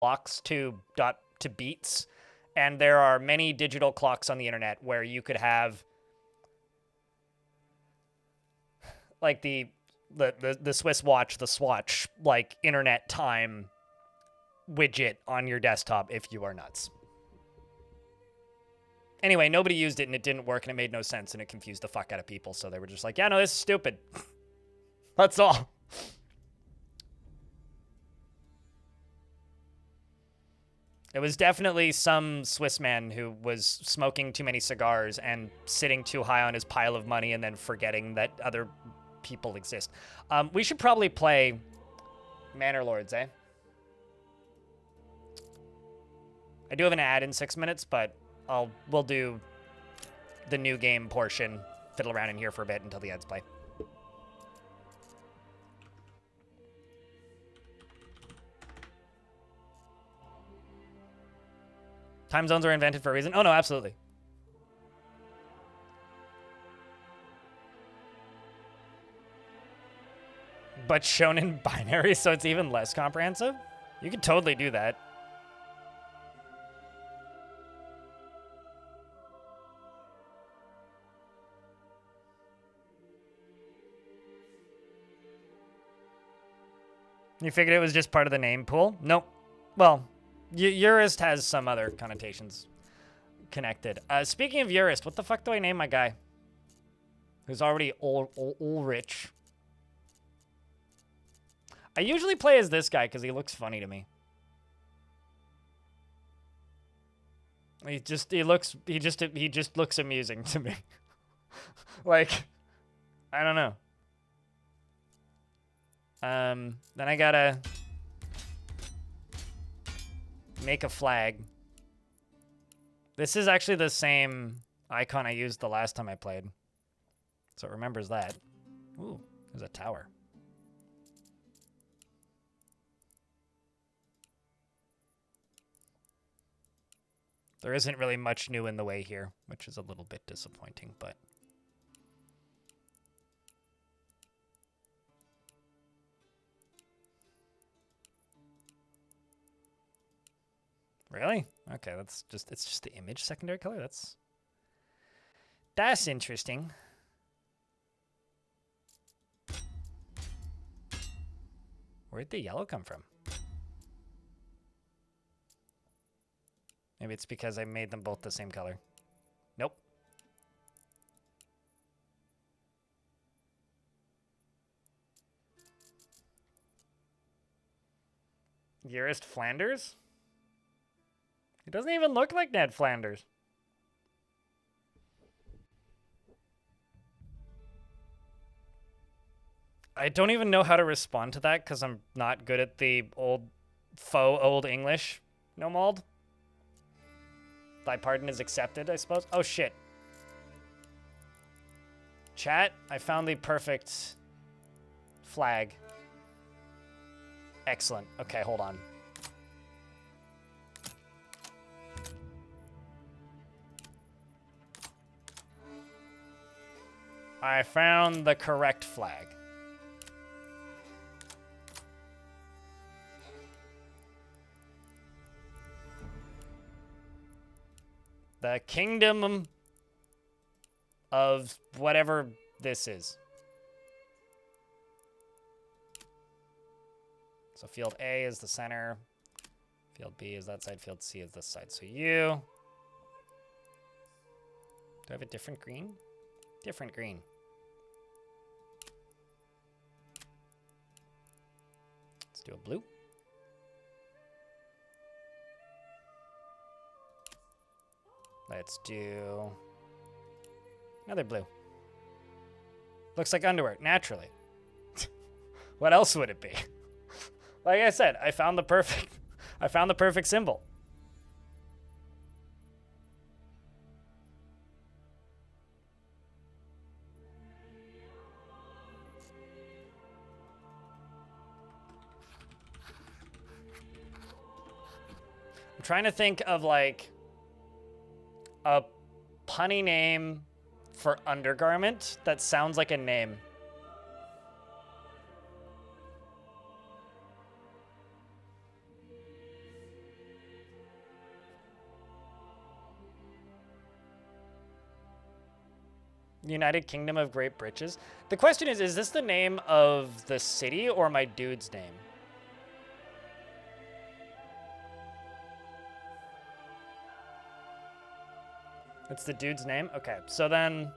clocks to beats, and there are many digital clocks on the internet where you could have like the Swiss watch, the Swatch, like internet time widget on your desktop if you are nuts. Anyway, nobody used it and it didn't work and it made no sense and it confused the fuck out of people. So they were just like, yeah, no, this is stupid. That's all. It was definitely some Swiss man who was smoking too many cigars and sitting too high on his pile of money and then forgetting that other people exist. We should probably play Manor Lords, eh? I do have an ad in 6 minutes, but we'll do the new game portion, fiddle around in here for a bit until the ads play. Time zones are invented for a reason. Oh, no, absolutely. But shown in binary, so it's even less comprehensive? You could totally do that. You figured it was just part of the name pool? Nope. Well, Urist has some other connotations connected. Speaking of Urist, what the fuck do I name my guy? Who's already Ulrich. I usually play as this guy because he looks funny to me. He just looks amusing to me. Like, I don't know. Then I gotta make a flag. This is actually the same icon I used the last time I played. So it remembers that. Ooh, there's a tower. There isn't really much new in the way here, which is a little bit disappointing, but... Really? Okay, it's just the image secondary color. That's interesting. Where'd the yellow come from? Maybe it's because I made them both the same color. Nope. Urist Flanders? It doesn't even look like Ned Flanders. I don't even know how to respond to that because I'm not good at the faux old English. No mold. Thy pardon is accepted, I suppose. Oh, shit. Chat, I found the perfect flag. Excellent. Okay, hold on. I found the correct flag. The kingdom of whatever this is. So field A is the center. Field B is that side. Field C is this side. So you... Do I have a different green? Different green. Let's do a blue. Let's do another blue. Looks like underwear, naturally. What else would it be? Like I said, I found the perfect symbol. I'm trying to think of like a punny name for undergarment that sounds like a name. United Kingdom of Great Britches. The question is this the name of the city or my dude's name? It's the dude's name? Okay, so then...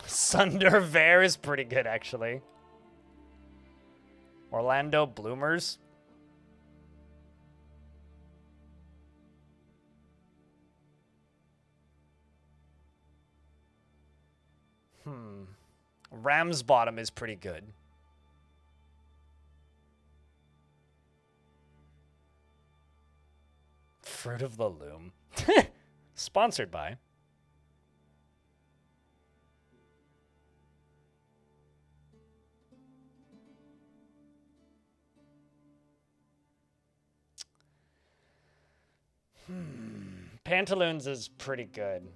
Sunderveer is pretty good, actually. Orlando Bloomers. Ramsbottom is pretty good. Fruit of the Loom. Sponsored by. Pantaloons is pretty good.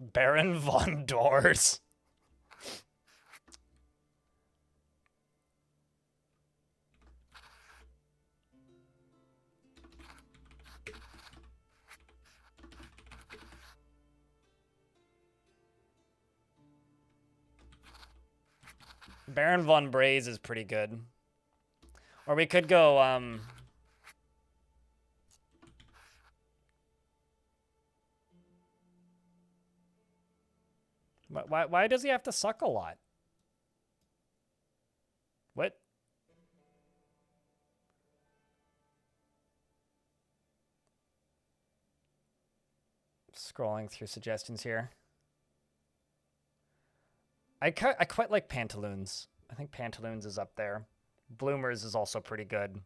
Baron von Doors. Baron von Braze is pretty good. Or we could go, Why does he have to suck a lot? What? Scrolling through suggestions here. I quite like Pantaloons. I think Pantaloons is up there. Bloomers is also pretty good.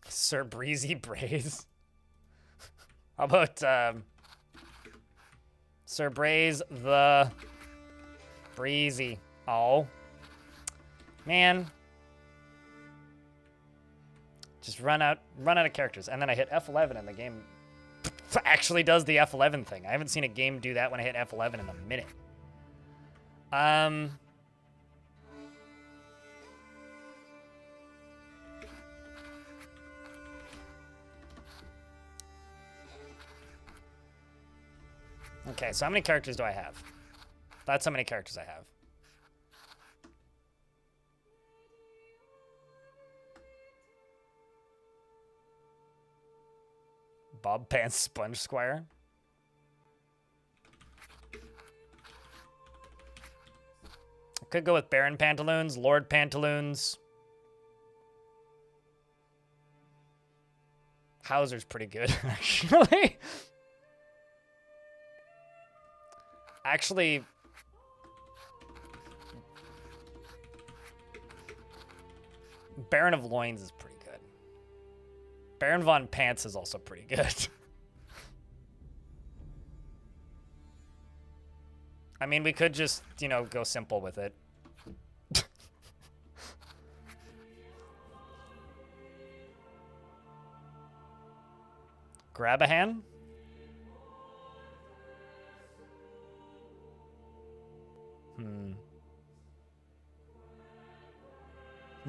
Sir Breezy Braze. How about Sir Braze the Breezy? Oh. Man. Just run out of characters. And then I hit F11 and the game actually does the F11 thing. I haven't seen a game do that when I hit F11 in a minute. Okay, so how many characters do I have? That's how many characters I have. Bob Pants Sponge Squire. I could go with Baron Pantaloons, Lord Pantaloons. Hauser's pretty good, actually. Actually, Baron of Loins is pretty good. Baron von Pants is also pretty good. I mean, we could just, you know, go simple with it. Grab a hand?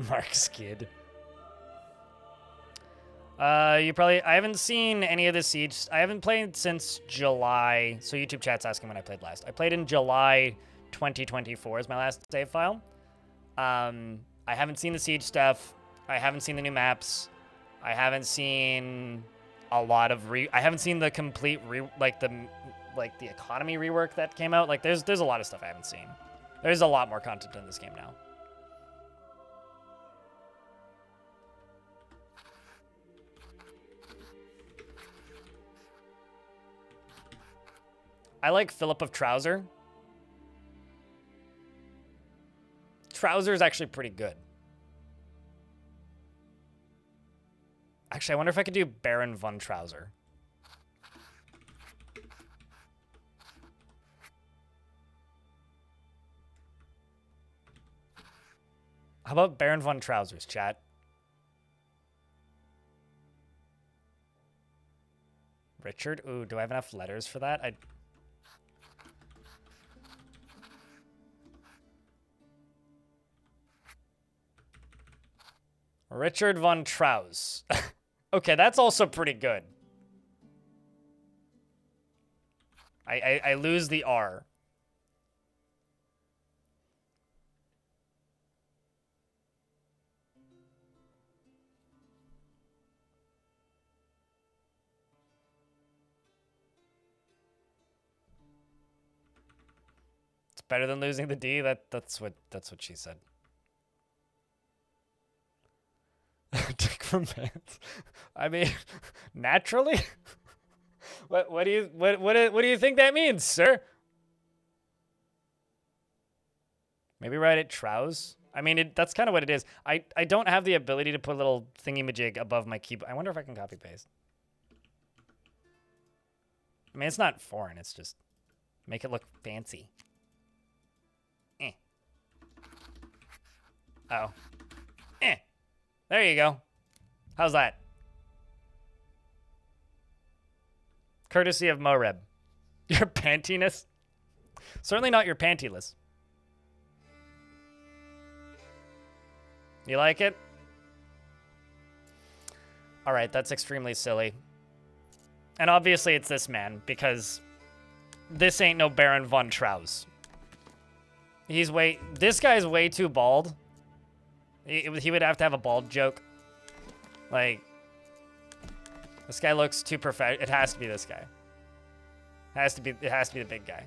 Mark Skid. I haven't seen any of the Siege. I haven't played since July. So YouTube chat's asking when I played last. I played in July 2024 is my last save file. I haven't seen the Siege stuff. I haven't seen the new maps. I haven't seen a lot of I haven't seen the complete the economy rework that came out. Like there's a lot of stuff I haven't seen. There's a lot more content in this game now. I like Philip of Trouser. Trouser is actually pretty good. Actually, I wonder if I could do Baron von Trouser. How about Baron von Trousers, chat? Richard? Ooh, do I have enough letters for that? Richard von Traus. Okay, that's also pretty good. I lose the R. It's better than losing the D. That's what she said. Dick from pants. I mean, naturally. What do you think that means, sir? Maybe write it trouse. I mean, that's kind of what it is. I don't have the ability to put a little thingy-majig above my keyboard. I wonder if I can copy paste. I mean, it's not foreign. It's just make it look fancy. Eh. Oh. Eh. There you go. How's that? Courtesy of Moreb. Your pantiness? Certainly not your pantyless. You like it? All right, that's extremely silly. And obviously it's this man, because this ain't no Baron von Traus. This guy's way too bald. He would have to have a bald joke. Like, this guy looks too professional. It has to be this guy. It has to be the big guy.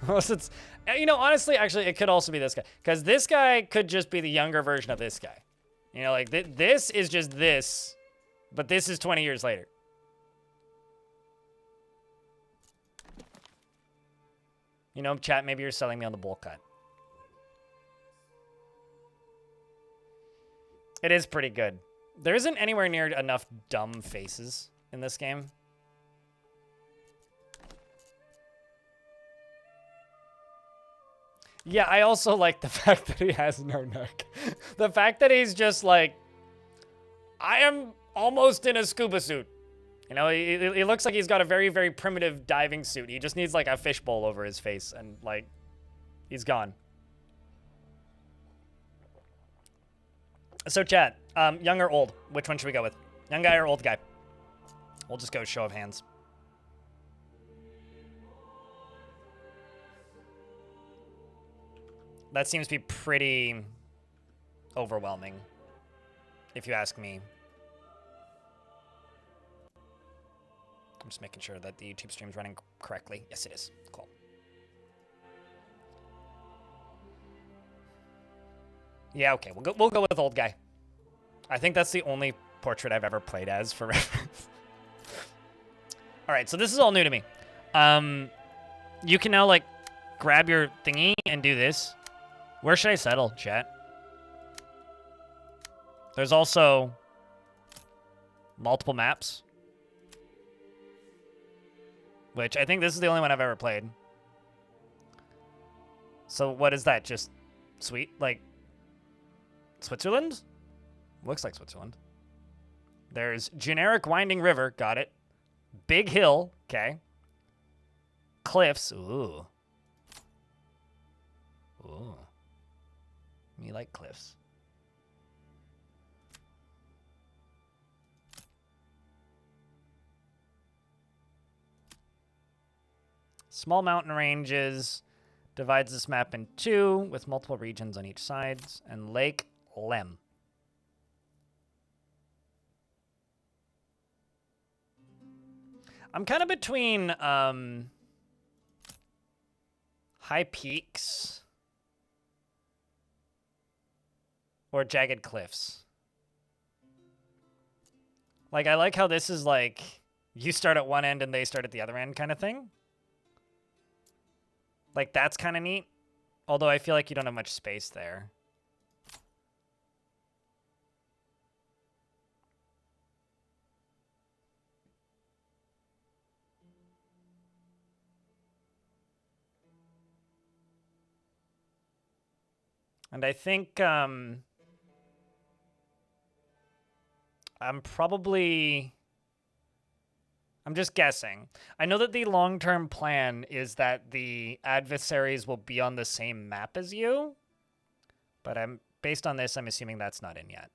Unless it's, you know, honestly, actually, it could also be this guy. Because this guy could just be the younger version of this guy. You know, like, this is just this, but this is 20 years later. You know, chat, maybe you're selling me on the bowl cut. It is pretty good. There isn't anywhere near enough dumb faces in this game. Yeah, I also like the fact that he has no neck. The fact that he's just like, I am almost in a scuba suit. You know, he looks like he's got a very, very primitive diving suit. He just needs like a fishbowl over his face and like, he's gone. So chat, young or old? Which one should we go with? Young guy or old guy? We'll just go show of hands. That seems to be pretty overwhelming, if you ask me. I'm just making sure that the YouTube stream's running correctly. Yes, it is. Cool. Yeah, okay. We'll go with old guy. I think that's the only portrait I've ever played as for reference. All right, so this is all new to me. You can now like grab your thingy and do this. Where should I settle, chat? There's also multiple maps, which I think this is the only one I've ever played. So what is that? Just sweet, like Switzerland? Looks like Switzerland. There's generic winding river, got it. Big hill, okay. Cliffs, ooh. Ooh. Me like cliffs. Small mountain ranges divides this map in two with multiple regions on each side, and Lake Lem. I'm kind of between high peaks or jagged cliffs. Like, I like how this is like, you start at one end and they start at the other end kind of thing. Like, that's kind of neat. Although I feel like you don't have much space there. And I think I'm just guessing. I know that the long-term plan is that the adversaries will be on the same map as you, but I'm based on this, I'm assuming that's not in yet.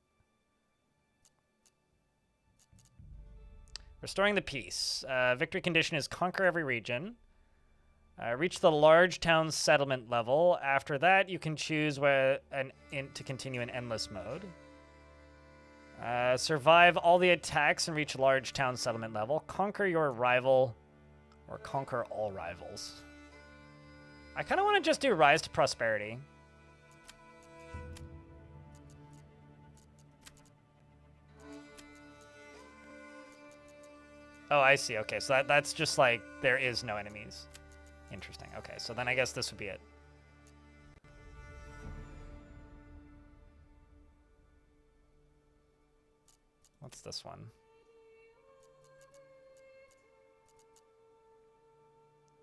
Restoring the peace. Victory condition is conquer every region. Reach the large town settlement level. After that, you can choose to continue in endless mode. Survive all the attacks and reach large town settlement level. Conquer your rival, or conquer all rivals. I kind of want to just do rise to prosperity. Oh, I see. Okay, so that's just like there is no enemies. Interesting. Okay, so then I guess this would be it. What's this one?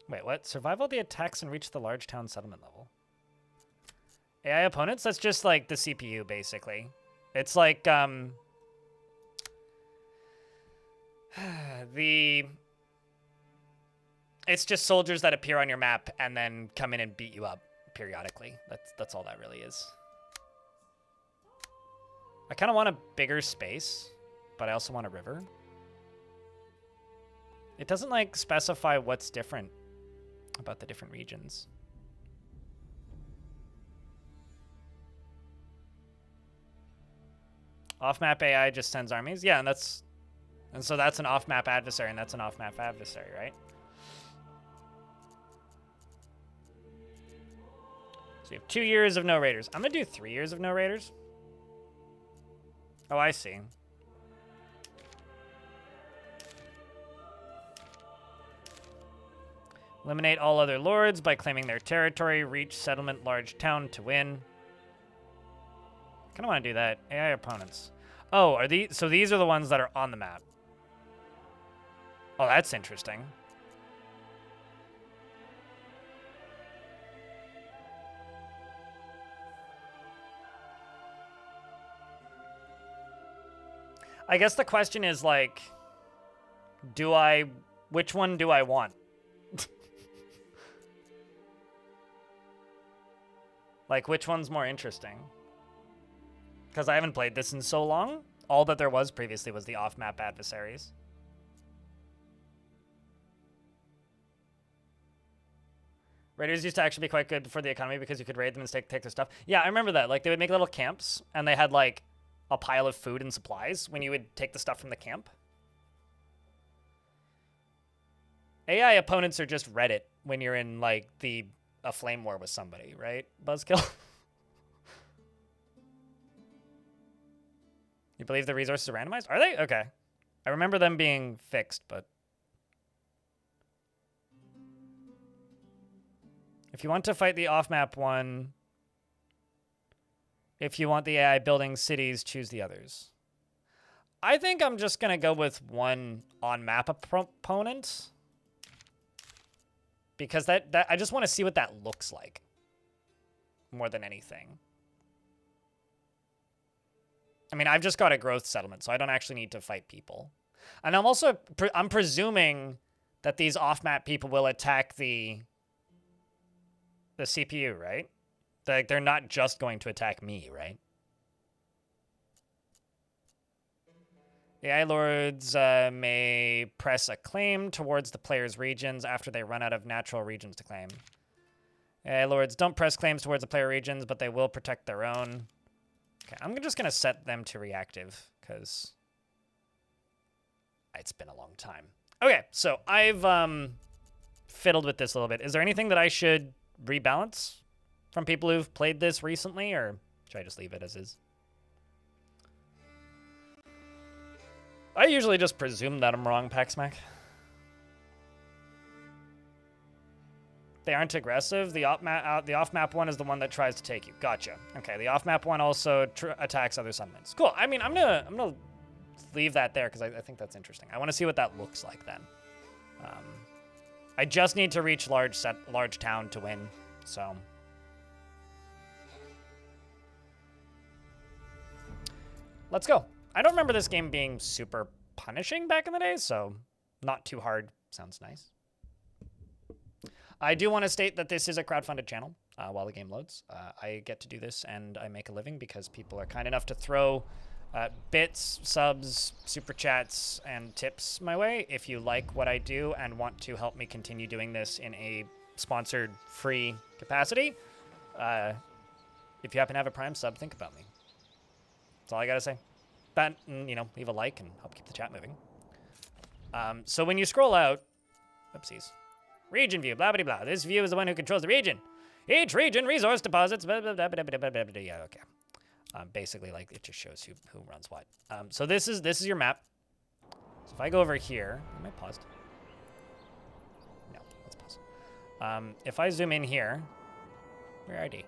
Wait, what? Survive all the attacks and reach the large town settlement level. AI opponents? That's just like the CPU, basically. It's like, it's just soldiers that appear on your map and then come in and beat you up periodically. That's all that really is. I kind of want a bigger space, but I also want a river. It doesn't like specify what's different about the different regions. Off-map AI just sends armies. Yeah, and so that's an off-map adversary, and that's an off-map adversary, right? So you have 2 years of no raiders. I'm gonna do 3 years of no raiders. Oh, I see. Eliminate all other lords by claiming their territory. Reach settlement large town to win. I kind of want to do that. AI opponents. Oh, are these? So these are the ones that are on the map. Oh, that's interesting. I guess the question is like, which one do I want? Like, which one's more interesting? Because I haven't played this in so long. All that there was previously was the off-map adversaries. Raiders used to actually be quite good for the economy because you could raid them and take their stuff. Yeah, I remember that. Like, they would make little camps, and they had, like, a pile of food and supplies when you would take the stuff from the camp. AI opponents are just Reddit when you're in, like, a flame war with somebody, right? Buzzkill. You believe the resources are randomized? Are they? Okay. I remember them being fixed, but... If you want to fight the off-map one... If you want the AI building cities, choose the others. I think I'm just going to go with one on-map opponent. Because that I just want to see what that looks like. More than anything. I mean, I've just got a growth settlement, so I don't actually need to fight people. And I'm also... I'm presuming that these off-map people will attack the CPU, right? Like, they're not just going to attack me, right? AI Lords may press a claim towards the player's regions after they run out of natural regions to claim. AI Lords don't press claims towards the player regions, but they will protect their own. Okay, I'm just going to set them to reactive, because it's been a long time. Okay, so I've fiddled with this a little bit. Is there anything that I should rebalance from people who've played this recently, or should I just leave it as is? I usually just presume that I'm wrong, Paxmac. They aren't aggressive. The off-map one is the one that tries to take you. Gotcha. Okay, the off-map one also attacks other settlements. Cool. I mean, I'm gonna leave that there because I think that's interesting. I want to see what that looks like then. I just need to reach large town to win, so. Let's go. I don't remember this game being super punishing back in the day, so not too hard. Sounds nice. I do want to state that this is a crowdfunded channel. while the game loads. I get to do this and I make a living because people are kind enough to throw bits, subs, super chats, and tips my way if you like what I do and want to help me continue doing this in a sponsored free capacity. If you happen to have a Prime sub, think about me. That's all I gotta say. That, and, you know, leave a like and help keep the chat moving. So when you scroll out, oopsies, region view, blah blah blah. This view is the one who controls the region. Each region resource deposits. Blah, blah, blah, blah, blah, blah, blah, blah. Yeah, okay. Basically, like it just shows who runs what. So this is your map. So if I go over here, am I paused? No, let's pause. If I zoom in here, where ID?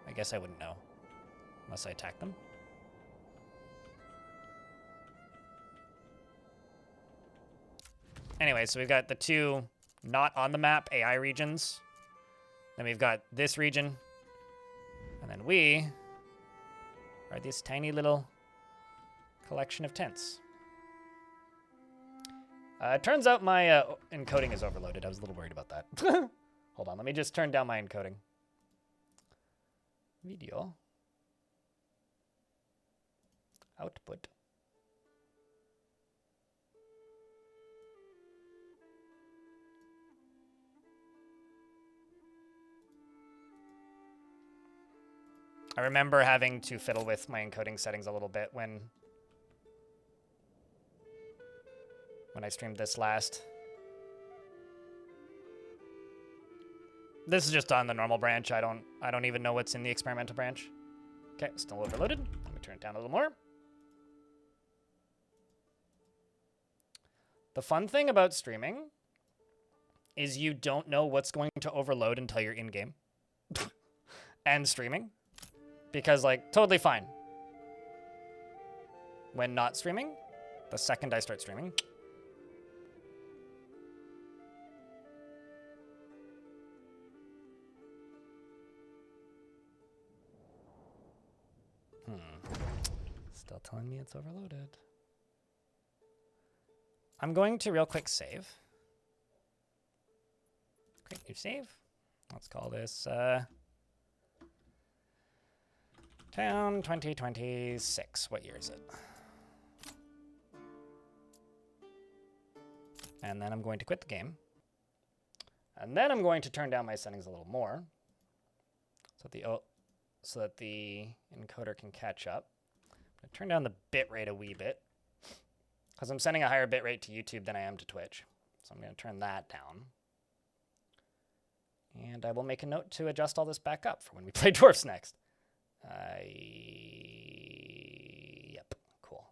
I guess I wouldn't know unless I attack them. Anyway, so we've got the two not on the map AI regions. Then we've got this region. And then we are this tiny little collection of tents. It turns out my encoding is overloaded. I was a little worried about that. Hold on, let me just turn down my encoding. Video. Output. I remember having to fiddle with my encoding settings a little bit when I streamed this last. This is just on the normal branch. I don't even know what's in the experimental branch. Okay, still overloaded. Let me turn it down a little more. The fun thing about streaming is you don't know what's going to overload until you're in game and streaming. Because, like, totally fine. When not streaming, the second I start streaming. Still telling me it's overloaded. I'm going to real quick save. Create new save. Let's call this, Town 2026. What year is it? And then I'm going to quit the game. And then I'm going to turn down my settings a little more so that the encoder can catch up. I'm going to turn down the bitrate a wee bit because I'm sending a higher bitrate to YouTube than I am to Twitch. So I'm going to turn that down. And I will make a note to adjust all this back up for when we play Dwarfs next. Yep, cool.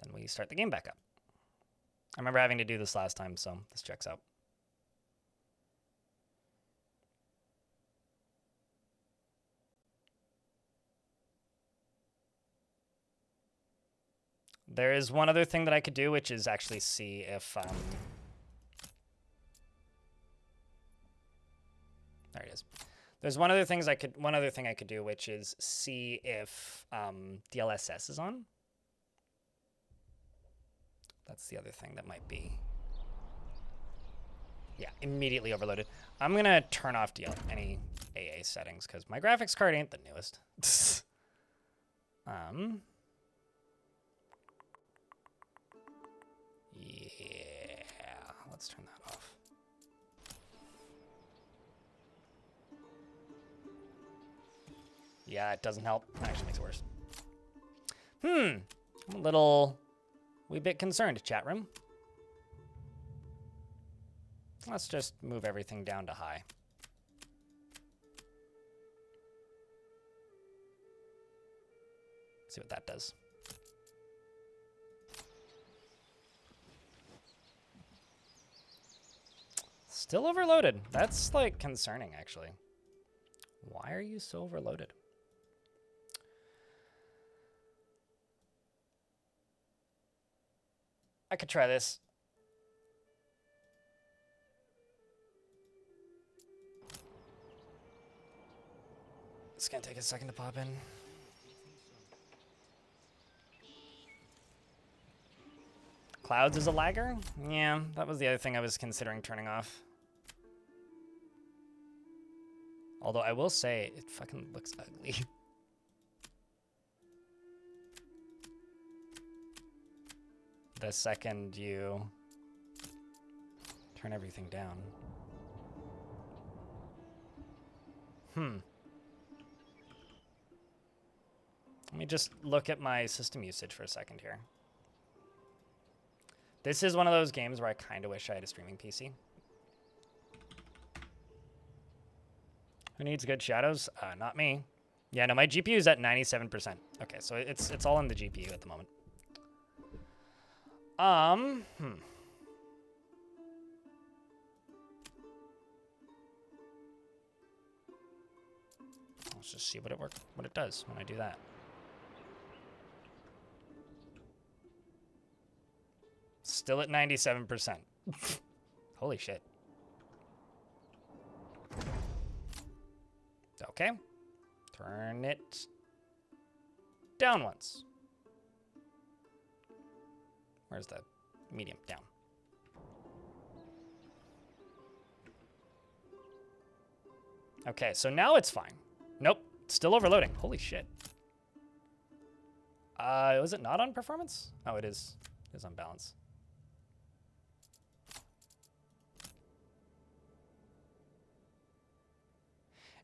Then we start the game back up. I remember having to do this last time, so this checks out. There is one other thing that I could do, which is actually see if there it is. There's one other thing I could do, which is see if DLSS is on. That's the other thing that might be. Yeah, immediately overloaded. I'm gonna turn off any AA settings because my graphics card ain't the newest. Yeah, let's turn that off. Yeah, it doesn't help. It actually makes it worse. I'm a wee bit concerned, chat room. Let's just move everything down to high. See what that does. Still overloaded. That's, like, concerning, actually. Why are you so overloaded? I could try this. It's gonna take a second to pop in. Clouds is a lagger? Yeah, that was the other thing I was considering turning off. Although I will say, it fucking looks ugly. The second you turn everything down. Let me just look at my system usage for a second here. This is one of those games where I kind of wish I had a streaming PC. Who needs good shadows? Not me. Yeah, no, my GPU is at 97%. Okay, so it's all in the GPU at the moment. Let's just see what it does when I do that. Still at 97%. Holy shit. Okay. Turn it down once. Where's the medium? Down. Okay, so now it's fine. Nope, still overloading. Holy shit. Was it not on performance? Oh, it is. It is on balance.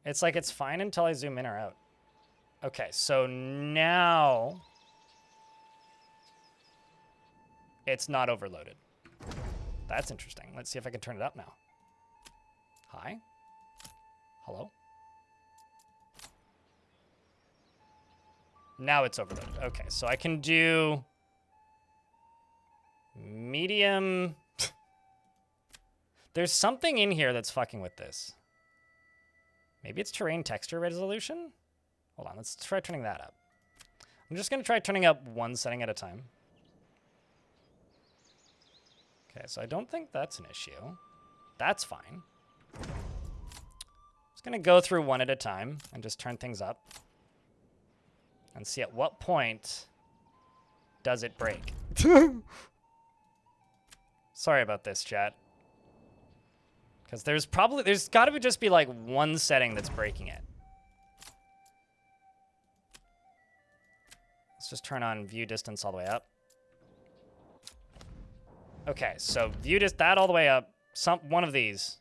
It's like it's fine until I zoom in or out. Okay, so now it's not overloaded. That's interesting. Let's see if I can turn it up now. Hi? Hello? Now it's overloaded. Okay, so I can do medium. There's something in here that's fucking with this. Maybe it's terrain texture resolution? Hold on, let's try turning that up. I'm just gonna try turning up one setting at a time. Okay, so I don't think that's an issue. That's fine. Just gonna go through one at a time and just turn things up. And see at what point does it break. Sorry about this, chat. Because there's got to just be like one setting that's breaking it. Let's just turn on view distance all the way up. Okay, so view that all the way up. One of these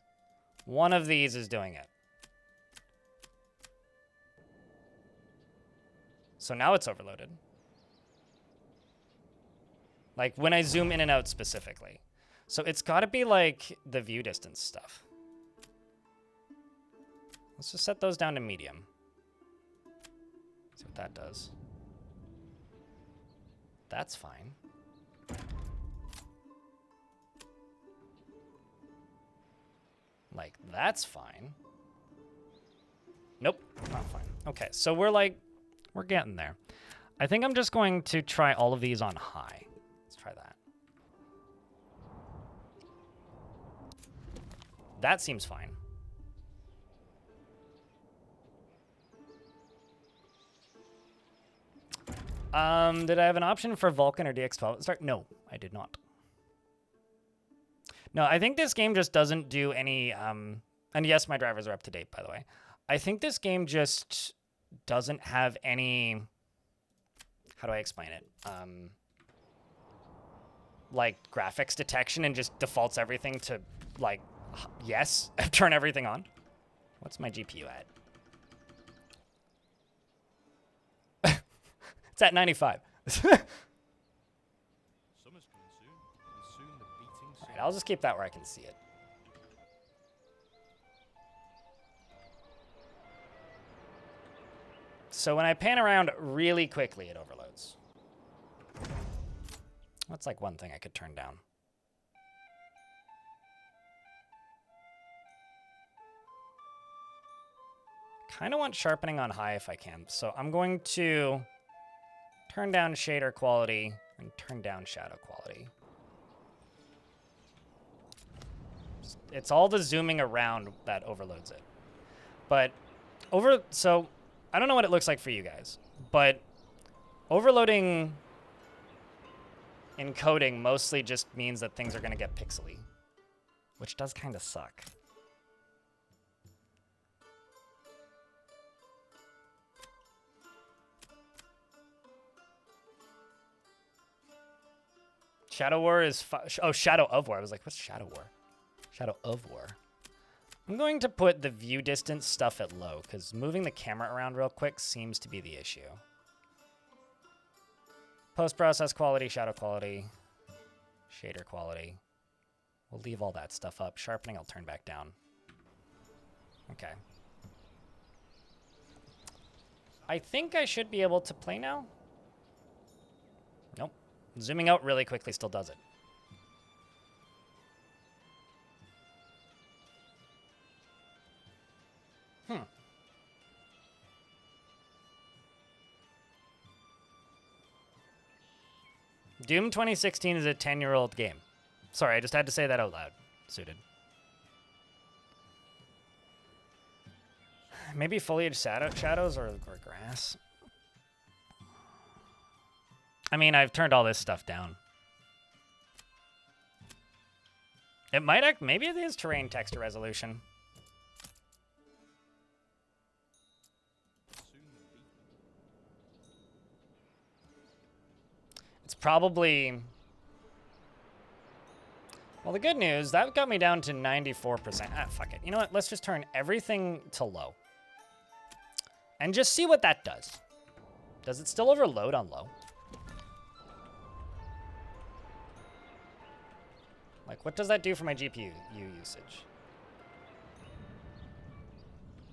is doing it. So now it's overloaded. Like when I zoom in and out specifically. So it's got to be like the view distance stuff. Let's just set those down to medium. See what that does. That's fine. Like, that's fine. Nope, not fine. Okay, so we're getting there. I think I'm just going to try all of these on high. Let's try that. That seems fine. Did I have an option for Vulkan or DX12 at the start? No, I did not. No, I think this game just doesn't do any, and yes, my drivers are up to date, by the way. I think this game just doesn't have any, how do I explain it? Like graphics detection and just defaults everything to like, yes, turn everything on. What's my GPU at? It's at 95. All right, I'll just keep that where I can see it. So when I pan around really quickly, it overloads. That's like one thing I could turn down. Kind of want sharpening on high if I can. So I'm going to turn down shader quality and turn down shadow quality. It's all the zooming around that overloads it. But so I don't know what it looks like for you guys, but overloading encoding mostly just means that things are going to get pixely, which does kind of suck. Shadow War is... Oh, Shadow of War. I was like, what's Shadow War? Shadow of War. I'm going to put the view distance stuff at low, because moving the camera around real quick seems to be the issue. Post-process quality, shadow quality, shader quality. We'll leave all that stuff up. Sharpening, I'll turn back down. Okay. I think I should be able to play now. Nope. Zooming out really quickly still does it. Doom 2016 is a 10-year-old game. Sorry, I just had to say that out loud. Suited. Maybe foliage shadows or grass. I mean, I've turned all this stuff down. It might act, maybe it is terrain texture resolution. It's probably... Well, the good news, that got me down to 94%. Ah, fuck it. You know what? Let's just turn everything to low. And just see what that does. Does it still overload on low? Like, what does that do for my GPU usage?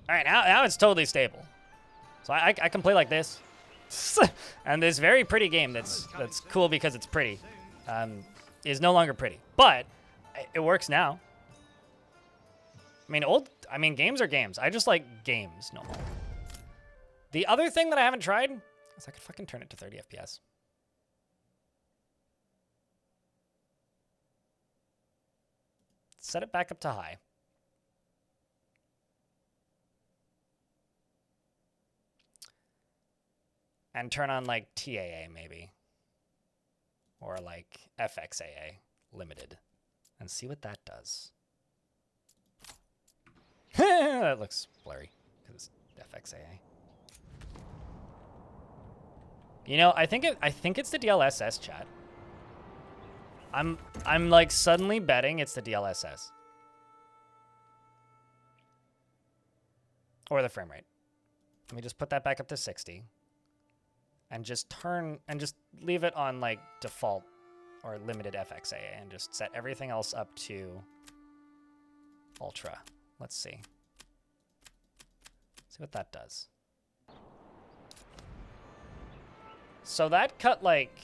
All right, now it's totally stable. So I can play like this. And this very pretty game that's cool because it's pretty is no longer pretty. But it works now. I mean, games are games. I just like games no more. The other thing that I haven't tried is I could fucking turn it to 30 FPS. Set it back up to high. And turn on like TAA maybe. Or like FXAA limited. And see what that does. That looks blurry because it's FXAA. You know, I think it's the DLSS, chat. I'm like suddenly betting it's the DLSS. Or the frame rate. Let me just put that back up to 60. And just leave it on like default or limited FXAA and just set everything else up to ultra. Let's see. See what that does. So that cut like...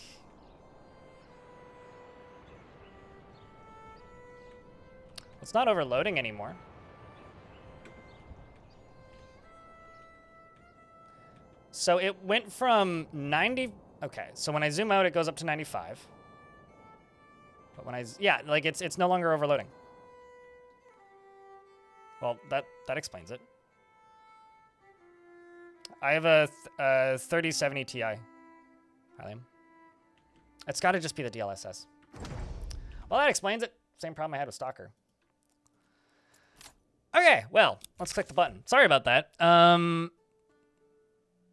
It's not overloading anymore. So it went from 90... Okay, so when I zoom out, it goes up to 95. But when yeah, like it's no longer overloading. Well, that explains it. I have a 3070 Ti. Helium. It's got to just be the DLSS. Well, that explains it. Same problem I had with Stalker. Okay, well, let's click the button. Sorry about that.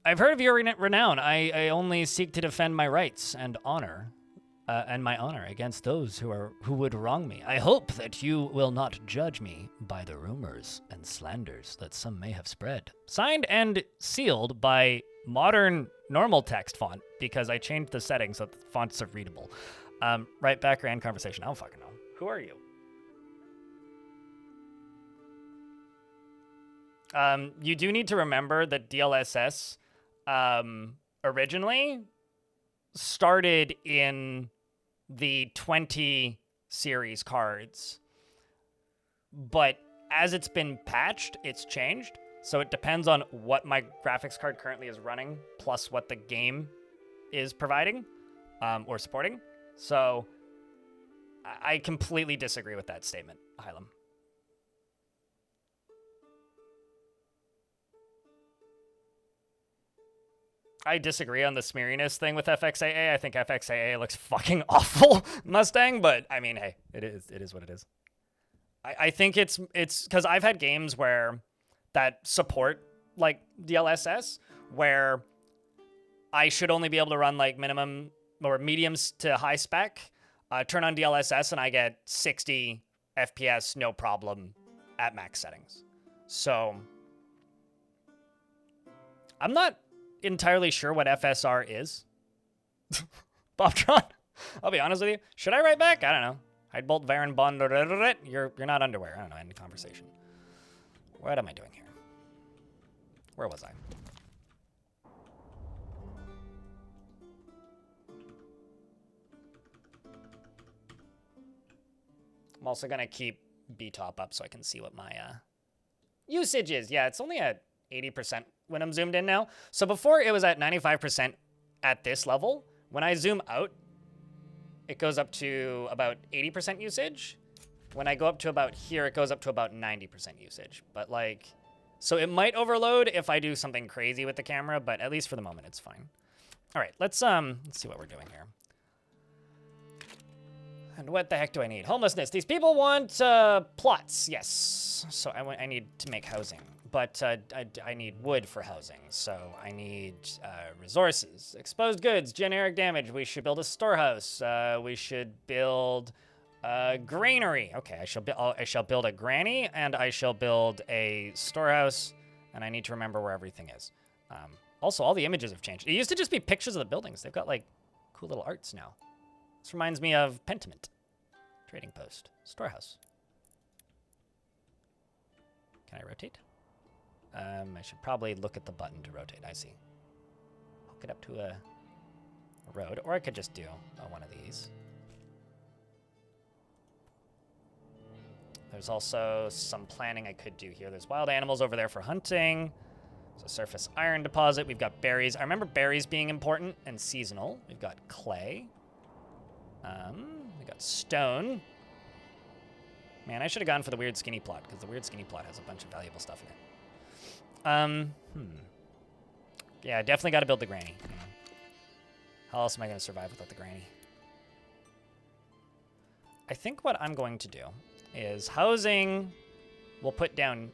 I've heard of your renown. I only seek to defend my rights and honor, against those who would wrong me. I hope that you will not judge me by the rumors and slanders that some may have spread. Signed and sealed by modern normal text font because I changed the settings so the fonts are readable. Right back or end conversation. I don't fucking know. Who are you? You do need to remember that DLSS originally started in the 20 series cards, but as it's been patched, it's changed. So it depends on what my graphics card currently is running, plus what the game is providing or supporting. So I completely disagree with that statement, Hylam. I disagree on the smeariness thing with FXAA. I think FXAA looks fucking awful, Mustang, but I mean, hey, it is what it is. I think it's because I've had games where that support like DLSS where I should only be able to run like minimum or mediums to high spec turn on DLSS and I get 60 FPS, no problem, at max settings. So I'm not entirely sure what FSR is. Bobtron, I'll be honest with you. Should I write back? I don't know. Heidbolt, Varen, Bond, you're not underwear. I don't know, end conversation. What am I doing here? Where was I? I'm also gonna keep B-top up so I can see what my usage is. Yeah, it's only at 80% when I'm zoomed in now. So before it was at 95% at this level. When I zoom out, it goes up to about 80% usage. When I go up to about here, it goes up to about 90% usage. But like, so it might overload if I do something crazy with the camera, but at least for the moment, it's fine. All right, let's see what we're doing here. And what the heck do I need? Homelessness. These people want plots. Yes. So I need to make housing. But I need wood for housing. So I need resources. Exposed goods. Generic damage. We should build a storehouse. We should build a granary. Okay, I shall build a granny. And I shall build a storehouse. And I need to remember where everything is. Also, all the images have changed. It used to just be pictures of the buildings. They've got, like, cool little arts now. This reminds me of Pentiment. Trading post. Storehouse. Can I rotate? I should probably look at the button to rotate. I see. Hook it up to a road. Or I could just do one of these. There's also some planning I could do here. There's wild animals over there for hunting. There's a surface iron deposit. We've got berries. I remember berries being important and seasonal. We've got clay. We got stone. Man, I should have gone for the weird skinny plot, because the weird skinny plot has a bunch of valuable stuff in it. Yeah, definitely got to build the granny. You know. How else am I going to survive without the granny? I think what I'm going to do is housing we'll put down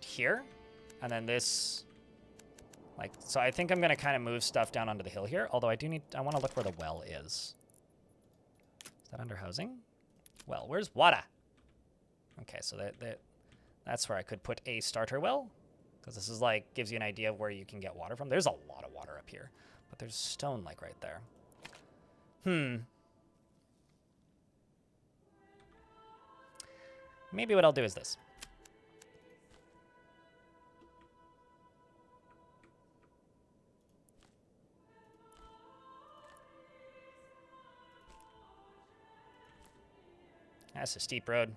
here, and then this, like, so I think I'm going to kind of move stuff down onto the hill here, although I want to look where the well is. Is that under housing? Well, where's water? Okay, so that's where I could put a starter well, because this is like, gives you an idea of where you can get water from. There's a lot of water up here, but there's stone like right there. Maybe what I'll do is this. That's a steep road.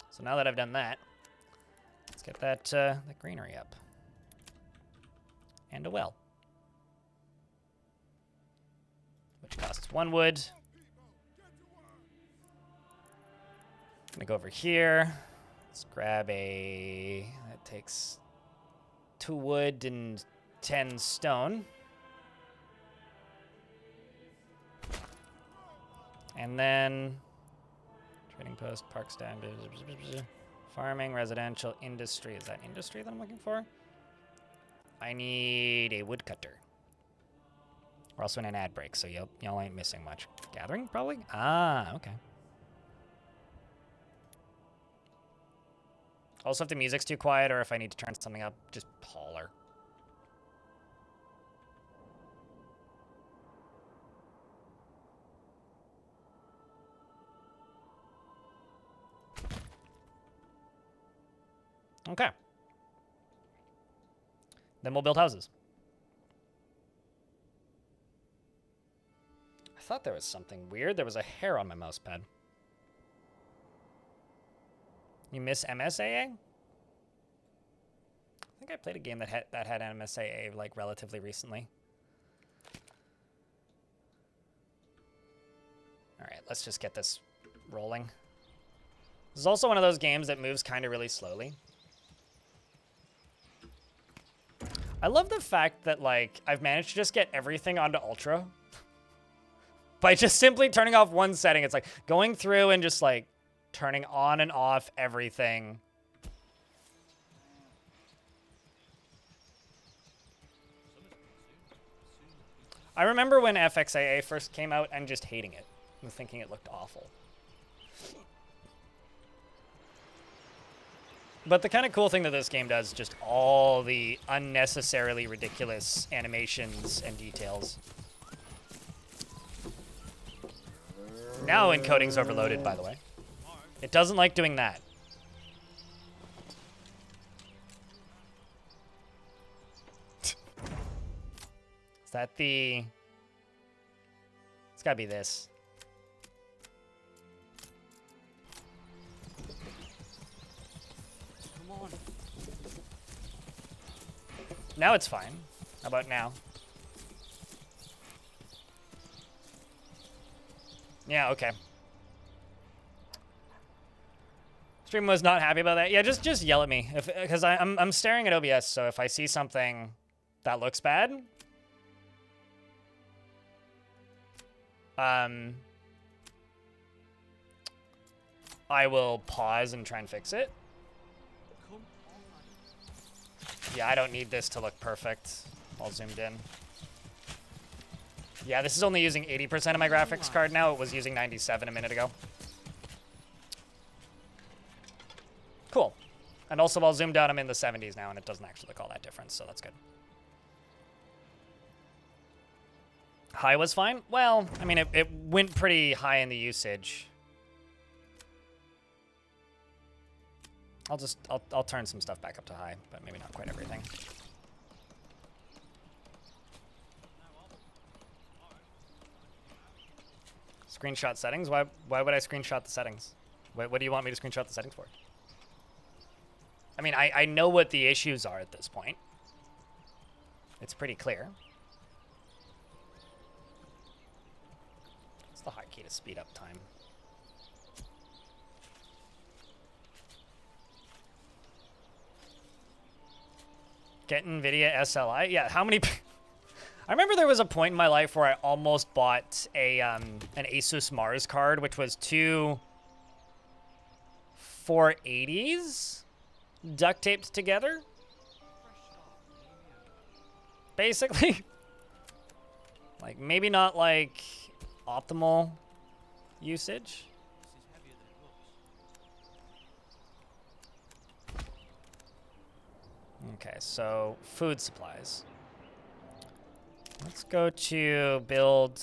So now that I've done that, let's get that greenery up. And a well. Which costs 1 wood. I'm gonna go over here. Let's grab that takes 2 wood and 10 stone. And then trading post, park stand, farming, residential, industry. Is that industry that I'm looking for? I need a woodcutter. We're also in an ad break, so y'all ain't missing much. Gathering, probably? Ah, okay. Also, if the music's too quiet or if I need to turn something up, just holler. Okay. Then we'll build houses. I thought there was something weird. There was a hair on my mouse pad. You miss MSAA? I think I played a game that had MSAA like relatively recently. All right, let's just get this rolling. This is also one of those games that moves kind of really slowly. I love the fact that, like, I've managed to just get everything onto Ultra. By just simply turning off one setting. It's like going through and just, like, turning on and off everything. I remember when FXAA first came out and just hating it and thinking it looked awful. But the kind of cool thing that this game does, just all the unnecessarily ridiculous animations and details. Now encoding's overloaded, by the way. It doesn't like doing that. Is that the... It's gotta be this. Come on. Now it's fine. How about now? Yeah, okay. Stream was not happy about that. Yeah, just yell at me, because I'm staring at OBS. So if I see something that looks bad, I will pause and try and fix it. Yeah, I don't need this to look perfect. All zoomed in. Yeah, this is only using 80% of my graphics card now. It was using 97 a minute ago. Cool. And also, while zoomed out, I'm in the 70s now, and it doesn't actually look all that different, so that's good. High was fine? Well, I mean, it went pretty high in the usage. I'll turn some stuff back up to high, but maybe not quite everything. Screenshot settings? Why would I screenshot the settings? What do you want me to screenshot the settings for? I mean, I know what the issues are at this point. It's pretty clear. It's the high key to speed up time. Get NVIDIA SLI? Yeah, how many... I remember there was a point in my life where I almost bought a an Asus Mars card, which was two 480s duct taped together. Basically. Like, maybe not like optimal usage. Okay, so food supplies. Let's go to build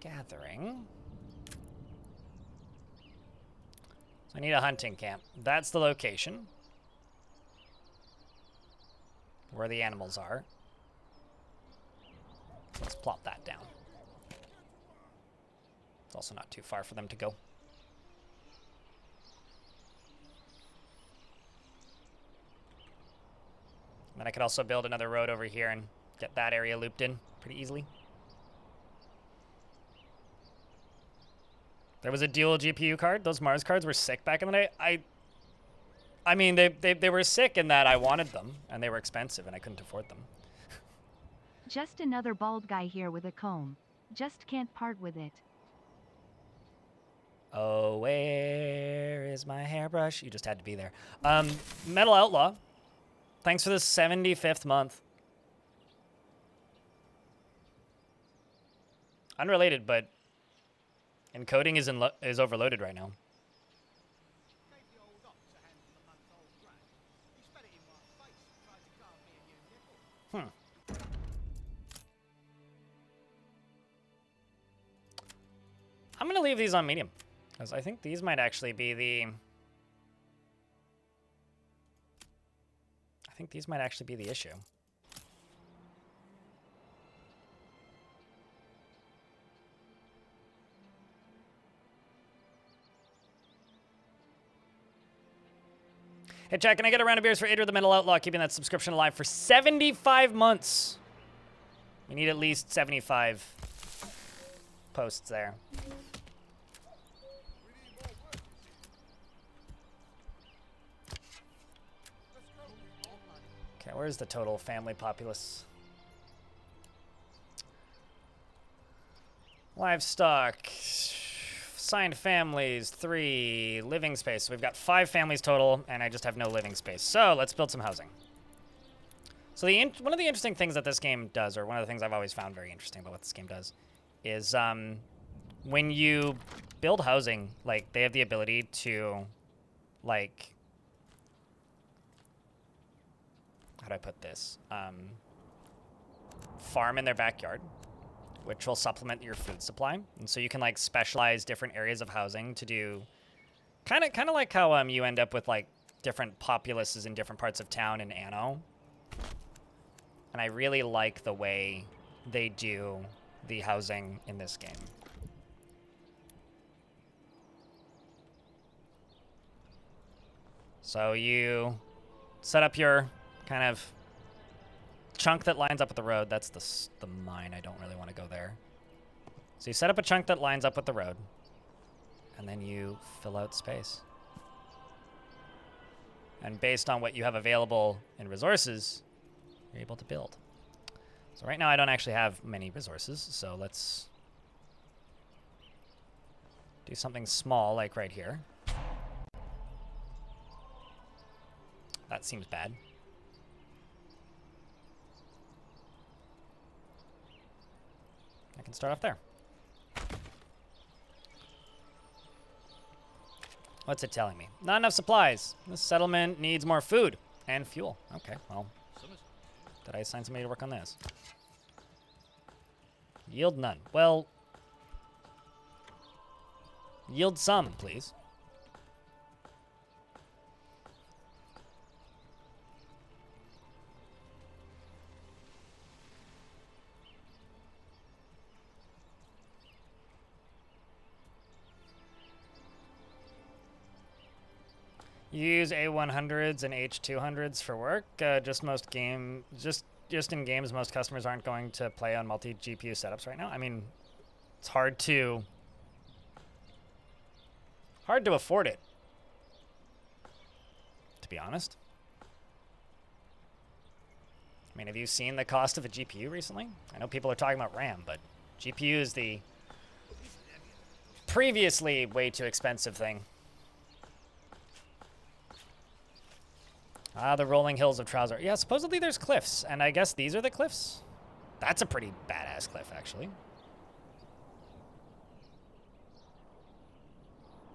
gathering. So I need a hunting camp. That's the location where the animals are. Let's plop that down. It's also not too far for them to go. Then I could also build another road over here and get that area looped in pretty easily. There was a dual GPU card. Those Mars cards were sick back in the day. I mean, they were sick in that I wanted them, and they were expensive, and I couldn't afford them. Just another bald guy here with a comb. Just can't part with it. Oh, where is my hairbrush? You just had to be there. Metal Outlaw. Thanks for the 75th month. Unrelated, but encoding is overloaded right now. I'm gonna leave these on medium, because I think these might actually be the... I think these might actually be the issue. Hey, chat, can I get a round of beers for Adrian the Metal Outlaw, keeping that subscription alive for 75 months? We need at least 75 posts there. Okay, where's the total family populace? Livestock, signed families, 3, living space. So we've got 5 families total, and I just have no living space. So let's build some housing. So one of the interesting things that this game does, or one of the things I've always found very interesting about what this game does, is when you build housing, like they have the ability to, like, how do I put this? Farm in their backyard, which will supplement your food supply, and so you can like specialize different areas of housing to do, kind of like how you end up with like different populaces in different parts of town in Anno. And I really like the way they do the housing in this game. So you set up your kind of chunk that lines up with the road. That's the mine. I don't really want to go there. So you set up a chunk that lines up with the road, and then you fill out space. And based on what you have available in resources, you're able to build. So right now I don't actually have many resources, so let's do something small like right here. That seems bad. I can start off there. What's it telling me? Not enough supplies. This settlement needs more food and fuel. Okay, well, did I assign somebody to work on this? Yield none. Well, yield some, please. You use A100s and H200s for work. Just in games, most customers aren't going to play on multi-GPU setups right now. I mean, it's hard to afford it, to be honest. I mean, have you seen the cost of a GPU recently? I know people are talking about RAM, but GPU is the previously way too expensive thing. Ah, the rolling hills of Trouser. Yeah, supposedly there's cliffs, and I guess these are the cliffs? That's a pretty badass cliff, actually.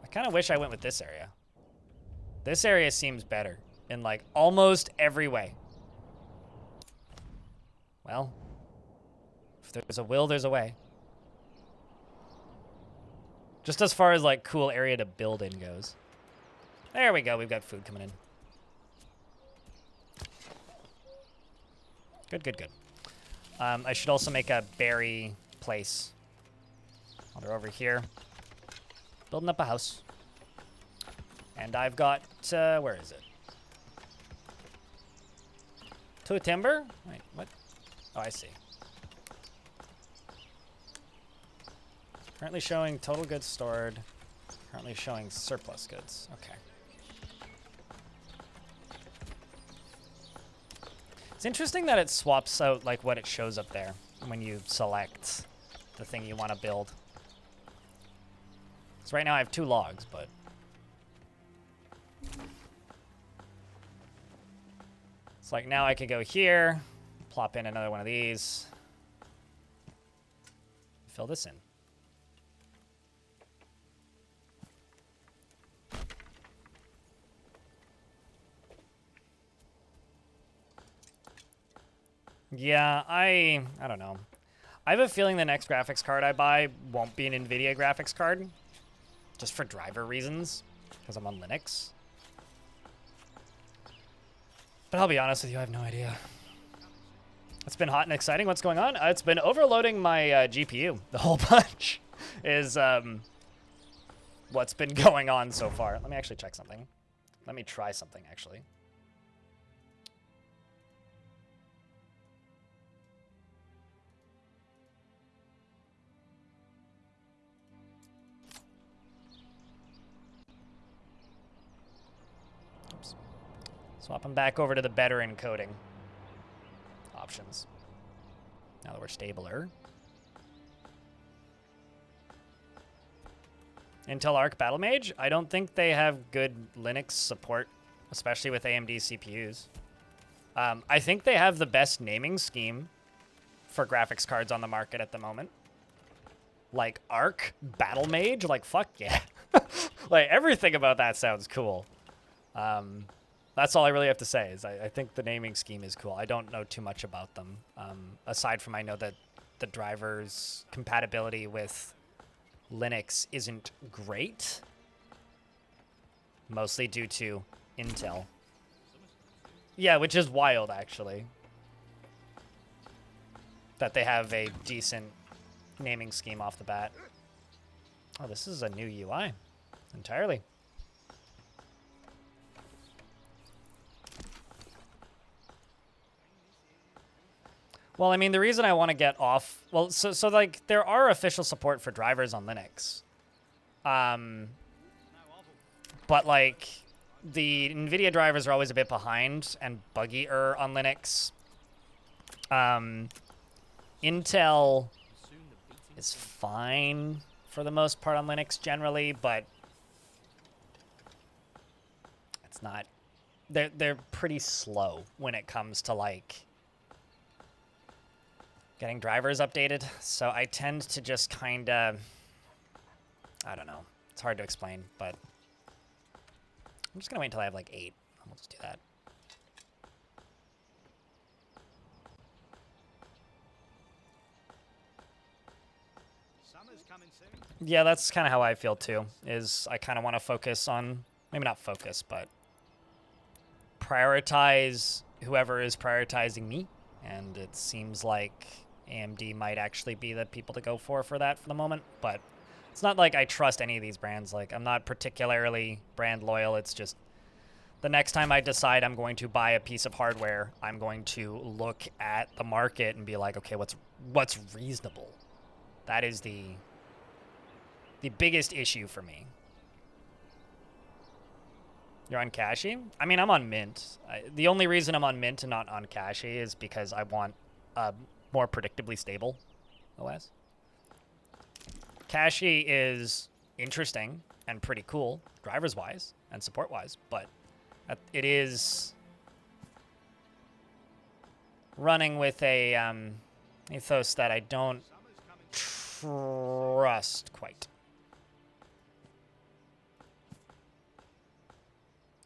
I kind of wish I went with this area. This area seems better in, like, almost every way. Well, if there's a will, there's a way. Just as far as, like, cool area to build in goes. There we go, we've got food coming in. Good, good, good. I should also make a berry place. While they're over here. Building up a house. And I've got, where is it? Two timber? Wait, what? Oh, I see. Currently showing total goods stored. Currently showing surplus goods. Okay. It's interesting that it swaps out like what it shows up there when you select the thing you want to build. So right now I have 2 logs, but it's like now I could go here, plop in another one of these, fill this in. Yeah, I don't know. I have a feeling the next graphics card I buy won't be an NVIDIA graphics card. Just for driver reasons. Because I'm on Linux. But I'll be honest with you, I have no idea. It's been hot and exciting. What's going on? It's been overloading my GPU. The whole bunch is what's been going on so far. Let me actually check something. Let me try something, actually. Swap them back over to the better encoding options. Now that we're stabler. Intel Arc Battle Mage? I don't think they have good Linux support, especially with AMD CPUs. I think they have the best naming scheme for graphics cards on the market at the moment. Like Arc, Battle Mage, like fuck yeah. Like everything about that sounds cool. That's all I really have to say is I think the naming scheme is cool. I don't know too much about them. Aside from I know that the driver's compatibility with Linux isn't great. Mostly due to Intel. Yeah, which is wild actually. That they have a decent naming scheme off the bat. Oh, this is a new UI. Entirely. Well, I mean, the reason I want to get off... Well, so like, there are official support for drivers on Linux. But, like, the NVIDIA drivers are always a bit behind and buggier on Linux. Intel is fine for the most part on Linux generally, but it's not... They're pretty slow when it comes to, like, getting drivers updated. So I tend to just kind of... I don't know. It's hard to explain, but... I'm just going to wait until I have, like, 8. And we'll just do that. Yeah, that's kind of how I feel, too, is I kind of want to focus on... Maybe not focus, but... prioritize whoever is prioritizing me. And it seems like AMD might actually be the people to go for that for the moment. But it's not like I trust any of these brands. Like, I'm not particularly brand loyal. It's just the next time I decide I'm going to buy a piece of hardware, I'm going to look at the market and be like, okay, what's reasonable? That is the biggest issue for me. You're on Cache? I mean, I'm on Mint. The only reason I'm on Mint and not on Cache is because I want a more predictably stable OS. Cache is interesting and pretty cool, drivers-wise and support-wise, but it is running with a ethos that I don't trust quite.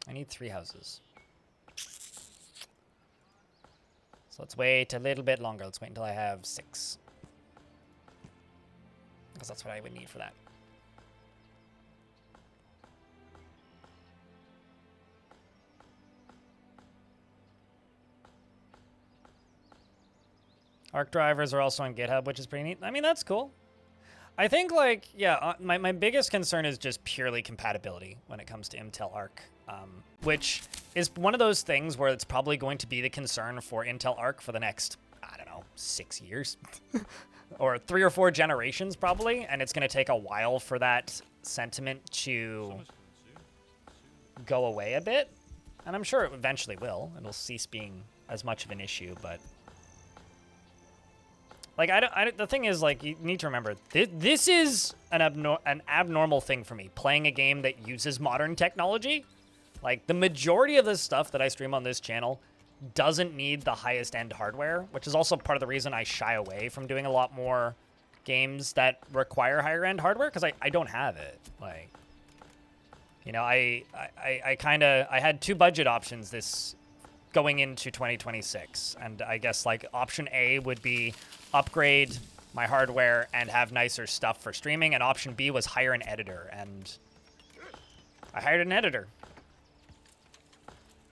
I need 3 houses. So let's wait a little bit longer. Let's wait until I have 6. Because that's what I would need for that. Arc drivers are also on GitHub, which is pretty neat. I mean, that's cool. I think, like, yeah, my biggest concern is just purely compatibility when it comes to Intel Arc. Which is one of those things where it's probably going to be the concern for Intel Arc for the next, I don't know, 6 years. Or 3 or 4 generations, probably. And it's going to take a while for that sentiment to go away a bit. And I'm sure it eventually will. It'll cease being as much of an issue, but... Like, the thing is, like, you need to remember, this is an abnormal thing for me, playing a game that uses modern technology. Like, the majority of the stuff that I stream on this channel doesn't need the highest end hardware, which is also part of the reason I shy away from doing a lot more games that require higher end hardware, because I don't have it. Like, you know, I had 2 budget options going into 2026, and I guess, like, option A would be upgrade my hardware and have nicer stuff for streaming, and option B was hire an editor, and I hired an editor.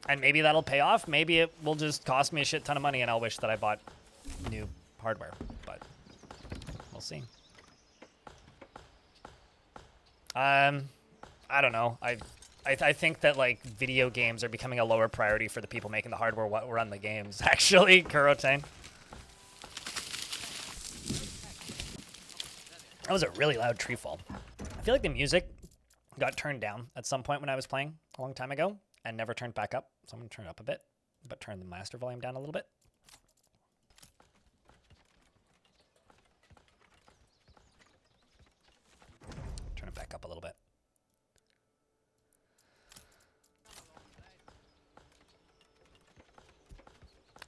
And maybe that'll pay off. Maybe it will just cost me a shit ton of money and I'll wish that I bought new hardware, but we'll see. I don't know. I think that, like, video games are becoming a lower priority for the people making the hardware what run the games, actually, Kurotane. That was a really loud tree fall. I feel like the music got turned down at some point when I was playing a long time ago and never turned back up. So I'm going to turn it up a bit, but turn the master volume down a little bit. Turn it back up a little bit.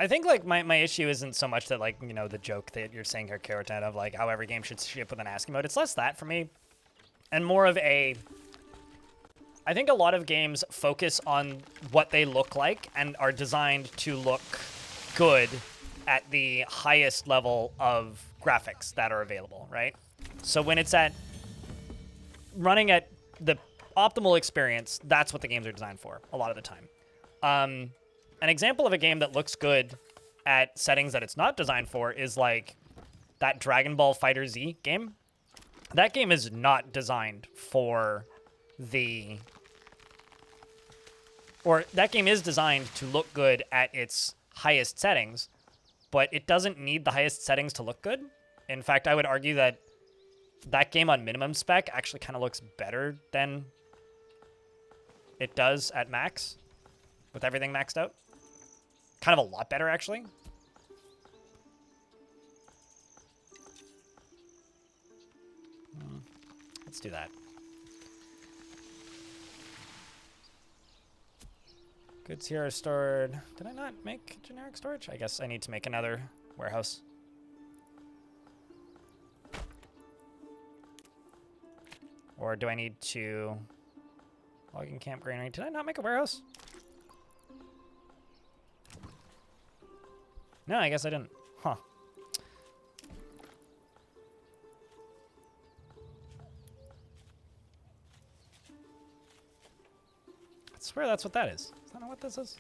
I think like my issue isn't so much that like, you know, the joke that you're saying here, Keratin, of like how every game should ship with an ASCII mode. It's less that for me and more of a, I think a lot of games focus on what they look like and are designed to look good at the highest level of graphics that are available, right? So when it's at running at the optimal experience, that's what the games are designed for a lot of the time. An example of a game that looks good at settings that it's not designed for is like that Dragon Ball Fighter Z game. That game is not designed for the... Or that game is designed to look good at its highest settings, but it doesn't need the highest settings to look good. In fact, I would argue that that game on minimum spec actually kind of looks better than it does at max, with everything maxed out. Kind of a lot better, actually. Let's do that. Goods here are stored. Did I not make generic storage? I guess I need to make another warehouse. Or do I need to... Logging camp granary. Did I not make a warehouse? No, I guess I didn't. Huh. I swear that's what that is. Is that not what this is?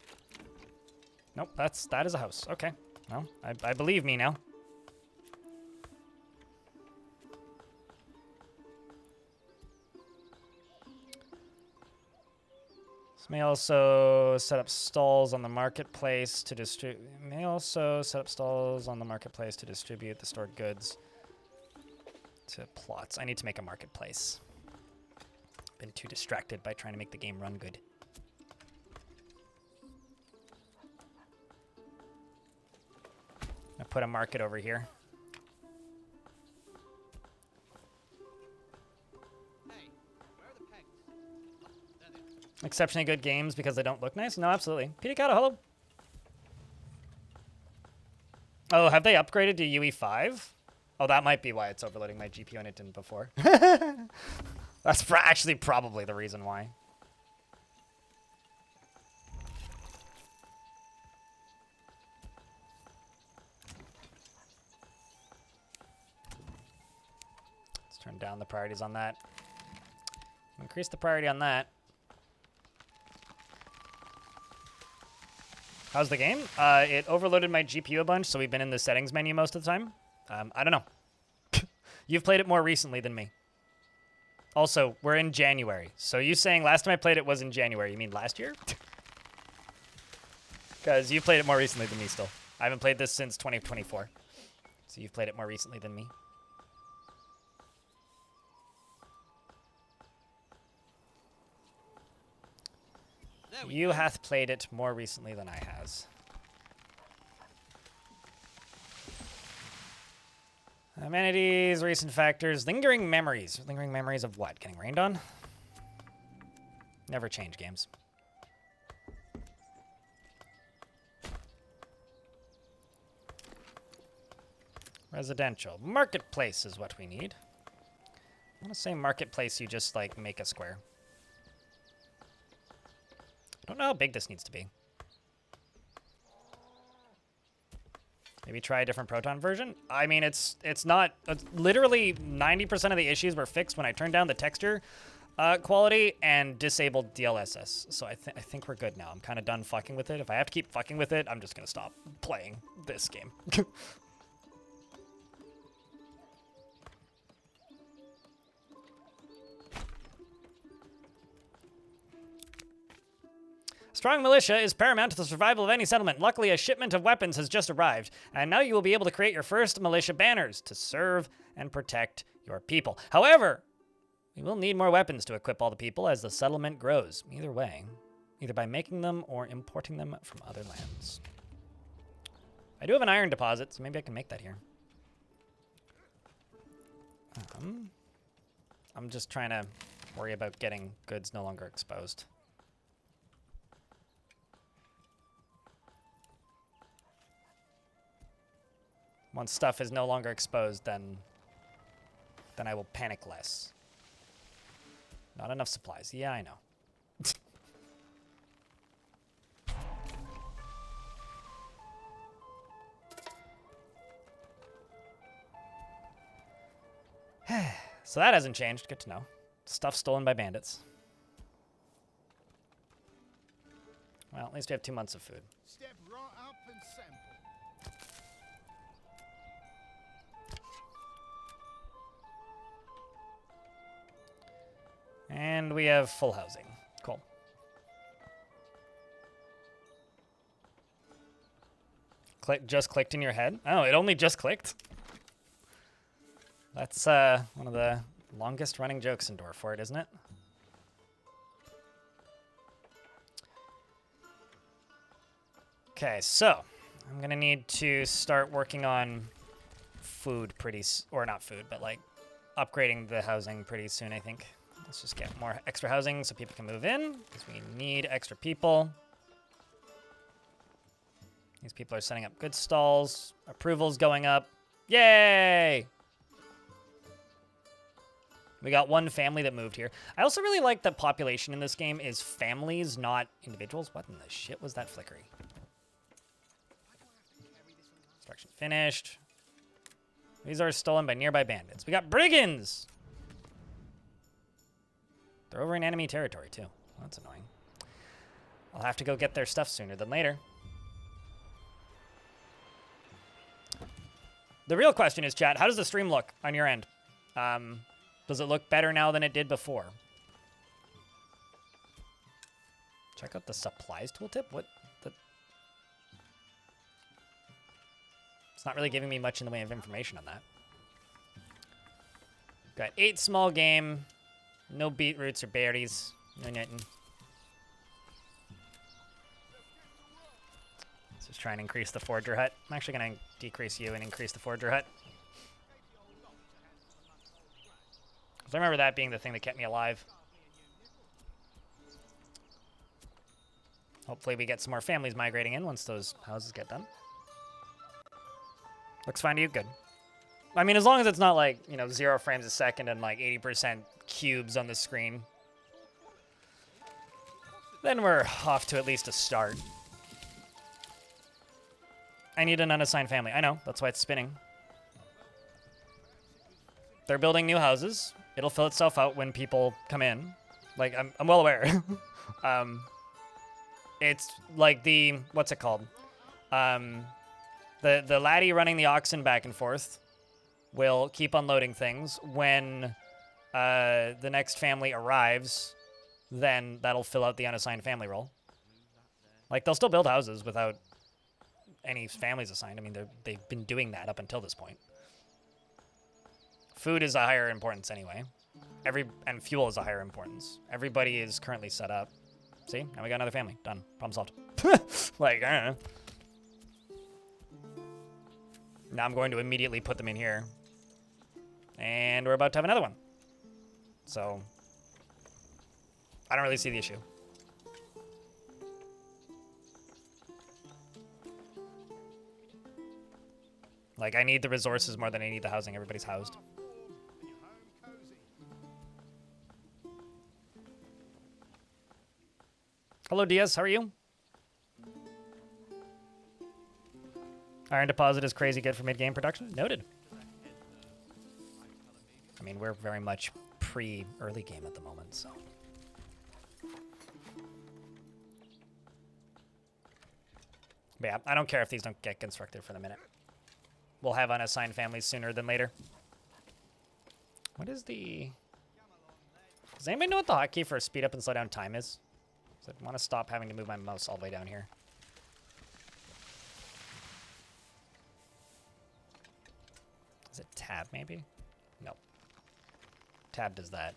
Nope, that is a house. Okay. Well, I believe me now. May also set up stalls on the marketplace to distribute. May also set up stalls on the marketplace to distribute the stored goods to plots. I need to make a marketplace. Been too distracted by trying to make the game run good. I put a market over here. Exceptionally good games because they don't look nice? No, absolutely. Pidicata, hello. Oh, have they upgraded to UE5? Oh, that might be why it's overloading my GPU and it didn't before. That's actually probably the reason why. Let's turn down the priorities on that. Increase the priority on that. How's the game? It overloaded my GPU a bunch, so we've been in the settings menu most of the time. I don't know. You've played it more recently than me. Also, we're in January. So you saying last time I played it was in January. You mean last year? Because you've played it more recently than me still. I haven't played this since 2024. So you've played it more recently than me. You hath played it more recently than I has. Amenities, recent factors, lingering memories. Lingering memories of what? Getting rained on? Never change games. Residential. Marketplace is what we need. I want to say marketplace, you just like make a square. I don't know how big this needs to be. Maybe try a different Proton version? I mean, it's not... literally 90% of the issues were fixed when I turned down the texture quality and disabled DLSS. So I think we're good now. I'm kind of done fucking with it. If I have to keep fucking with it, I'm just going to stop playing this game. Strong militia is paramount to the survival of any settlement. Luckily, a shipment of weapons has just arrived, and now you will be able to create your first militia banners to serve and protect your people. However, we will need more weapons to equip all the people as the settlement grows. Either way, either by making them or importing them from other lands. I do have an iron deposit, so maybe I can make that here. I'm just trying to worry about getting goods no longer exposed. Once stuff is no longer exposed, then I will panic less. Not enough supplies. Yeah, I know. So that hasn't changed. Good to know. Stuff stolen by bandits. Well, at least we have 2 months of food. Step right up and sample. And we have full housing. Cool. Just clicked in your head? Oh, it only just clicked? That's one of the longest running jokes in Door Fort, isn't it? Okay, so I'm gonna need to start working on food or not food, but like upgrading the housing pretty soon, I think. Let's just get more extra housing so people can move in, because we need extra people. These people are setting up good stalls. Approval's going up. Yay! We got one family that moved here. I also really like that population in this game is families, not individuals. What in the shit was that flickery? Construction finished. These are stolen by nearby bandits. We got brigands! They're over in enemy territory, too. Well, that's annoying. I'll have to go get their stuff sooner than later. The real question is, chat, how does the stream look on your end? Does it look better now than it did before? Check out the supplies tooltip. What the... It's not really giving me much in the way of information on that. Got 8 small game. No beetroots or berries. No nothing. Let's just try and increase the forger hut. I'm actually going to decrease you and increase the forger hut. I remember that being the thing that kept me alive. Hopefully we get some more families migrating in once those houses get done. Looks fine to you? Good. I mean, as long as it's not like, 0 frames a second and like 80% cubes on the screen. Then we're off to at least a start. I need an unassigned family. I know, that's why it's spinning. They're building new houses. It'll fill itself out when people come in. Like, I'm well aware. It's like the, what's it called? The laddie running the oxen back and forth will keep unloading things. When the next family arrives, then that'll fill out the unassigned family role. Like, they'll still build houses without any families assigned. I mean, they've been doing that up until this point. Food is a higher importance anyway. And fuel is a higher importance. Everybody is currently set up. See? Now we got another family. Done. Problem solved. Like, I don't know. Now I'm going to immediately put them in here. And we're about to have another one. So, I don't really see the issue. Like, I need the resources more than I need the housing. Everybody's housed. Hello, Diaz. How are you? Iron deposit is crazy good for mid-game production. Noted. I mean, we're very much pre-early game at the moment, so. But yeah, I don't care if these don't get constructed for the minute. We'll have unassigned families sooner than later. What is the... Does anybody know what the hotkey for speed up and slow down time is? Because I want to stop having to move my mouse all the way down here. Is it tab, maybe? No. Tab does that.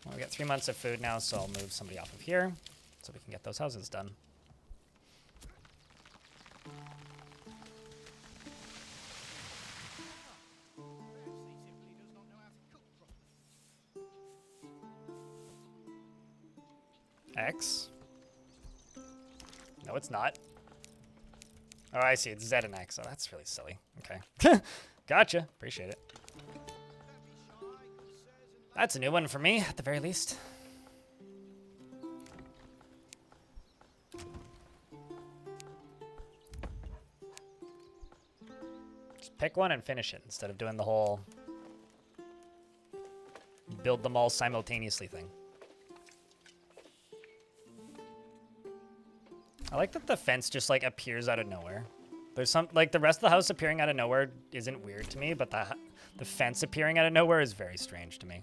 Well, we got 3 months of food now, so I'll move somebody off of here so we can get those houses done. X. No, it's not. Oh, I see. It's Z and X. Oh, that's really silly. Okay. Gotcha. Appreciate it. That's a new one for me, at the very least. Just pick one and finish it instead of doing the whole build them all simultaneously thing. I like that the fence just like appears out of nowhere. There's some like the rest of the house appearing out of nowhere isn't weird to me, but the fence appearing out of nowhere is very strange to me.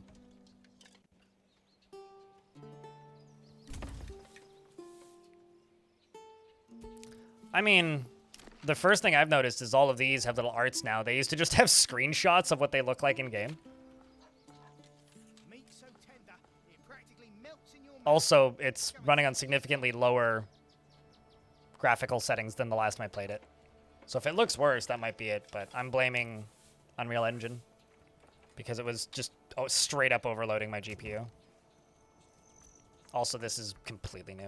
I mean, the first thing I've noticed is all of these have little arts now. They used to just have screenshots of what they look like in game. Also, it's running on significantly lower graphical settings than the last time I played it. So if it looks worse, that might be it, but I'm blaming Unreal Engine because it was just straight up overloading my GPU. Also, this is completely new.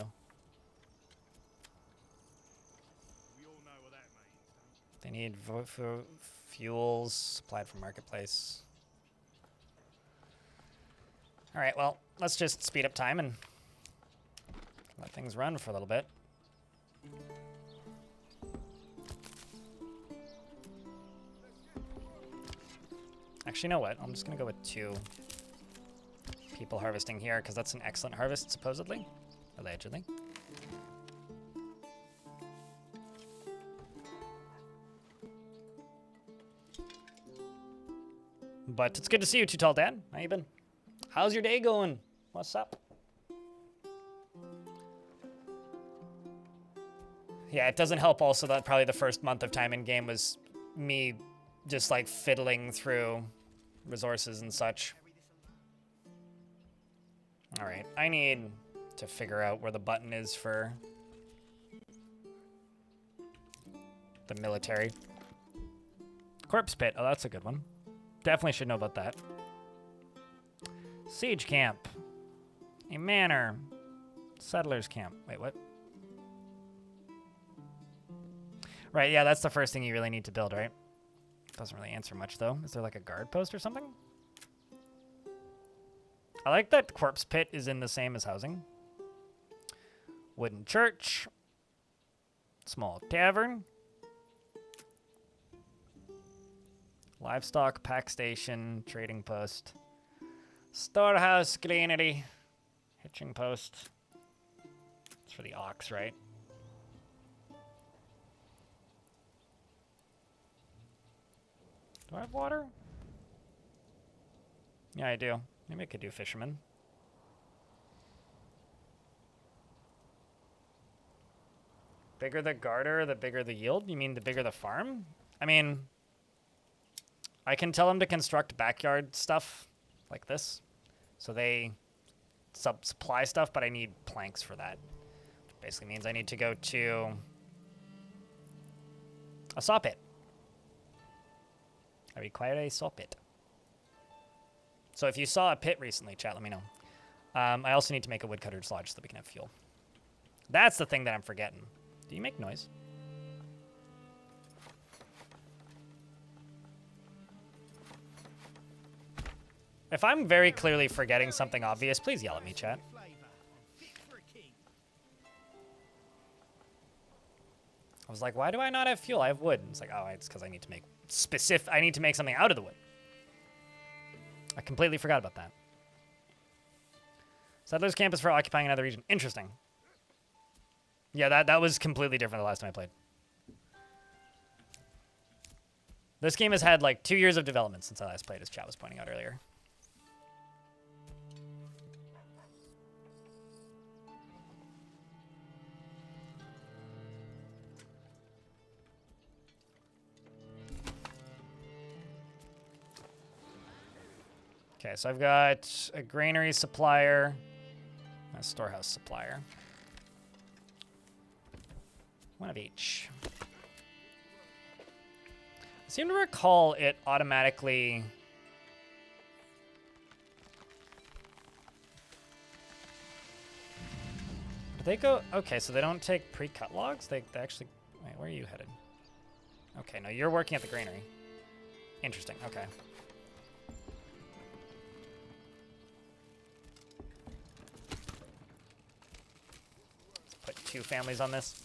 They need fuels supplied from Marketplace. All right, well, let's just speed up time and let things run for a little bit. Actually, you know what? I'm just going to go with 2 people harvesting here because that's an excellent harvest, supposedly. Allegedly. But it's good to see you, Too Tall Dad. How you been? How's your day going? What's up? Yeah, it doesn't help also that probably the first month of time in game was me just like fiddling through resources and such. All right, I need to figure out where the button is for the military. Corpse pit. Oh, that's a good one. Definitely should know about that. Siege camp. A manor. Settlers camp. Wait, what? Right, yeah, that's the first thing you really need to build, right? Doesn't really answer much, though. Is there like a guard post or something? I like that corpse pit is in the same as housing. Wooden church. Small tavern. Livestock pack station. Trading post. Storehouse granary. Hitching post. It's for the ox, right? Do I have water? Yeah, I do. Maybe I could do fisherman. Bigger the garter, the bigger the yield? You mean the bigger the farm? I mean, I can tell them to construct backyard stuff like this. So they supply stuff, but I need planks for that. Which basically means I need to go to a saw pit. I require a saw pit. So if you saw a pit recently, chat, let me know. I also need to make a woodcutter's lodge so that we can have fuel. That's the thing that I'm forgetting. Do you make noise? If I'm very clearly forgetting something obvious, please yell at me, chat. I was like, why do I not have fuel? I have wood. It's like, oh, it's because I need to make I need to make something out of the wood. I completely forgot about that. Settlers camp is for occupying another region. Interesting. Yeah, that was completely different the last time I played. This game has had like 2 years of development since I last played, as chat was pointing out earlier. Okay, so I've got a granary supplier, a storehouse supplier. One of each. I seem to recall it automatically... What They go... Okay, so they don't take pre-cut logs? They actually... Wait, where are you headed? Okay, no, you're working at the granary. Interesting, okay. Let's put 2 families on this.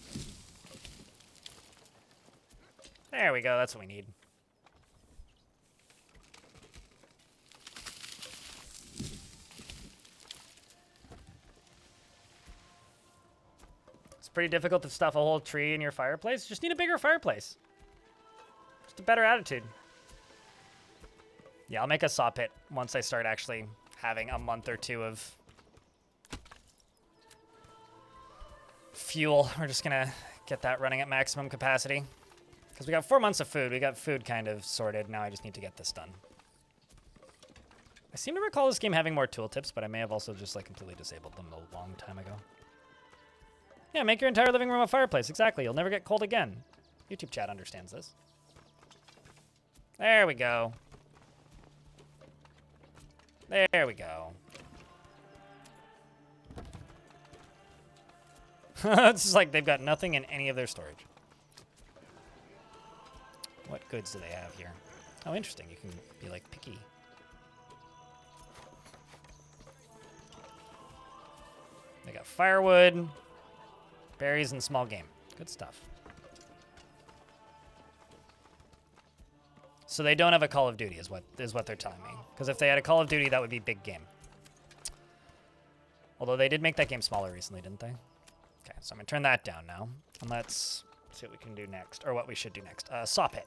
There we go, that's what we need. It's pretty difficult to stuff a whole tree in your fireplace. Just need a bigger fireplace. Just a better attitude. Yeah, I'll make a saw pit once I start actually having a month or 2 of fuel. We're just gonna get that running at maximum capacity. Because we got 4 months of food. We got food kind of sorted. Now I just need to get this done. I seem to recall this game having more tooltips, but I may have also just like completely disabled them a long time ago. Yeah, make your entire living room a fireplace. Exactly. You'll never get cold again. YouTube chat understands this. There we go. There we go. It's just like they've got nothing in any of their storage. What goods do they have here? Oh, interesting. You can be, like, picky. They got firewood, berries, and small game. Good stuff. So they don't have a Call of Duty is what they're telling me. Because if they had a Call of Duty, that would be big game. Although they did make that game smaller recently, didn't they? Okay, so I'm going to turn that down now. And let's see what we can do next. Or what we should do next. Saw pit.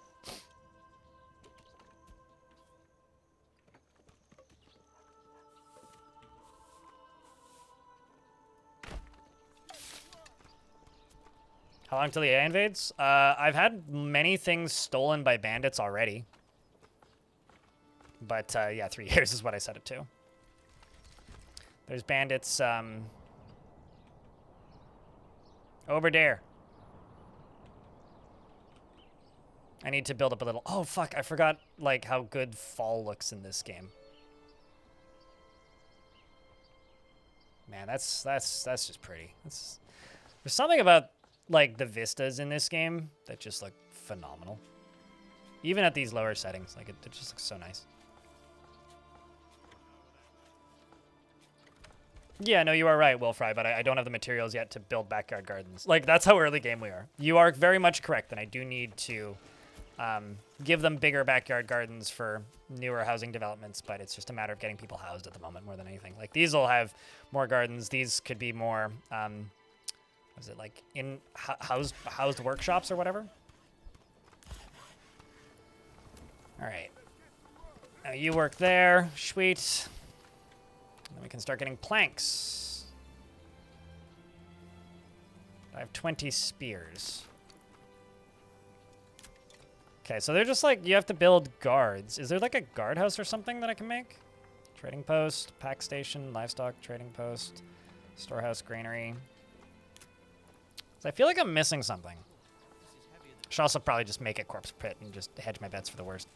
How long till the AI invades? I've had many things stolen by bandits already. But, yeah, 3 years is what I set it to. There's bandits, over there. I need to build up a little... Oh, fuck, I forgot, like, how good fall looks in this game. Man, that's just pretty. There's something about... like, the vistas in this game that just look phenomenal. Even at these lower settings, like, it just looks so nice. Yeah, no, you are right, Wilfry, but I don't have the materials yet to build backyard gardens. Like, that's how early game we are. You are very much correct, and I do need to give them bigger backyard gardens for newer housing developments, but it's just a matter of getting people housed at the moment more than anything. Like, these will have more gardens. These could be more... was it like in housed workshops or whatever? All right. Now you work there. Sweet. Then we can start getting planks. I have 20 spears. Okay, so they're just like, you have to build guards. Is there like a guardhouse or something that I can make? Trading post, pack station, livestock trading post, storehouse, granary. So I feel like I'm missing something. Should also probably just make a corpse pit and just hedge my bets for the worst.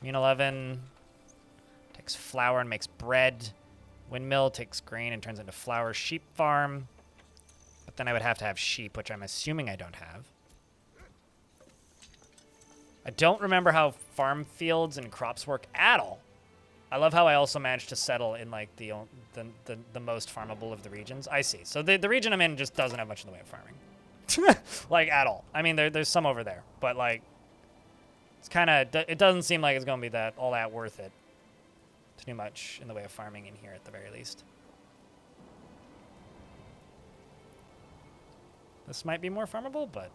Immune 11 takes flour and makes bread. Windmill takes grain and turns into flour. Sheep farm. But then I would have to have sheep, which I'm assuming I don't have. I don't remember how farm fields and crops work at all. I love how I also managed to settle in like the most farmable of the regions. I see. So the region I'm in just doesn't have much in the way of farming. Like, at all. I mean, there's some over there, but, like, it's kind of... It doesn't seem like it's going to be all that worth it to do much in the way of farming in here, at the very least. This might be more farmable, but...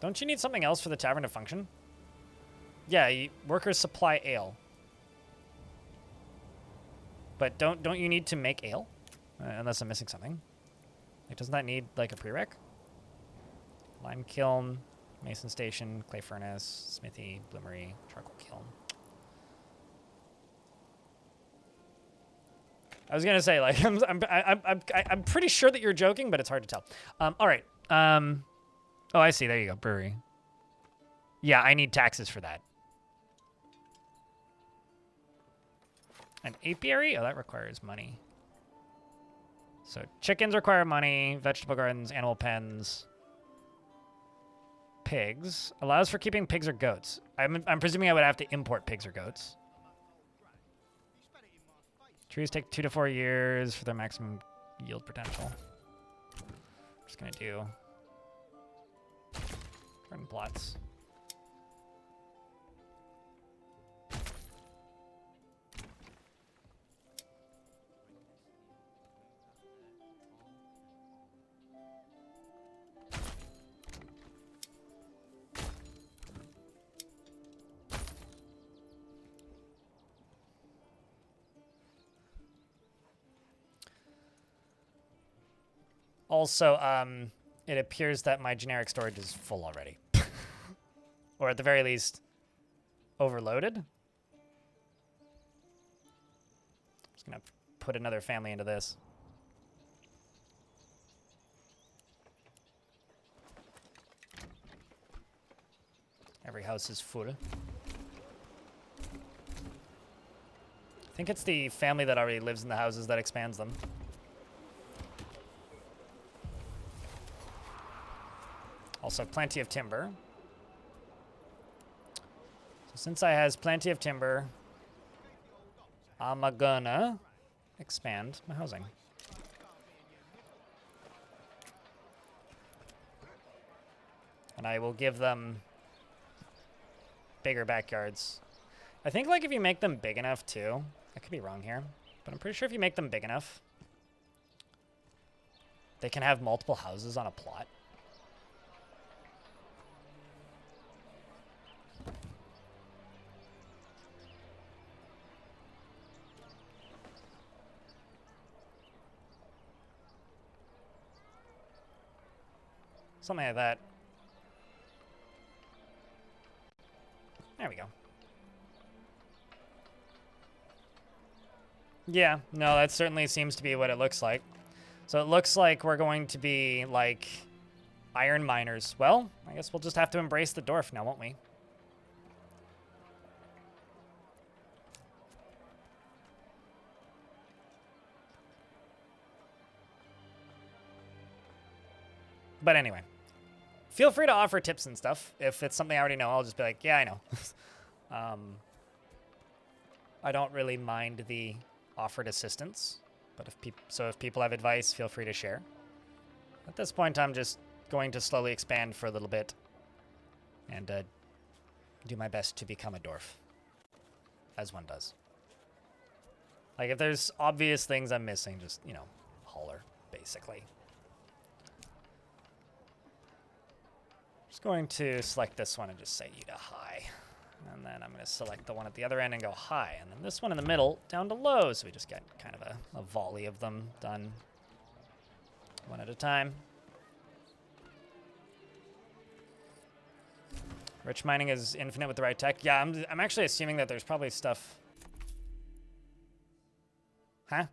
Don't you need something else for the tavern to function? Yeah, workers supply ale. But don't you need to make ale? Unless I'm missing something. Like, doesn't that need, like, a prereq? Lime kiln, mason station, clay furnace, smithy, bloomery, charcoal kiln. I was gonna say, like, I'm pretty sure that you're joking, but it's hard to tell. All right. Oh, I see. There you go. Brewery. Yeah, I need taxes for that. An apiary? Oh, that requires money. So chickens require money, vegetable gardens, animal pens. Pigs. Allows for keeping pigs or goats. I'm presuming I would have to import pigs or goats. Trees take 2 to 4 years for their maximum yield potential. Just gonna do garden plots. Also, it appears that my generic storage is full already. Or at the very least, overloaded. Just gonna put another family into this. Every house is full. I think it's the family that already lives in the houses that expands them. Also, plenty of timber. So since I has plenty of timber, I'm gonna expand my housing. And I will give them bigger backyards. I think, like, if you make them big enough, too. I could be wrong here, but I'm pretty sure if you make them big enough, they can have multiple houses on a plot. Something like that. There we go. Yeah, no, that certainly seems to be what it looks like. So it looks like we're going to be, like, iron miners. Well, I guess we'll just have to embrace the dwarf now, won't we? But anyway, feel free to offer tips and stuff. If it's something I already know, I'll just be like, yeah, I know. I don't really mind the offered assistance, but if people have advice, feel free to share. At this point, I'm just going to slowly expand for a little bit and do my best to become a dwarf, as one does. Like, if there's obvious things I'm missing, just, you know, holler, basically. Just going to select this one and just say you to high. And then I'm going to select the one at the other end and go high. And then this one in the middle down to low. So we just get kind of a volley of them done one at a time. Rich mining is infinite with the right tech. Yeah, I'm actually assuming that there's probably stuff. Huh?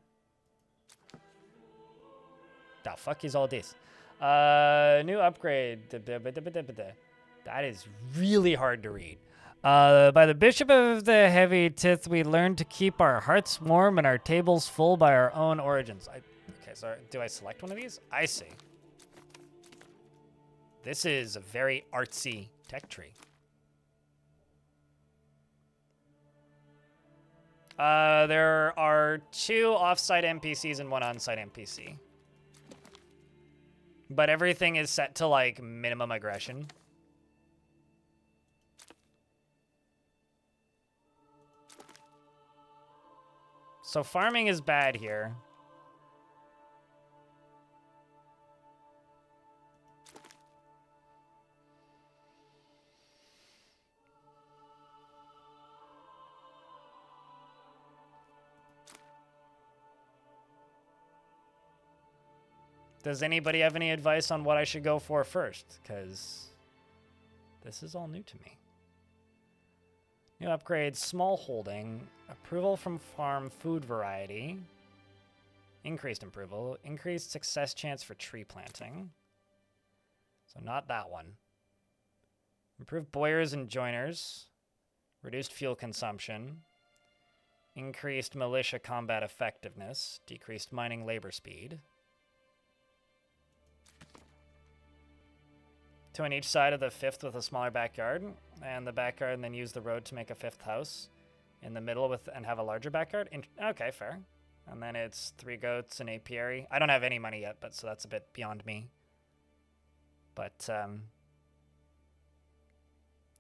The fuck is all this? New upgrade. That is really hard to read. By the Bishop of the Heavy Tith, we learn to keep our hearts warm and our tables full by our own origins. Okay, so do I select one of these? I see. This is a very artsy tech tree. There are 2 off-site NPCs and 1 on-site NPC. But everything is set to, like, minimum aggression. So farming is bad here. Does anybody have any advice on what I should go for first? Because this is all new to me. New upgrades, small holding, approval from farm food variety, increased approval, increased success chance for tree planting. So not that one. Improved boyers and joiners, reduced fuel consumption, Increased militia combat effectiveness. Decreased mining labor speed. 2 on each side of the 5th with a smaller backyard. And the backyard, and then use the road to make a 5th house. In the middle with and have a larger backyard. Okay, fair. And then it's 3 goats, an apiary. I don't have any money yet, but so that's a bit beyond me. But,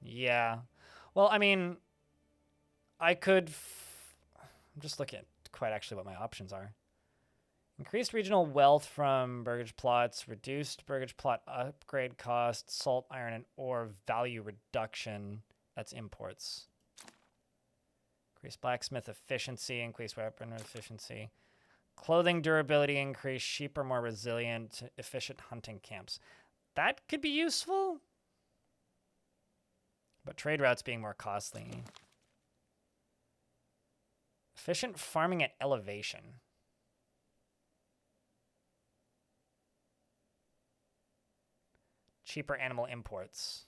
yeah. Well, I mean, I could... I'm just looking at quite actually what my options are. Increased regional wealth from burgage plots, reduced burgage plot upgrade cost, salt, iron, and ore value reduction. That's imports. Increased blacksmith efficiency, increased weapon efficiency. Clothing durability increase, sheep are more resilient, efficient hunting camps. That could be useful. But trade routes being more costly. Efficient farming at elevation. Cheaper animal imports.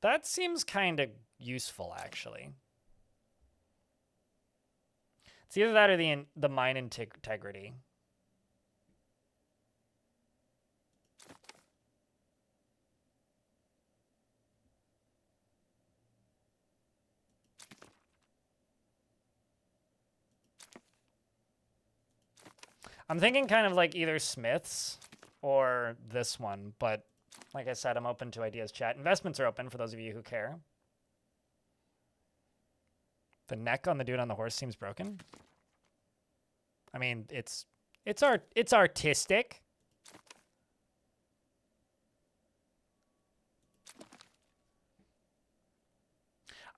That seems kind of useful, actually. It's either that or the mine integrity. I'm thinking kind of like either Smiths or this one, but like I said, I'm open to ideas, chat. Investments are open for those of you who care. The neck on the dude on the horse seems broken. I mean, it's artistic.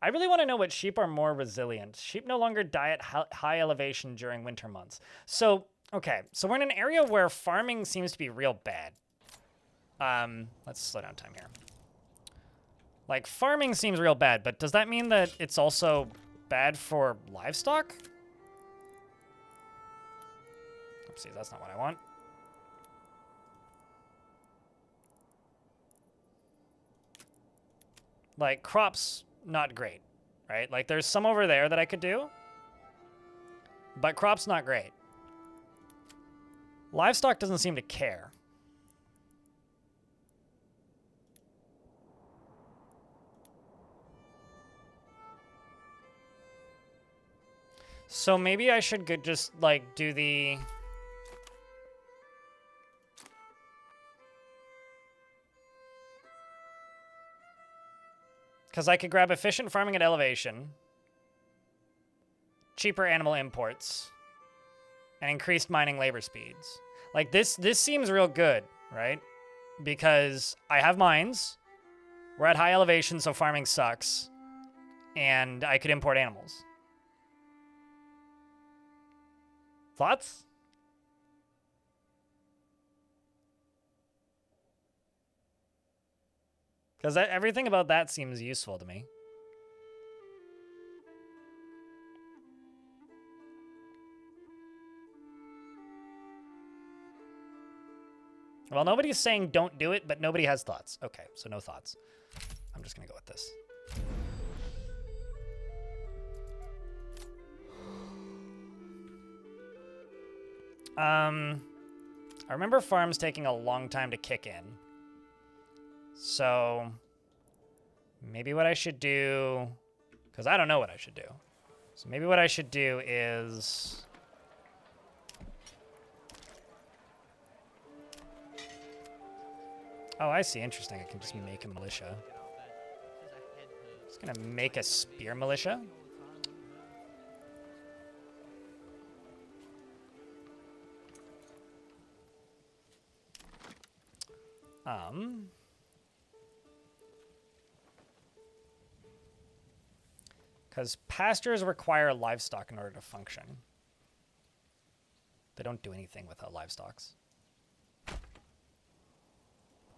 I really want to know what sheep are more resilient. Sheep no longer die at high elevation during winter months. So, okay, so we're in an area where farming seems to be real bad. Let's slow down time here. Like, farming seems real bad, but does that mean that it's also bad for livestock? Oopsies, that's not what I want. Like, crops, not great, right? Like, there's some over there that I could do, but crops, not great. Livestock doesn't seem to care. So maybe I should just, like, do the... Because I could grab efficient farming at elevation, cheaper animal imports, and increased mining labor speeds. Like, this seems real good, right? Because I have mines, we're at high elevation, so farming sucks, and I could import animals. Thoughts? Because everything about that seems useful to me. Well, nobody's saying don't do it, but nobody has thoughts. Okay, so no thoughts. I'm just going to go with this. I remember farms taking a long time to kick in. So maybe what I should do, because I don't know what I should do. So maybe what I should do is... Oh, I see. Interesting. I can just make a militia. Just gonna make a spear militia. Because pastures require livestock in order to function. They don't do anything without livestock.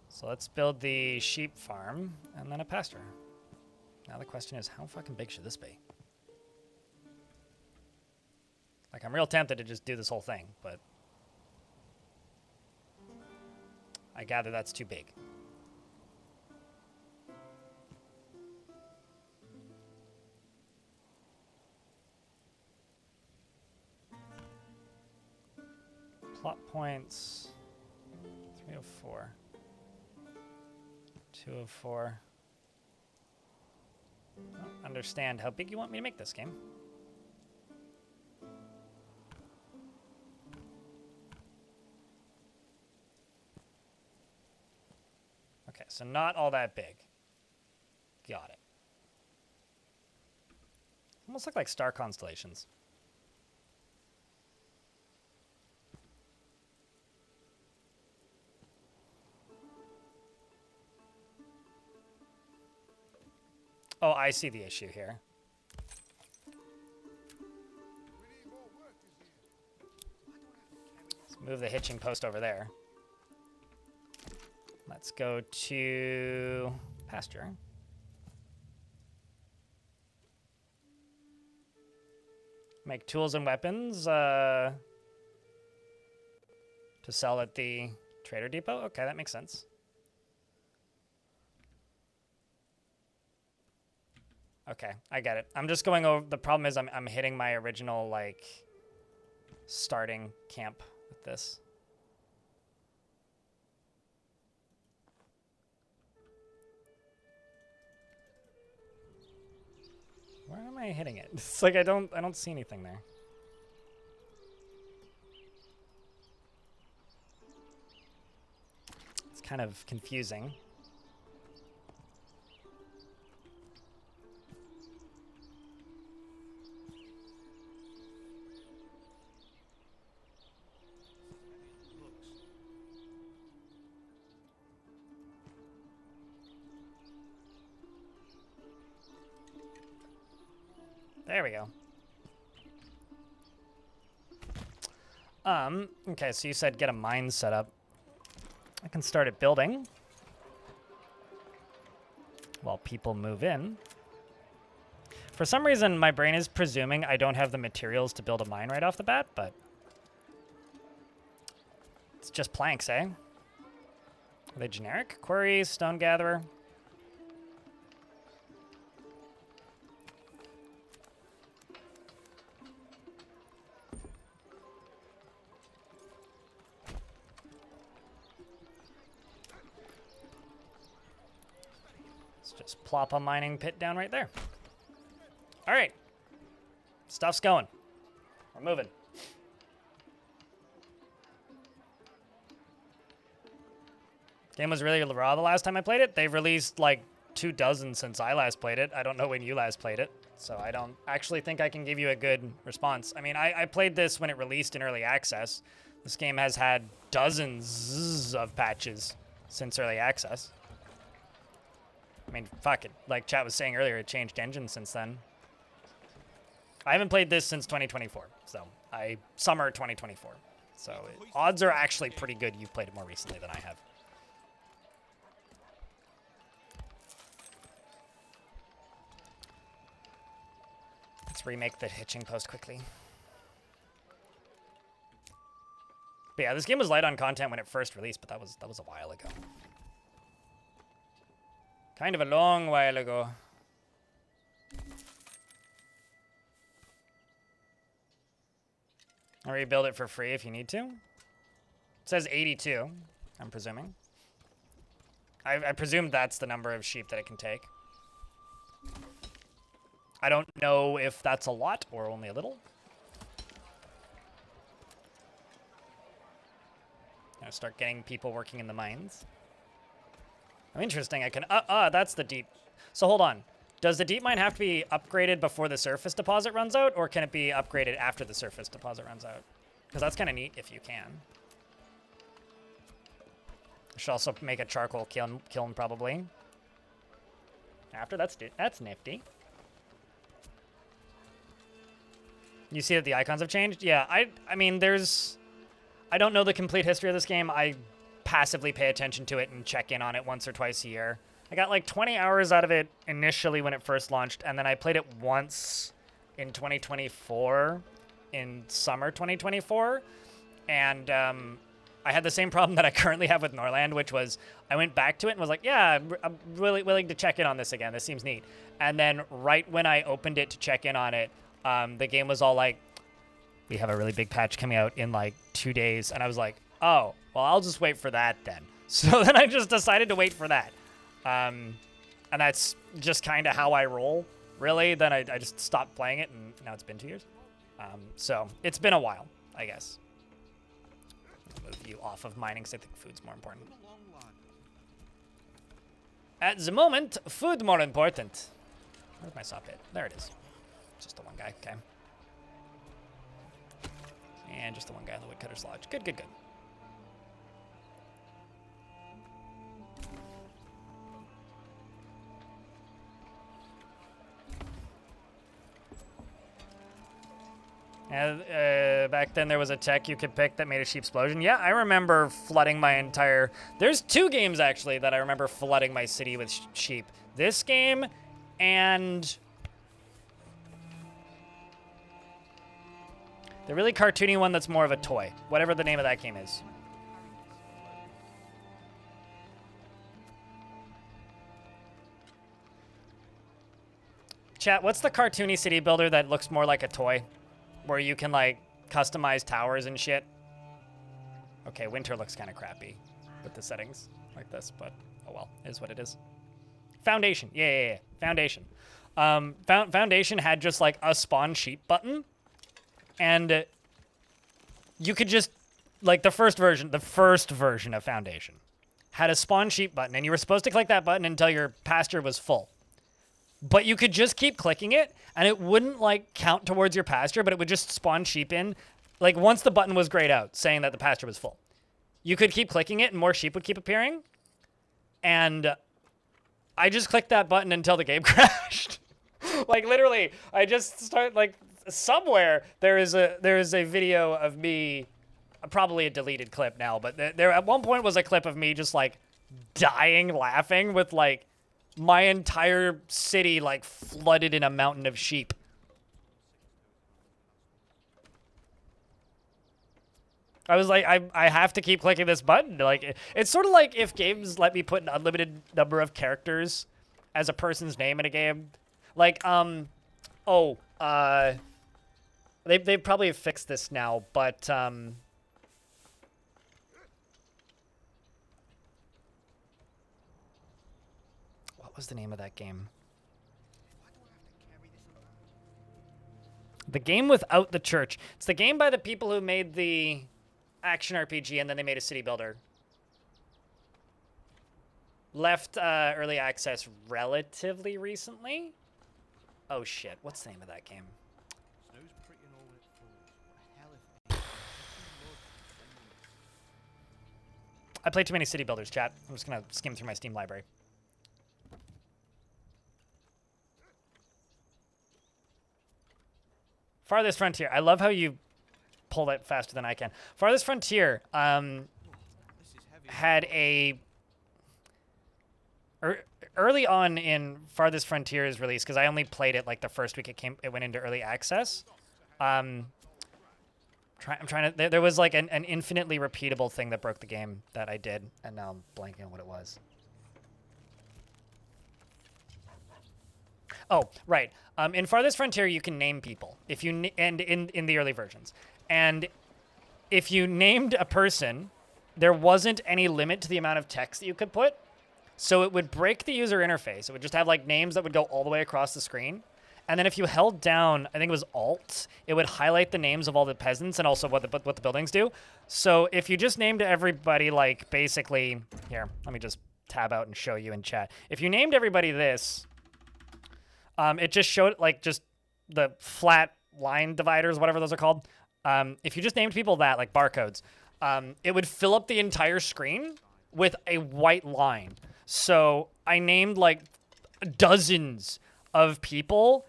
So let's build the sheep farm and then a pasture. Now the question is, how fucking big should this be? Like, I'm real tempted to just do this whole thing, but I gather that's too big. points. 304. 204. I don't understand how big you want me to make this game. Okay, so not all that big. Got it. Almost look like star constellations. Oh, I see the issue here. Let's move the hitching post over there. Let's go to pasture. Make tools and weapons to sell at the trader depot. Okay, that makes sense. Okay, I get it. I'm just going over. The problem is I'm hitting my original like starting camp with this. Where am I hitting it? It's like I don't see anything there. It's kind of confusing. There we go. Okay, so you said get a mine set up. I can start at building while people move in. For some reason, my brain is presuming I don't have the materials to build a mine right off the bat, but it's just planks, eh? Are they generic? Quarry, stone gatherer. Just plop a mining pit down right there. All right. Stuff's going. We're moving. Game was really raw the last time I played it. They've released like 24 since I last played it. I don't know when you last played it, so I don't actually think I can give you a good response. I mean, I played this when it released in early access. This game has had dozens of patches since early access. I mean, fuck it. Like chat was saying earlier, it changed engine since then. I haven't played this since 2024, so summer 2024. So odds are actually pretty good you've played it more recently than I have. Let's remake the hitching post quickly. But yeah, this game was light on content when it first released, but that was a while ago. Kind of a long while ago. I'll rebuild it for free if you need to. It says 82, I'm presuming. I presume that's the number of sheep that it can take. I don't know if that's a lot or only a little. Gonna start getting people working in the mines. Oh, interesting. I can... that's the deep... So hold on. Does the deep mine have to be upgraded before the surface deposit runs out, or can it be upgraded after the surface deposit runs out? Because that's kind of neat if you can. I should also make a charcoal kiln probably. After, that's nifty. You see that the icons have changed? Yeah, I mean, there's... I don't know the complete history of this game. I passively pay attention to it and check in on it once or twice a year. I got like 20 hours out of it initially when it first launched, and then I played it once in 2024, in summer 2024, and I had the same problem that I currently have with Norland, which was I went back to it and was like, yeah, I'm really willing to check in on this again. This seems neat. And then right when I opened it to check in on it, the game was all like, we have a really big patch coming out in like 2 days. And I was like, Oh, well, I'll just wait for that then. So then I just decided to wait for that. And that's just kind of how I roll, really. Then I just stopped playing it, and now it's been 2 years. So it's been a while, I guess. Move you off of mining because I think food's more important. At the moment, food more important. Where's my saw pit? There it is. Just the one guy, okay. And just the one guy in the woodcutter's lodge. Good, good, good. Back then there was a tech you could pick that made a sheep explosion. Yeah, I remember flooding my entire... There's 2 games, actually, that I remember flooding my city with sheep. This game and... the really cartoony one that's more of a toy. Whatever the name of that game is. Chat, what's the cartoony city builder that looks more like a toy? Where you can, like, customize towers and shit. Okay, winter looks kind of crappy with the settings like this, but oh well, is what it is. Foundation, yeah. Foundation. Foundation had just, like, a spawn sheep button. And you could just, like, the first version of Foundation had a spawn sheep button, and you were supposed to click that button until your pasture was full. But you could just keep clicking it, and it wouldn't, like, count towards your pasture, but it would just spawn sheep in, like, once the button was grayed out, saying that the pasture was full. You could keep clicking it, and more sheep would keep appearing. And I just clicked that button until the game crashed. Like, literally, I just start, like, somewhere there is a video of me, probably a deleted clip now, but there at one point was a clip of me just, like, dying laughing with, like, my entire city, like, flooded in a mountain of sheep. I was like, I have to keep clicking this button. Like, it's sort of like if games let me put an unlimited number of characters as a person's name in a game. Like, they probably fixed this now, but, what was the name of that game? The game without the church. It's the game by the people who made the action RPG, and then they made a city builder. Left early access relatively recently. Oh shit, what's the name of that game? I played too many city builders, chat. I'm just gonna skim through my Steam library. Farthest Frontier. I love how you pull that faster than I can. Farthest Frontier had a... early on in Farthest Frontier's release, because I only played it like the first week it went into early access. I'm trying to... There was like an infinitely repeatable thing that broke the game that I did, and now I'm blanking on what it was. Oh, right. In Farthest Frontier, you can name people if you and in the early versions, and if you named a person, there wasn't any limit to the amount of text that you could put, so it would break the user interface. It would just have like names that would go all the way across the screen, and then if you held down, I think it was Alt, it would highlight the names of all the peasants and also what the buildings do. So if you just named everybody like basically here, let me just tab out and show you in chat. If you named everybody this. It just showed, like, just the flat line dividers, whatever those are called. If you just named people that, like barcodes, it would fill up the entire screen with a white line. So I named, like, dozens of people,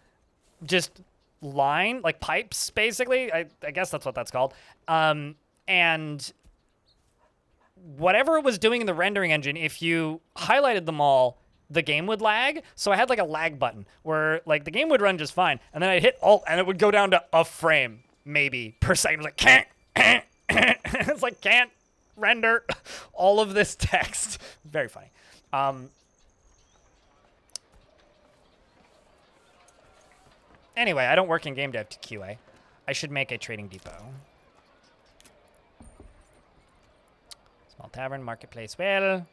just line, like pipes, basically. I guess that's what that's called. And whatever it was doing in the rendering engine, if you highlighted them all, the game would lag. So I had like a lag button where like the game would run just fine. And then I'd hit Alt and it would go down to a frame maybe per second. It was like, can't. It's like, can't render all of this text. Very funny. Anyway, I don't work in game dev to QA. I should make a trading depot. Small tavern, marketplace. Well.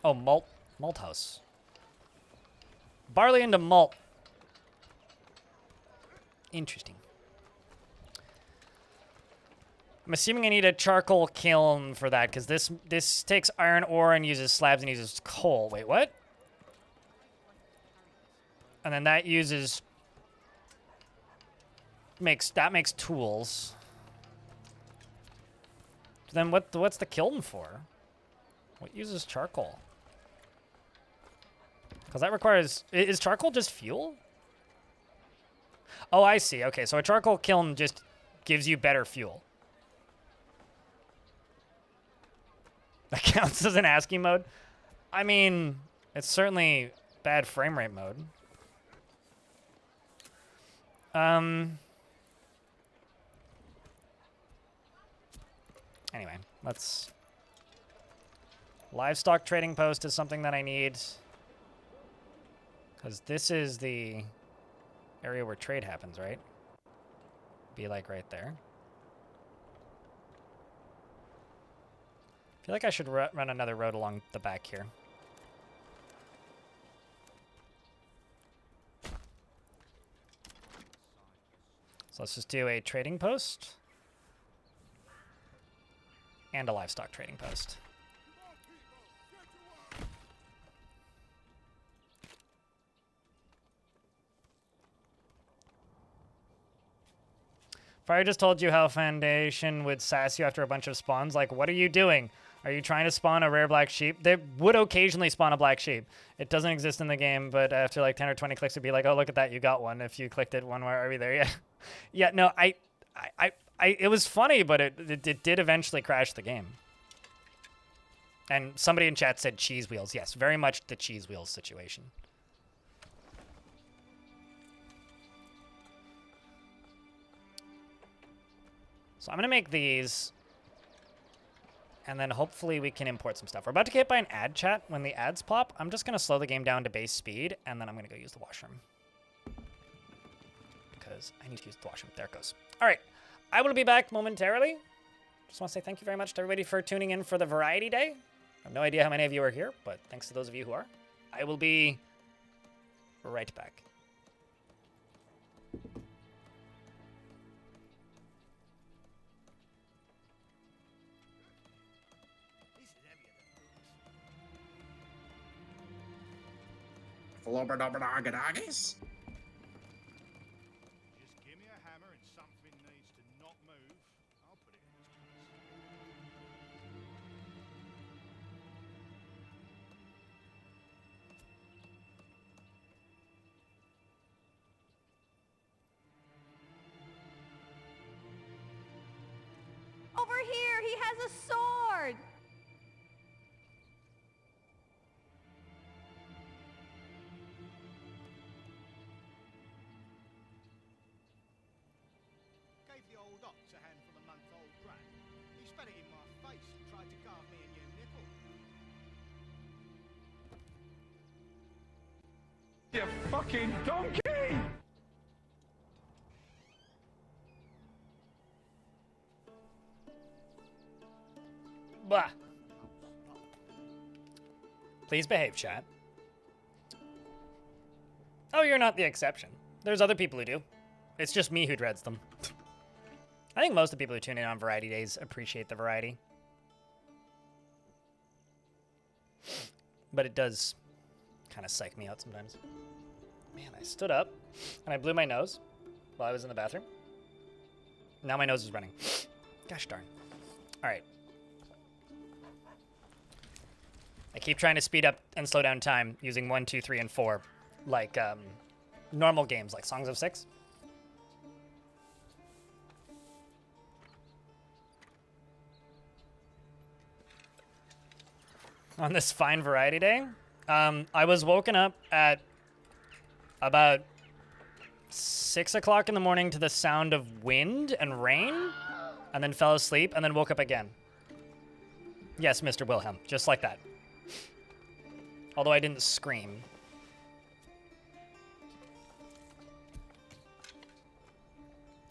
Oh, malt house. Barley into malt. Interesting. I'm assuming I need a charcoal kiln for that, because this takes iron ore and uses slabs and uses coal. Wait, what? And then that uses... makes tools. Then what's the kiln for? What uses charcoal? Because that requires... Is charcoal just fuel? Oh, I see. Okay, so a charcoal kiln just gives you better fuel. That counts as an ASCII mode? I mean, it's certainly bad frame rate mode. Anyway, let's... Livestock trading post is something that I need. Because this is the area where trade happens, right? Be like right there. I feel like I should run another road along the back here. So let's just do a trading post and a livestock trading post. If I just told you how Foundation would sass you after a bunch of spawns, like, what are you doing? Are you trying to spawn a rare black sheep? They would occasionally spawn a black sheep. It doesn't exist in the game, but after like 10 or 20 clicks, it'd be like, oh, look at that, you got one. If you clicked it one way, are we there yet? Yeah, no, it was funny, but it did eventually crash the game. And somebody in chat said cheese wheels. Yes, very much the cheese wheels situation. So I'm going to make these, and then hopefully we can import some stuff. We're about to get hit by an ad chat. When the ads pop, I'm just going to slow the game down to base speed, and then I'm going to go use the washroom. Because I need to use the washroom. There it goes. All right. I will be back momentarily. Just want to say thank you very much to everybody for tuning in for the Variety Day. I have no idea how many of you are here, but thanks to those of you who are. I will be right back. Flobberdobberdoggadoggies? Just give me a hammer and something needs to not move. I'll put it in its place. Over here, he has a sword! Gave the old ox a handful of month-old grain. He spat it in my face and tried to carve me a new nipple. You fucking donkey! Blah. Please behave, chat. Oh, you're not the exception. There's other people who do. It's just me who dreads them. I think most of the people who tune in on Variety Days appreciate the variety. But it does kind of psych me out sometimes. Man, I stood up and I blew my nose while I was in the bathroom. Now my nose is running. Gosh darn. All right. I keep trying to speed up and slow down time using 1, 2, 3, and 4, like normal games, like Songs of Six. On this fine Variety Day, I was woken up at about 6 o'clock in the morning to the sound of wind and rain, and then fell asleep, and then woke up again. Yes, Mr. Wilhelm, just like that. Although I didn't scream.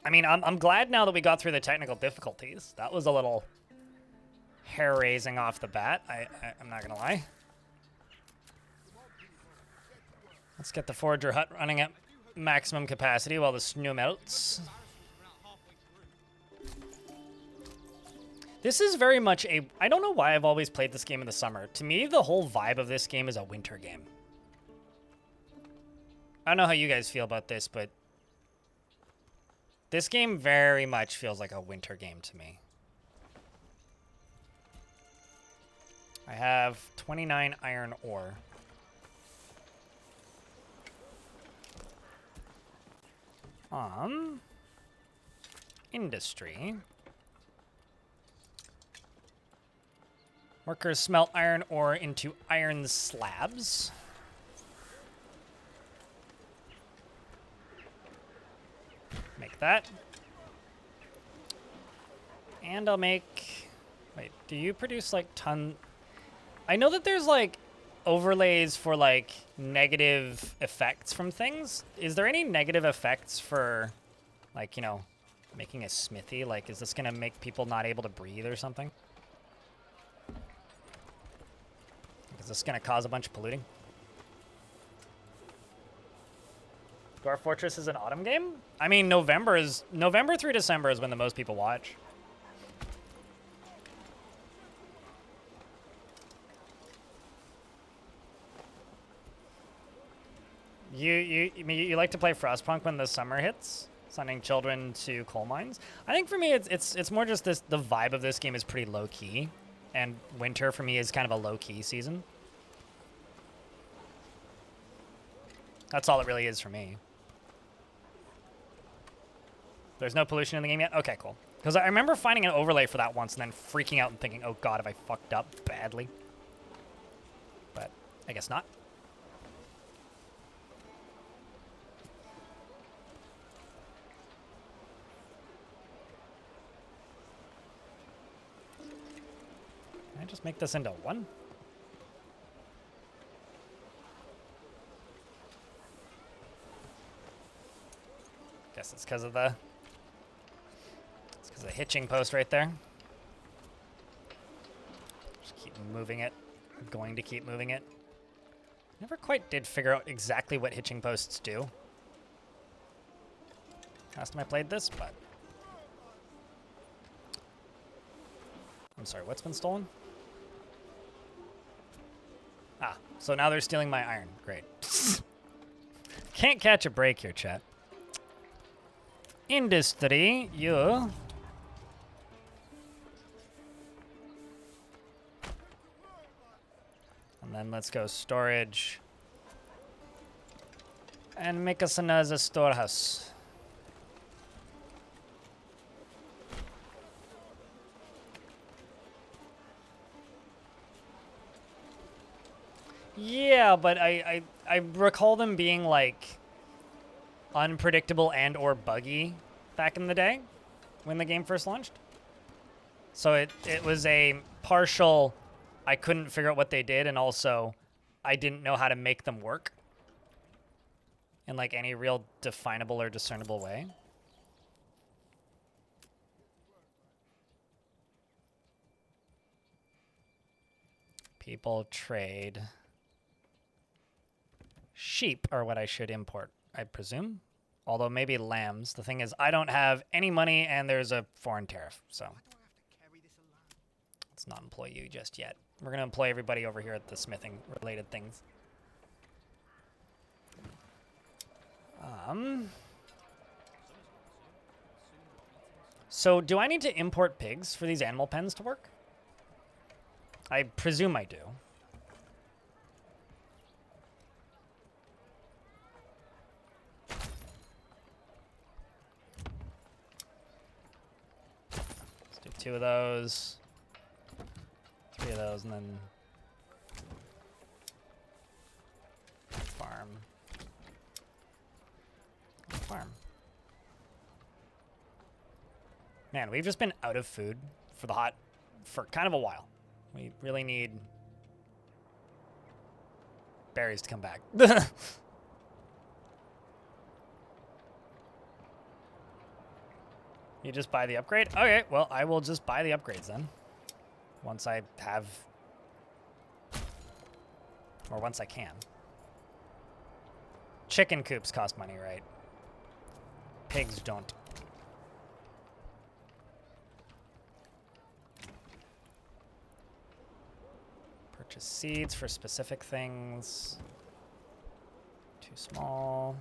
I mean, I'm glad now that we got through the technical difficulties. That was a little hair-raising off the bat. I'm not gonna lie. Let's get the forager hut running at maximum capacity while the snow melts. This is very much a... I don't know why I've always played this game in the summer. To me, the whole vibe of this game is a winter game. I don't know how you guys feel about this, but... this game very much feels like a winter game to me. I have 29 iron ore. Industry. Workers smelt iron ore into iron slabs. Make that. And I'll make... wait, do you produce, like, ton... I know that there's, like, overlays for, like, negative effects from things. Is there any negative effects for, like, you know, making a smithy? Like, is this gonna make people not able to breathe or something? Is this gonna cause a bunch of polluting? Dwarf Fortress is an autumn game? I mean, November through December is when the most people watch. You like to play Frostpunk when the summer hits, sending children to coal mines? I think for me it's more just this, the vibe of this game is pretty low key, and winter for me is kind of a low key season. That's all it really is for me. There's no pollution in the game yet? Okay, cool. Because I remember finding an overlay for that once and then freaking out and thinking, oh god, have I fucked up badly? But I guess not. Can I just make this into one? Guess it's because of the... it's because of the hitching post right there. Just keep moving it. I'm going to keep moving it. Never quite did figure out exactly what hitching posts do. Last time I played this, but... I'm sorry, what's been stolen? Ah, so now they're stealing my iron. Great. Can't catch a break here, chat. Industry, you. And then let's go storage. And make us another storehouse. Yeah, but I recall them being like unpredictable and or buggy back in the day when the game first launched. So it was a partial I couldn't figure out what they did, and also I didn't know how to make them work in like any real definable or discernible way. People trade. Sheep are what I should import, I presume. Although maybe lambs. The thing is, I don't have any money and there's a foreign tariff, so let's not employ you just yet. We're going to employ everybody over here at the smithing related things. So do I need to import pigs for these animal pens to work? I presume I do. Let's do 2 of those, 3 of those, and then farm. Farm. Man, we've just been out of food for kind of a while. We really need berries to come back. You just buy the upgrade? Okay, well, I will just buy the upgrades then. Once I have... Or once I can. Chicken coops cost money, right? Pigs don't. Purchase seeds for specific things. Too small.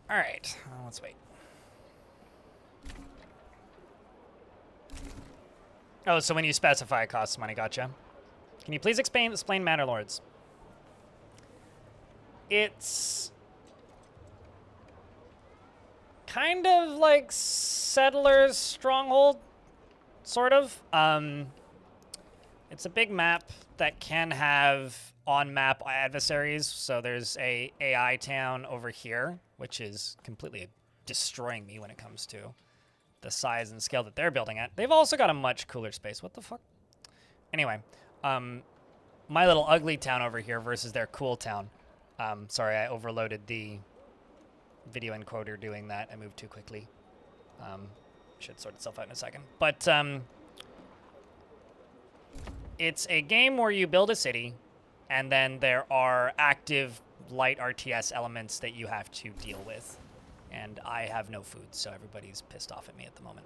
All right, let's wait. Oh, so when you specify it costs money, gotcha. Can you please explain Manor Lords? It's kind of like Settlers Stronghold, sort of. It's a big map that can have on-map adversaries. So there's a AI town over here, which is completely destroying me when it comes to the size and scale that they're building at. They've also got a much cooler space. What the fuck? Anyway, my little ugly town over here versus their cool town. Sorry, I overloaded the video encoder doing that. I moved too quickly. Should sort itself out in a second. But it's a game where you build a city, and then there are active light RTS elements that you have to deal with. And I have no food, so everybody's pissed off at me at the moment.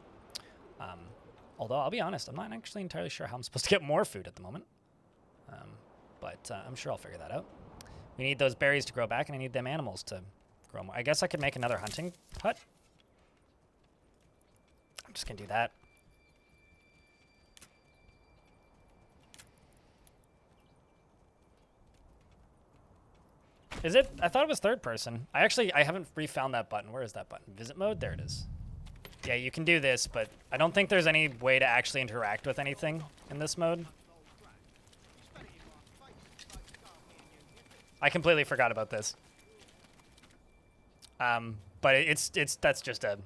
Although, I'll be honest, I'm not actually entirely sure how I'm supposed to get more food at the moment. But I'm sure I'll figure that out. We need those berries to grow back, and I need them animals to grow more. I guess I could make another hunting hut. I'm just going to do that. Is it? I thought it was third person. I haven't refound that button. Where is that button? Visit mode? There it is. Yeah, you can do this, but I don't think there's any way to actually interact with anything in this mode. I completely forgot about this. But that's just a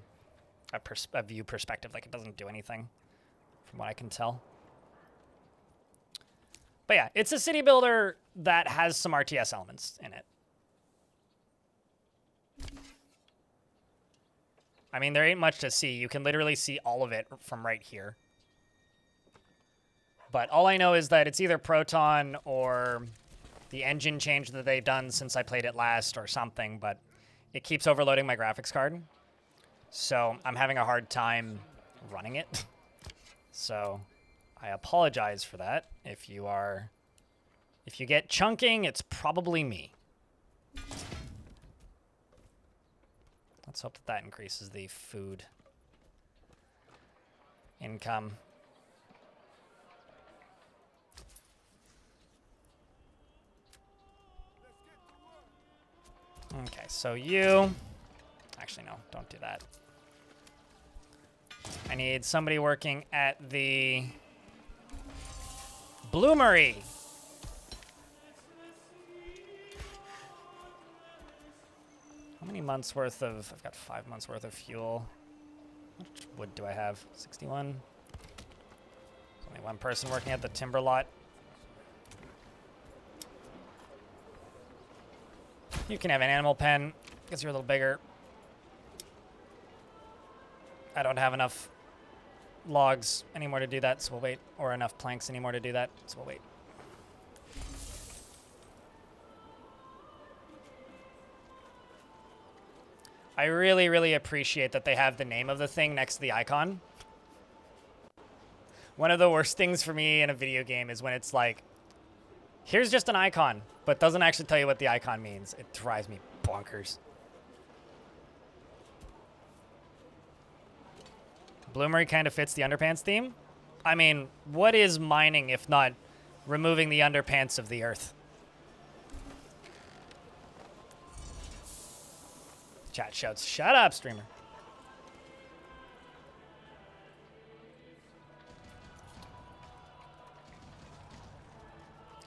view perspective. Like, it doesn't do anything from what I can tell. But yeah, it's a city builder that has some RTS elements in it. I mean, there ain't much to see. You can literally see all of it from right here. But all I know is that it's either Proton or the engine change that they've done since I played it last or something, but it keeps overloading my graphics card. So I'm having a hard time running it. So I apologize for that. If you get chunking, it's probably me. Let's hope that increases the food income. Okay, so you... Actually, no, don't do that. I need somebody working at the Bloomery. How many months worth of... I've got 5 months worth of fuel. How much wood do I have? 61. There's only one person working at the timber lot. You can have an animal pen, because you're a little bigger. I don't have enough logs anymore to do that, so we'll wait. Or enough planks anymore to do that, so we'll wait. I really, really appreciate that they have the name of the thing next to the icon. One of the worst things for me in a video game is when it's like, here's just an icon, but doesn't actually tell you what the icon means. It drives me bonkers. Bloomery kind of fits the underpants theme. I mean, what is mining if not removing the underpants of the earth? Chat shouts, shut up, streamer.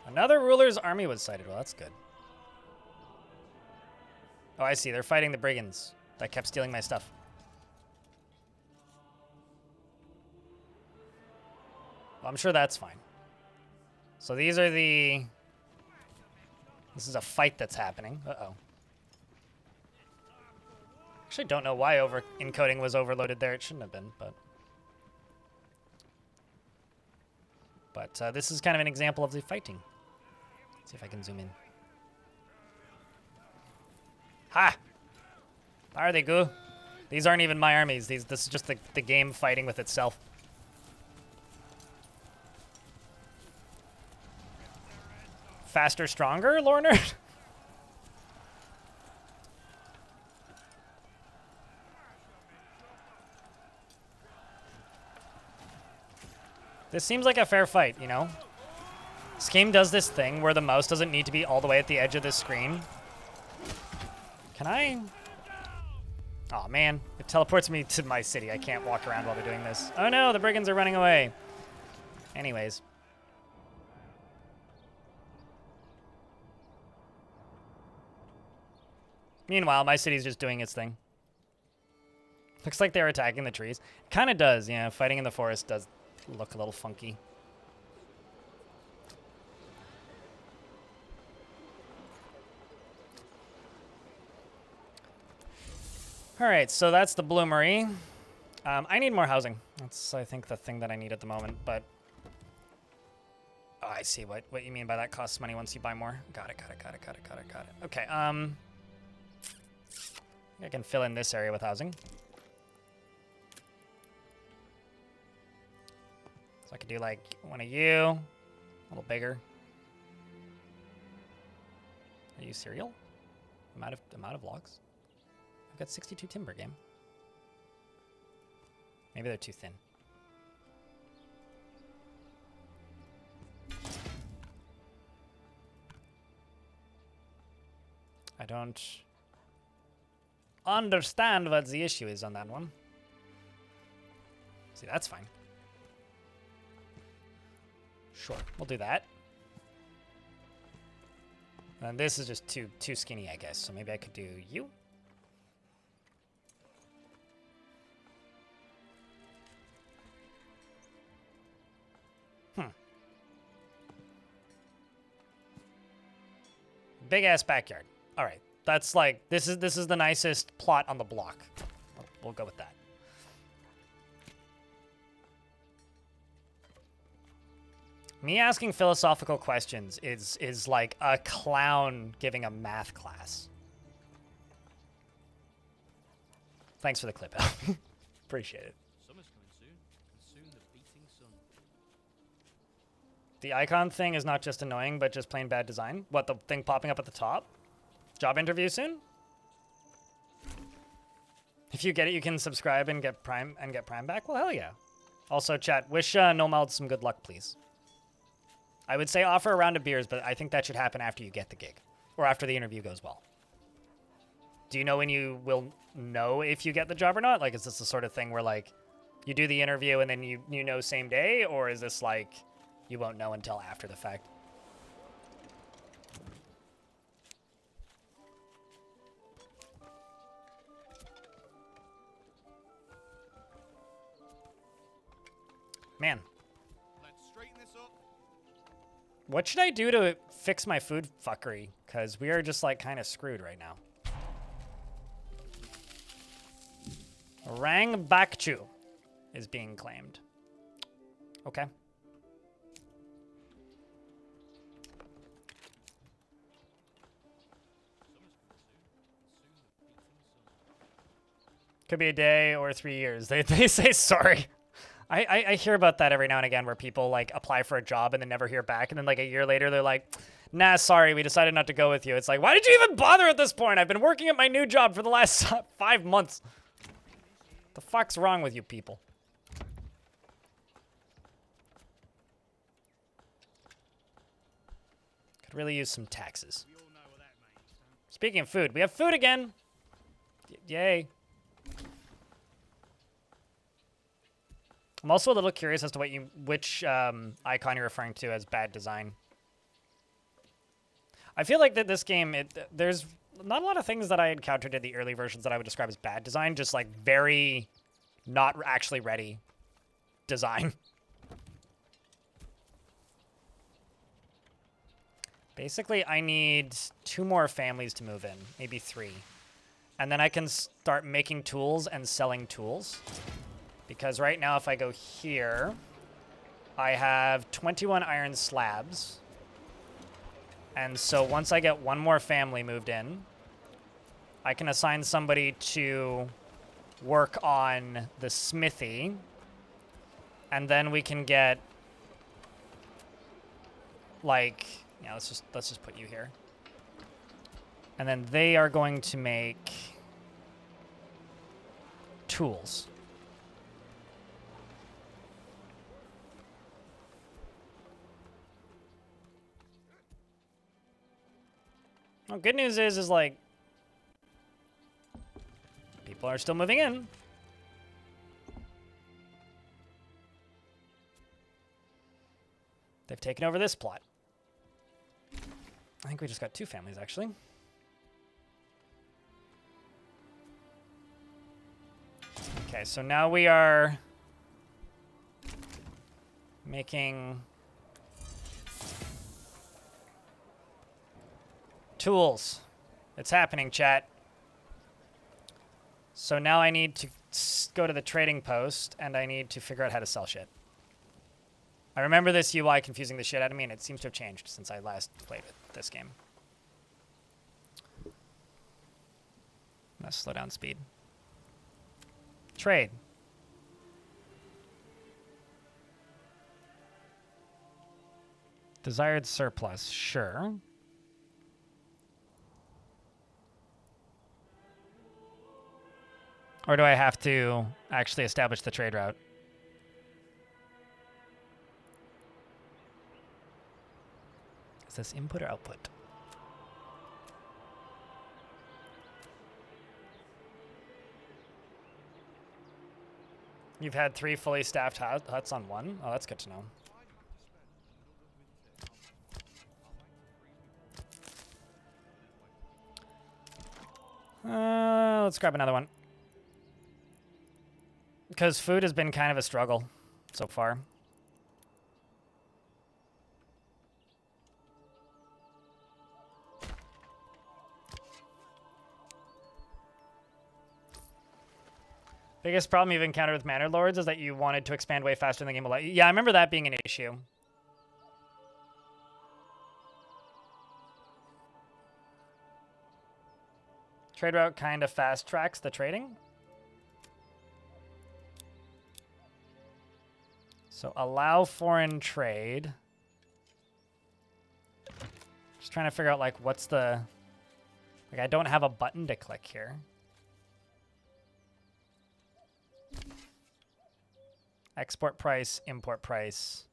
Another ruler's army was sighted. Well, that's good. Oh, I see. They're fighting the brigands that kept stealing my stuff. Well, I'm sure that's fine. So these are the This is a fight that's happening. Uh-oh. Actually don't know why encoding was overloaded there. It shouldn't have been, but... this is kind of an example of the fighting. Let's see if I can zoom in. Ha! There they go. These aren't even my armies. This is just the game fighting with itself. Faster, stronger, Lorner? This seems like a fair fight, you know? This game does this thing where the mouse doesn't need to be all the way at the edge of the screen. Can I? Oh man, it teleports me to my city. I can't walk around while they're doing this. Oh no, the brigands are running away. Anyways. Meanwhile, my city's just doing its thing. Looks like they're attacking the trees. Kind of does, yeah. Fighting in the forest does look a little funky. All right, so that's the bloomery. I need more housing. That's, I think, the thing that I need at the moment, but... Oh, I see what you mean by that costs money once you buy more. Got it. Okay, I can fill in this area with housing. So I could do, like, one of you. A little bigger. Are you cereal? I'm out of logs. I've got 62 timber, game. Maybe they're too thin. I don't understand what the issue is on that one. See, that's fine. Sure, we'll do that. And this is just too skinny, I guess. So maybe I could do you. Big ass backyard. All right, that's like this is the nicest plot on the block. We'll go with that. Me asking philosophical questions is like a clown giving a math class. Thanks for the clip, Al. Appreciate it. Summer's coming soon, and soon the beating sun. The icon thing is not just annoying, but just plain bad design. What, the thing popping up at the top? Job interview soon? If you get it, you can subscribe and get Prime back. Well, hell yeah. Also, chat, wish Nomad some good luck, please. I would say offer a round of beers, but I think that should happen after you get the gig, or after the interview goes well. Do you know when you will know if you get the job or not? Like, is this the sort of thing where, like, you do the interview and then you know same day, or is this like you won't know until after the fact? Man. Let's straighten this up. What should I do to fix my food fuckery? Because we are just, like, kind of screwed right now. Rang Bakchu is being claimed. Okay. Could be a day or 3 years. They say sorry. I hear about that every now and again where people like apply for a job and then never hear back. And then like a year later, they're like, nah, sorry, we decided not to go with you. It's like, why did you even bother at this point? I've been working at my new job for the last 5 months. The fuck's wrong with you people? Could really use some taxes. We all know what that means, don't we? Speaking of food, we have food again. Yay. I'm also a little curious as to which icon you're referring to as bad design. I feel like that this game, there's not a lot of things that I encountered in the early versions that I would describe as bad design, just like very not actually ready design. Basically, I need 2 more families to move in, maybe 3. And then I can start making tools and selling tools. Because right now, if I go here, I have 21 iron slabs. And so once I get 1 more family moved in, I can assign somebody to work on the smithy. And then we can get, like, yeah, let's just put you here. And then they are going to make tools. Well, good news is like, people are still moving in. They've taken over this plot. I think we just got 2 families, actually. Okay, so now we are making tools. It's happening, chat. So now I need to go to the trading post, and I need to figure out how to sell shit. I remember this UI confusing the shit out of me, and it seems to have changed since I last played this game. I'm gonna slow down speed. Trade. Desired surplus, sure. Or do I have to actually establish the trade route? Is this input or output? You've had 3 fully staffed huts on 1? Oh, that's good to know. Let's grab another one. Because food has been kind of a struggle so far. Biggest problem you've encountered with Manor Lords is that you wanted to expand way faster than the game will let you. Yeah, I remember that being an issue. Trade route kind of fast tracks the trading. So allow foreign trade. Just trying to figure out like what's the, like I don't have a button to click here. Export price, import price.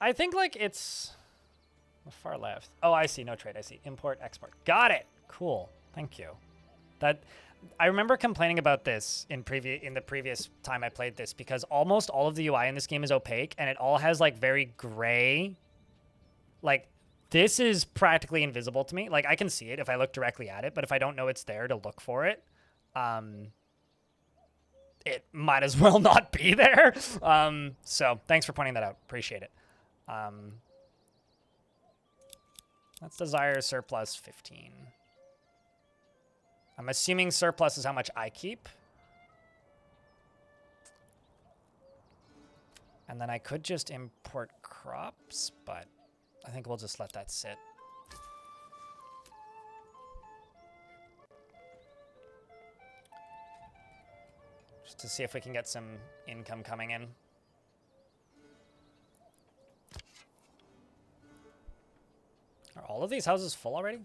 I think like it's the far left. Oh, I see. No trade. I see. Import, export. Got it. Cool. Thank you. That I remember complaining about this in the previous time I played this because almost all of the UI in this game is opaque and it all has like very gray. Like this is practically invisible to me. Like I can see it if I look directly at it, but if I don't know it's there to look for it, it might as well not be there. So thanks for pointing that out. Appreciate it. Let's desire surplus 15. I'm assuming surplus is how much I keep. And then I could just import crops, but I think we'll just let that sit. Just to see if we can get some income coming in. Are all of these houses full already?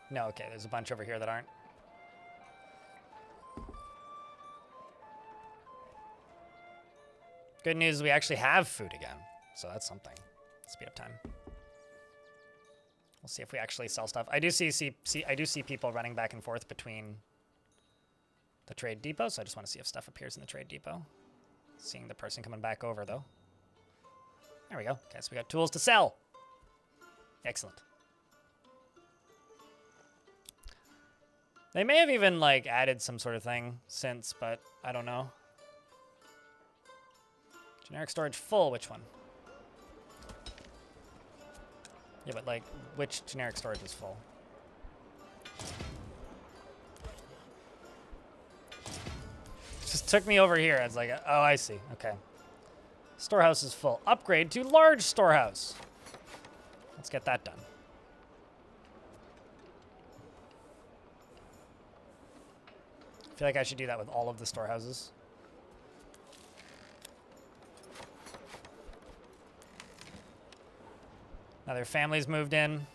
No, okay, there's a bunch over here that aren't. Good news, we actually have food again, so that's something. Speed up time. We'll see if we actually sell stuff. I do see people running back and forth between the trade depot, so I just want to see if stuff appears in the trade depot. Seeing the person coming back over, though. There we go. Okay, so we got tools to sell. Excellent. They may have even, like, added some sort of thing since, but I don't know. Generic storage full, which one? Yeah, but, like, which generic storage is full? Just took me over here. I was like, oh, I see. Okay. Storehouse is full. Upgrade to large storehouse. Let's get that done. I feel like I should do that with all of the storehouses. Now their families moved in.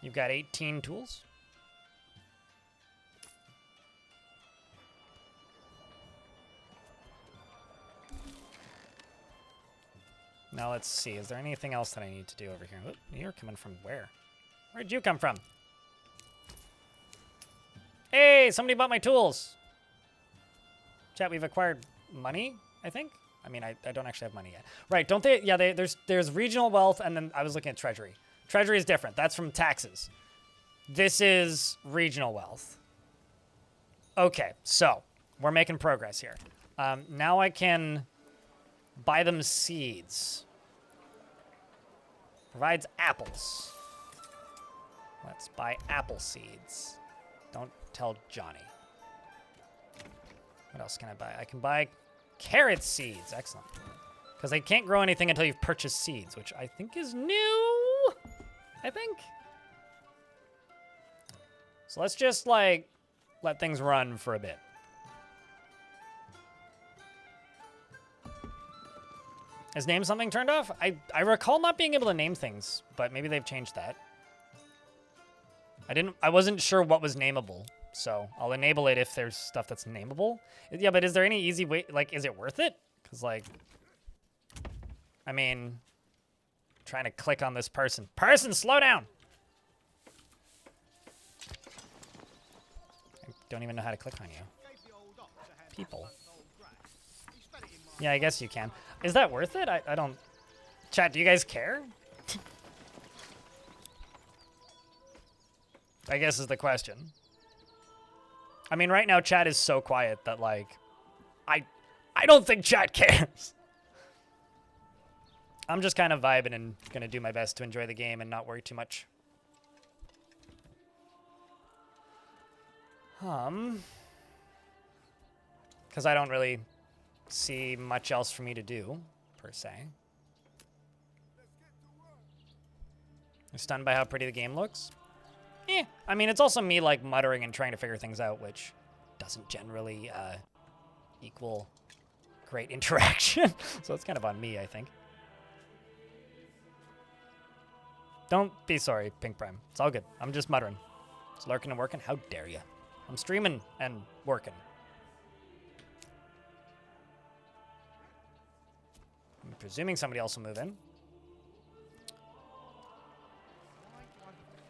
You've got 18 tools. Now let's see. Is there anything else that I need to do over here? Oop, you're coming from where? Where'd you come from? Hey, somebody bought my tools. Chat, we've acquired money, I think. I mean, I don't actually have money yet. Right, don't they? Yeah, there's regional wealth, and then I was looking at treasury. Treasury is different. That's from taxes. This is regional wealth. Okay, so we're making progress here. Now I can buy them seeds. Provides apples. Let's buy apple seeds. Don't tell Johnny. What else can I buy? I can buy carrot seeds. Excellent. Because they can't grow anything until you've purchased seeds, which I think is new. I think. So let's just, like, let things run for a bit. Is name something turned off? I recall not being able to name things, but maybe they've changed that. I wasn't sure what was nameable, so I'll enable it if there's stuff that's nameable. Yeah, but is there any easy way, like, is it worth it? Because, like, I mean, trying to click on this person. Person, slow down! I don't even know how to click on you. People. Yeah, I guess you can. Is that worth it? I don't... Chat, do you guys care? I guess is the question. I mean, right now, chat is so quiet that, like, I don't think chat cares. I'm just kind of vibing and going to do my best to enjoy the game and not worry too much. Because I don't really see much else for me to do, per se. You're stunned by how pretty the game looks? Eh, I mean, it's also me, like, muttering and trying to figure things out, which doesn't generally equal great interaction. So it's kind of on me, I think. Don't be sorry, Pink Prime. It's all good. I'm just muttering. It's lurking and working. How dare you? I'm streaming and working. I'm presuming somebody else will move in.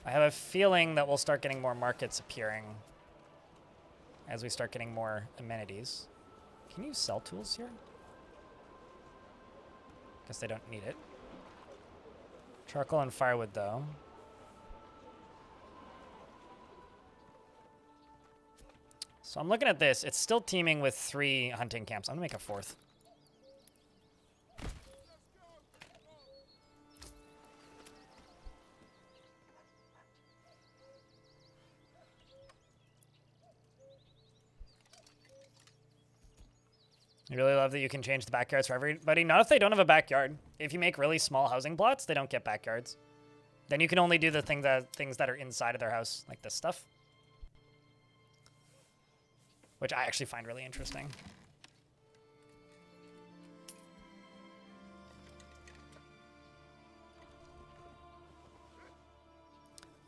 I have a feeling that we'll start getting more markets appearing as we start getting more amenities. Can you sell tools here? Guess they don't need it. Charcoal and firewood, though. So I'm looking at this. It's still teeming with 3 hunting camps. I'm gonna make a 4th. I really love that you can change the backyards for everybody. Not if they don't have a backyard. If you make really small housing plots, they don't get backyards. Then you can only do the things that are inside of their house, like this stuff. Which I actually find really interesting.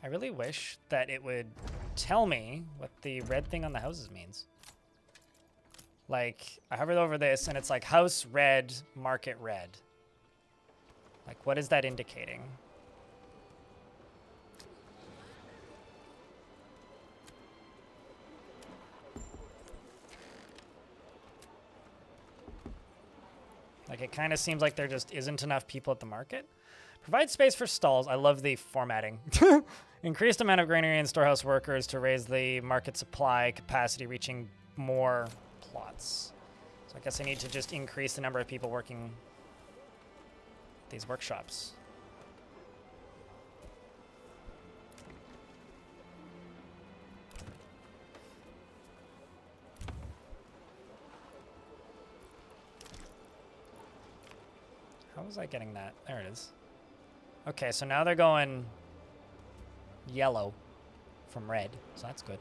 I really wish that it would tell me what the red thing on the houses means. Like, I hovered over this, and it's like house red, market red. Like, what is that indicating? Like, it kind of seems like there just isn't enough people at the market. Provide space for stalls. I love the formatting. Increased amount of granary and storehouse workers to raise the market supply capacity, reaching more plots. So I guess I need to just increase the number of people working these workshops. How was I getting that? There it is. Okay, so now they're going yellow from red, so that's good,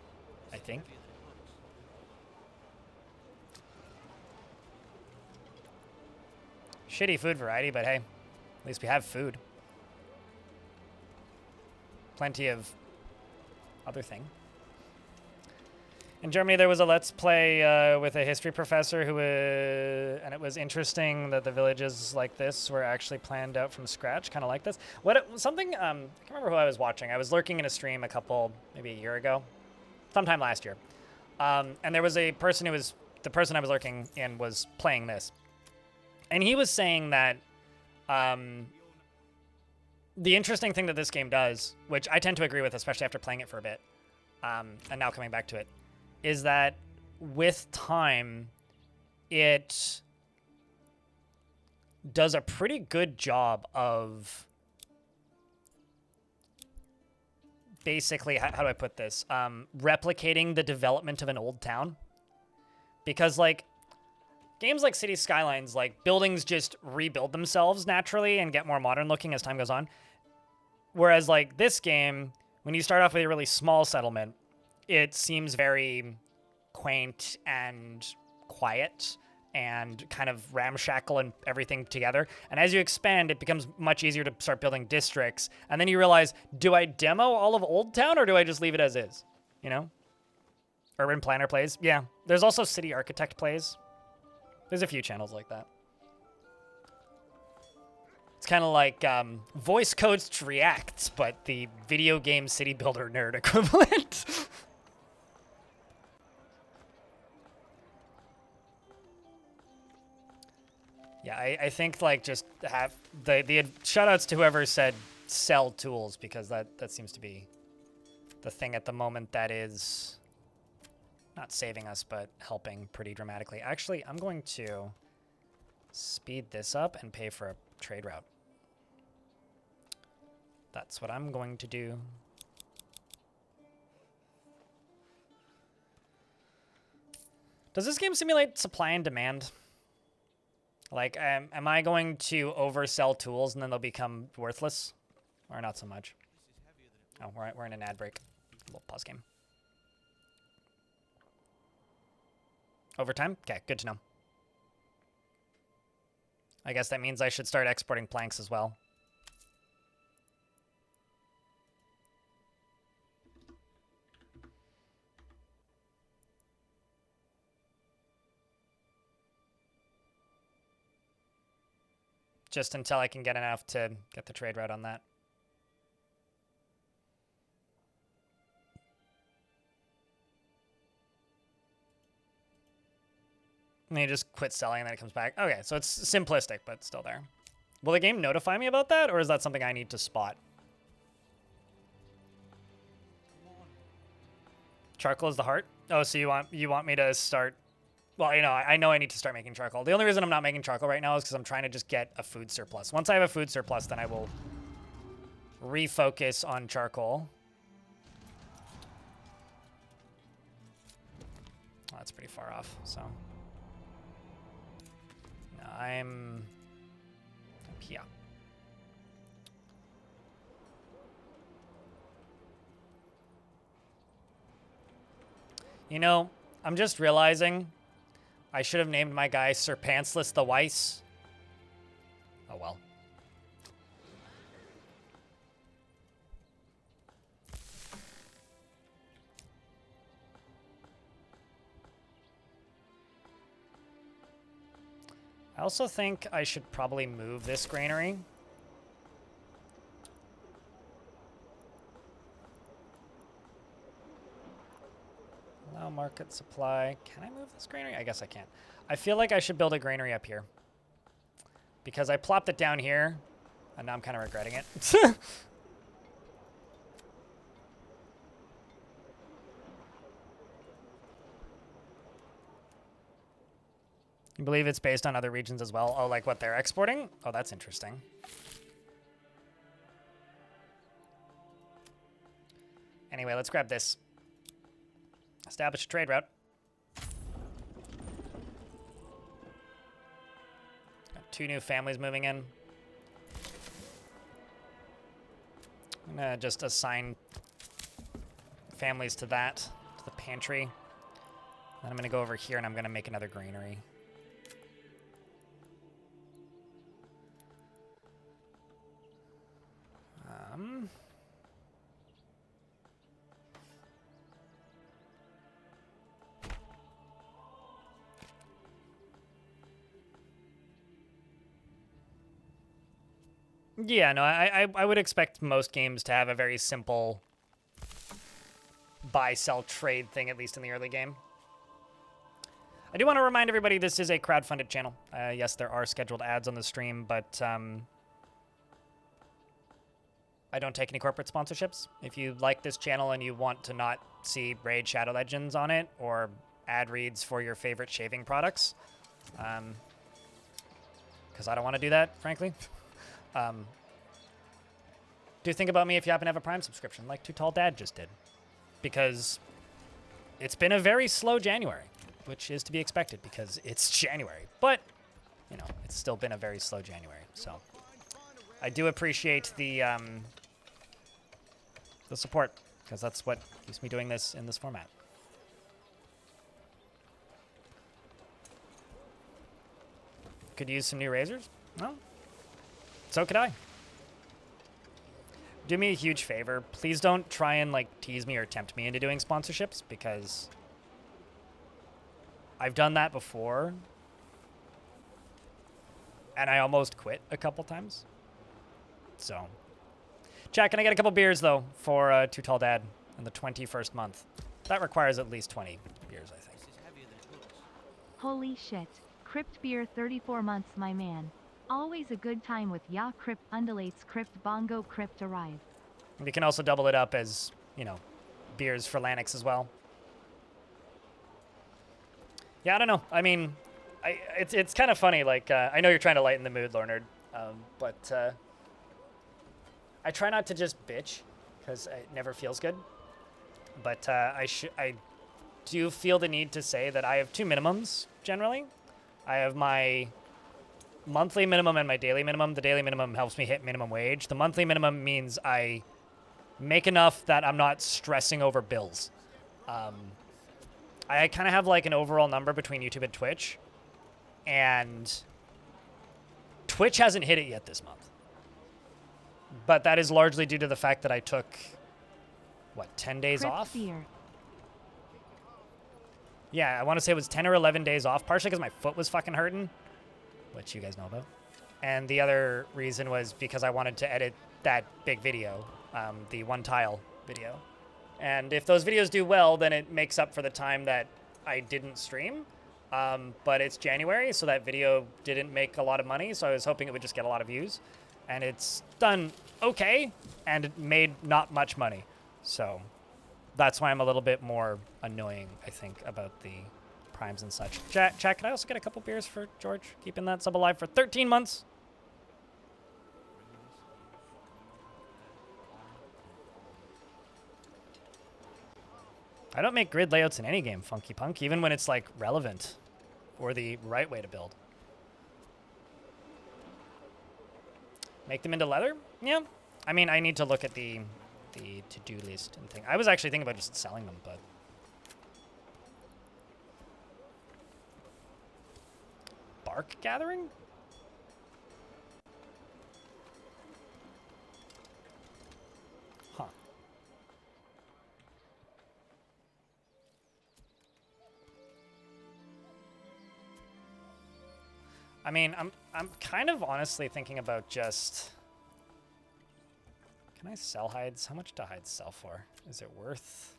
I think. Shitty food variety, but hey, at least we have food. Plenty of other thing. In Germany, there was a Let's Play with a history professor who, and it was interesting that the villages like this were actually planned out from scratch, kind of like this. I can't remember who I was watching. I was lurking in a stream maybe a year ago, sometime last year. And there was a person the person I was lurking in was playing this. And he was saying that the interesting thing that this game does, which I tend to agree with, especially after playing it for a bit, and now coming back to it, is that with time, it does a pretty good job of basically, how do I put this? Replicating the development of an old town. Because, like, games like City Skylines, like, buildings just rebuild themselves naturally and get more modern looking as time goes on. Whereas, like, this game, when you start off with a really small settlement, it seems very quaint and quiet and kind of ramshackle and everything together. And as you expand, it becomes much easier to start building districts. And then you realize, do I demo all of Old Town or do I just leave it as is? You know? Urban Planner plays. Yeah. There's also City Architect plays. There's a few channels like that. It's kind of like voice coached reacts, but the video game city builder nerd equivalent. Yeah, I think like just have the shout outs to whoever said sell tools, because that seems to be the thing at the moment that is not saving us, but helping pretty dramatically. Actually, I'm going to speed this up and pay for a trade route. That's what I'm going to do. Does this game simulate supply and demand? Like, am I going to oversell tools and then they'll become worthless? Or not so much? Oh, we're in an ad break. We'll pause game. Overtime? Okay, good to know. I guess that means I should start exporting planks as well. Just until I can get enough to get the trade route on that. And then you just quit selling and then it comes back. Okay, so it's simplistic, but still there. Will the game notify me about that, or is that something I need to spot? Charcoal is the heart? Oh, so you want me to start... Well, you know I need to start making charcoal. The only reason I'm not making charcoal right now is because I'm trying to just get a food surplus. Once I have a food surplus, then I will refocus on charcoal. Oh, that's pretty far off, so... No, I'm here. You know, I'm just realizing I should have named my guy Sir Pantsless the Weiss. Oh well. I also think I should probably move this granary. Allow market supply. Can I move this granary? I guess I can. I feel like I should build a granary up here. because I plopped it down here, and now I'm kind of regretting it. I believe it's based on other regions as well. Oh, like what they're exporting? Oh, that's interesting. Anyway, let's grab this. Establish a trade route. Got 2 new families moving in. I'm gonna just assign families to that, to the pantry. Then I'm gonna go over here and I'm gonna make another granary. Yeah, no, I would expect most games to have a very simple buy, sell, trade thing, at least in the early game. I do want to remind everybody this is a crowdfunded channel. Yes, there are scheduled ads on the stream, but I don't take any corporate sponsorships. If you like this channel and you want to not see Raid Shadow Legends on it or ad reads for your favorite shaving products, because I don't want to do that, frankly. Do think about me if you happen to have a Prime subscription, like Too Tall Dad just did. Because it's been a very slow January, which is to be expected because it's January. But, you know, it's still been a very slow January. So I do appreciate the support, because that's what keeps me doing this in this format. Could use some new razors? Well, so could I. Do me a huge favor. Please don't try and like tease me or tempt me into doing sponsorships, because I've done that before and I almost quit a couple times. So, chat, can I get a couple beers though for Too Tall Dad in the 21st month? That requires at least 20 beers, I think. This is heavier than it looks. Holy shit. Crypt beer 34 months, my man. Always a good time with Ya Crypt undulates Crypt Bongo Crypt arrive. We can also double it up as, you know, beers for Lanix as well. Yeah, I don't know. I mean, it's kind of funny. Like, I know you're trying to lighten the mood, Lornard, but I try not to just bitch, because it never feels good. But I do feel the need to say that I have 2 minimums, generally. I have my monthly minimum and my daily minimum. The daily minimum helps me hit minimum wage. The monthly minimum means I make enough that I'm not stressing over bills. I kind of have like an overall number between YouTube and Twitch, and Twitch hasn't hit it yet this month. But that is largely due to the fact that I took, what, 10 days Crypt off? beer. Yeah, I want to say it was 10 or 11 days off, partially because my foot was fucking hurting, which you guys know about. And the other reason was because I wanted to edit that big video, the 1 tile video. And if those videos do well, then it makes up for the time that I didn't stream. But it's January, so that video didn't make a lot of money, so I was hoping it would just get a lot of views. And it's done okay, and it made not much money. So that's why I'm a little bit more annoying, I think, about the primes and such. Chat, can I also get a couple beers for George? Keeping that sub alive for 13 months. I don't make grid layouts in any game, Funky Punk, even when it's like relevant or the right way to build. Make them into leather? Yeah. I mean, I need to look at the to-do list and thing. I was actually thinking about just selling them, but bark gathering? Huh. I mean, I'm kind of honestly thinking about just... Can I sell hides? How much do hides sell for? Is it worth...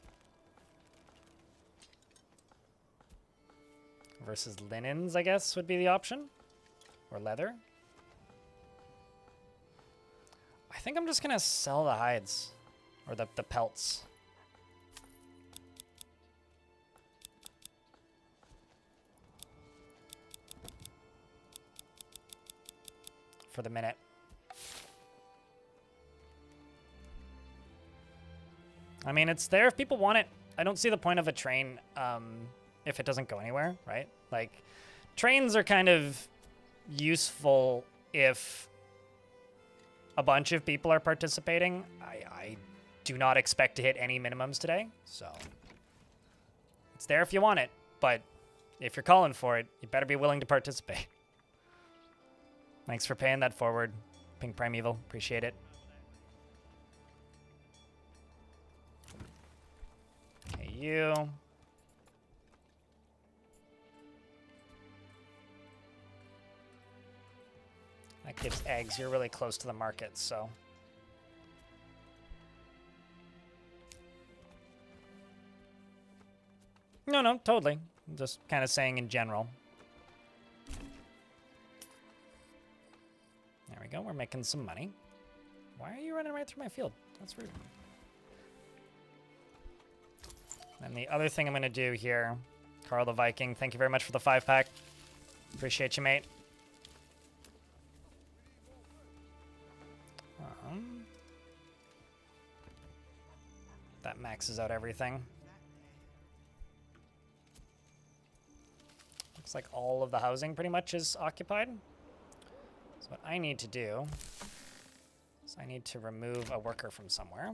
Versus linens, I guess, would be the option. Or leather. I think I'm just gonna sell the hides. Or the pelts. For the minute. I mean, it's there if people want it. I don't see the point of a train if it doesn't go anywhere, right? Like, trains are kind of useful if a bunch of people are participating. I do not expect to hit any minimums today, so it's there if you want it, but if you're calling for it, you better be willing to participate. Thanks for paying that forward, Pink Primeval. Appreciate it. Okay, you. That gives eggs. You're really close to the market, so. No, totally. I'm just kind of saying in general. There we go. We're making some money. Why are you running right through my field? That's rude. And the other thing I'm going to do here, Carl the Viking, thank you very much for the 5-pack. Appreciate you, mate. That maxes out everything. Looks like all of the housing pretty much is occupied. So what I need to do is I need to remove a worker from somewhere.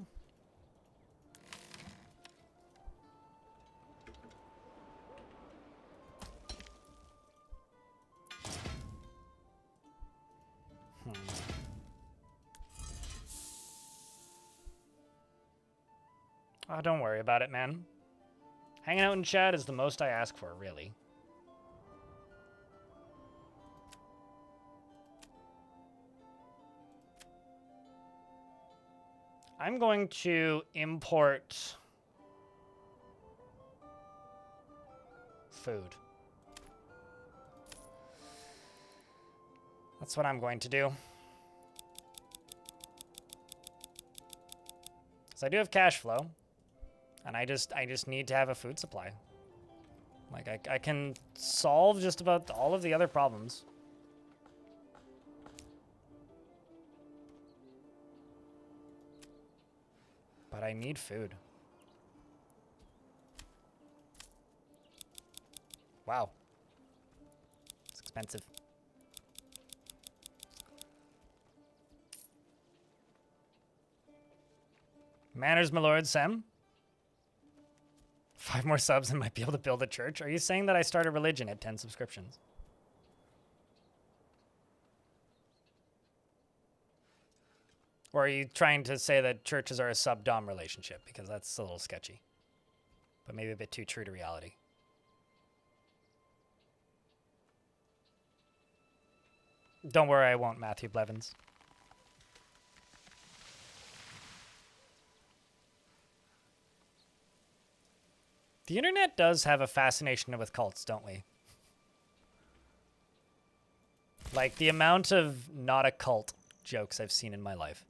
Oh, don't worry about it, man. Hanging out in chat is the most I ask for, really. I'm going to import food. That's what I'm going to do. So I do have cash flow, and I just need to have a food supply. Like I can solve just about all of the other problems. But I need food. Wow. It's expensive. Manners, my lord, Sam. 5 more subs and might be able to build a church. Are you saying that I start a religion at 10 subscriptions? Or are you trying to say that churches are a sub-dom relationship? Because that's a little sketchy. But maybe a bit too true to reality. Don't worry, I won't, Matthew Blevins. The internet does have a fascination with cults, don't we? Like, the amount of not a cult jokes I've seen in my life.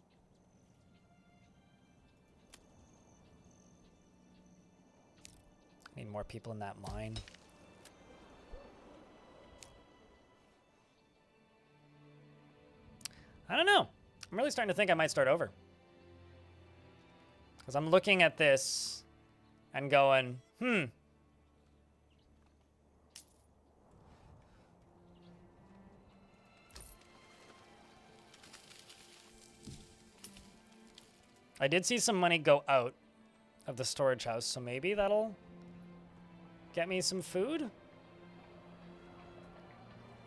Need more people in that mine. I don't know. I'm really starting to think I might start over. Because I'm looking at this and going, I did see some money go out of the storage house, so maybe that'll get me some food?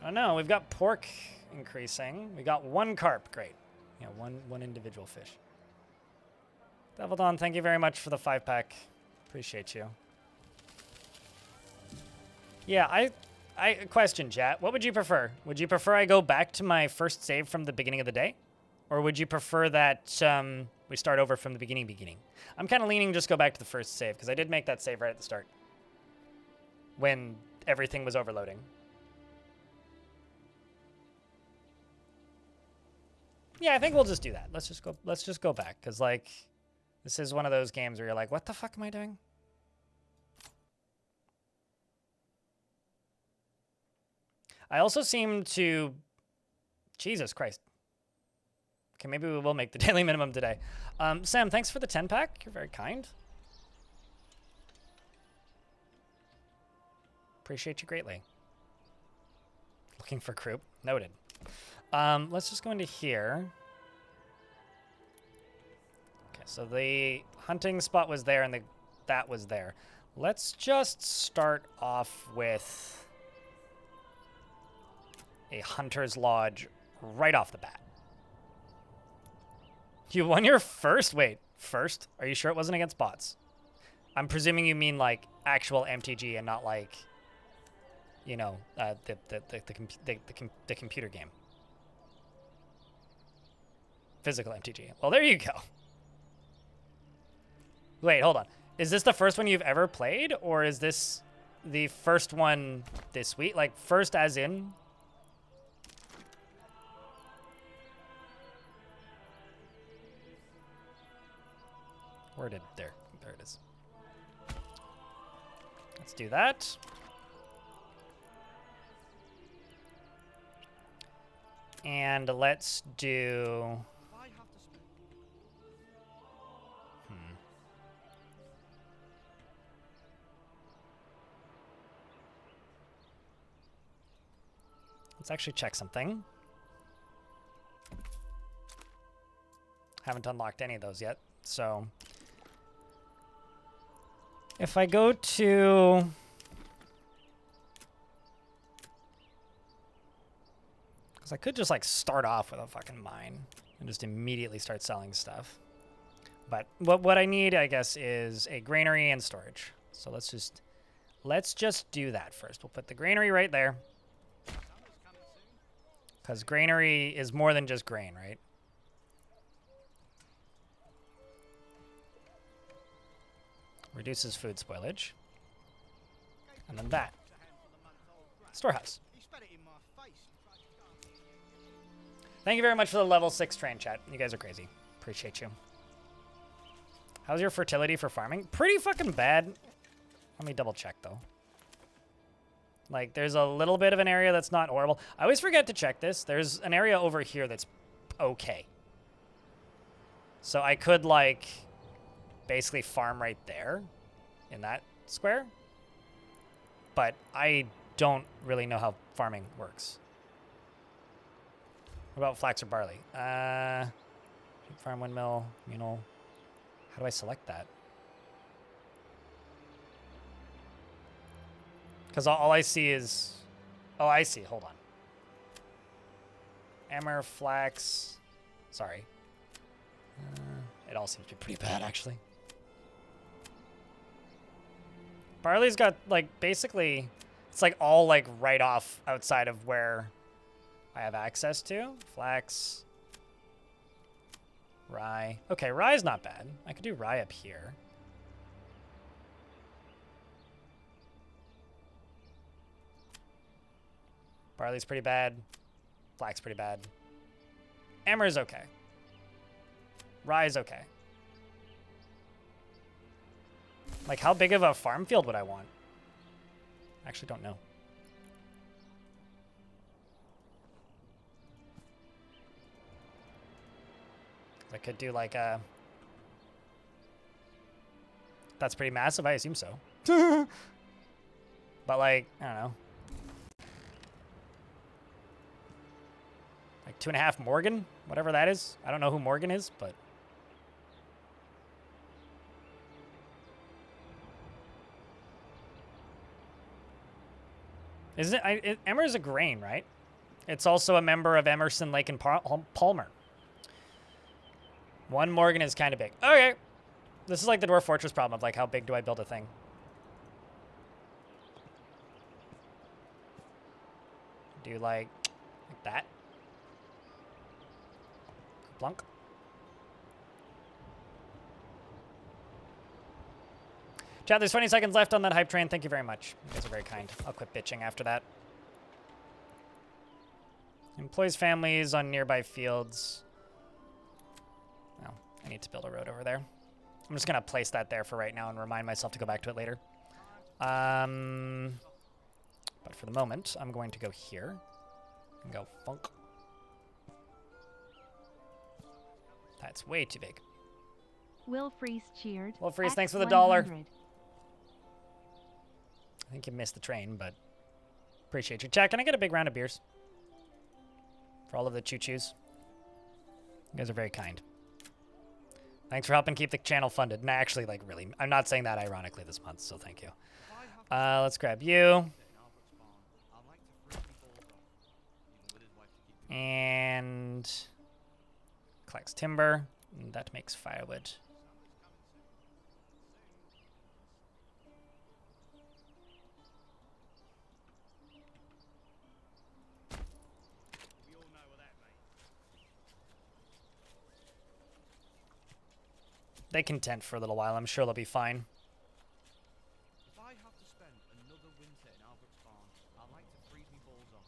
I don't know. We've got pork increasing. We got 1 carp. Great. Yeah, one individual fish. Devil Dawn, thank you very much for the 5-pack. Appreciate you. Yeah, I question, chat. What would you prefer? Would you prefer I go back to my first save from the beginning of the day? Or would you prefer that we start over from the beginning? I'm kind of leaning just go back to the first save, because I did make that save right at the start. When everything was overloading. Yeah, I think we'll just do that. Let's just go back, because like this is one of those games where you're like, what the fuck am I doing? I also seem to, Jesus Christ. Okay, maybe we will make the daily minimum today. Sam, thanks for the 10-pack. You're very kind. Appreciate you greatly. Looking for group. Noted. Let's just go into here. Okay, so the hunting spot was there and that was there. Let's just start off with a hunter's lodge right off the bat. You won your first? Wait, first? Are you sure it wasn't against bots? I'm presuming you mean like actual MTG and not like, you know, the computer game. Physical MTG. Well, there you go. Wait, hold on. Is this the first one you've ever played, or is this the first one this week? Like first as in? Where did, there it is. Let's do that. And let's do, let's actually check something. Haven't unlocked any of those yet, so if I go to, because I could just like start off with a fucking mine and just immediately start selling stuff. But what I need, I guess, is a granary and storage. So let's just do that first. We'll put the granary right there, because granary is more than just grain, right? Reduces food spoilage. And then that. Storehouse. Thank you very much for the level 6 train chat. You guys are crazy. Appreciate you. How's your fertility for farming? Pretty fucking bad. Let me double check though. Like there's a little bit of an area that's not horrible. I always forget to check this. There's an area over here that's okay. So I could like basically farm right there in that square, but I don't really know how farming works. What about flax or barley? Farm, windmill, communal. How do I select that? Because all I see is, oh, I see. Hold on. Emmer, flax. Sorry. It all seems to be pretty bad, actually. Barley's got, like, basically, it's, like, all, like, right off outside of where I have access to. Flax. Rye. Okay, rye's not bad. I could do rye up here. Barley's pretty bad. Flax pretty bad. Emmer's okay. Rye's okay. Like, how big of a farm field would I want? I actually don't know. I could do like a... That's pretty massive, I assume so. But like, I don't know. Like 2.5 Morgan? Whatever that is. I don't know who Morgan is, but... Isn't it? Emmer is a grain, right? It's also a member of Emerson, Lake, and Palmer. 1 Morgan is kind of big. Okay. This is like the Dwarf Fortress problem of like, how big do I build a thing? Do like that? Plunk. Chat, there's 20 seconds left on that hype train. Thank you very much. You guys are very kind. I'll quit bitching after that. Employs families on nearby fields. I need to build a road over there. I'm just gonna place that there for right now and remind myself to go back to it later. But for the moment, I'm going to go here and go funk. That's way too big. Will Freeze cheered. Will Freeze, thanks for the X100. $1. I think you missed the train, but appreciate your chat. Can I get a big round of beers? For all of the choo-choos. You guys are very kind. Thanks for helping keep the channel funded. No, actually, like, really. I'm not saying that ironically this month, so thank you. Let's grab you. And collects timber. And that makes firewood. We all know what that means. They can tent for a little while. I'm sure they'll be fine. If I have to spend another winter in Albert's barn, I'd like to freeze me balls off.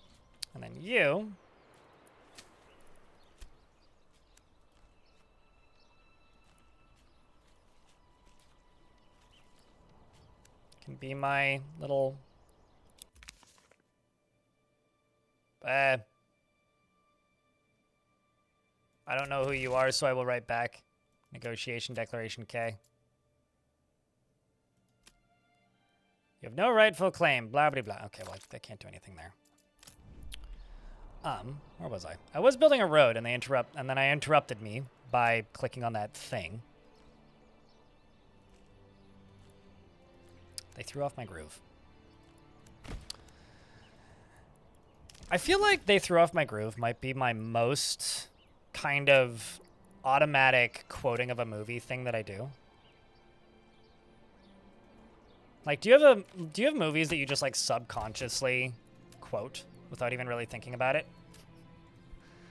And then you can be my little I don't know who you are, so I will write back. Negotiation Declaration K. You have no rightful claim. Blah blah blah. Okay, well I can't do anything there. Where was I? I was building a road and then I interrupted me by clicking on that thing. They threw off my groove. I feel like they threw off my groove might be my most kind of automatic quoting of a movie thing that I do. Like, do you have movies that you just like subconsciously quote without even really thinking about it?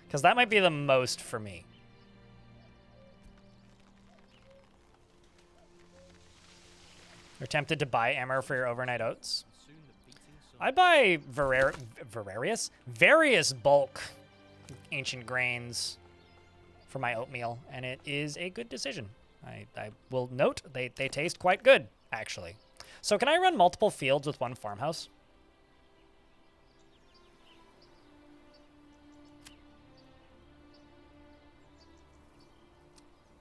Because that might be the most for me. You're tempted to buy Emmer for your overnight oats? Soon the beating sun. I buy various bulk ancient grains for my oatmeal, and it is a good decision. I will note they taste quite good, actually. So can I run multiple fields with one farmhouse?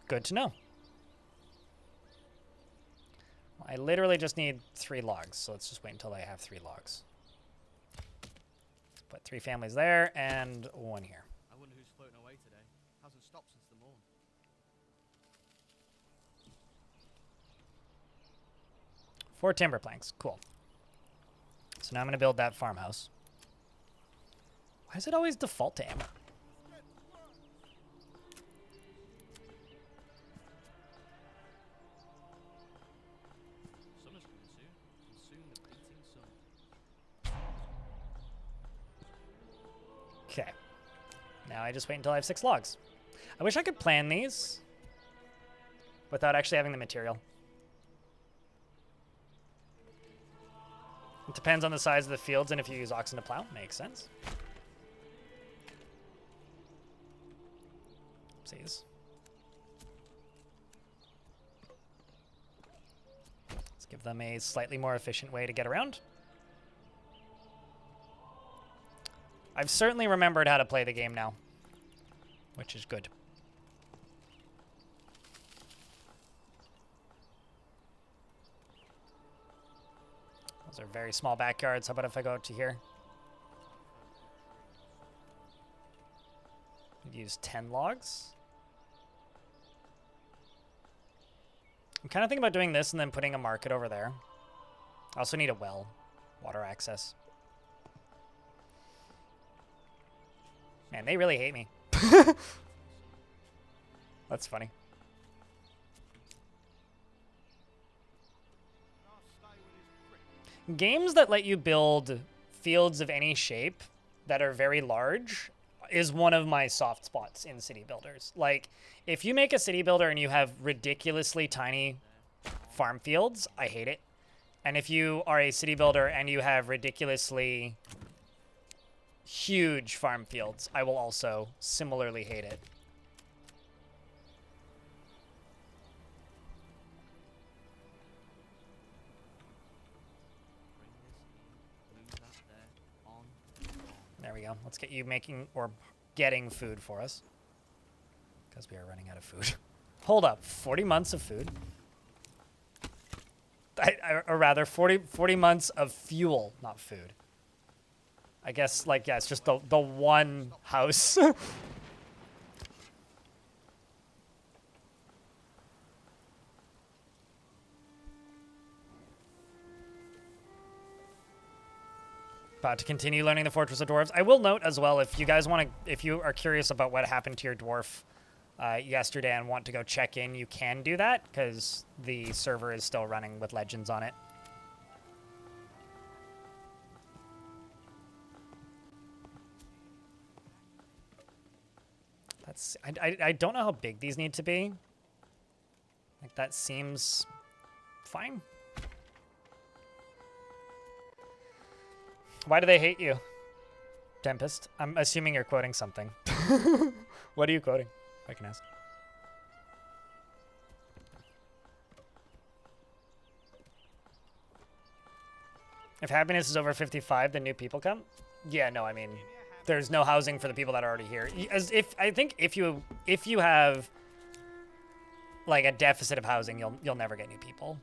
Good to know. I literally just need 3 logs, so let's just wait until I have 3 logs. Put 3 families there and 1 here. I wonder who's floating away today. Hasn't stopped since the morn. 4 timber planks. Cool. So now I'm going to build that farmhouse. Why does it always default to Emmer? Summer's coming soon. And soon the beating sun. Okay. Now I just wait until I have 6 logs. I wish I could plan these without actually having the material. It depends on the size of the fields and if you use oxen to plow. Makes sense. Oopsies. Let's give them a slightly more efficient way to get around. I've certainly remembered how to play the game now, which is good. Those are very small backyards. How about if I go out to here? Use 10 logs. I'm kind of thinking about doing this and then putting a market over there. I also need a well, water access. Man, they really hate me. That's funny. Games that let you build fields of any shape that are very large is one of my soft spots in city builders. Like, if you make a city builder and you have ridiculously tiny farm fields, I hate it. And if you are a city builder and you have ridiculously huge farm fields, I will also similarly hate it. go. Let's get you making or getting food for us. Because we are running out of food. Hold up. 40 months of food? Or rather, 40 months of fuel, not food. I guess, like, yeah, it's just the one house. About to continue learning the Fortress of Dwarves. I will note as well, if you guys want to, if you are curious about what happened to your dwarf yesterday and want to go check in, you can do that, because the server is still running with legends on it. That's, I don't know how big these need to be. Like, that seems fine. Why do they hate you? Tempest. I'm assuming you're quoting something. What are you quoting, if I can ask? If happiness is over 55, then new people come? Yeah, no, I mean, there's no housing for the people that are already here. I think if you have like a deficit of housing, you'll never get new people.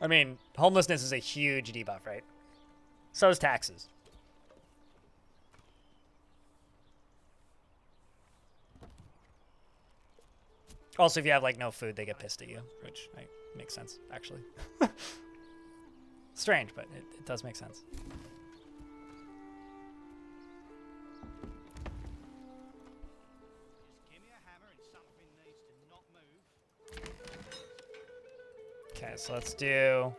I mean, homelessness is a huge debuff, right? So is taxes. Also, if you have like no food, they get pissed at you, which makes sense, actually. Strange, but it does make sense. Give me a hammer and something needs to not move. Okay, so let's do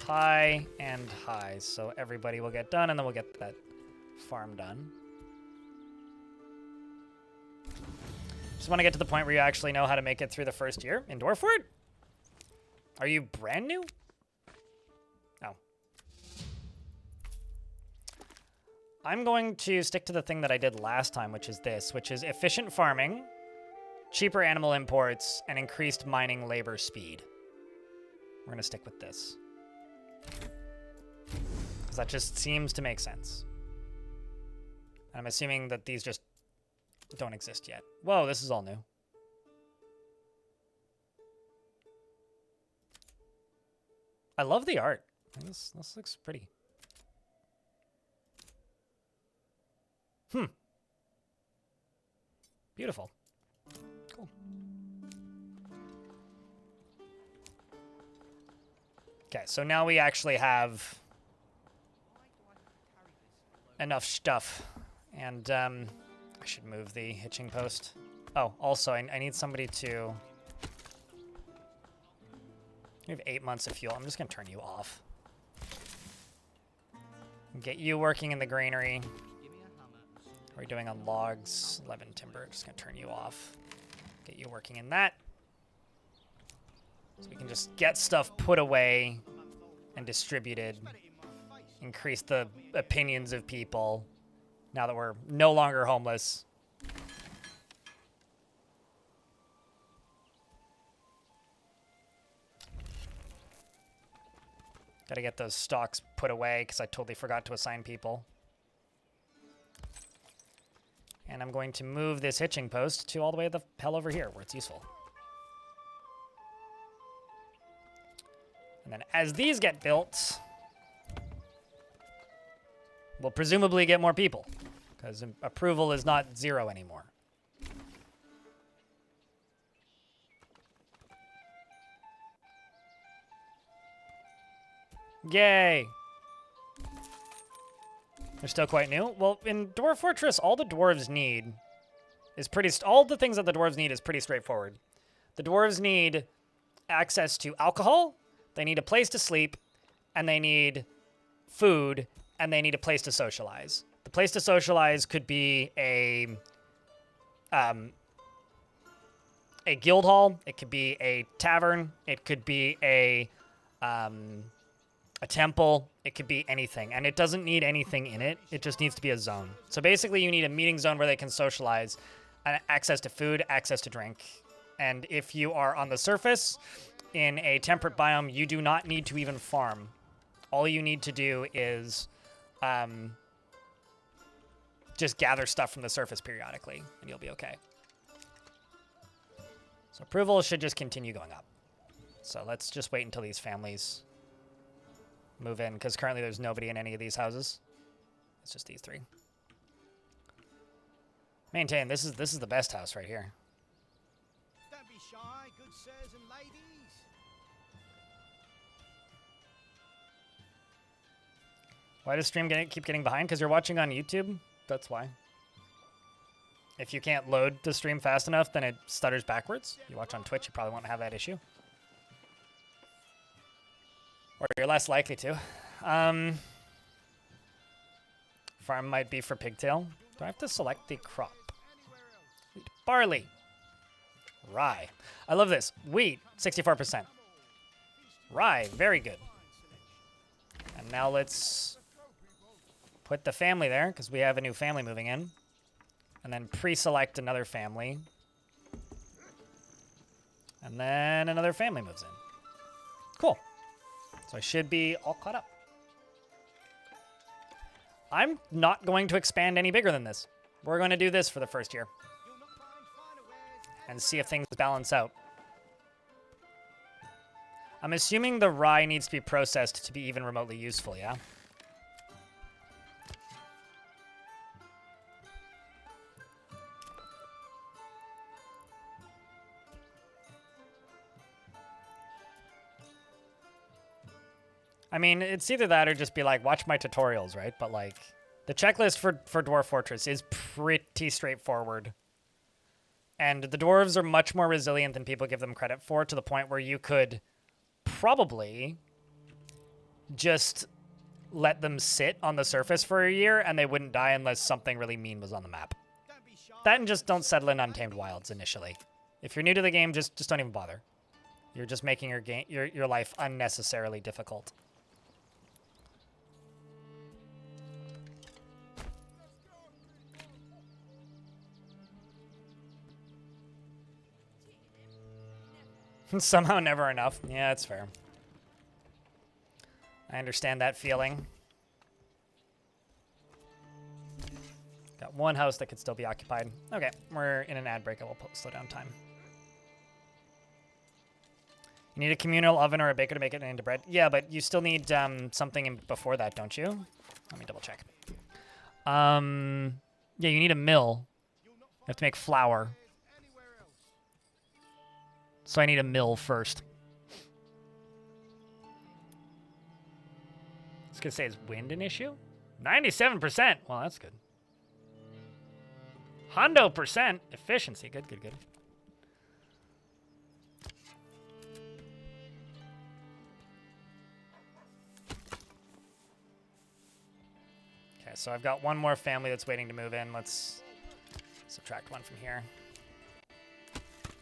high and high, so everybody will get done, and then we'll get that farm done. Just want to get to the point where you actually know how to make it through the first year in Dwarford? Are you brand new? No. I'm going to stick to the thing that I did last time, which is this, which is efficient farming, cheaper animal imports, and increased mining labor speed. We're going to stick with this. Because that just seems to make sense. And I'm assuming that these just don't exist yet. Whoa, this is all new. I love the art. This looks pretty. Beautiful. Cool. Okay, so now we actually have enough stuff. And I should move the hitching post. Oh, also, I need somebody to... We have 8 months of fuel. I'm just going to turn you off. Get you working in the granary. We're doing on logs, 11 timber. Just going to turn you off. Get you working in that. So we can just get stuff put away and distributed. Increase the opinions of people now that we're no longer homeless. Gotta get those stocks put away because I totally forgot to assign people. And I'm going to move this hitching post to all the way the hell over here where it's useful. And then as these get built, we'll presumably get more people because approval is not 0 anymore. Yay! They're still quite new. Well, in Dwarf Fortress, all the dwarves need is all the things that the dwarves need is pretty straightforward. The dwarves need access to alcohol, they need a place to sleep, and they need food, and they need a place to socialize. The place to socialize could be a guild hall, it could be a tavern, it could be a temple, it could be anything. And it doesn't need anything in it. It just needs to be a zone. So basically you need a meeting zone where they can socialize, access to food, access to drink. And if you are on the surface in a temperate biome, you do not need to even farm. All you need to do is just gather stuff from the surface periodically, and you'll be okay. So approval should just continue going up. So let's just wait until these families move in, because currently there's nobody in any of these houses. It's just these 3. Maintain. This is the best house right here. Don't be shy, good sirs and ladies. Why does stream keep getting behind? Because you're watching on YouTube? That's why. If you can't load the stream fast enough, then it stutters backwards. You watch on Twitch, you probably won't have that issue. Or you're less likely to. Farm might be for pigtail. Do I have to select the crop? Wheat. Barley. Rye. I love this. Wheat, 64%. Rye, very good. And now let's put the family there, because we have a new family moving in. And then pre-select another family. And then another family moves in. Cool. So I should be all caught up. I'm not going to expand any bigger than this. We're going to do this for the first year. And see if things balance out. I'm assuming the rye needs to be processed to be even remotely useful, yeah? I mean, it's either that or just be like, watch my tutorials, right? But like, the checklist for Dwarf Fortress is pretty straightforward. And the dwarves are much more resilient than people give them credit for, to the point where you could probably just let them sit on the surface for a year and they wouldn't die unless something really mean was on the map. That and just don't settle in Untamed Wilds initially. If you're new to the game, just don't even bother. You're just making your life unnecessarily difficult. Somehow never enough. Yeah, that's fair. I understand that feeling. Got one house that could still be occupied. Okay, we're in an ad break. I will slow down time. You need a communal oven or a baker to make it into bread. Yeah, but you still need something before that, don't you? Let me double check. Yeah, you need a mill. You have to make flour. So I need a mill first. I was going to say, is wind an issue? 97%. Well, that's good. Hundo percent. Efficiency. Good, good, good. Okay, so I've got one more family that's waiting to move in. Let's subtract one from here.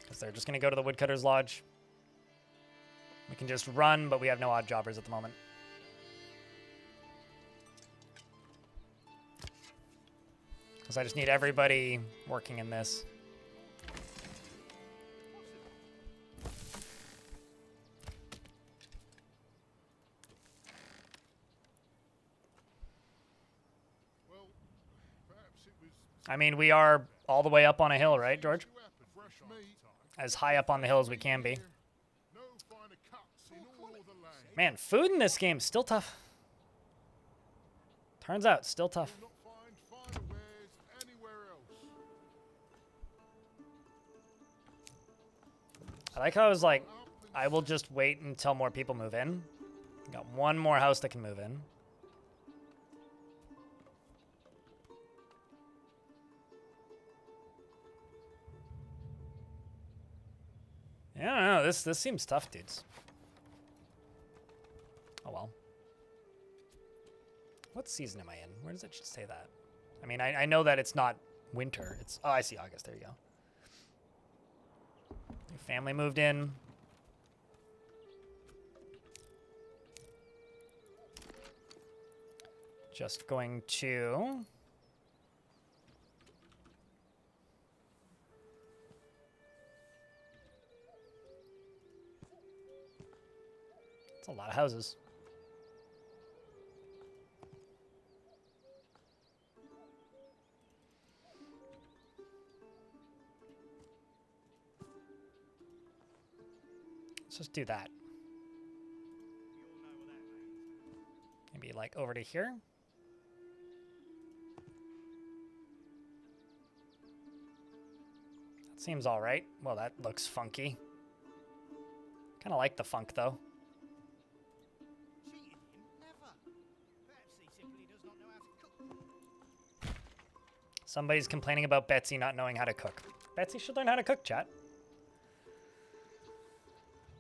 Because they're just going to go to the Woodcutter's Lodge. We can just run, but we have no odd jobbers at the moment. Because I just need everybody working in this. I mean, we are all the way up on a hill, right, George? As high up on the hill as we can be. Man, food in this game is still tough. Turns out, still tough. I like how I was like, I will just wait until more people move in. Got one more house that can move in. Yeah, I don't know. This seems tough, dudes. Oh, well. What season am I in? Where does it say that? I mean, I know that it's not winter. It's... Oh, I see August. There you go. Your family moved in. Just going to... That's a lot of houses. Let's just do that. Maybe like over to here. That seems all right. Well, that looks funky. Kind of like the funk though. Cheating him? Never. Perhaps he simply does not know how to cook. Somebody's complaining about Betsy not knowing how to cook. Betsy should learn how to cook, chat.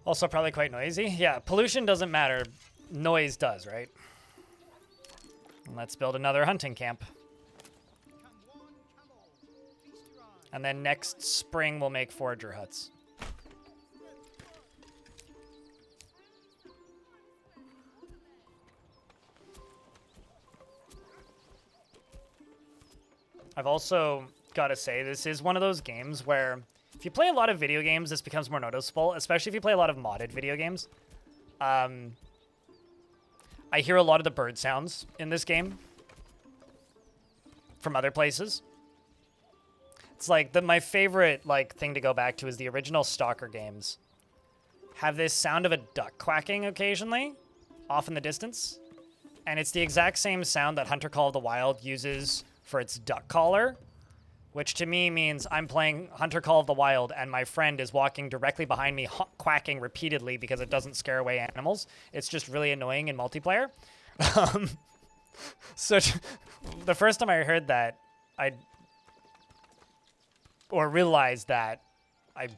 Also probably quite noisy. Yeah, pollution doesn't matter. Noise does, right? And let's build another hunting camp. Come one, come all. Feast your eyes. And then next spring we'll make forager huts. I've also got to say, this is one of those games where if you play a lot of video games, this becomes more noticeable, especially if you play a lot of modded video games. I hear a lot of the bird sounds in this game from other places. It's like my favorite thing to go back to is the original Stalker games. Have this sound of a duck quacking occasionally off in the distance. And it's the exact same sound that Hunter Call of the Wild uses for its duck caller, which to me means I'm playing Hunter Call of the Wild and my friend is walking directly behind me quacking repeatedly because it doesn't scare away animals. It's just really annoying in multiplayer. So the first time I heard that, realized that, I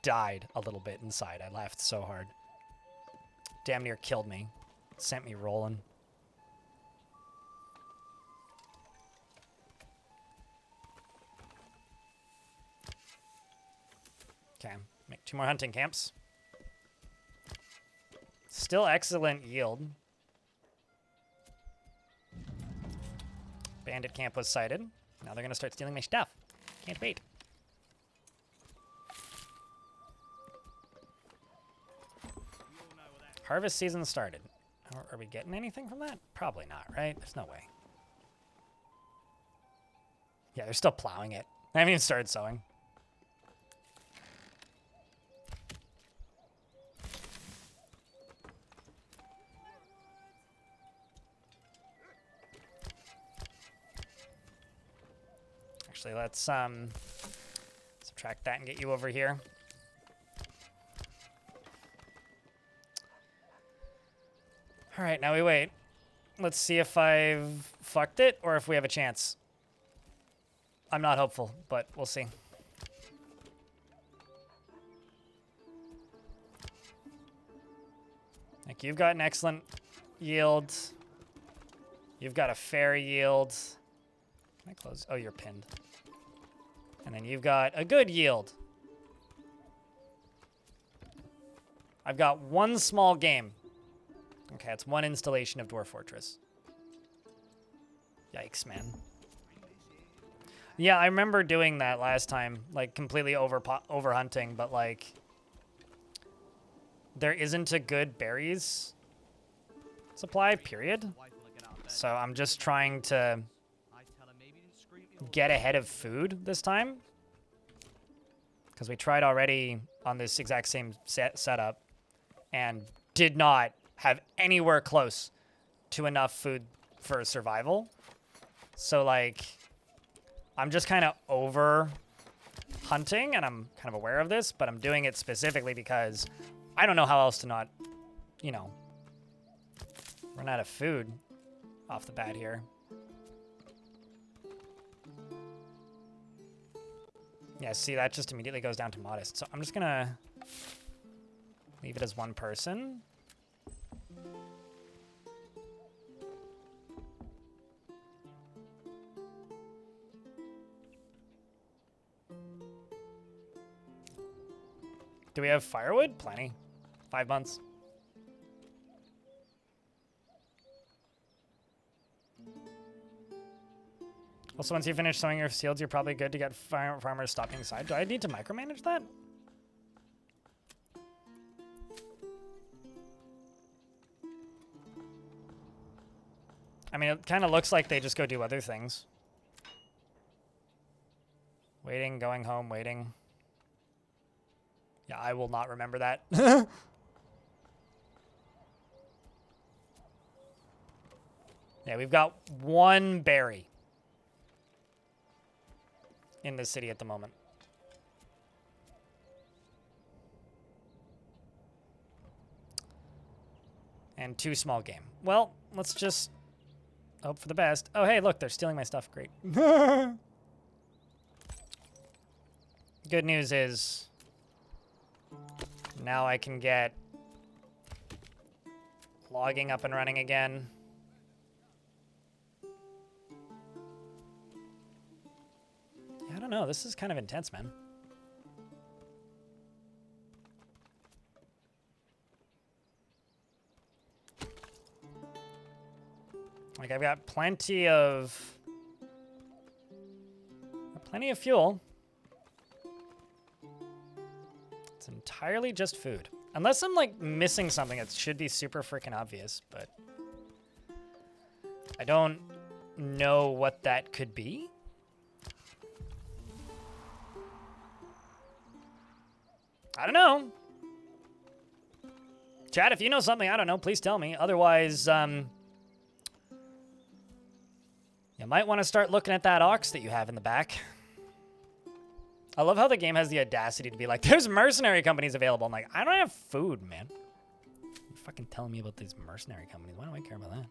died a little bit inside. I laughed so hard. Damn near killed me. Sent me rolling. Okay, make 2 more hunting camps. Still excellent yield. Bandit camp was sighted. Now they're gonna start stealing my stuff. Can't wait. Harvest season started. Are we getting anything from that? Probably not, right? There's no way. Yeah, they're still plowing it. I haven't even started sowing. Actually, let's subtract that and get you over here. All right, now we wait. Let's see if I've fucked it or if we have a chance. I'm not hopeful, but we'll see. Like, you've got an excellent yield. You've got a fair yield. Can I close? Oh, you're pinned. And then you've got a good yield. I've got one small game. Okay, it's one installation of Dwarf Fortress. Yikes, man. Yeah, I remember doing that last time, like completely over hunting, but like there isn't a good berries supply, period. So I'm just trying to get ahead of food this time. Because we tried already on this exact same setup and did not have anywhere close to enough food for survival. So like, I'm just kind of over hunting and I'm kind of aware of this, but I'm doing it specifically because I don't know how else to not, you know, run out of food off the bat here. Yeah, see, that just immediately goes down to modest. So I'm just gonna leave it as one person. Do we have firewood? Plenty. 5 months. Also, once you finish sowing your fields, you're probably good to get farmers stopping inside. Do I need to micromanage that? I mean, it kind of looks like they just go do other things. Waiting, going home, waiting. Yeah, I will not remember that. Yeah, we've got one berry in the city at the moment. And 2 small game. Well, let's just hope for the best. Oh, hey, look, they're stealing my stuff. Great. Good news is now I can get logging up and running again. Yeah, I don't know. This is kind of intense, man. Like, I've got plenty of fuel. It's entirely just food. Unless I'm, like, missing something, it should be super freaking obvious, but I don't know what that could be. I don't know. Chat, if you know something, I don't know, please tell me. Otherwise, you might want to start looking at that ox that you have in the back. I love how the game has the audacity to be like, there's mercenary companies available. I'm like, I don't have food, man. You're fucking telling me about these mercenary companies. Why do I care about that?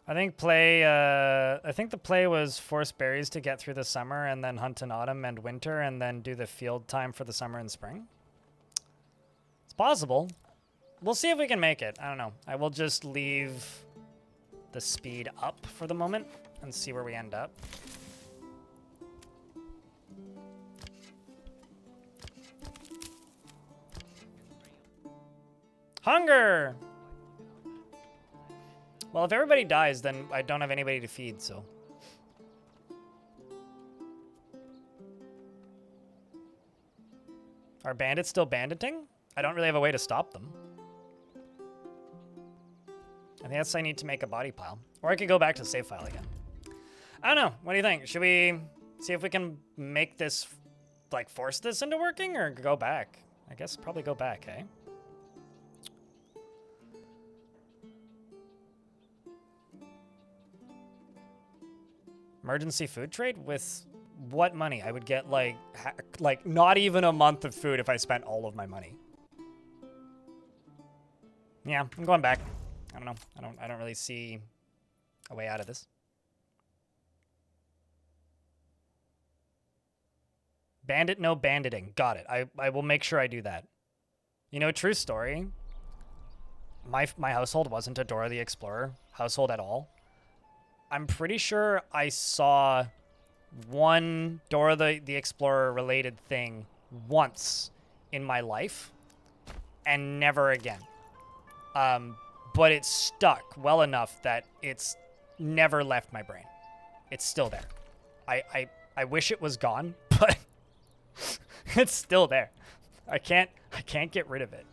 I think the play was force berries to get through the summer and then hunt in autumn and winter and then do the field time for the summer and spring. It's possible. We'll see if we can make it. I don't know. I will just leave the speed up for the moment and see where we end up. Hunger! Well, if everybody dies, then I don't have anybody to feed, so. Are bandits still banditing? I don't really have a way to stop them. I guess I need to make a body pile. Or I could go back to save file again. I don't know. What do you think? Should we see if we can make this, like, force this into working, or go back? I guess probably go back, eh? Emergency food trade with what money? I would get like not even a month of food if I spent all of my money. Yeah, I'm going back. I don't know. I don't really see a way out of this. Bandit, no banditing. Got it. I will make sure I do that. You know, true story. My household wasn't a Dora the Explorer household at all. I'm pretty sure I saw one Dora the Explorer related thing once in my life and never again. But it stuck well enough that it's never left my brain. It's still there. I wish it was gone, but it's still there. I can't get rid of it.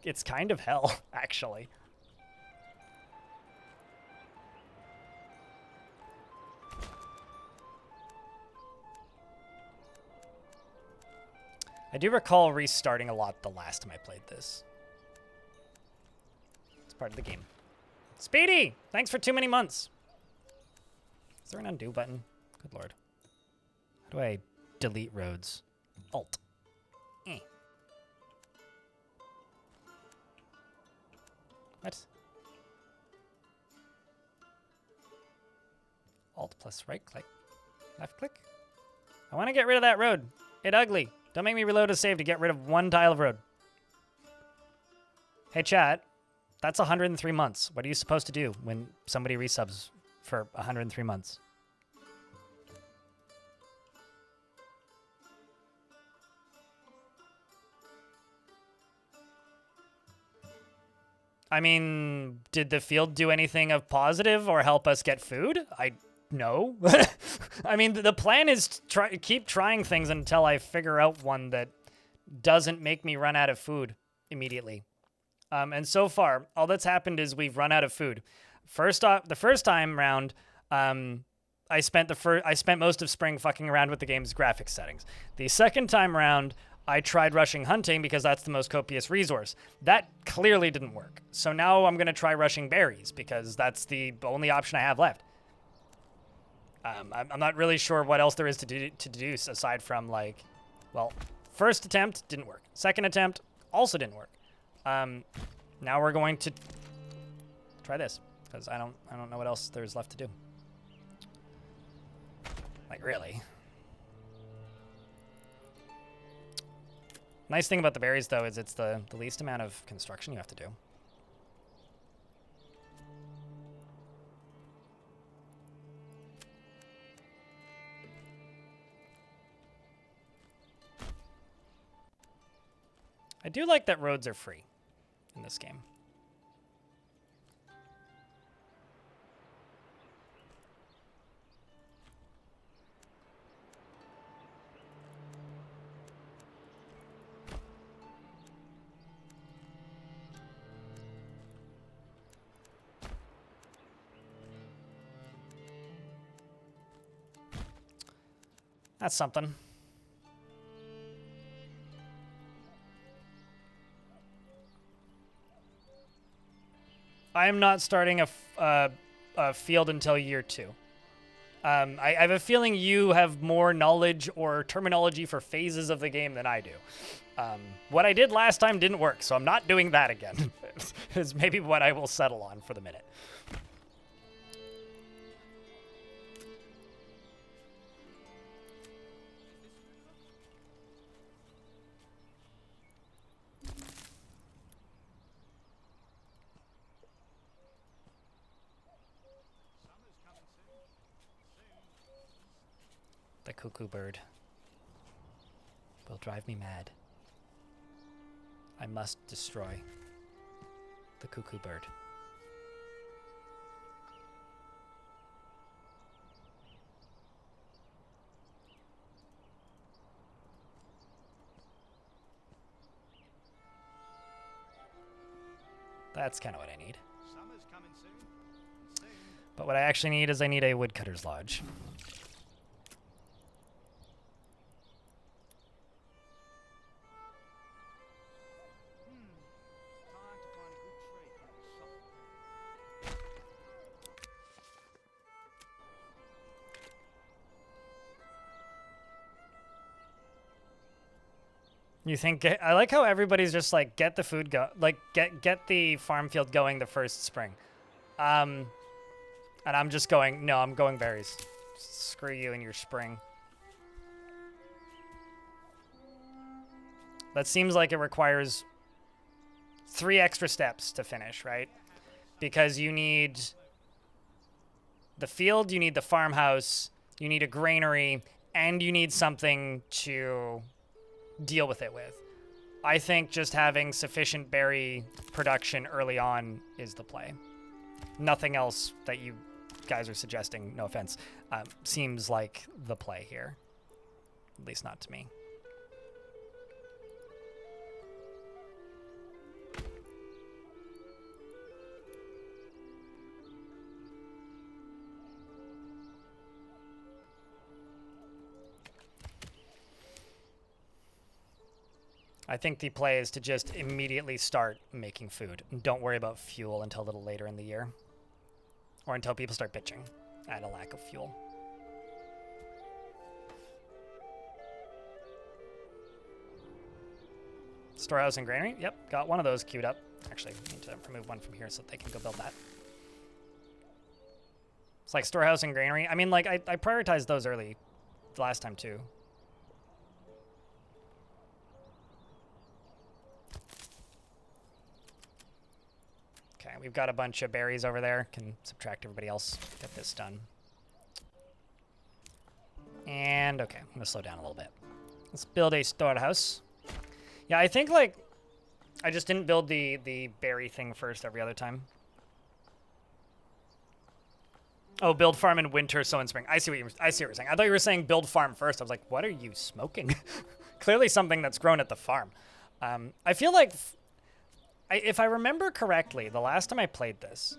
It's kind of hell, actually. I do recall restarting a lot the last time I played this. It's part of the game. Speedy! Thanks for too many months. Is there an undo button? Good lord. How do I delete roads? Alt. What? Alt plus right click. Left click? I want to get rid of that road. It's ugly. Don't make me reload a save to get rid of one tile of road. Hey, chat. That's 103 months. What are you supposed to do when somebody resubs for 103 months? I mean, did the field do anything of positive or help us get food? no. I mean, the plan is to keep trying things until I figure out one that doesn't make me run out of food immediately. And so far, all that's happened is we've run out of food. First off, the first time round, I spent most of spring fucking around with the game's graphics settings. The second time round, I tried rushing hunting because that's the most copious resource. That clearly didn't work. So now I'm going to try rushing berries because that's the only option I have left. I'm not really sure what else there is to deduce aside from, like, well, first attempt didn't work. Second attempt also didn't work. Now we're going to try this because I don't know what else there's left to do. Like, really. Nice thing about the berries, though, is it's the least amount of construction you have to do. I do like that roads are free in this game. That's something. I am not starting a field until year 2. I have a feeling you have more knowledge or terminology for phases of the game than I do. What I did last time didn't work, so I'm not doing that again. Is maybe what I will settle on for the minute. The cuckoo bird will drive me mad. I must destroy the cuckoo bird. That's kind of what I need. Summer's coming soon. But what I actually need is I need a woodcutter's lodge. Time to find a good tree that will suffer. You think I like how everybody's just like get the food get the farm field going the first spring. And I'm just going, no, I'm going berries. Screw you and your spring. That seems like it requires 3 extra steps to finish, right? Because you need the field, you need the farmhouse, you need a granary, and you need something to deal with it with. I think just having sufficient berry production early on is the play. Nothing else that you guys are suggesting, no offense, seems like the play here. At least not to me. I think the play is to just immediately start making food. And don't worry about fuel until a little later in the year. Or until people start bitching at a lack of fuel. Storehouse and granary? Yep, got one of those queued up. Actually, I need to remove one from here so that they can go build that. It's like storehouse and granary. I mean, like, I prioritized those early the last time, too. Okay, we've got a bunch of berries over there. Can subtract everybody else. Get this done. And, okay, I'm going to slow down a little bit. Let's build a storehouse. Yeah, I think, like, I just didn't build the berry thing first every other time. Oh, build farm in winter, so in spring. I see what you were saying. I thought you were saying build farm first. I was like, what are you smoking? Clearly something that's grown at the farm. I feel like, if I remember correctly, the last time I played this,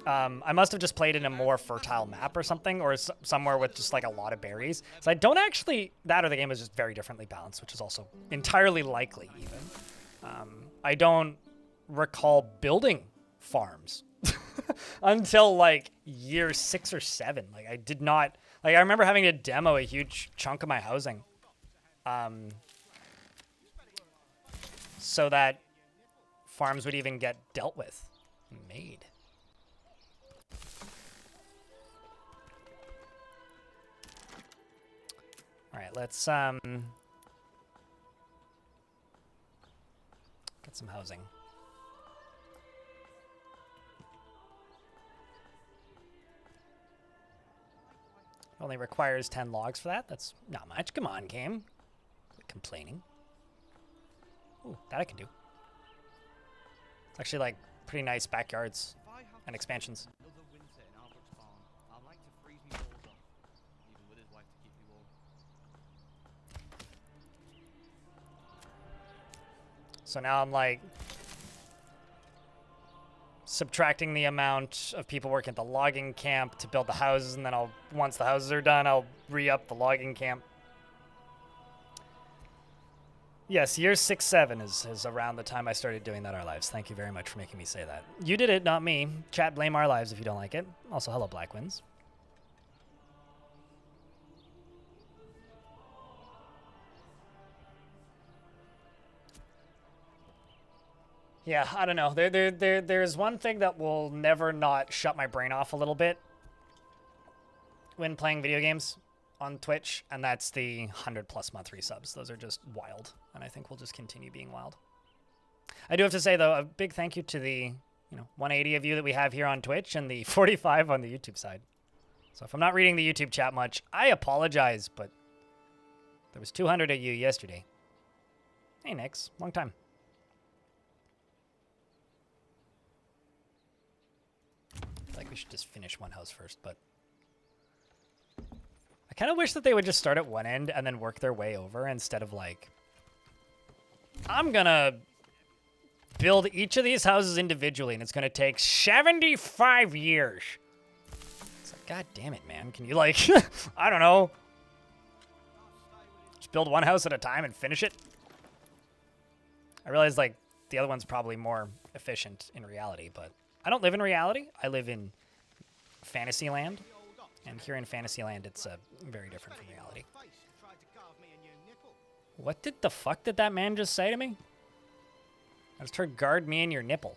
I must have just played in a more fertile map or something, or somewhere with just like a lot of berries. So I don't actually, that or the game was just very differently balanced, which is also entirely likely even. I don't recall building farms until like year 6 or 7. Like I did not, like I remember having to demo a huge chunk of my housing so that farms would even get dealt with, made. All right, let's get some housing. Only requires 10 logs for that. That's not much. Come on, game. Quit complaining. Ooh, that I can do. It's actually like pretty nice backyards and expansions. Another winter in Albert's barn. I'd like to freeze me balls off, even with his wife to keep me warm. So now I'm like subtracting the amount of people working at the logging camp to build the houses, and then once the houses are done, I'll re-up the logging camp. Yes, year 6, 7 is around the time I started doing that Our Lives. Thank you very much for making me say that. You did it, not me. Chat, blame Our Lives if you don't like it. Also, hello, Black Winds. Yeah, I don't know. There's one thing that will never not shut my brain off a little bit when playing video games on Twitch, and that's the 100+ month resubs. Those are just wild, and I think we'll just continue being wild. I do have to say, though, a big thank you to the 180 of you that we have here on Twitch and the 45 on the YouTube side. So if I'm not reading the YouTube chat much, I apologize, but there was 200 of you yesterday. Hey, Nix. Long time. I feel like we should just finish one house first, but I kind of wish that they would just start at one end and then work their way over instead of like, I'm gonna build each of these houses individually and it's gonna take 75 years. It's like, God damn it, man. Can you like, I don't know, just build one house at a time and finish it? I realize like the other one's probably more efficient in reality, but I don't live in reality. I live in Fantasyland, and here in Fantasyland, it's very different from reality. What the fuck did that man just say to me? I just heard guard me in your nipple.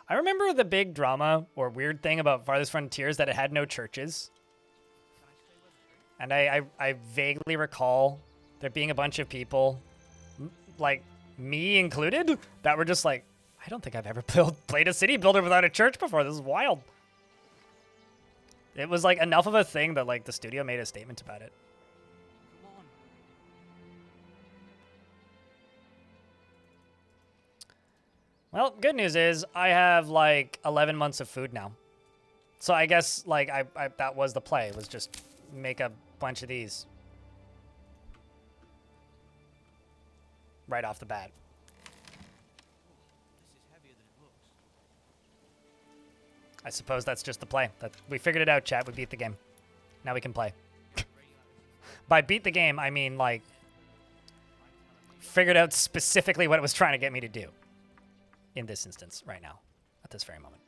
I remember the big drama or weird thing about Farthest Frontiers that it had no churches. And I vaguely recall there being a bunch of people, like me included, that were just like, I don't think I've ever played a city builder without a church before. This is wild. It was like enough of a thing that like the studio made a statement about it. Come on. Well, good news is I have like 11 months of food now. So I guess like I that was the play, was just make a bunch of these right off the bat. This is heavier than it looks. I suppose that's just the play. That we figured it out, chat. We beat the game. Now we can play. By beat the game, I mean like figured out specifically what it was trying to get me to do in this instance right now, at this very moment.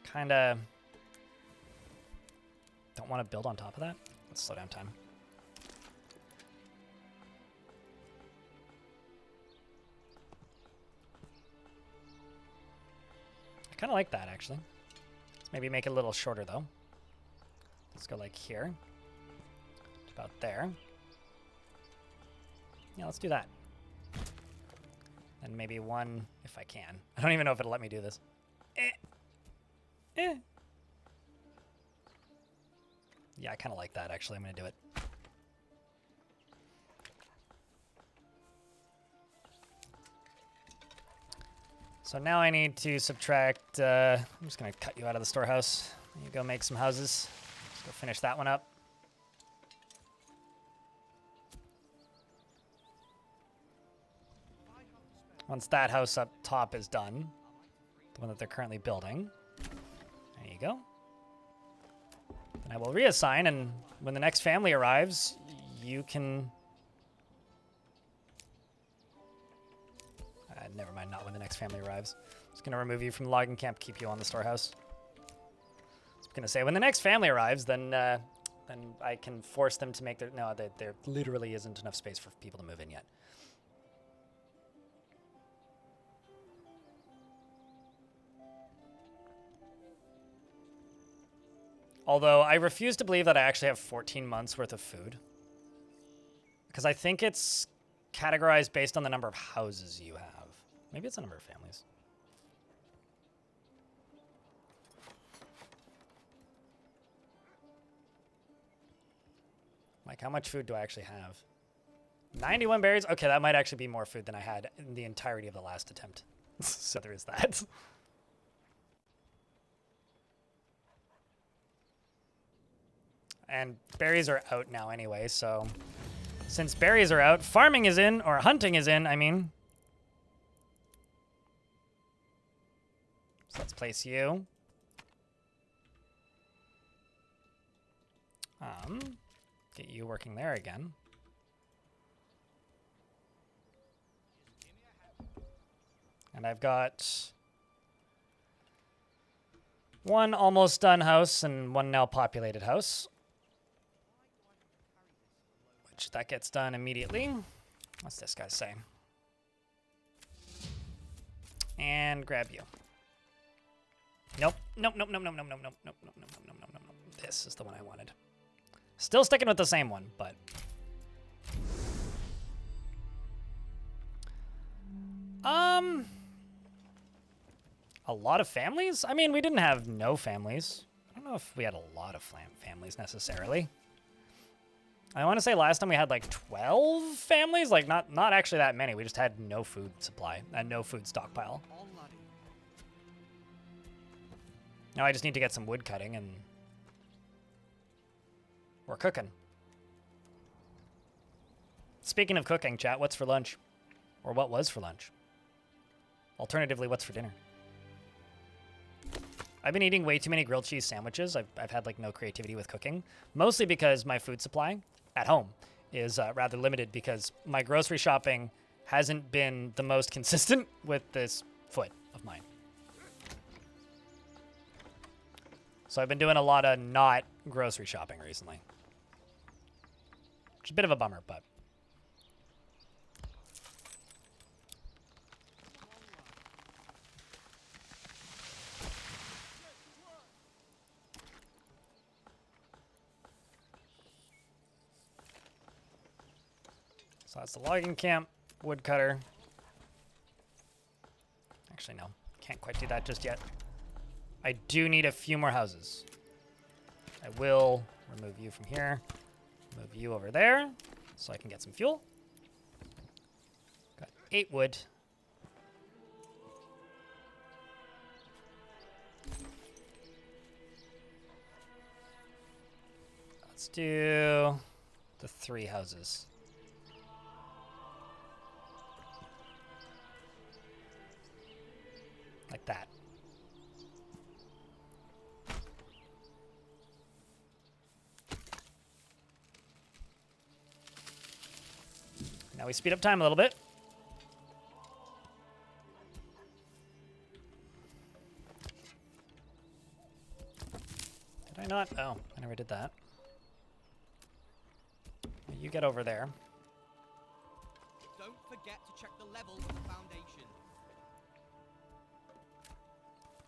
Kind of don't want to build on top of that. Let's slow down time. I kind of like that, actually. Let's maybe make it a little shorter, though. Let's go like here. About there. Yeah, let's do that. And maybe one, if I can. I don't even know if it'll let me do this. Yeah, I kind of like that, actually. I'm going to do it. So now I need to subtract, I'm just gonna cut you out of the storehouse. You go make some houses. Let's go finish that one up. Once that house up top is done, the one that they're currently building, there you go. Then I will reassign, and when the next family arrives, you can... never mind, not when the next family arrives. Just gonna remove you from the logging camp, keep you on the storehouse. I was gonna say, when the next family arrives, then I can force them to make their... No, there literally isn't enough space for people to move in yet. Although I refuse to believe that I actually have 14 months worth of food. Because I think it's categorized based on the number of houses you have. Maybe it's the number of families. Like, how much food do I actually have? 91 berries? Okay, that might actually be more food than I had in the entirety of the last attempt. So there is that. And berries are out now anyway, so... Since berries are out, farming is in, or hunting is in, I mean. So let's place you. Get you working there again. And I've got one almost done house and one now populated house. Which that gets done immediately. What's this guy say? And grab you. Nope. Nope, nope, nope, nope, nope, nope, nope, nope, nope, nope, nope, nope, nope. This is the one I wanted. Still sticking with the same one, but... A lot of families? I mean, we didn't have no families. I don't know if we had a lot of families necessarily. I want to say last time we had like 12 families, like not actually that many. We just had no food supply and no food stockpile. Now I just need to get some wood cutting and we're cooking. Speaking of cooking, chat, what's for lunch? Or what was for lunch? Alternatively, what's for dinner? I've been eating way too many grilled cheese sandwiches. I've had like no creativity with cooking, mostly because my food supply at home is rather limited because my grocery shopping hasn't been the most consistent with this foot of mine. So I've been doing a lot of not grocery shopping recently. Which is a bit of a bummer, but... So that's the logging camp, woodcutter. Actually, no. Can't quite do that just yet. I do need a few more houses. I will remove you from here. Move you over there so I can get some fuel. Got 8 wood. Let's do the 3 houses. Like that. Now we speed up time a little bit. Did I not? Oh, I never did that. You get over there. Don't forget to check the level of the foundation.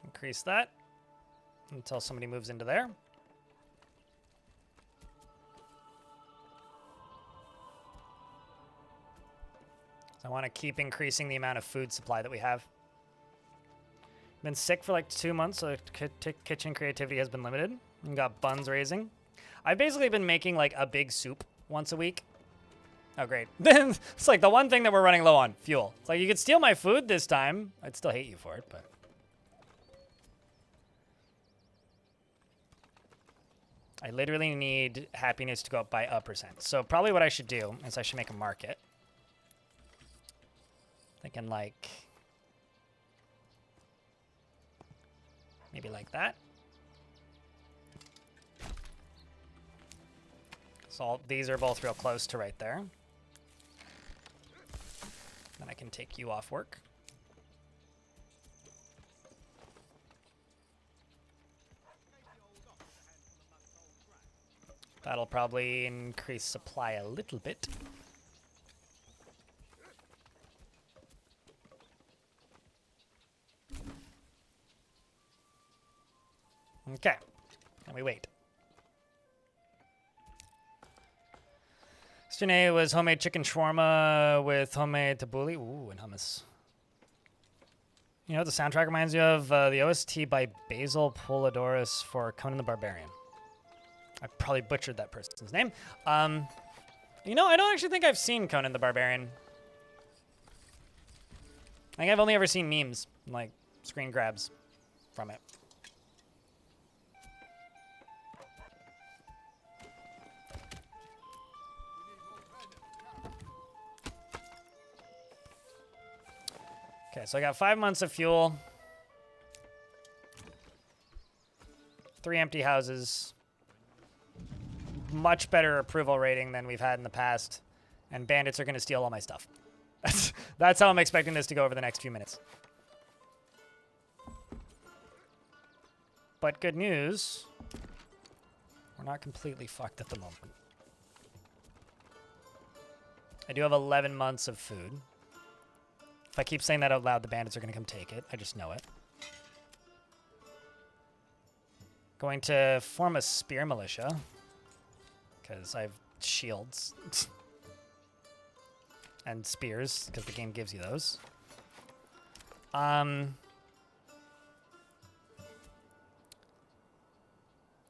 Increase that until somebody moves into there. So I want to keep increasing the amount of food supply that we have. Been sick for like 2 months, so kitchen creativity has been limited. And got buns raising. I've basically been making like a big soup once a week. Oh, great. It's like the one thing that we're running low on, fuel. It's like you could steal my food this time. I'd still hate you for it, but... I literally need happiness to go up by 1%. So probably what I should do is I should make a market. Thinking like... maybe like that. So these are both real close to right there. Then I can take you off work. That'll probably increase supply a little bit. Okay, and we wait. Yesterday was homemade chicken shawarma with homemade tabbouleh. Ooh, and hummus. You know what the soundtrack reminds you of? The OST by Basil Polidorus for Conan the Barbarian. I probably butchered that person's name. You know, I don't actually think I've seen Conan the Barbarian. I think I've only ever seen memes, like screen grabs from it. Okay, so I got 5 months of fuel. 3 empty houses. Much better approval rating than we've had in the past. And bandits are going to steal all my stuff. That's how I'm expecting this to go over the next few minutes. But good news. We're not completely fucked at the moment. I do have 11 months of food. If I keep saying that out loud, the bandits are going to come take it. I just know it. Going to form a spear militia. Because I have shields. And spears, because the game gives you those. In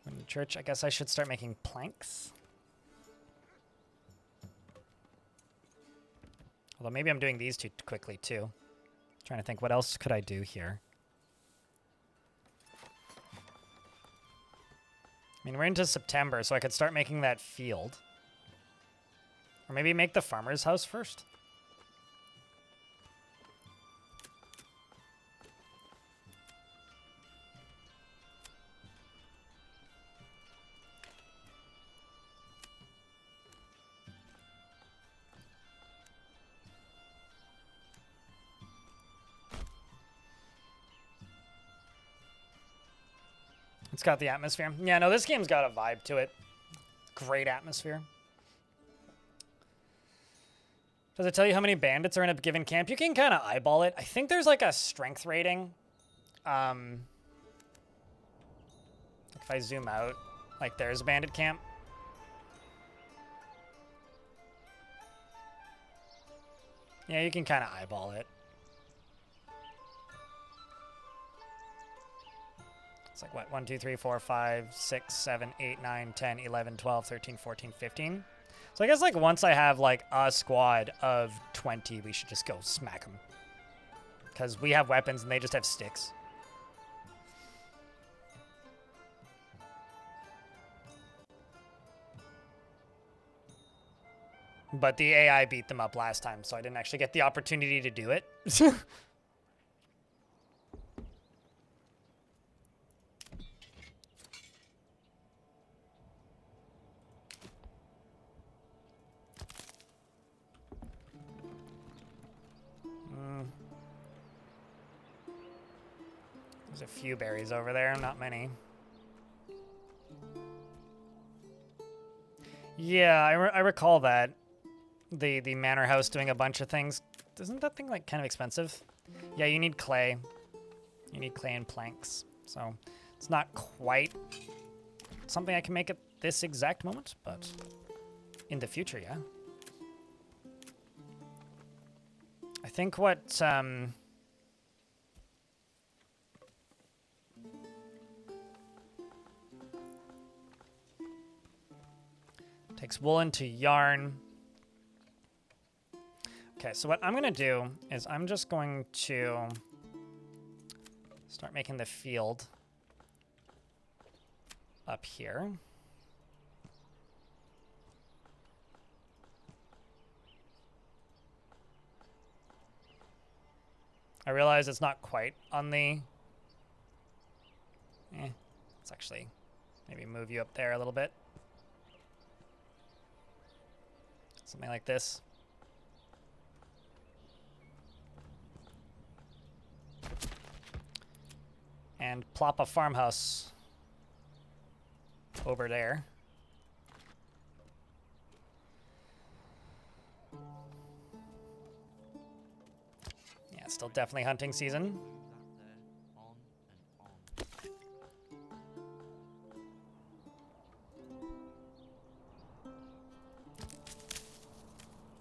the church, I guess I should start making planks. Although maybe I'm doing these too quickly, too. Trying to think, what else could I do here? I mean, we're into September, so I could start making that field. Or maybe make the farmer's house first. It's got the atmosphere. Yeah, no, this game's got a vibe to it. Great atmosphere. Does it tell you how many bandits are in a given camp? You can kind of eyeball it. I think there's like a strength rating. If I zoom out, like there's a bandit camp. Yeah, you can kind of eyeball it. It's like, what, 1, 2, 3, 4, 5, 6, 7, 8, 9, 10, 11, 12, 13, 14, 15. So I guess, like, once I have, like, a squad of 20, we should just go smack them. Because we have weapons and they just have sticks. But the AI beat them up last time, so I didn't actually get the opportunity to do it. There's a few berries over there, not many. Yeah, I recall that. The manor house doing a bunch of things. Isn't that thing like kind of expensive? Yeah, you need clay. You need clay and planks. So it's not quite something I can make at this exact moment, but in the future, yeah. I think what takes wool into yarn. Okay, so what I'm gonna do is I'm just going to start making the field up here. I realize it's not quite on the... let's actually maybe move you up there a little bit. Something like this. And plop a farmhouse over there. Yeah, still definitely hunting season. Move that there, on and on.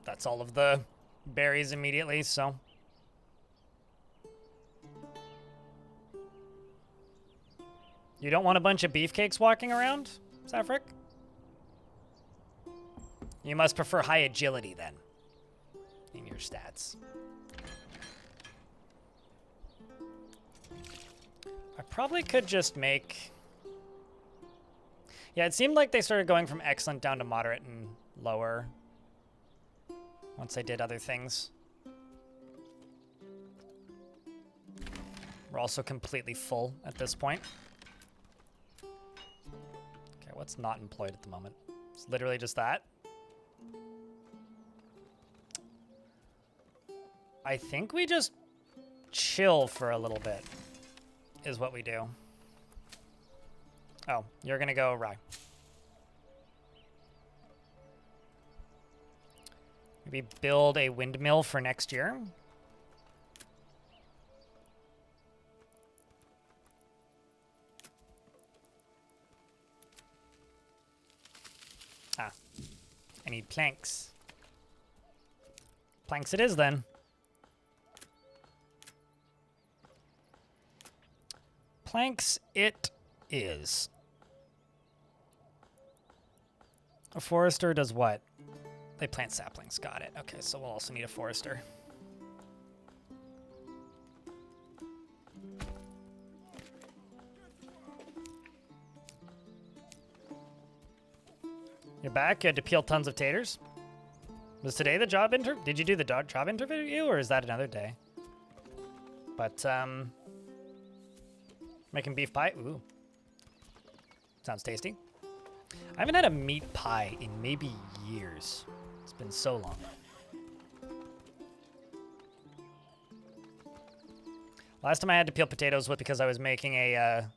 That's all of the berries immediately, so. You don't want a bunch of beefcakes walking around, Saffric? You must prefer high agility then, in your stats. I probably could just make... Yeah, it seemed like they started going from excellent down to moderate and lower once I did other things. We're also completely full at this point. Okay, what's not employed at the moment? It's literally just that. I think we just chill for a little bit, is what we do. Oh, you're gonna go rye. Maybe build a windmill for next year. Ah, I need planks. Planks it is then. Planks it is. A forester does what? They plant saplings. Got it. Okay, so we'll also need a forester. You're back. You had to peel tons of taters. Was today the job interview? Did you do the job interview, or is that another day? But, making beef pie? Ooh. Sounds tasty. I haven't had a meat pie in maybe years. It's been so long. Last time I had to peel potatoes was because I was making a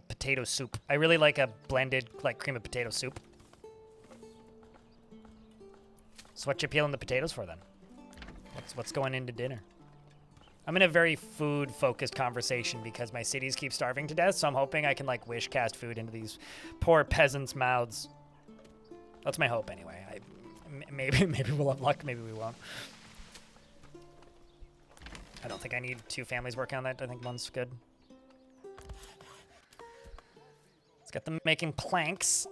potato soup. I really like a blended, like, cream of potato soup. So what you peeling the potatoes for then? What's going into dinner? I'm in a very food-focused conversation because my cities keep starving to death, so I'm hoping I can, like, wish cast food into these poor peasants' mouths. That's my hope, anyway. Maybe we'll have luck, maybe we won't. I don't think I need two families working on that. I think one's good. Let's get them making planks.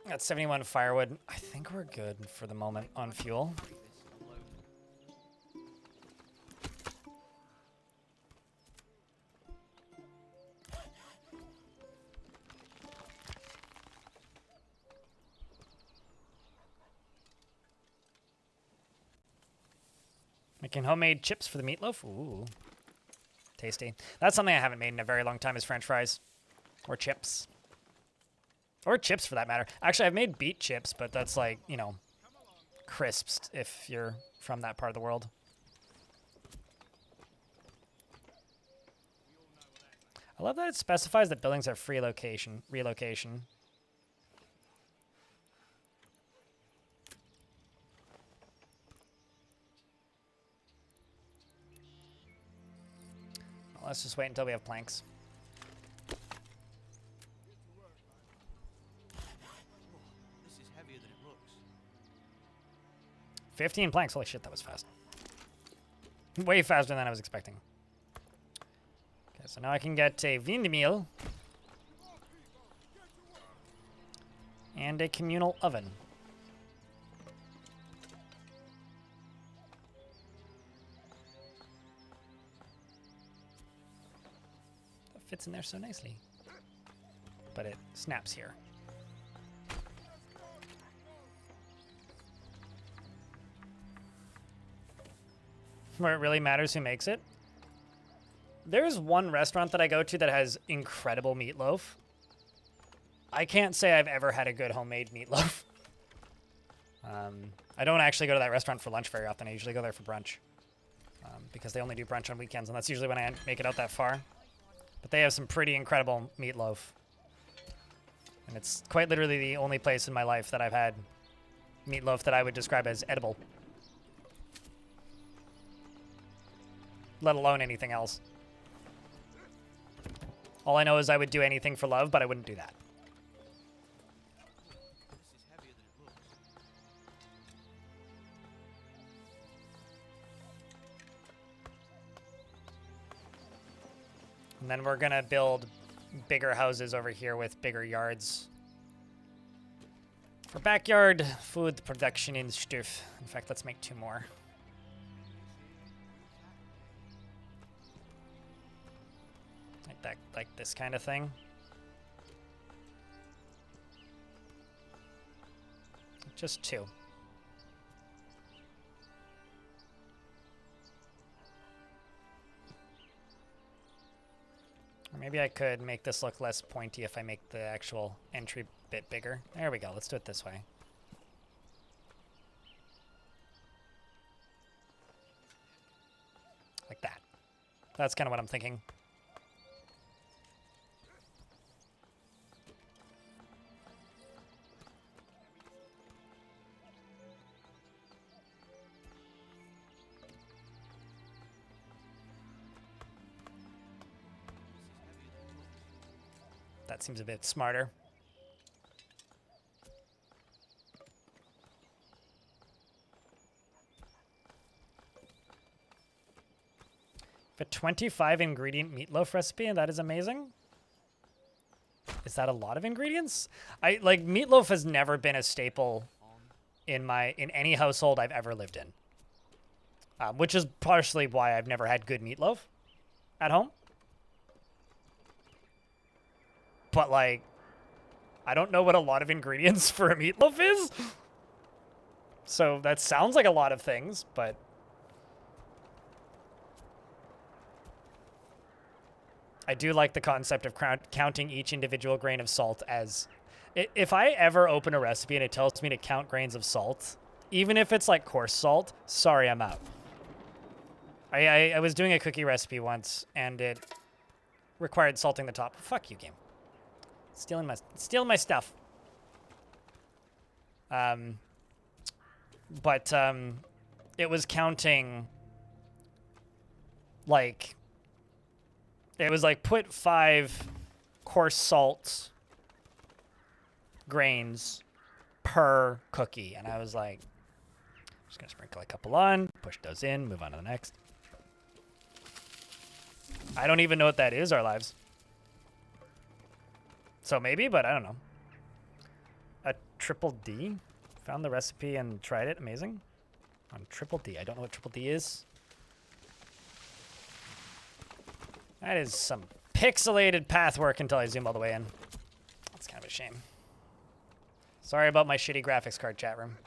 Got 71 firewood. I think we're good for the moment on fuel. Making homemade chips for the meatloaf. Ooh, tasty. That's something I haven't made in a very long time is French fries. Or chips. Or chips, for that matter. Actually, I've made beet chips, but that's like, you know, crisps if you're from that part of the world. I love that it specifies that buildings have free relocation. Well, let's just wait until we have planks. This is heavier than it looks. 15 planks. Holy shit, that was fast. Way faster than I was expecting. Okay, so now I can get a windmill. And a communal oven. That fits in there so nicely. But it snaps here. Where it really matters who makes it. There's one restaurant that I go to that has incredible meatloaf. I can't say I've ever had a good homemade meatloaf. I don't actually go to that restaurant for lunch very often. I usually go there for brunch. Because they only do brunch on weekends, and that's usually when I make it out that far. But they have some pretty incredible meatloaf. And it's quite literally the only place in my life that I've had meatloaf that I would describe as edible. Let alone anything else. All I know is I would do anything for love, but I wouldn't do that. This is heavier than it looks. And then we're gonna build bigger houses over here with bigger yards. For backyard food production and stuff. In fact, let's make 2 more. Like that, like this kind of thing. Just 2. Or maybe I could make this look less pointy if I make the actual entry bit bigger. There we go. Let's do it this way. Like that. That's kind of what I'm thinking. That seems a bit smarter. A 25 ingredient meatloaf recipe, and that is amazing. Is that a lot of ingredients? Like meatloaf has never been a staple in any household I've ever lived in. Which is partially why I've never had good meatloaf at home. But like, I don't know what a lot of ingredients for a meatloaf is. So that sounds like a lot of things, but I do like the concept of counting each individual grain of salt as... If I ever open a recipe and it tells me to count grains of salt, even if it's like coarse salt, sorry, I'm out. I was doing a cookie recipe once, and it required salting the top. Fuck you, game. Stealing my stuff. But it was counting, like... It was like put 5 coarse salt grains per cookie. And I was like, just going to sprinkle a couple on, push those in, move on to the next. I don't even know what that is, our lives. So maybe, but I don't know. A triple D. Found the recipe and tried it. Amazing. On triple D. I don't know what triple D is. That is some pixelated path work until I zoom all the way in. That's kind of a shame. Sorry about my shitty graphics card, chat room.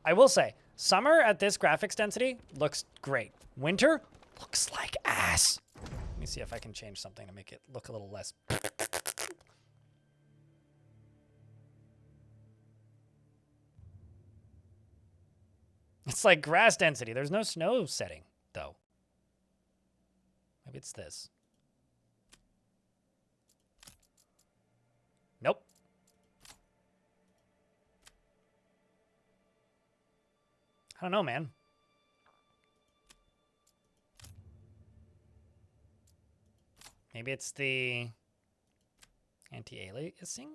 I will say, summer at this graphics density looks great. Winter looks like ass. Let me see if I can change something to make it look a little less. It's like grass density. There's no snow setting, though. Maybe it's this. Nope. I don't know, man. Maybe it's the anti-aliasing?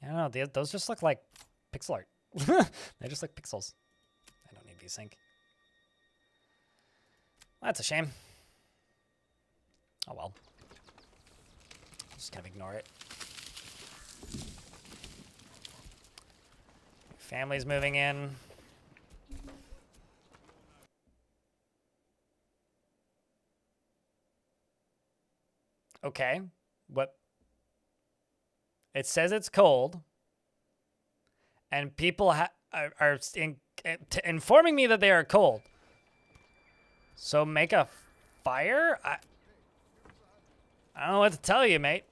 I don't know. Those just look like pixel art. They just look pixels. I don't need desync. That's a shame. Oh well. Just kind of ignore it. Family's moving in. Okay. What? It says it's cold. And people are informing me that they are cold. So make a fire? I don't know what to tell you, mate.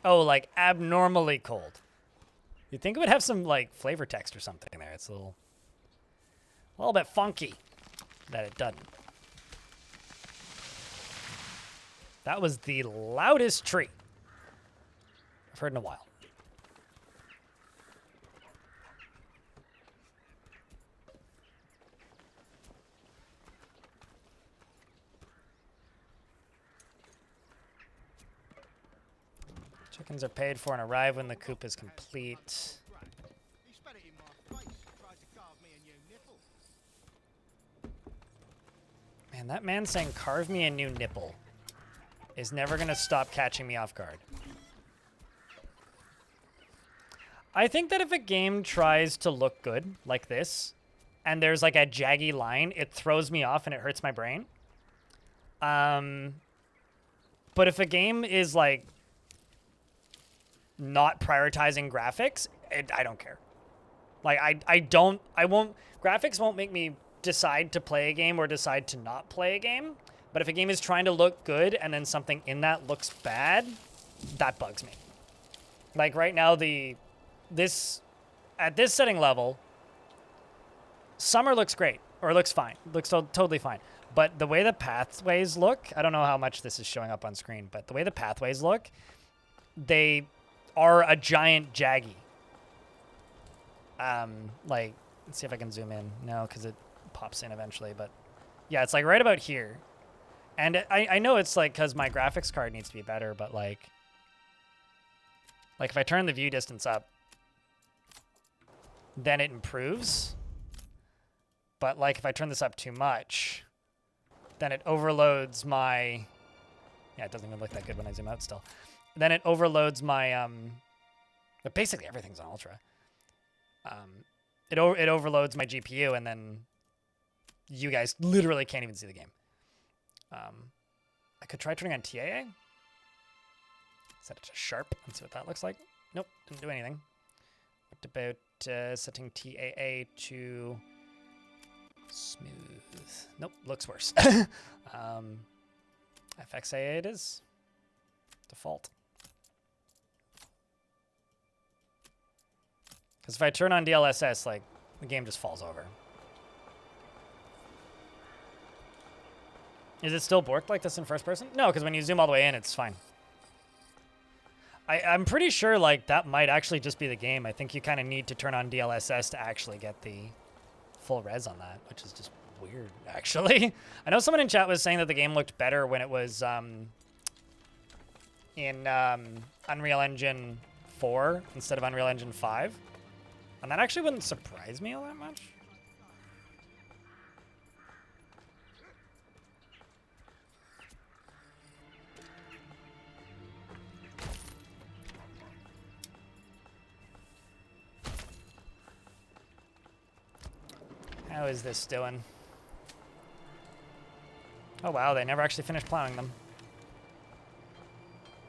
Oh, like abnormally cold. You'd think it would have some like flavor text or something there. It's a little bit funky that it doesn't. That was the loudest tree I've heard in a while. Chickens are paid for and arrive when the coop is complete. He spat it in my face and tried to carve me a new nipple. Man, that man saying carve me a new nipple is never going to stop catching me off guard. I think that if a game tries to look good like this, and there's like a jaggy line, it throws me off and it hurts my brain. But if a game is like not prioritizing graphics, I don't care. Like graphics won't make me decide to play a game or decide to not play a game. But if a game is trying to look good and then something in that looks bad, that bugs me. Like right now, at this setting level, summer looks great, or looks fine, looks totally fine. But the way the pathways look, I don't know how much this is showing up on screen, but the way the pathways look, they are a giant jaggy. Like, let's see if I can zoom in. No, because it pops in eventually, but yeah, it's like right about here. And I know it's like because my graphics card needs to be better, but like if I turn the view distance up, then it improves. But like if I turn this up too much, then it overloads my, yeah, it doesn't even look that good when I zoom out still. Then it overloads my, but basically everything's on ultra. It overloads my GPU, and then you guys literally can't even see the game. I could try turning on TAA. Set it to sharp and see what that looks like. Nope, didn't do anything. What about setting TAA to smooth? Nope, looks worse. FXAA it is. Default. Because if I turn on DLSS, like, the game just falls over. Is it still borked like this in first person? No, because when you zoom all the way in, it's fine. I'm pretty sure, like, that might actually just be the game. I think you kind of need to turn on DLSS to actually get the full res on that, which is just weird, actually. I know someone in chat was saying that the game looked better when it was in Unreal Engine 4 instead of Unreal Engine 5. And that actually wouldn't surprise me all that much. How is this doing? Oh wow, they never actually finished plowing them.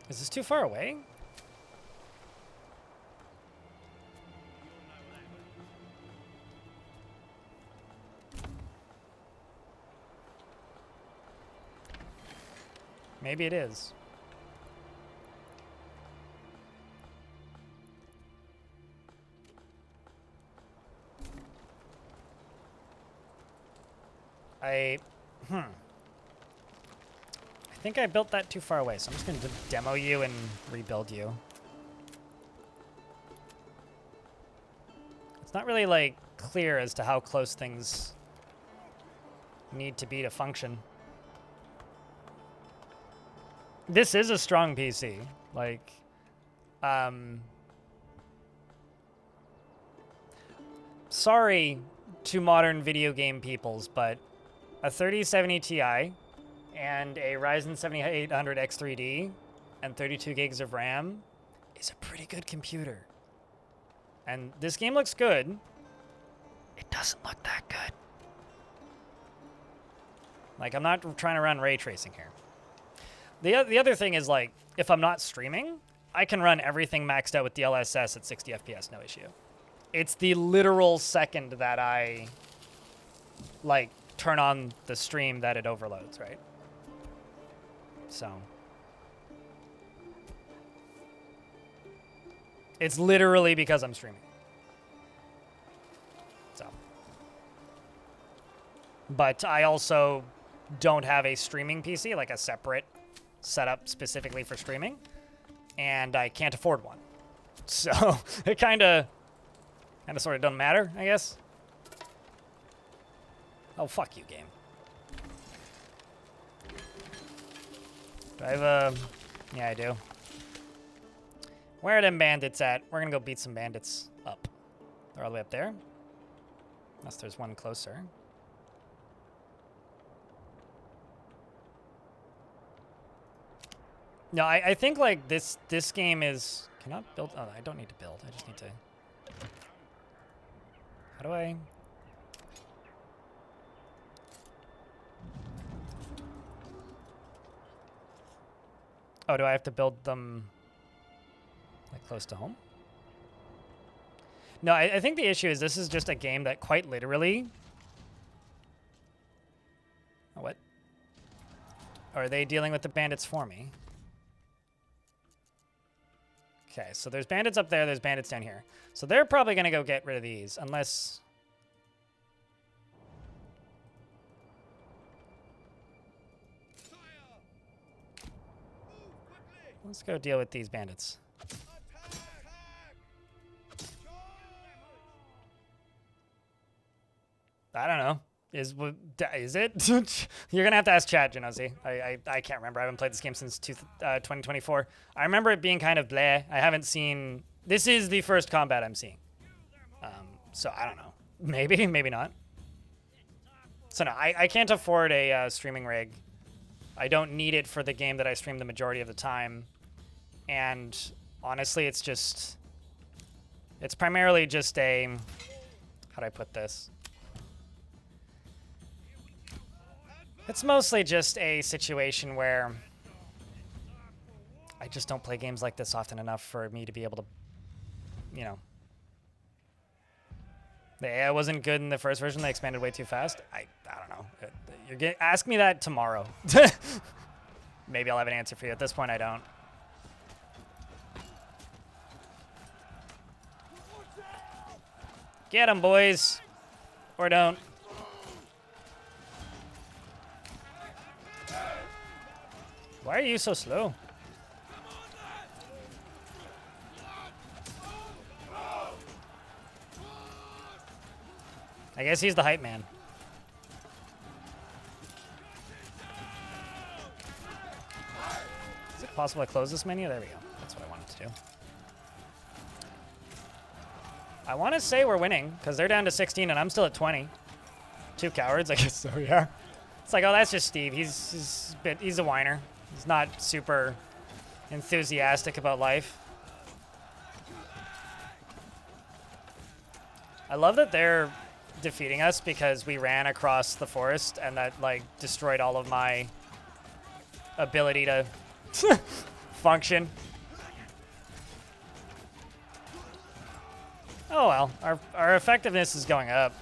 Is this too far away? Maybe it is. I think I built that too far away, so I'm just going to demo you and rebuild you. It's not really, like, clear as to how close things need to be to function. This is a strong PC. Like, sorry to modern video game peoples, but a 3070 Ti and a Ryzen 7800 X3D and 32 gigs of RAM is a pretty good computer. And this game looks good. It doesn't look that good. Like, I'm not trying to run ray tracing here. The other thing is, like, if I'm not streaming, I can run everything maxed out with DLSS at 60 FPS, no issue. It's the literal second that I, like, turn on the stream that it overloads, right? So. It's literally because I'm streaming. So. But I also don't have a streaming PC, like a separate setup specifically for streaming, and I can't afford one. So it kind of sort of doesn't matter, I guess. Oh, fuck you, game. Do I have a... Yeah, I do. Where are them bandits at? We're gonna go beat some bandits up. They're all the way up there. Unless there's one closer. No, I think, like, this game is... Cannot build... Oh, I don't need to build. I just need to... How do I... Oh, do I have to build them, like, close to home? No, I think the issue is this is just a game that quite literally... Oh, what? Or are they dealing with the bandits for me? Okay, so there's bandits up there, there's bandits down here. So they're probably going to go get rid of these, unless... Let's go deal with these bandits. I don't know. Is it? You're gonna have to ask chat, Genozi. I can't remember. I haven't played this game since 2024. I remember it being kind of bleh. I haven't seen... This is the first combat I'm seeing. So I don't know. Maybe, maybe not. So no, I can't afford a streaming rig. I don't need it for the game that I stream the majority of the time. And honestly, it's just... It's primarily just a... How do I put this? It's mostly just a situation where I just don't play games like this often enough for me to be able to, you know. The AI wasn't good in the first version. They expanded way too fast. I don't know. Ask me that tomorrow. Maybe I'll have an answer for you. At this point, I don't. Get 'em, boys. Or don't. Why are you so slow? I guess he's the hype man. Is it possible to close this menu? There we go. That's what I wanted to do. I want to say we're winning, because they're down to 16 and I'm still at 20. Two cowards, I guess so, yeah. It's like, oh, that's just Steve. He's a whiner. He's not super enthusiastic about life. I love that they're defeating us because we ran across the forest and that, like, destroyed all of my ability to function. Oh well, our effectiveness is going up.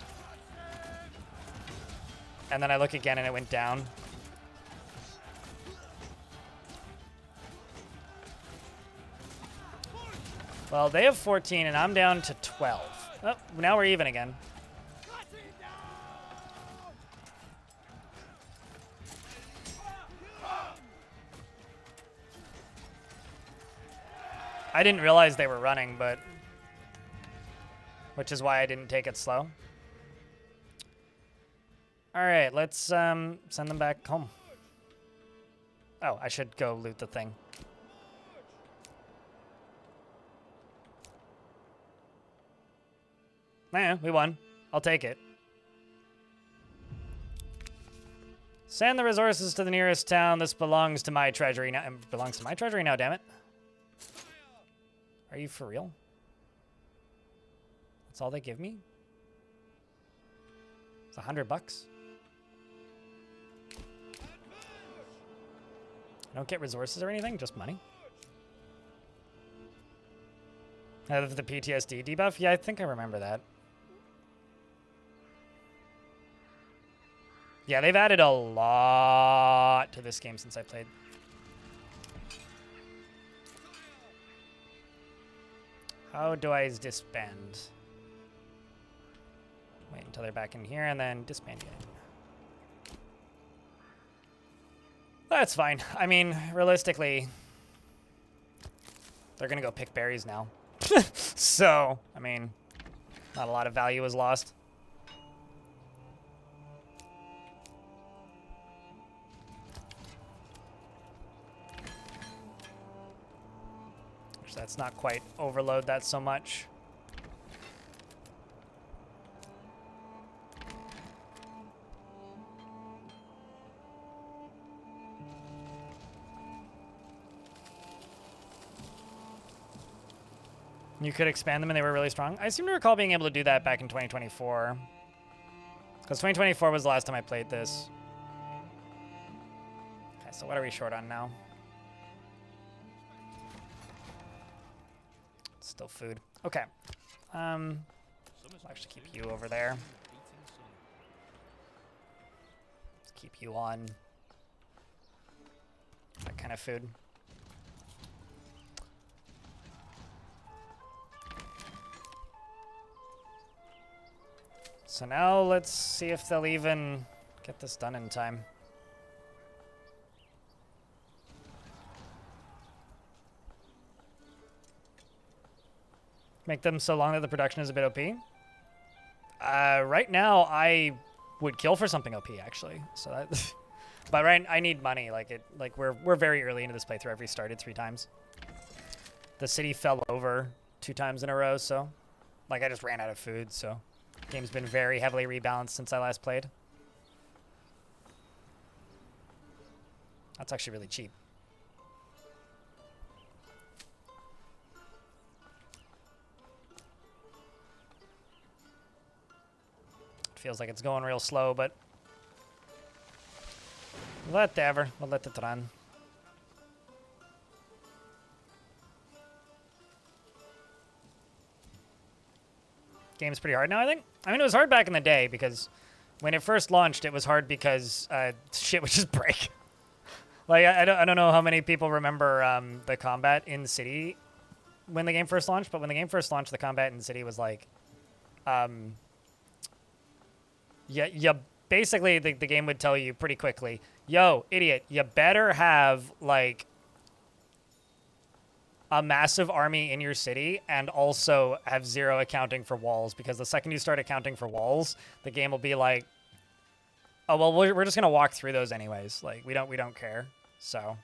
And then I look again and it went down. Well, they have 14 and I'm down to 12. Oh, now we're even again. I didn't realize they were running, but... Which is why I didn't take it slow. Alright, let's send them back home. Oh, I should go loot the thing. Yeah, we won. I'll take it. Send the resources to the nearest town. This belongs to my treasury now. It belongs to my treasury now, damn it. Are you for real? That's all they give me? It's $100. I don't get resources or anything, just money. Have the PTSD debuff? Yeah, I think I remember that. Yeah, they've added a lot to this game since I played. How do I disband? Wait until they're back in here and then disband again. That's fine. I mean, realistically, they're gonna go pick berries now. So, I mean, not a lot of value is lost. That's not quite overload that so much. You could expand them and they were really strong. I seem to recall being able to do that back in 2024. Because 2024 was the last time I played this. Okay, so what are we short on now? Still food. Okay. I'll actually keep you over there. Let's keep you on that kind of food. So now let's see if they'll even get this done in time. Make them so long that the production is a bit OP. Right now, I would kill for something OP actually. So that, but right, I need money. Like we're very early into this playthrough. I've restarted 3 times. The city fell over 2 times in a row. So, like I just ran out of food. So, game's been very heavily rebalanced since I last played. That's actually really cheap. Feels like it's going real slow, but whatever. We'll let it run. Game's pretty hard now, I think. I mean, it was hard back in the day because when it first launched, it was hard because shit would just break. Like, I don't know how many people remember the combat in City when the game first launched, but when the game first launched, the combat in City was like... Yeah, basically the game would tell you pretty quickly, yo, idiot, you better have like a massive army in your city and also have 0 accounting for walls, because the second you start accounting for walls, the game will be like, oh, well, we're just going to walk through those anyways. Like, we don't care. So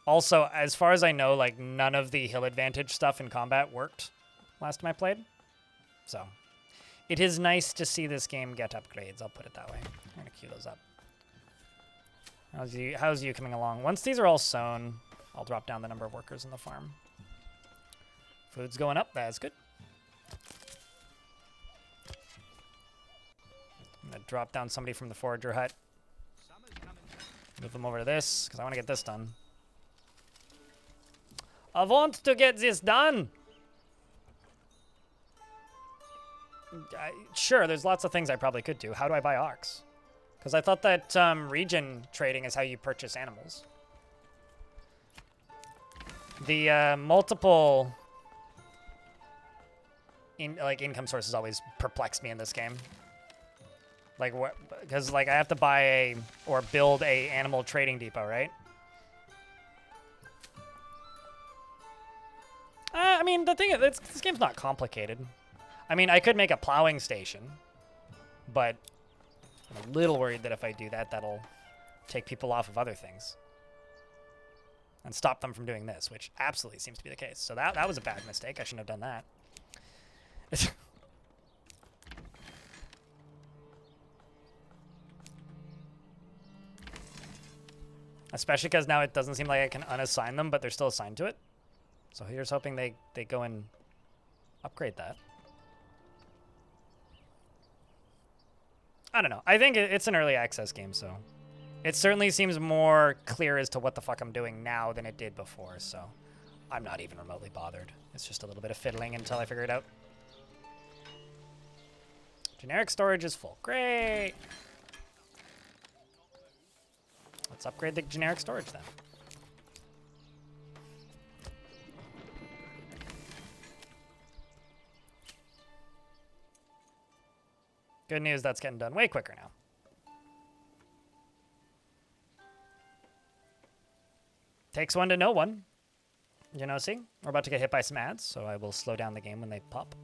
also, as far as I know, like none of the hill advantage stuff in combat worked last time I played. So it is nice to see this game get upgrades, I'll put it that way. I'm going to queue those up. How's you coming along? Once these are all sown, I'll drop down the number of workers in the farm. Food's going up, that's good. I'm going to drop down somebody from the forager hut. Move them over to this, because I want to get this done. I want to get this done! Sure, there's lots of things I probably could do. How do I buy ox? Because I thought that region trading is how you purchase animals. The multiple income sources always perplex me in this game. Like what? Because like I have to buy or build a animal trading depot, right? I mean, the thing is, this game's not complicated. I mean, I could make a plowing station, but I'm a little worried that if I do that, that'll take people off of other things and stop them from doing this, which absolutely seems to be the case. So that was a bad mistake. I shouldn't have done that. Especially because now it doesn't seem like I can unassign them, but they're still assigned to it. So here's hoping they go and upgrade that. I don't know. I think it's an early access game, so it certainly seems more clear as to what the fuck I'm doing now than it did before, so I'm not even remotely bothered. It's just a little bit of fiddling until I figure it out. Generic storage is full. Great! Let's upgrade the generic storage then. Good news, that's getting done way quicker now. Takes one to know one. You know, see? We're about to get hit by some ads, so I will slow down the game when they pop.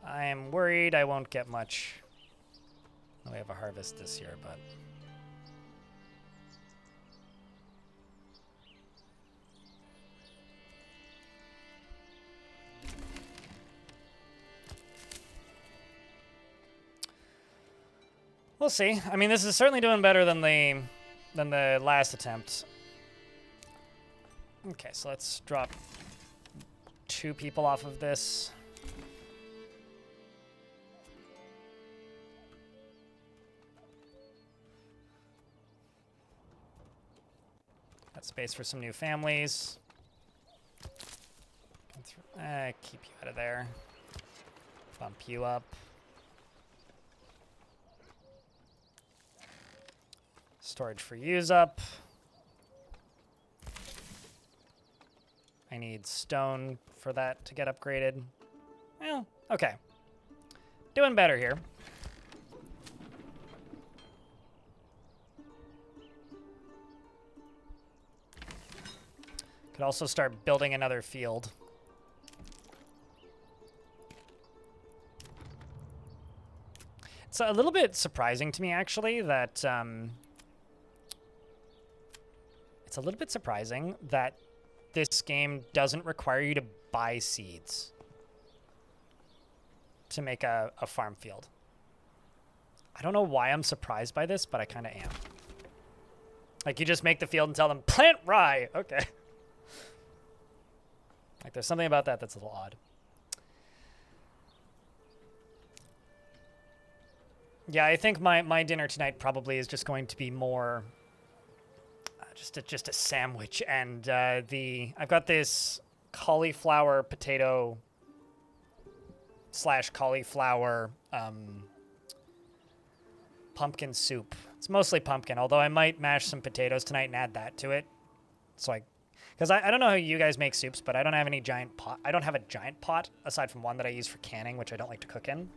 I am worried I won't get much. We have a harvest this year, but... we'll see. I mean, this is certainly doing better than the last attempt. Okay, so let's drop 2 people off of this. Got space for some new families. Keep you out of there. Bump you up. Storage for use up. I need stone for that to get upgraded. Well, okay. Doing better here. Could also start building another field. It's a little bit surprising to me, actually, that... it's a little bit surprising that this game doesn't require you to buy seeds to make a farm field. I don't know why I'm surprised by this, but I kind of am. Like, you just make the field and tell them, plant rye! Okay. Like, there's something about that that's a little odd. Yeah, I think my dinner tonight probably is just going to be more... just a sandwich, and I've got this cauliflower potato / cauliflower pumpkin soup. It's mostly pumpkin, although I might mash some potatoes tonight and add that to it. So because I don't know how you guys make soups, but I don't have any giant pot. I don't have a giant pot aside from one that I use for canning, which I don't like to cook in.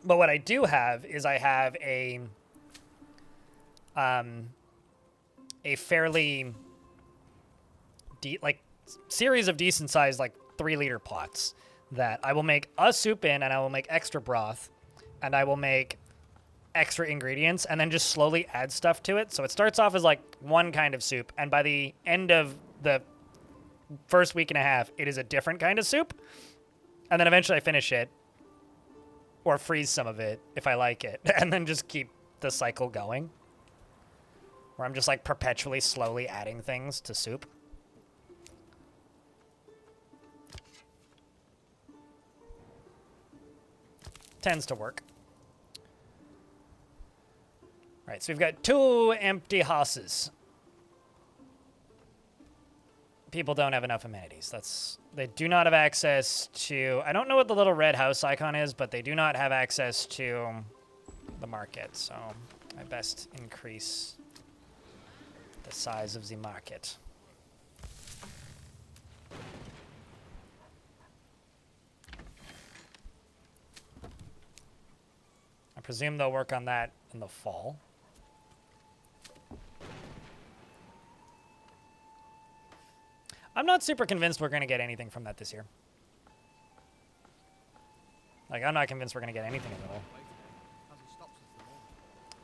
But what I do have is I have a fairly series of decent sized 3-liter pots that I will make a soup in, and I will make extra broth, and I will make extra ingredients, and then just slowly add stuff to it. So it starts off as one kind of soup, and by the end of the first week and a half, it is a different kind of soup. And then eventually I finish it, or freeze some of it if I like it, and then just keep the cycle going. Where I'm just perpetually slowly adding things to soup. Tends to work. Right, so we've got 2 empty houses. People don't have enough amenities. They do not have access to... I don't know what the little red house icon is, but they do not have access to the market, so I best increase the size of the market. I presume they'll work on that in the fall. I'm not super convinced we're going to get anything from that this year. I'm not convinced we're going to get anything at all.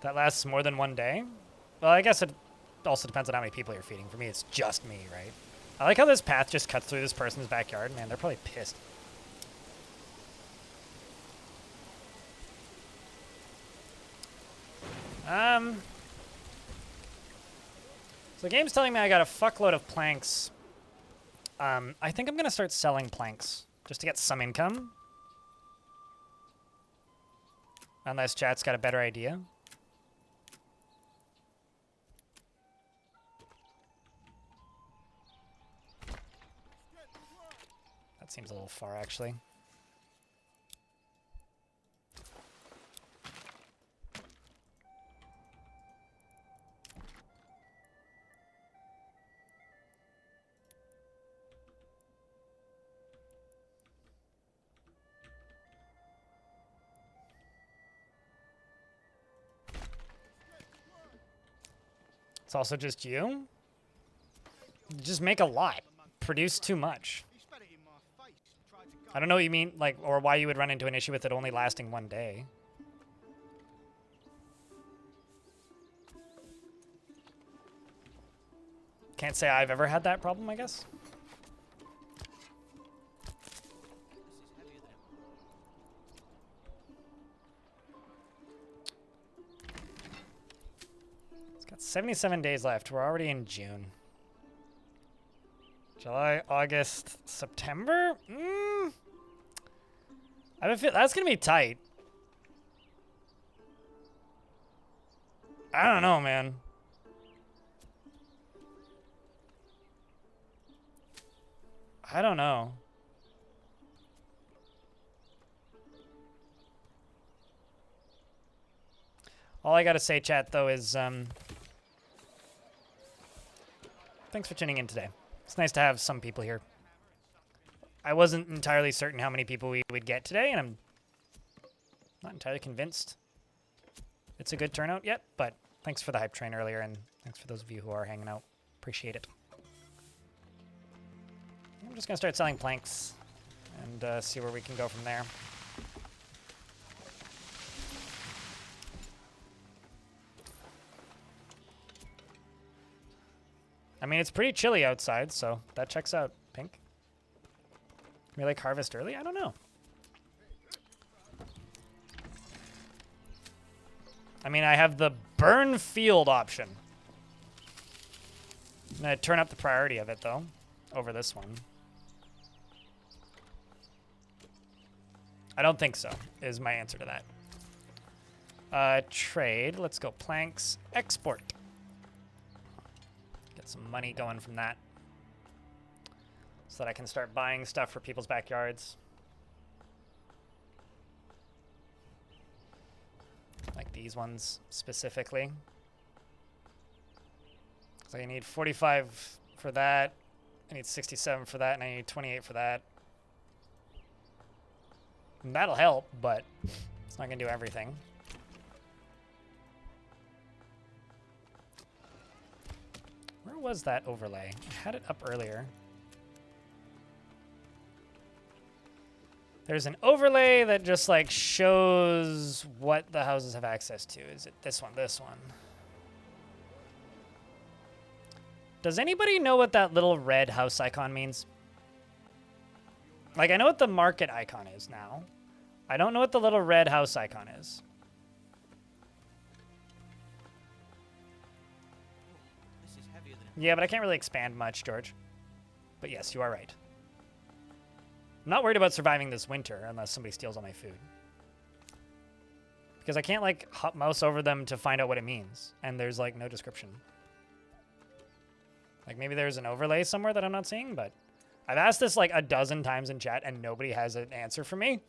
That lasts more than one day? Well, I guess it... also depends on how many people you're feeding. For me, it's just me, right? I like how this path just cuts through this person's backyard. Man, they're probably pissed. So the game's telling me I got a fuckload of planks. I think I'm gonna start selling planks just to get some income. Unless chat's got a better idea. That seems a little far, actually. It's also just you? Just make a lot. Produce too much. He spat it in my face and tried to I don't know what you mean, like, or why you would run into an issue with it only lasting 1 day. Can't say I've ever had that problem, I guess. It's got 77 days left. We're already in June. July, August, September? I have a feel that's gonna be tight. I don't know, man. I don't know. All I gotta say, chat, though, is thanks for tuning in today. It's nice to have some people here. I wasn't entirely certain how many people we would get today, and I'm not entirely convinced it's a good turnout yet, but thanks for the hype train earlier, and thanks for those of you who are hanging out. Appreciate it. I'm just going to start selling planks and see where we can go from there. I mean, it's pretty chilly outside, so that checks out, Pink. Maybe like harvest early? I don't know. I mean, I have the burn field option. I'm going to turn up the priority of it, though, over this one. I don't think so, is my answer to that. Trade. Let's go planks. Export. Get some money going from that. So that I can start buying stuff for people's backyards. Like these ones specifically. So I need 45 for that. I need 67 for that, and I need 28 for that. And that'll help, but it's not going to do everything. Where was that overlay? I had it up earlier. There's an overlay that just like shows what the houses have access to. Is it this one? This one. Does anybody know what that little red house icon means? Like, I know what the market icon is now. I don't know what the little red house icon is. This is heavier than Yeah, but I can't really expand much, George. But yes, you are right. I'm not worried about surviving this winter unless somebody steals all my food. Because I can't, like, hot mouse over them to find out what it means. And there's, like, no description. Like, maybe there's an overlay somewhere that I'm not seeing, but I've asked this, like, a dozen times in chat, and nobody has an answer for me.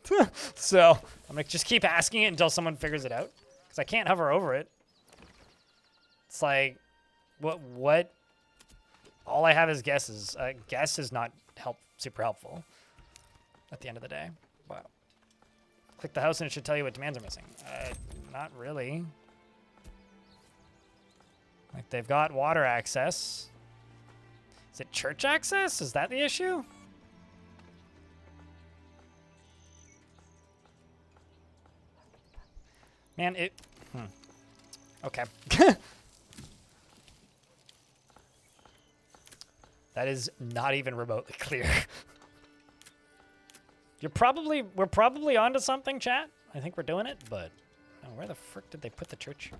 So I'm going to just keep asking it until someone figures it out. Because I can't hover over it. It's like, what? All I have is guesses. Guess is not super helpful at the end of the day. Wow. Click the house and it should tell you what demands are missing. Not really. Like, they've got water access. Is it church access? Is that the issue? Man, it... Okay. That is not even remotely clear. We're probably onto something, chat. I think we're doing it, but oh, where the frick did they put the church?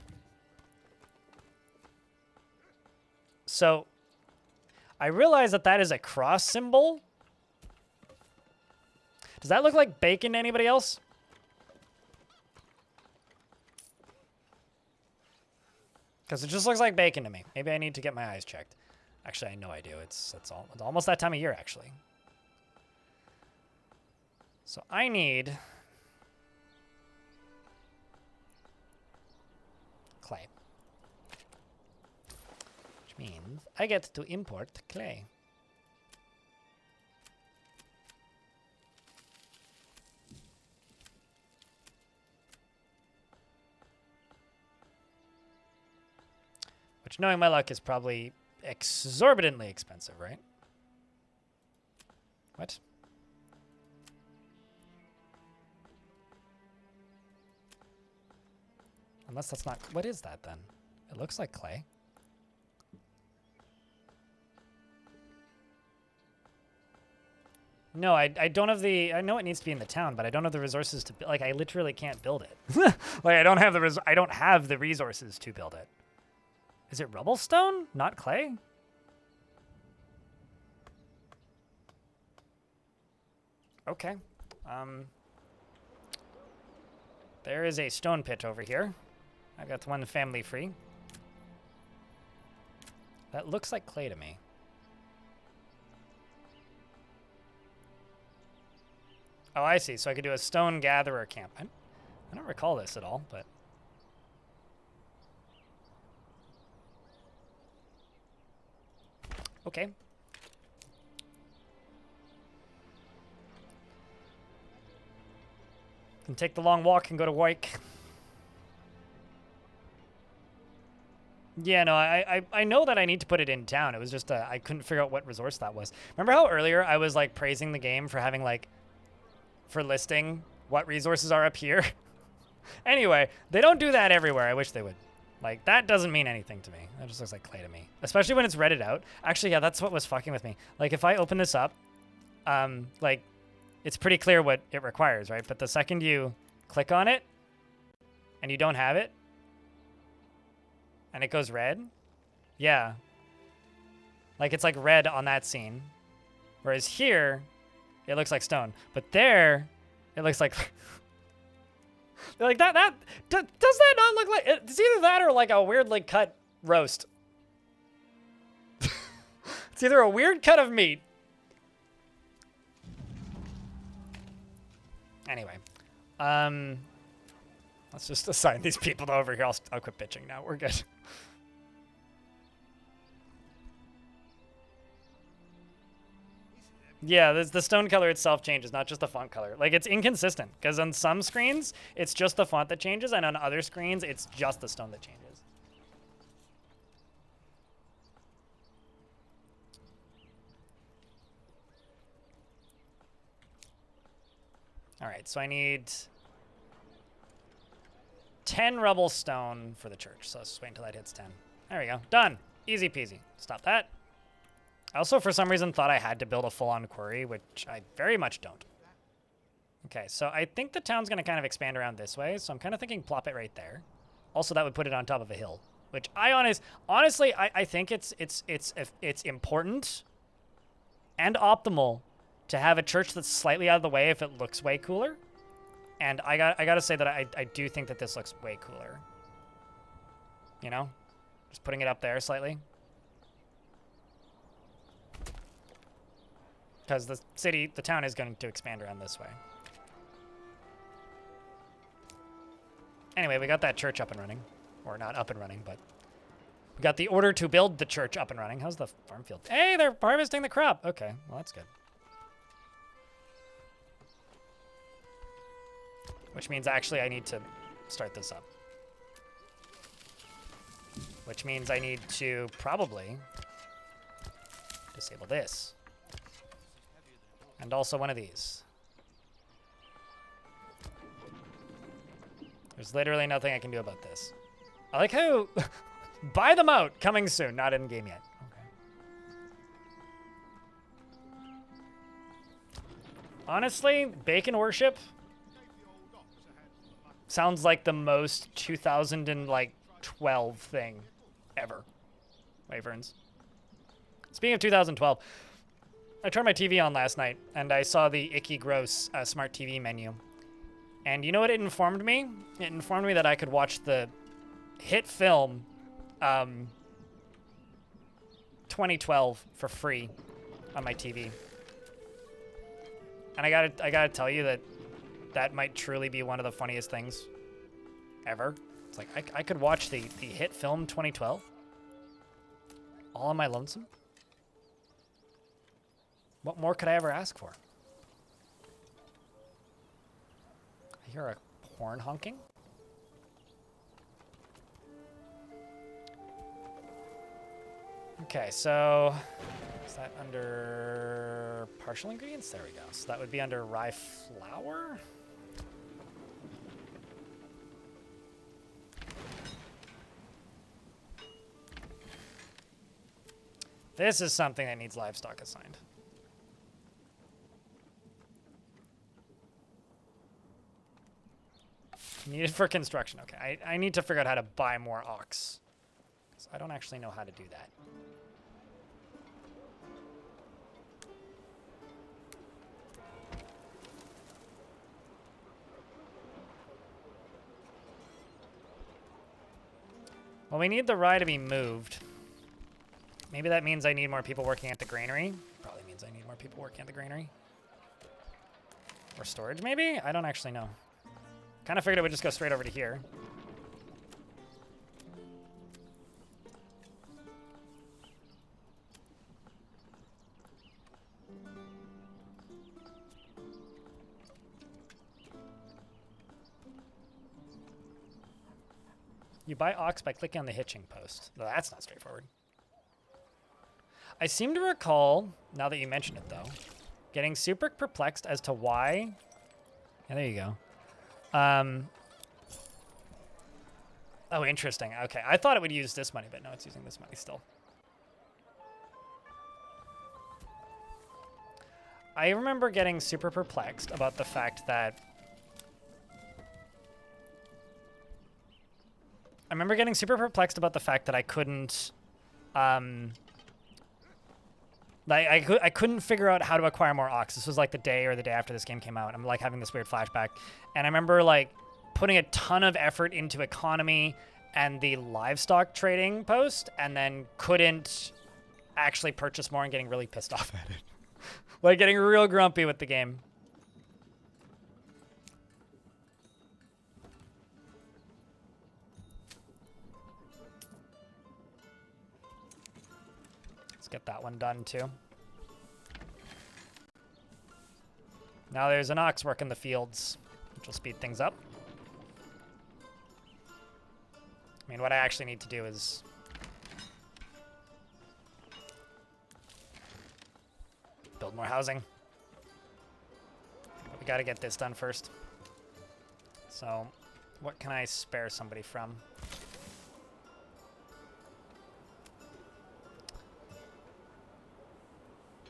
So I realize that that is a cross symbol. Does that look like bacon to anybody else? Because it just looks like bacon to me. Maybe I need to get my eyes checked. Actually, I know I do. It's almost that time of year, actually. So I need clay. Which means I get to import clay. Which, knowing my luck, is probably exorbitantly expensive, right? What? Unless that's not... What is that, then? It looks like clay. No, I don't have the... I know it needs to be in the town, but I don't have the resources to... Like, I literally can't build it. Like, I don't have the resources to build it. Is it rubble stone, not clay? Okay. There is a stone pit over here. I got one family free. That looks like clay to me. Oh, I see. So I could do a stone gatherer camp. I don't recall this at all, but... Okay. Can take the long walk and go to Wyke. Yeah, no, I know that I need to put it in town. It was just I couldn't figure out what resource that was. Remember how earlier I was like praising the game for having like for listing what resources are up here? Anyway, they don't do that everywhere. I wish they would. Like, that doesn't mean anything to me. That just looks like clay to me. Especially when it's redded out. Actually, yeah, that's what was fucking with me. Like, if I open this up, like, it's pretty clear what it requires, right? But the second you click on it, and you don't have it, and it goes red, yeah. Like, it's like red on that scene. Whereas here, it looks like stone. But there, it looks like... Like does that not look like it's either that or like a weirdly cut roast? It's either a weird cut of meat. Anyway, let's just assign these people to over here. I'll quit bitching now. We're good. Yeah, the stone color itself changes, not just the font color. Like, it's inconsistent, because on some screens, it's just the font that changes, and on other screens, it's just the stone that changes. All right, so I need 10 rubble stone for the church, so let's just wait until that hits 10. There we go. Done. Easy peasy. Stop that. I also, for some reason, thought I had to build a full-on quarry, which I very much don't. Okay, so I think the town's going to kind of expand around this way, so I'm kind of thinking plop it right there. Also, that would put it on top of a hill, which honestly, I think it's important and optimal to have a church that's slightly out of the way if it looks way cooler. And I gotta say that I do think that this looks way cooler. You know? Just putting it up there slightly. Because the town is going to expand around this way. Anyway, we got that church up and running. Or not up and running, but we got the order to build the church up and running. How's the farm field? Hey, they're harvesting the crop. Okay, well, that's good. Which means actually I need to start this up. Which means I need to probably disable this. And also one of these. There's literally nothing I can do about this. I like how... Buy them out! Coming soon. Not in game yet. Okay. Honestly, bacon worship sounds like the most 2012 thing ever. Wyverns. Speaking of 2012, I turned my TV on last night and I saw the icky gross smart TV menu. And you know what it informed me? It informed me that I could watch the hit film 2012 for free on my TV. And I gotta tell you that might truly be one of the funniest things ever. It's like I could watch the hit film 2012 all on my lonesome. What more could I ever ask for? I hear a horn honking. Okay, so is that under partial ingredients? There we go. So that would be under rye flour. This is something that needs livestock assigned. Needed for construction. Okay, I need to figure out how to buy more ox. So I don't actually know how to do that. Well, we need the rye to be moved. Maybe that means I need more people working at the granary. Probably means I need more people working at the granary. Or storage, maybe? I don't actually know. Kind of figured it would just go straight over to here. You buy ox by clicking on the hitching post. No, that's not straightforward. I seem to recall, now that you mention it though, getting super perplexed as to why. Yeah, there you go. Oh, interesting. Okay, I thought it would use this money, but no, it's using this money still. I remember getting super perplexed about the fact that I couldn't, I couldn't figure out how to acquire more ox. This was like the day or the day after this game came out. I'm like having this weird flashback. And I remember like putting a ton of effort into economy and the livestock trading post and then couldn't actually purchase more and getting really pissed off at it. Like getting real grumpy with the game. Let's get that one done too. Now there's an ox working the fields, which will speed things up. I mean, what I actually need to do is build more housing. But we gotta get this done first. So, what can I spare somebody from?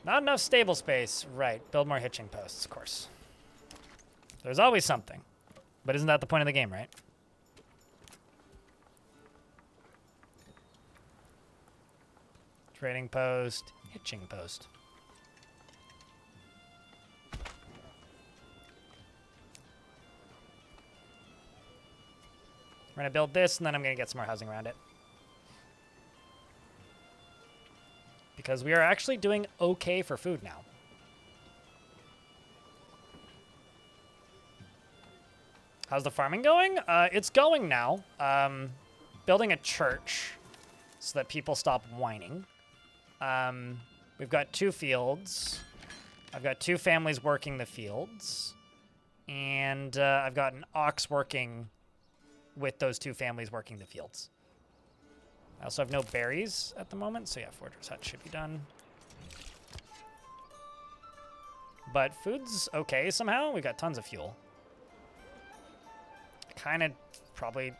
Not enough stable space. Right, build more hitching posts, of course. There's always something. But isn't that the point of the game, right? Trading post, hitching post. We're gonna build this, and then I'm gonna get some more housing around it. Because we are actually doing okay for food now. How's the farming going? It's going now. Building a church so that people stop whining. We've got 2 fields. I've got 2 families working the fields. And I've got an ox working with those 2 families working the fields. I also have no berries at the moment, so yeah, Forger's Hut should be done. But food's okay somehow. We've got tons of fuel. Kind of probably,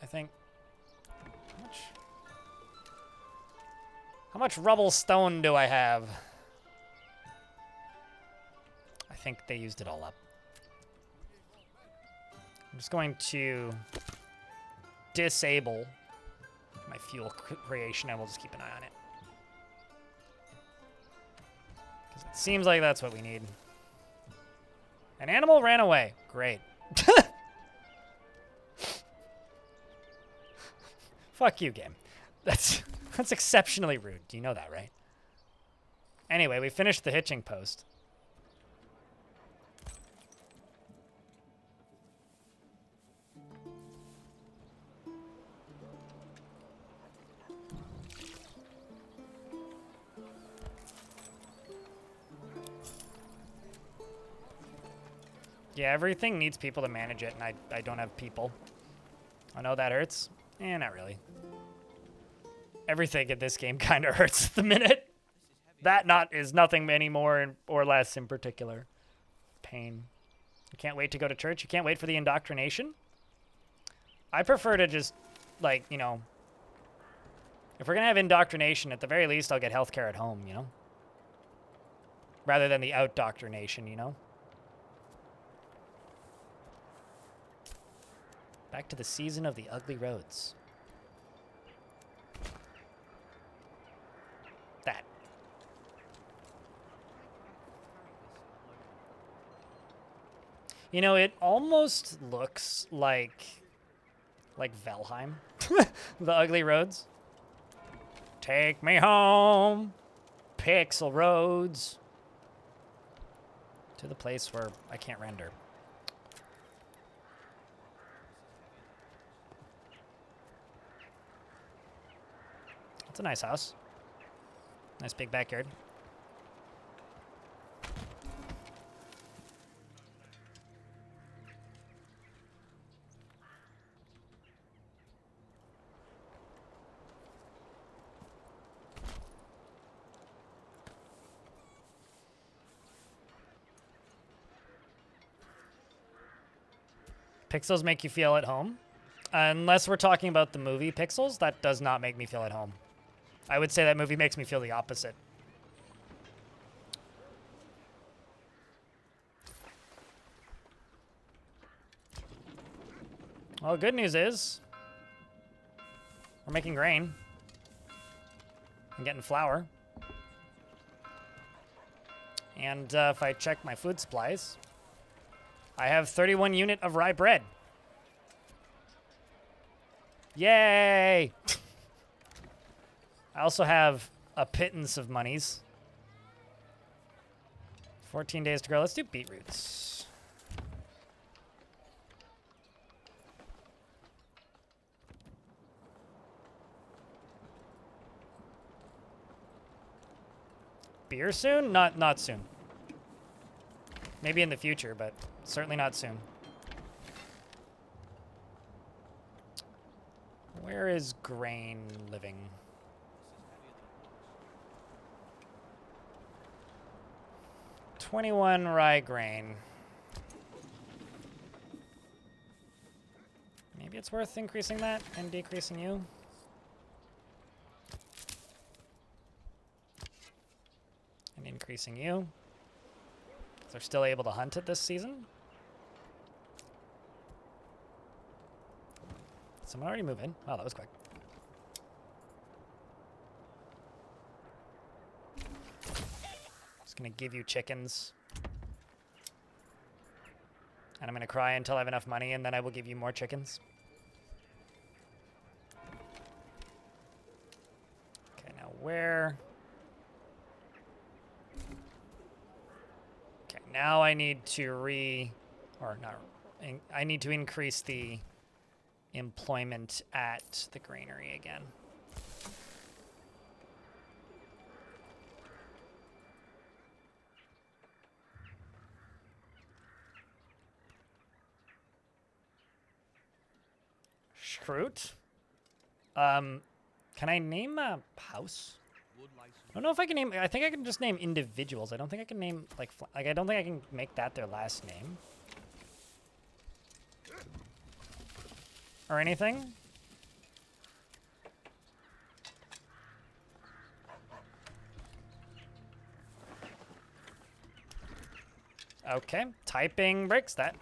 I think, how much rubble stone do I have? I think they used it all up. I'm just going to disable my fuel creation, and we'll just keep an eye on it. Because it seems like that's what we need. An animal ran away. Great. Fuck you, game. That's exceptionally rude. Do you know that, right? Anyway, we finished the hitching post. Yeah, everything needs people to manage it, and I don't have people. I know that hurts. Eh, not really. Everything in this game kind of hurts at the minute. That is nothing any more or less in particular. Pain. You can't wait to go to church? You can't wait for the indoctrination? I prefer to just, like, you know, if we're going to have indoctrination, at the very least, I'll get healthcare at home, you know? Rather than the outdoctrination, you know? Back to the season of the ugly roads. That. You know, it almost looks like Valheim. The ugly roads. Take me home, pixel roads. To the place where I can't render. It's a nice house. Nice big backyard. Pixels make you feel at home? Unless we're talking about the movie Pixels, that does not make me feel at home. I would say that movie makes me feel the opposite. Well, good news is we're making grain. I'm getting flour. And if I check my food supplies, I have 31 unit of rye bread. Yay! I also have a pittance of monies. 14 days to grow. Let's do beetroots. Beer soon? Not soon. Maybe in the future, but certainly not soon. Where is grain living? 21 rye grain. Maybe it's worth increasing that and decreasing you. And increasing you. They're still able to hunt it this season. Someone already move in? Wow, that was quick. Just gonna give you chickens. And I'm gonna cry until I have enough money, and then I will give you more chickens. Okay, now where? Okay, now I need to I need to increase the employment at the granary again. Scroot? Can I name a house? I don't know if I can name. I think I can just name individuals. I don't think I can name like I don't think I can make that their last name or anything. Okay, typing breaks that.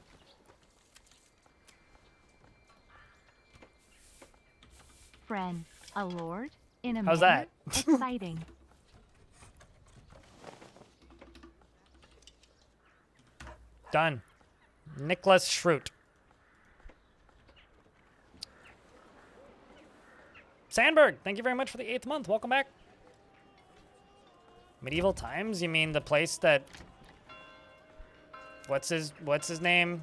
Friend, a lord? In a How's manor? that? Exciting. Done. Nicholas Schrute. Sandberg, thank you very much for the 8th month. Welcome back. Medieval times? You mean the place that what's his name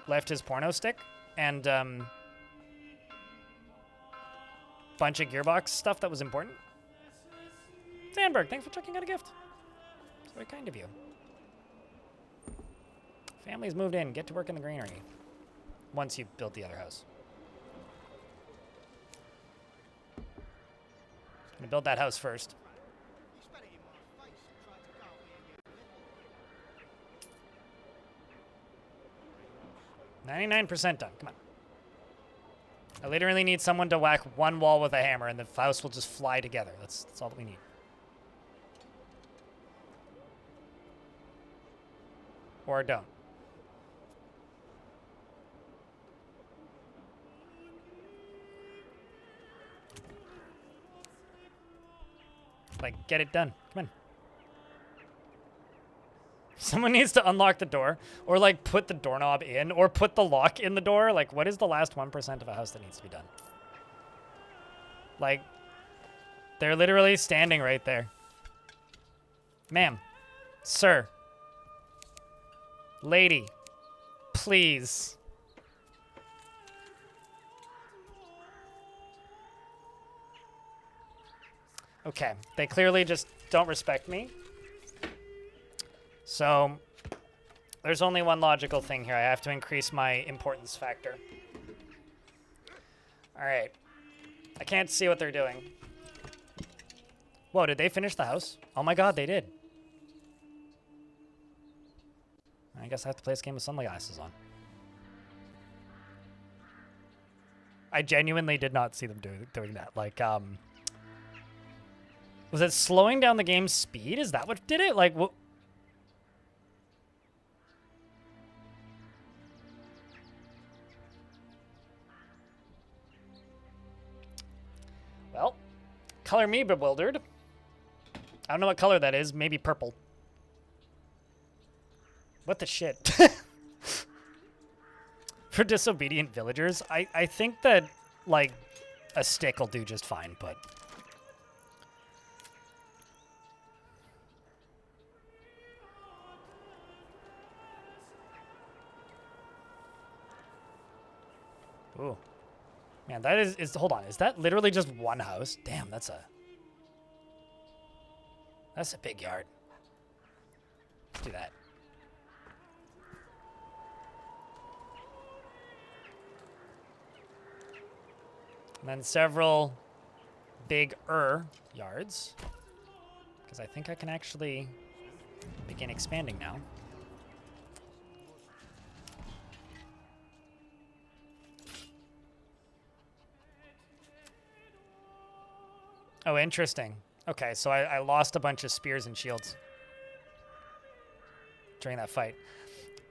left his porno stick and bunch of Gearbox stuff that was important? Sandberg, thanks for checking out a gift. It's very kind of you. Family's moved in. Get to work in the granary once you build the other house. Gonna build that house first. You spat it in my face and tried to guard me and your nipple. 99% done. Come on. I literally need someone to whack one wall with a hammer and the house will just fly together. That's all that we need. Or don't. Like, get it done. Come on. Someone needs to unlock the door, or like put the doorknob in, or put the lock in the door. Like, what is the last 1% of a house that needs to be done? Like, they're literally standing right there. Ma'am, sir, lady, please. Okay, they clearly just don't respect me. So, there's only one logical thing here. I have to increase my importance factor. All right. I can't see what they're doing. Whoa, did they finish the house? Oh my god, they did. I guess I have to play this game with sunglasses on. I genuinely did not see them doing that. Like, was it slowing down the game's speed? Is that what did it? Like, what? Well, color me bewildered. I don't know what color that is. Maybe purple. What the shit? For disobedient villagers, I think that, like, a stick will do just fine, but... Ooh. Man, that is hold on, is that literally just one house? Damn, that's a big yard. Let's do that. And then several bigger yards. Because I think I can actually begin expanding now. Oh, interesting. Okay, so I lost a bunch of spears and shields during that fight.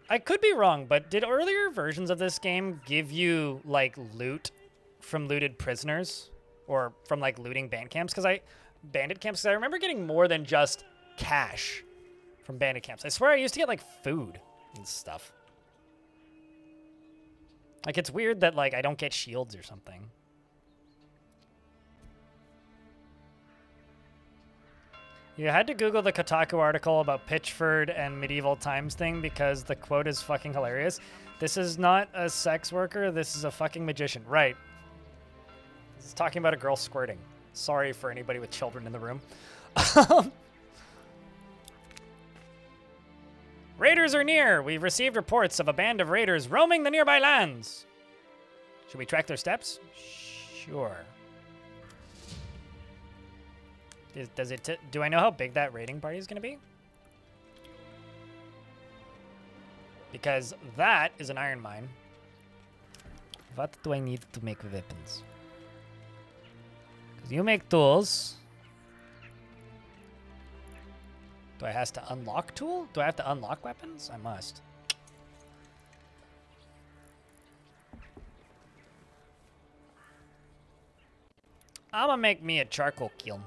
I could be wrong, but did earlier versions of this game give you, like, loot from looted prisoners? Or from, like, looting bandit camps? Because I remember getting more than just cash from bandit camps. I swear I used to get, like, food and stuff. Like, it's weird that, like, I don't get shields or something. You had to Google the Kotaku article about Pitchford and medieval times thing because the quote is fucking hilarious. This is not a sex worker, this is a fucking magician. Right. This is talking about a girl squirting. Sorry for anybody with children in the room. Raiders are near. We've received reports of a band of raiders roaming the nearby lands. Should we track their steps? Sure. Do I know how big that raiding party is going to be? Because that is an iron mine. What do I need to make weapons? Because you make tools. Do I have to unlock tool? Do I have to unlock weapons? I must. I'm gonna make me a charcoal kiln.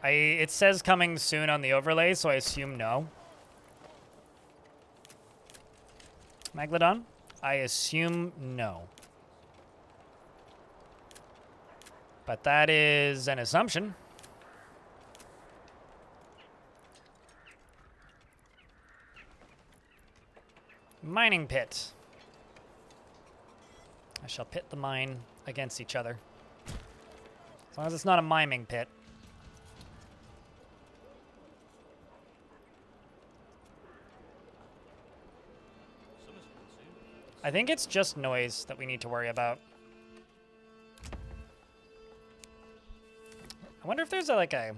It says coming soon on the overlay, so I assume no. Megalodon? I assume no. But that is an assumption. Mining pit. I shall pit the mine against each other. As long as it's not a miming pit. I think it's just noise that we need to worry about. I wonder if there's like a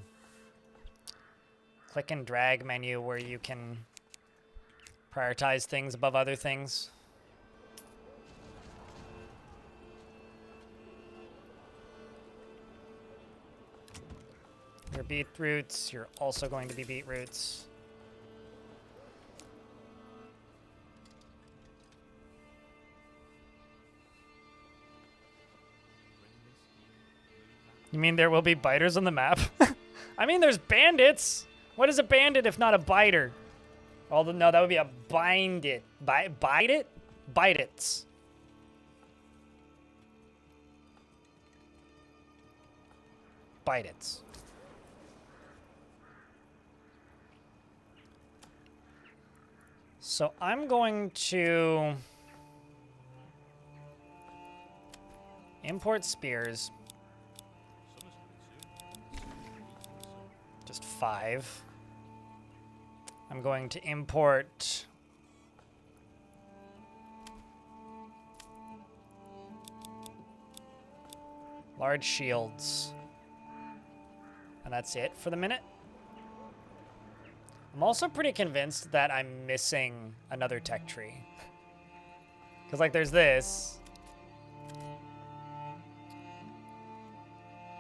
click and drag menu where you can prioritize things above other things. You're beetroots, you're also going to be beetroots. You mean there will be biters on the map? I mean, there's bandits. What is a bandit if not a biter? Although, no, that would be a bind it. Bite it? Bite it's. Bite it's. So I'm going to import spears. Just 5. I'm going to import large shields. And that's it for the minute. I'm also pretty convinced that I'm missing another tech tree. Because, like, there's this.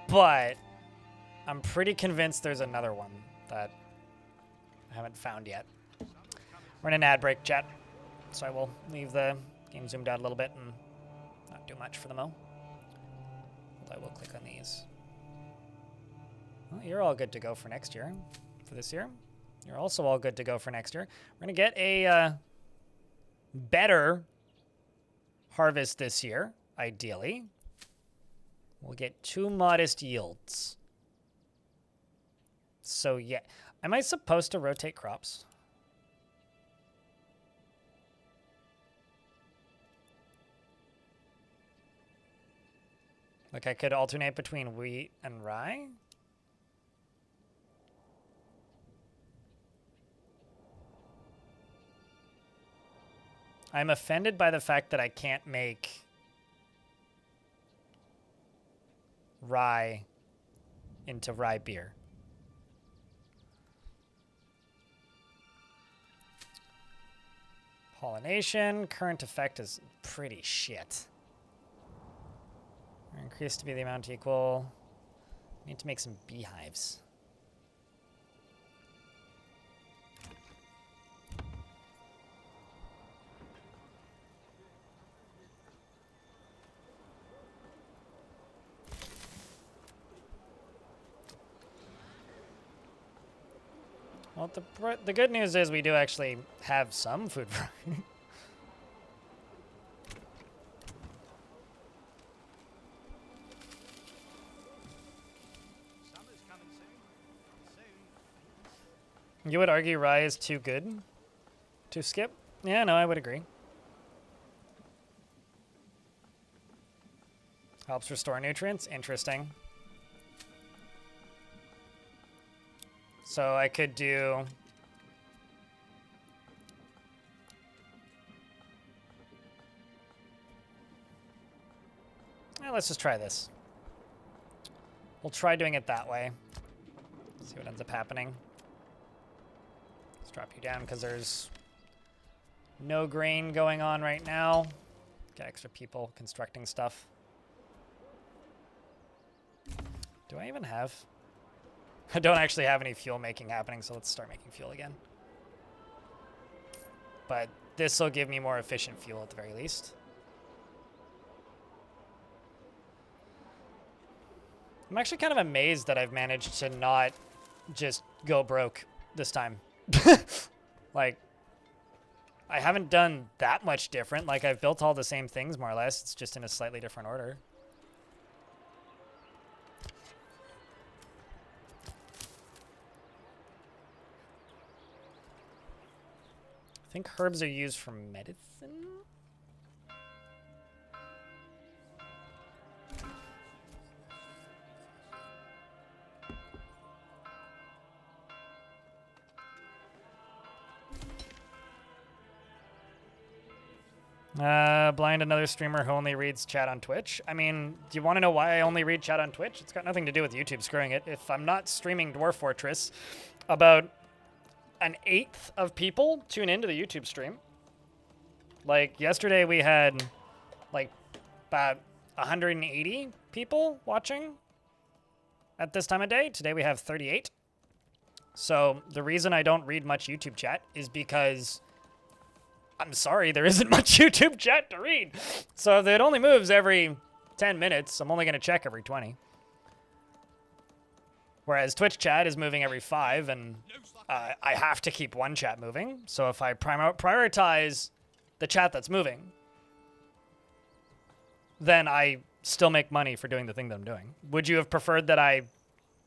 But I'm pretty convinced there's another one that I haven't found yet. We're in an ad break, chat. So I will leave the game zoomed out a little bit and not do much for the mo. Although I will click on these. Well, you're all good to go for next year. For this year. You're also all good to go for next year. We're going to get a better harvest this year, ideally. We'll get 2 modest yields. So, yeah. Am I supposed to rotate crops? Like I could alternate between wheat and rye? I'm offended by the fact that I can't make rye into rye beer. Pollination, current effect is pretty shit. Increase to be the amount equal. Need to make some beehives. Well, the good news is we do actually have some food variety. Summer's coming soon. Soon. You would argue rye is too good to skip? Yeah, no, I would agree. Helps restore nutrients. Interesting. So I could do... let's just try this. We'll try doing it that way. See what ends up happening. Let's drop you down because there's no grain going on right now. Get extra people constructing stuff. Do I even have? I don't actually have any fuel making happening, so let's start making fuel again. But this will give me more efficient fuel at the very least. I'm actually kind of amazed that I've managed to not just go broke this time. Like, I haven't done that much different. Like, I've built all the same things, more or less. It's just in a slightly different order. I think herbs are used for medicine? Blind another streamer who only reads chat on Twitch. I mean, do you want to know why I only read chat on Twitch? It's got nothing to do with YouTube screwing it. If I'm not streaming Dwarf Fortress, about an eighth of people tune into the YouTube stream. Like, yesterday we had, like, about 180 people watching at this time of day. Today we have 38. So the reason I don't read much YouTube chat is because, I'm sorry, there isn't much YouTube chat to read. So if it only moves every 10 minutes, I'm only going to check every 20. Whereas Twitch chat is moving every 5, and I have to keep one chat moving. So if I prioritize the chat that's moving, then I still make money for doing the thing that I'm doing. Would you have preferred that I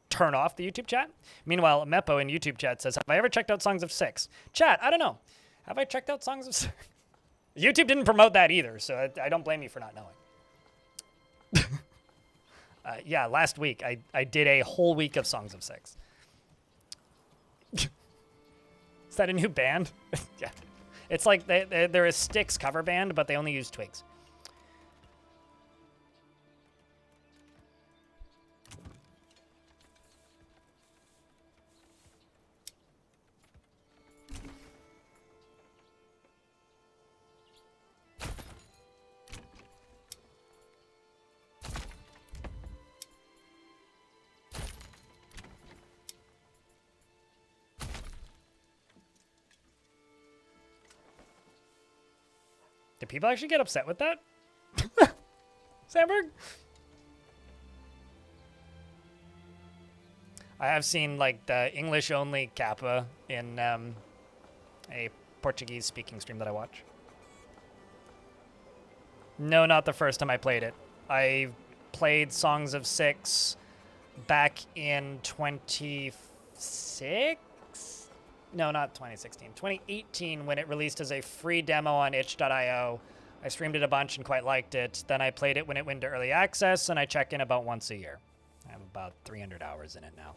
turn off the YouTube chat? Meanwhile, Meppo in YouTube chat says, have I ever checked out Songs of Six? Chat, I don't know. Have I checked out Songs of Six? YouTube didn't promote that either, so I don't blame you for not knowing. Yeah, last week I did a whole week of Songs of Six. Is that a new band? Yeah. It's like they're a Styx cover band, but they only use twigs. Do people actually get upset with that? Sandberg? I have seen, like, the English-only Kappa in a Portuguese-speaking stream that I watch. No, not the first time I played it. I played Songs of Six back in 2016? No, not 2016. 2018, when it released as a free demo on itch.io. I streamed it a bunch and quite liked it. Then I played it when it went to early access, and I check in about once a year. I have about 300 hours in it now.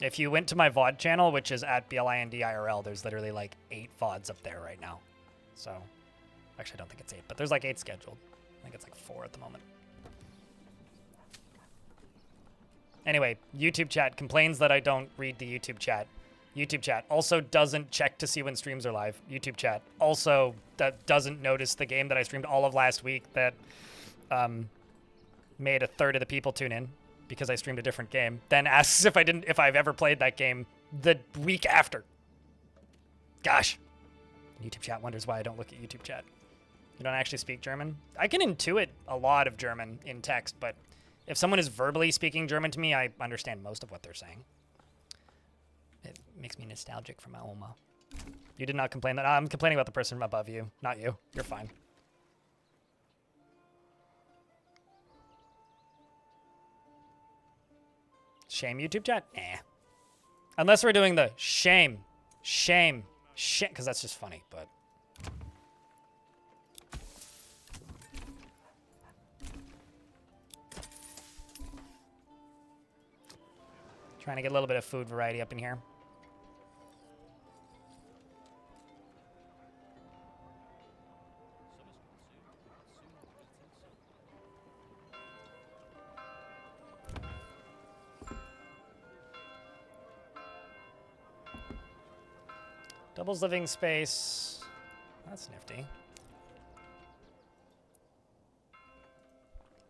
If you went to my VOD channel, which is at BLINDIRL, there's literally like 8 VODs up there right now. So, actually I don't think it's 8, but there's like 8 scheduled. I think it's like 4 at the moment. Anyway, YouTube chat complains that I don't read the YouTube chat. YouTube chat also doesn't check to see when streams are live. YouTube chat also that doesn't notice the game that I streamed all of last week that made a third of the people tune in because I streamed a different game. Then asks if I've ever played that game the week after. Gosh. YouTube chat wonders why I don't look at YouTube chat. You don't actually speak German? I can intuit a lot of German in text, but if someone is verbally speaking German to me, I understand most of what they're saying. It makes me nostalgic for my Oma. You did not complain that I'm complaining about the person above you, not you. You're fine. Shame YouTube chat? Eh. Unless we're doing the shame, because that's just funny, but. Trying to get a little bit of food variety up in here. Doubles living space. That's nifty.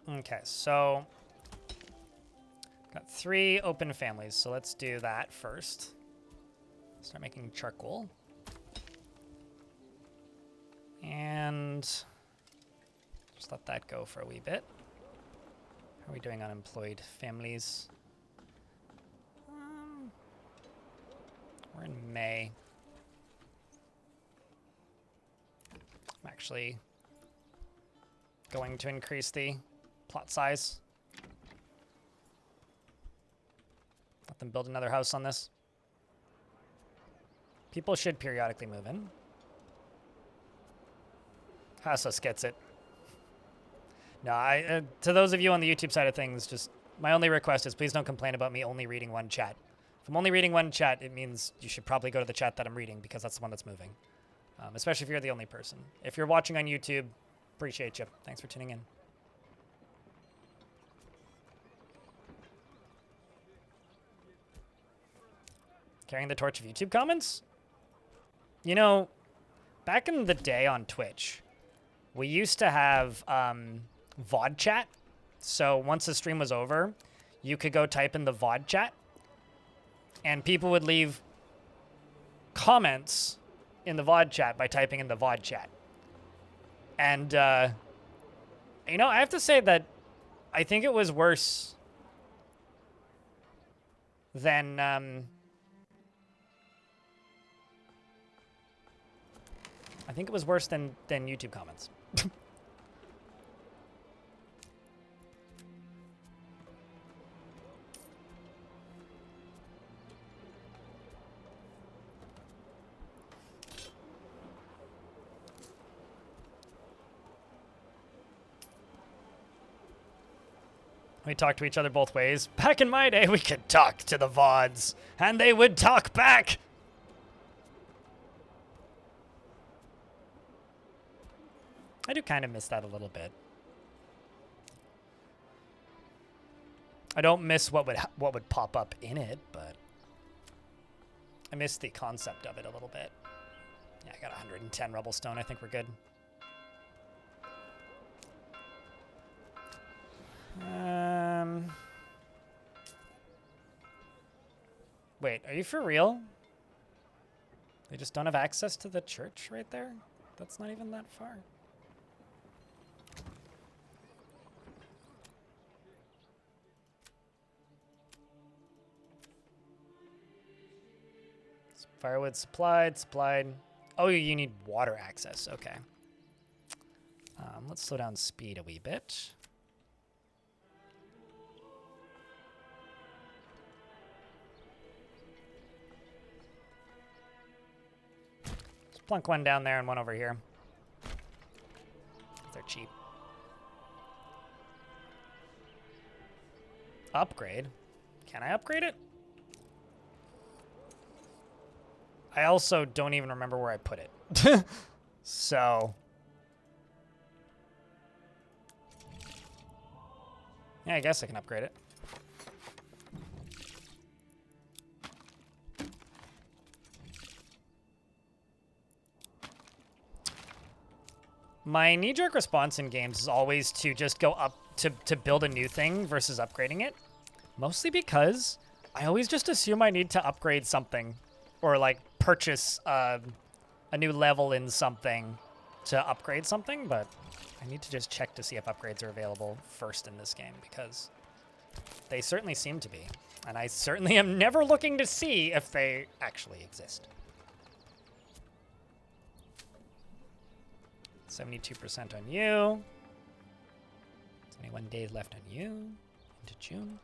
Okay, so got 3 open families, so let's do that first. Start making charcoal. And just let that go for a wee bit. How are we doing on employed families? We're in May. I'm actually going to increase the plot size. Let them build another house on this. People should periodically move in. Hasos gets it. No, to those of you on the YouTube side of things, just my only request is please don't complain about me only reading one chat. If I'm only reading one chat, it means you should probably go to the chat that I'm reading because that's the one that's moving. Especially if you're the only person. If you're watching on YouTube, appreciate you. Thanks for tuning in. Carrying the torch of YouTube comments? You know, back in the day on Twitch, we used to have VOD chat. So once the stream was over, you could go type in the VOD chat, and people would leave comments in the VOD chat by typing in the VOD chat. And, you know, I have to say that I think it was worse than, I think it was worse than YouTube comments. We talk to each other both ways. Back in my day, we could talk to the VODs, and they would talk back. I do kind of miss that a little bit. I don't miss what would pop up in it, but I miss the concept of it a little bit. Yeah, I got 110 rubble stone. I think we're good. Wait, are you for real? They just don't have access to the church right there? That's not even that far. Firewood supplied. Oh, you need water access. Okay. Let's slow down speed a wee bit. Let's plunk one down there and one over here. They're cheap. Upgrade? Can I upgrade it? I also don't even remember where I put it. So. Yeah, I guess I can upgrade it. My knee-jerk response in games is always to just go up to build a new thing versus upgrading it. Mostly because I always just assume I need to upgrade something or like purchase a new level in something to upgrade something, but I need to just check to see if upgrades are available first in this game because they certainly seem to be. And I certainly am never looking to see if they actually exist. 72% on you. 21 days left on you into June.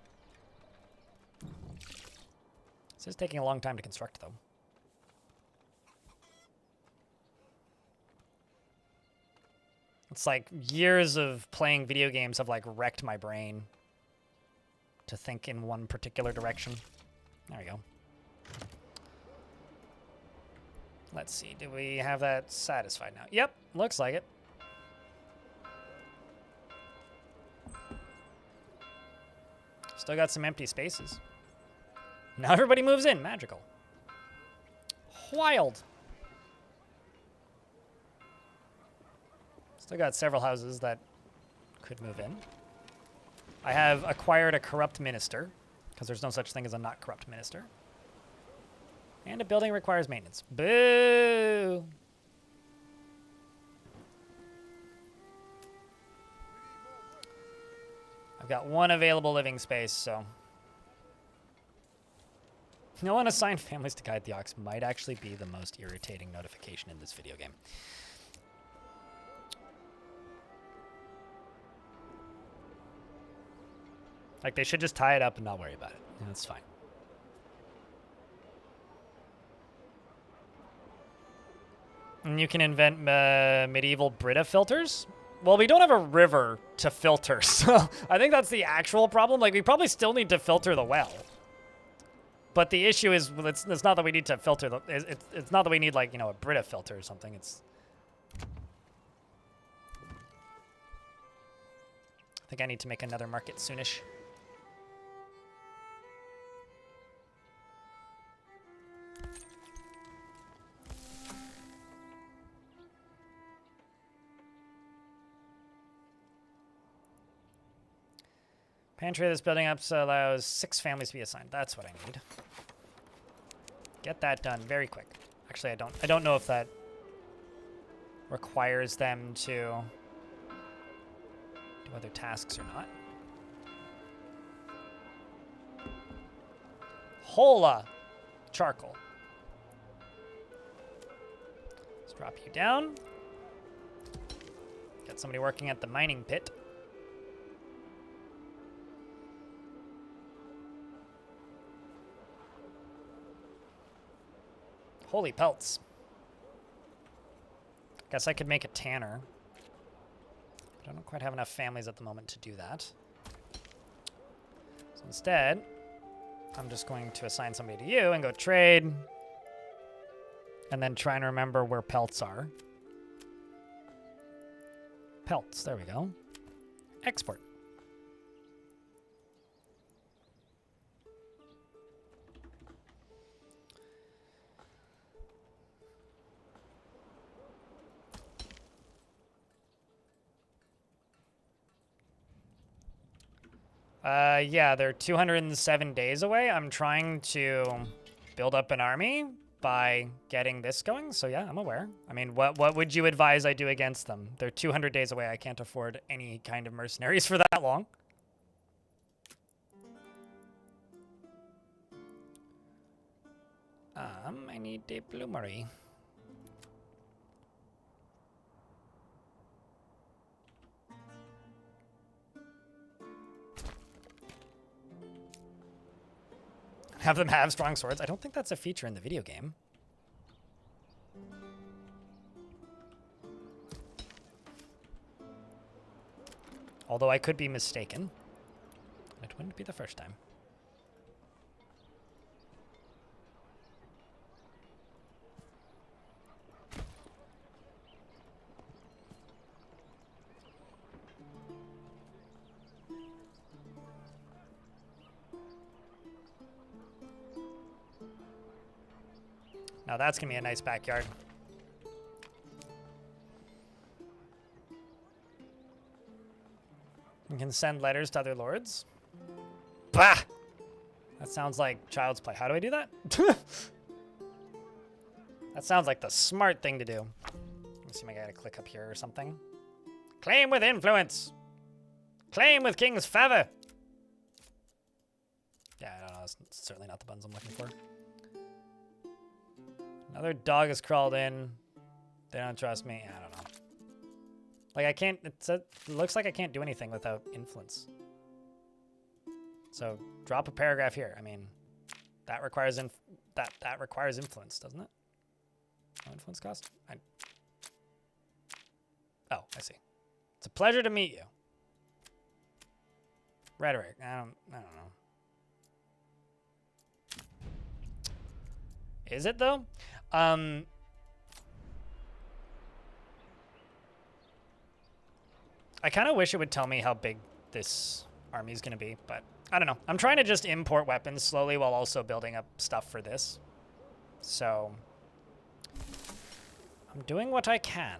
This is taking a long time to construct, though. It's like years of playing video games have like wrecked my brain to think in one particular direction. There we go. Let's see, do we have that satisfied now? Yep, looks like it. Still got some empty spaces. Now everybody moves in, magical. Wild. Still got several houses that could move in. I have acquired a corrupt minister, because there's no such thing as a not corrupt minister. And a building requires maintenance. Boo! I've got one available living space, so... No unassigned families to guide the ox might actually be the most irritating notification in this video game. Like, they should just tie it up and not worry about it. And that's fine. And you can invent medieval Brita filters. Well, we don't have a river to filter, so I think that's the actual problem. Like, we probably still need to filter the well. But the issue is, well, it's not that we need to filter the... It's not that we need, like, you know, a Brita filter or something. It's... I think I need to make another market soonish. Pantry of this building up allows 6 families to be assigned. That's what I need. Get that done very quick. Actually, I don't know if that requires them to do other tasks or not. Hola! Charcoal. Let's drop you down. Get somebody working at the mining pit. Holy pelts. Guess I could make a tanner. But I don't quite have enough families at the moment to do that. So instead, I'm just going to assign somebody to you and go trade. And then try and remember where pelts are. Pelts, there we go. Export. Yeah, they're 207 days away. I'm trying to build up an army by getting this going. So yeah, I'm aware. I mean, what would you advise I do against them? They're 200 days away. I can't afford any kind of mercenaries for that long. I need a bloomery. Have them have strong swords. I don't think that's a feature in the video game. Although I could be mistaken. It wouldn't be the first time. Now that's gonna be a nice backyard. You can send letters to other lords. Bah! That sounds like child's play. How do I do that? That sounds like the smart thing to do. Let me see if I gotta click up here or something. Claim with influence! Claim with king's favor! Yeah, I don't know. That's certainly not the buttons I'm looking for. Another dog has crawled in. They don't trust me. I don't know. Like, I can't... It looks like I can't do anything without influence. So, drop a paragraph here. I mean, that requires that requires influence, doesn't it? No influence cost? Oh, I see. It's a pleasure to meet you. Rhetoric. I don't know. Is it, though? I kind of wish it would tell me how big this army is going to be, but I don't know. I'm trying to just import weapons slowly while also building up stuff for this. So I'm doing what I can.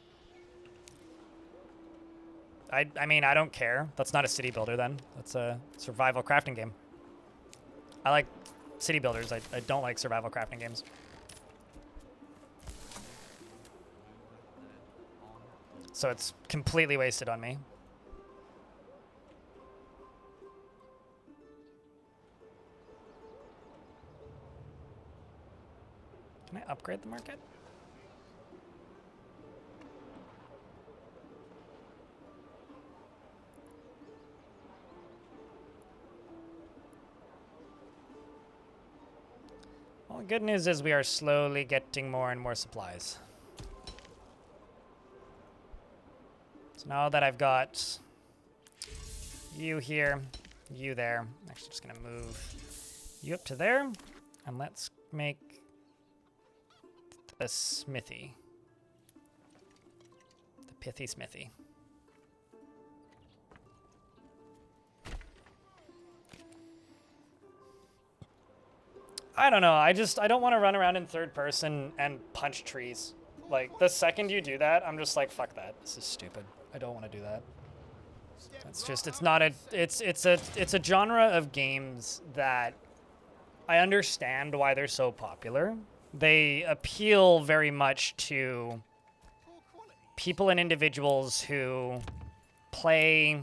I mean, I don't care. That's not a city builder then. That's a survival crafting game. I like city builders. I don't like survival crafting games. So it's completely wasted on me. Can I upgrade the market? Well, the good news is we are slowly getting more and more supplies. So now that I've got you here, you there, I'm actually just gonna move you up to there, and let's make the smithy. The pithy smithy. I don't know. I don't want to run around in third person and punch trees. Like, the second you do that, I'm just like, fuck that. This is stupid. I don't want to do that. It's just, it's not a, it's a genre of games that I understand why they're so popular. They appeal very much to people and individuals who play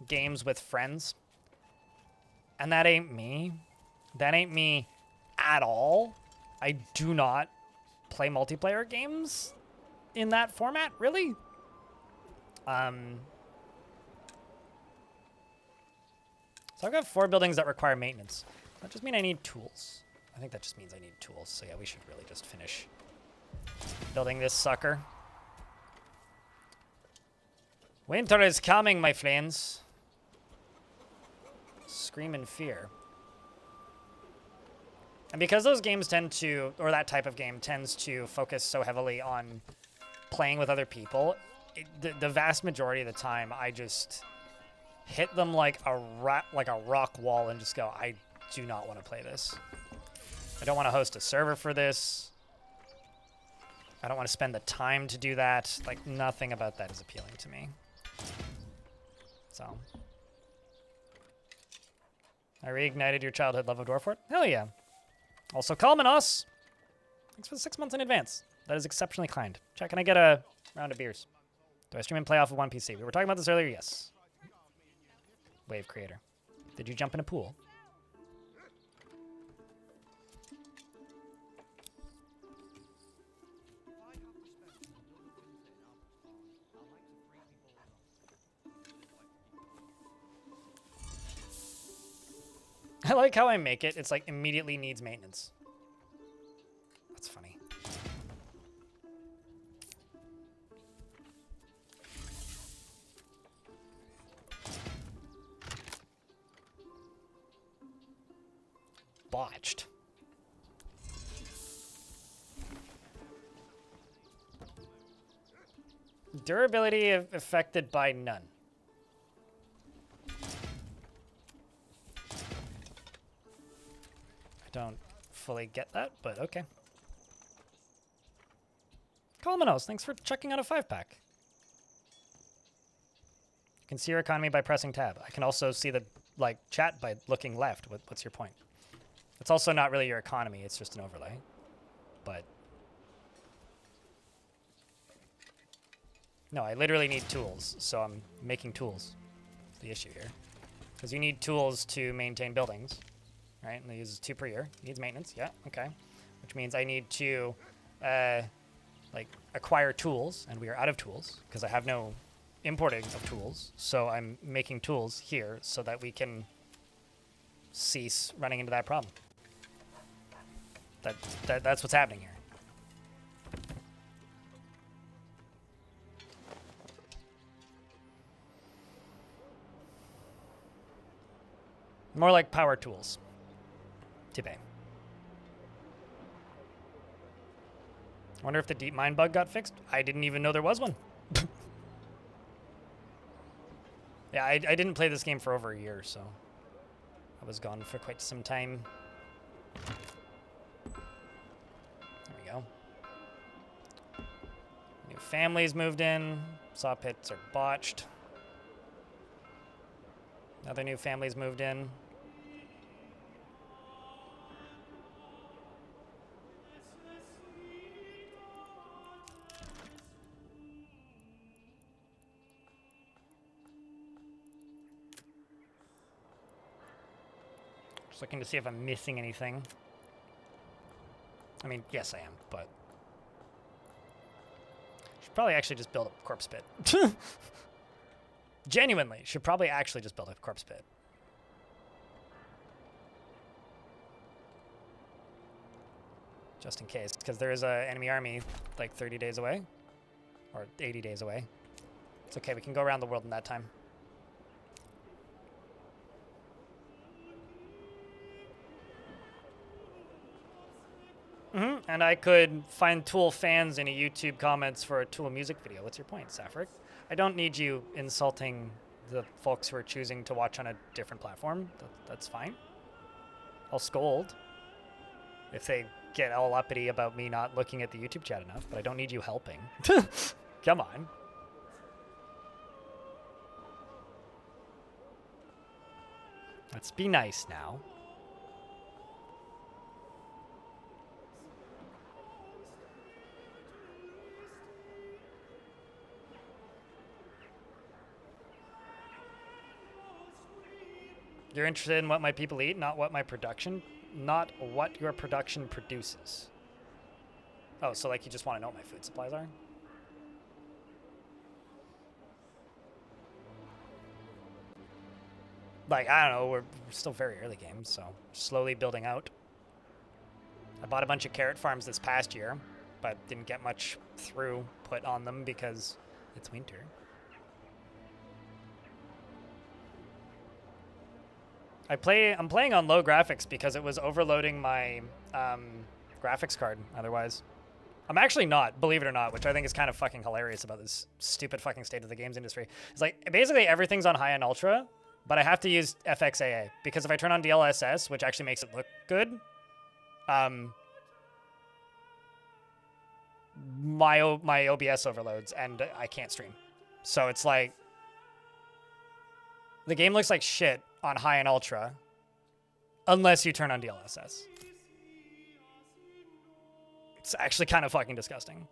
games with friends. And that ain't me. That ain't me at all. I do not play multiplayer games in that format, really. So I've got 4 buildings that require maintenance. That just mean I need tools. I think that just means I need tools. So yeah, we should really just finish building this sucker. Winter is coming, my friends. Scream in fear. And because those games tend to, or that type of game tends to focus so heavily on playing with other people, the vast majority of the time, I just hit them like a rock wall and just go, I do not want to play this. I don't want to host a server for this. I don't want to spend the time to do that. Like, nothing about that is appealing to me. So. I reignited your childhood love of Dwarfort? Hell yeah. Also, Kalmanos! Thanks for the 6 months in advance. That is exceptionally kind. Chat, can I get a round of beers? Do I stream and play off of one PC? We were talking about this earlier, yes. Wave creator. Did you jump in a pool? I like how I make it. It's like immediately needs maintenance. That's funny. Botched. Durability affected by none. Don't fully get that, but okay. Kalmanos, thanks for checking out a 5-pack. You can see your economy by pressing tab. I can also see the chat by looking left. What's your point? It's also not really your economy, it's just an overlay. But no, I literally need tools, so I'm making tools. That's the issue here. Because you need tools to maintain buildings. Right, and they use 2 per year. Needs maintenance, yeah, okay. Which means I need to, acquire tools, and we are out of tools, because I have no importing of tools. So I'm making tools here so that we can cease running into that problem. That's what's happening here. More like power tools. I wonder if the deep mine bug got fixed. I didn't even know there was one. Yeah, I didn't play this game for over a year, so I was gone for quite some time. There we go. New families moved in. Saw pits are botched. Other new families moved in. Just looking to see if I'm missing anything. I mean, yes, I am, but should probably actually just build a corpse pit. Genuinely, should probably actually just build a corpse pit. Just in case, because there is an enemy army like 30 days away, or 80 days away. It's okay, we can go around the world in that time. And I could find Tool fans in a YouTube comments for a Tool music video. What's your point, Safarik? I don't need you insulting the folks who are choosing to watch on a different platform. That's fine. I'll scold if they get all uppity about me not looking at the YouTube chat enough, but I don't need you helping. Come on. Let's be nice now. You're interested in what my people eat, not what your production produces. Oh, so like you just want to know what my food supplies are? Like, I don't know, we're still very early game, so slowly building out. I bought a bunch of carrot farms this past year, but didn't get much throughput on them because it's winter. I'm playing on low graphics because it was overloading my graphics card otherwise. I'm actually not, believe it or not, which I think is kind of fucking hilarious about this stupid fucking state of the games industry. It's like, basically everything's on high and ultra, but I have to use FXAA because if I turn on DLSS, which actually makes it look good, my OBS overloads and I can't stream. So it's like, the game looks like shit on high and ultra unless you turn on DLSS. It's actually kind of fucking disgusting.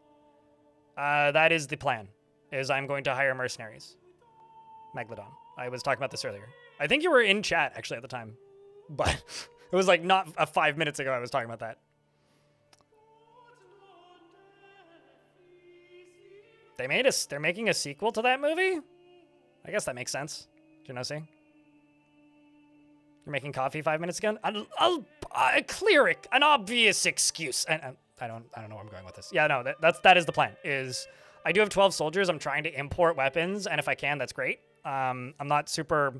That is the plan, is I'm going to hire mercenaries. Megalodon. I was talking about this earlier. I think you were in chat actually at the time, but it was like not 5 minutes ago I was talking about that. They're making a sequel to that movie? I guess that makes sense. Do you know, see? You're making coffee 5 minutes ago? A cleric, an obvious excuse. And I don't know where I'm going with this. Yeah, no, that is the plan. Is I do have 12 soldiers. I'm trying to import weapons, and if I can, that's great. I'm not super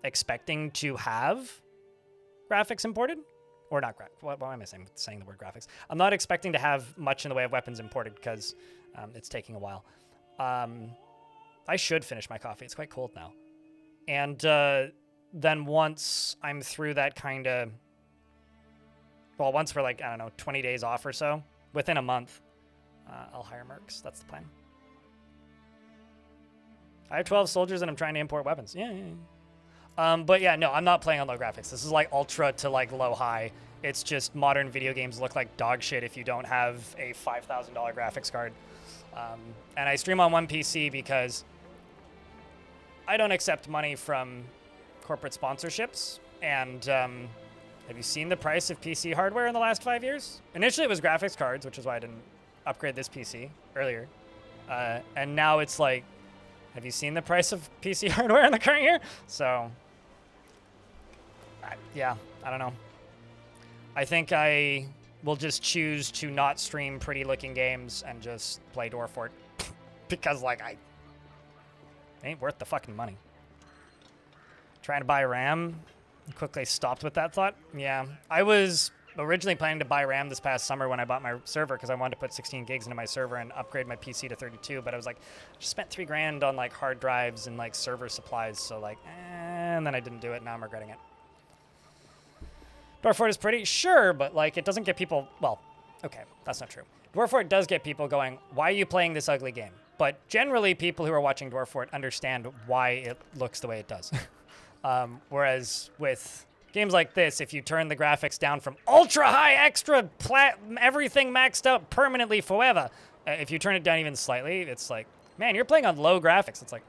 expecting to have graphics imported, or not. Why am I saying the word graphics? I'm not expecting to have much in the way of weapons imported because it's taking a while. I should finish my coffee. It's quite cold now. And then once I'm through that kind of... Well, once we're like, I don't know, 20 days off or so, within a month, I'll hire mercs. That's the plan. I have 12 soldiers and I'm trying to import weapons. Yeah. But yeah, no, I'm not playing on low graphics. This is like ultra to like low high. It's just modern video games look like dog shit if you don't have a $5,000 graphics card. And I stream on one PC because I don't accept money from corporate sponsorships. And have you seen the price of PC hardware in the last 5 years? Initially, it was graphics cards, which is why I didn't upgrade this PC earlier. And now it's like, have you seen the price of PC hardware in the current year? So, yeah, I don't know. I think I will just choose to not stream pretty looking games and just play Dwarf Fort because, like, it ain't worth the fucking money. Trying to buy RAM. Quickly stopped with that thought. Yeah, I was originally planning to buy RAM this past summer when I bought my server because I wanted to put 16 gigs into my server and upgrade my PC to 32. But I was like, I just spent $3,000 on like hard drives and like server supplies. So like, and then I didn't do it. Now I'm regretting it. Dwarf Fort is pretty, sure, but like it doesn't get people. Well, okay, that's not true. Dwarf Fort does get people going, why are you playing this ugly game? But generally, people who are watching Dwarf Fort understand why it looks the way it does. Whereas with games like this, if you turn the graphics down from ultra high, extra, everything maxed out permanently forever, if you turn it down even slightly, it's like, man, you're playing on low graphics. It's like,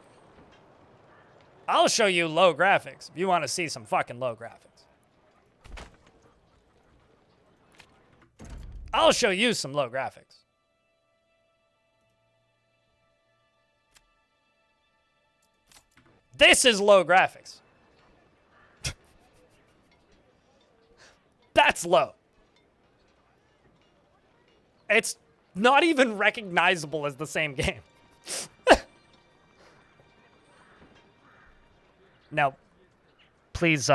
I'll show you low graphics if you want to see some fucking low graphics. I'll show you some low graphics. This is low graphics. That's low. It's not even recognizable as the same game. Now, please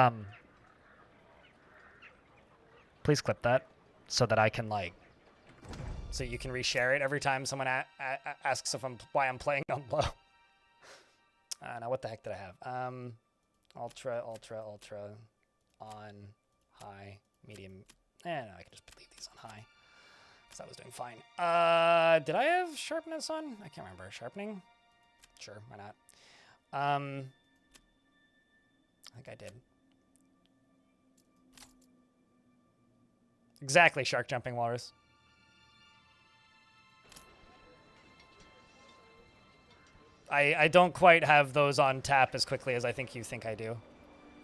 clip that so that I can so you can reshare it every time someone asks if why I'm playing on low. Now what the heck did I have? Ultra, on, high, medium. No, I can just leave these on high because I was doing fine. Did I have sharpness on? I can't remember. Sharpening? Sure, why not? I think I did. Exactly, shark jumping walrus. I don't quite have those on tap as quickly as I think you think I do.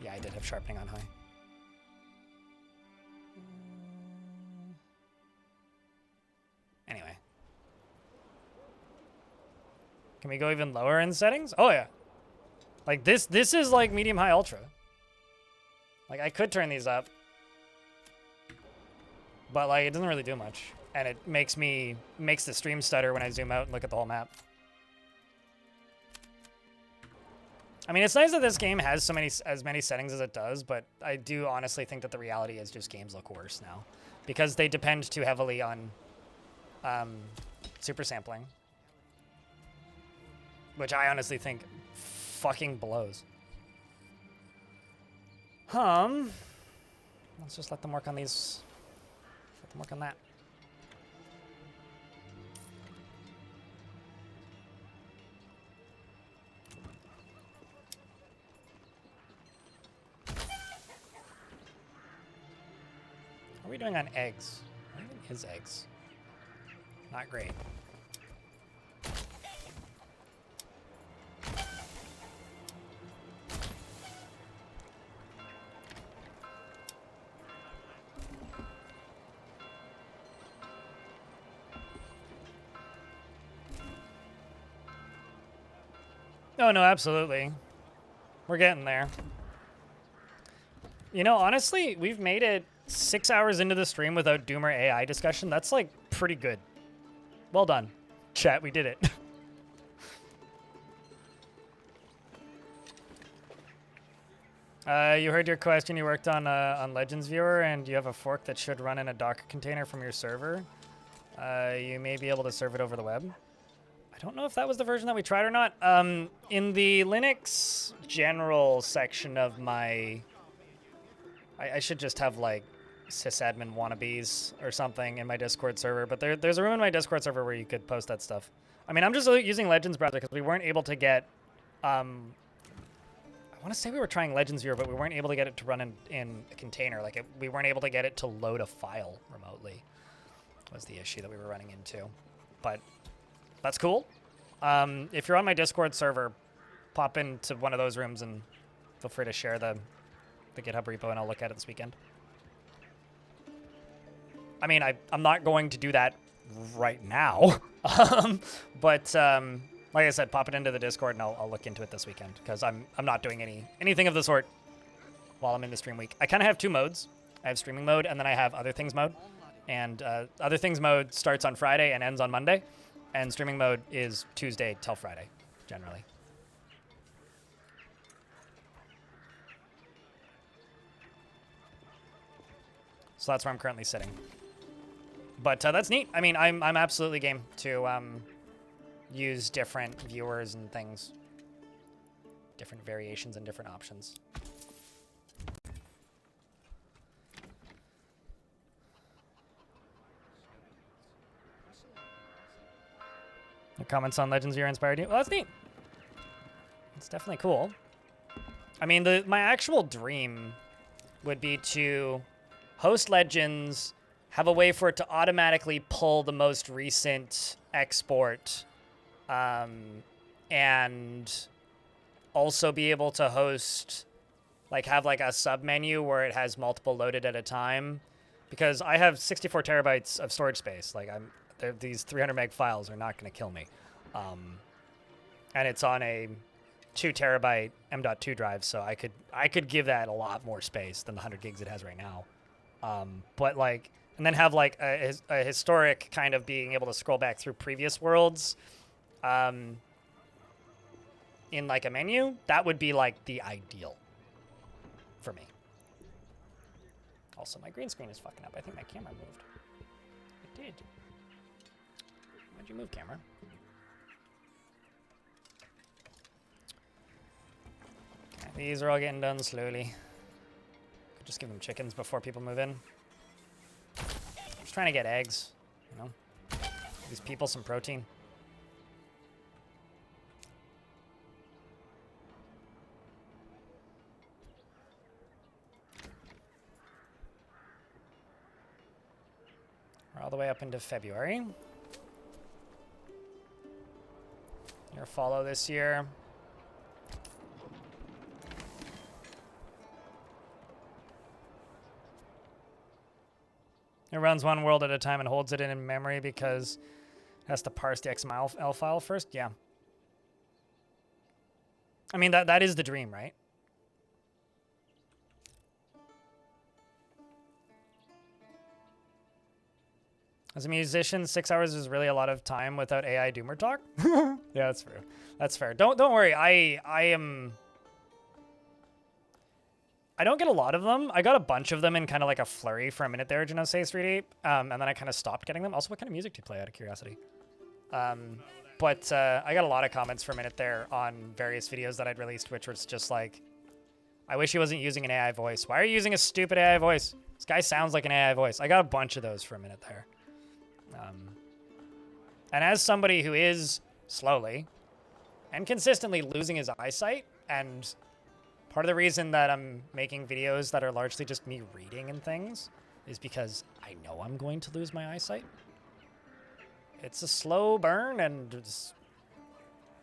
Yeah, I did have sharpening on high. Anyway. Can we go even lower in settings? Oh yeah. Like this is like medium, high, ultra. Like I could turn these up. But like it doesn't really do much. And it makes the stream stutter when I zoom out and look at the whole map. I mean, it's nice that this game has as many settings as it does, but I do honestly think that the reality is just games look worse now because they depend too heavily on super sampling, which I honestly think fucking blows. Let's just let them work on these. Let them work on that. How are we doing on eggs? What even is eggs? Not great. Oh, no, absolutely. We're getting there. You know, honestly, we've made it 6 hours into the stream without Doomer AI discussion. That's, like, pretty good. Well done. Chat, we did it. You heard your question. You worked on Legends Viewer, and you have a fork that should run in a Docker container from your server. You may be able to serve it over the web. I don't know if that was the version that we tried or not. In the Linux general section of my... I should just have, like, sysadmin wannabes or something in my Discord server, but there's a room in my Discord server where you could post that stuff. I mean, I'm just using Legends browser because we weren't able to get... I want to say we were trying Legends Viewer, but we weren't able to get it to run in a container. Like, we weren't able to get it to load a file remotely was the issue that we were running into. But that's cool. If you're on my Discord server, pop into one of those rooms and feel free to share the GitHub repo, and I'll look at it this weekend. I mean, I'm not going to do that right now. But like I said, pop it into the Discord, and I'll look into it this weekend, because I'm not doing anything of the sort while I'm in the stream week. I kind of have two modes. I have streaming mode, and then I have other things mode. And other things mode starts on Friday and ends on Monday. And streaming mode is Tuesday till Friday, generally. So that's where I'm currently sitting. But that's neat. I mean, I'm absolutely game to use different viewers and things, different variations and different options. No comments on Legends Viewer inspired you? Well, that's neat. It's definitely cool. I mean, my actual dream would be to host Legends, have a way for it to automatically pull the most recent export, and also be able to host, like, have like a sub menu where it has multiple loaded at a time, because I have 64 terabytes of storage space. Like, these 300 meg files are not going to kill me, and it's on a 2 terabyte M.2 drive, so I could give that a lot more space than the 100 gigs it has right now. But like, and then have like a historic kind of being able to scroll back through previous worlds, in like a menu. That would be like the ideal for me. Also, my green screen is fucking up. I think my camera moved. It did. Why'd you move, camera? Okay, these are all getting done slowly. Could just give them chickens before people move in. I'm just trying to get eggs, you know? These people some protein. We're all the way up into February. Your follow this year. It runs one world at a time and holds it in memory because it has to parse the XML file first. Yeah. I mean, that is the dream, right? As a musician, 6 hours is really a lot of time without AI doomer talk. Yeah, that's fair. That's fair. Don't worry. I don't get a lot of them. I got a bunch of them in kind of like a flurry for a minute there, Geno says 3D. And then I kind of stopped getting them. Also, what kind of music do you play out of curiosity? But I got a lot of comments for a minute there on various videos that I'd released, which was just like, I wish he wasn't using an AI voice. Why are you using a stupid AI voice? This guy sounds like an AI voice. I got a bunch of those for a minute there. And as somebody who is slowly and consistently losing his eyesight, and part of the reason that I'm making videos that are largely just me reading and things is because I know I'm going to lose my eyesight. It's a slow burn, and it's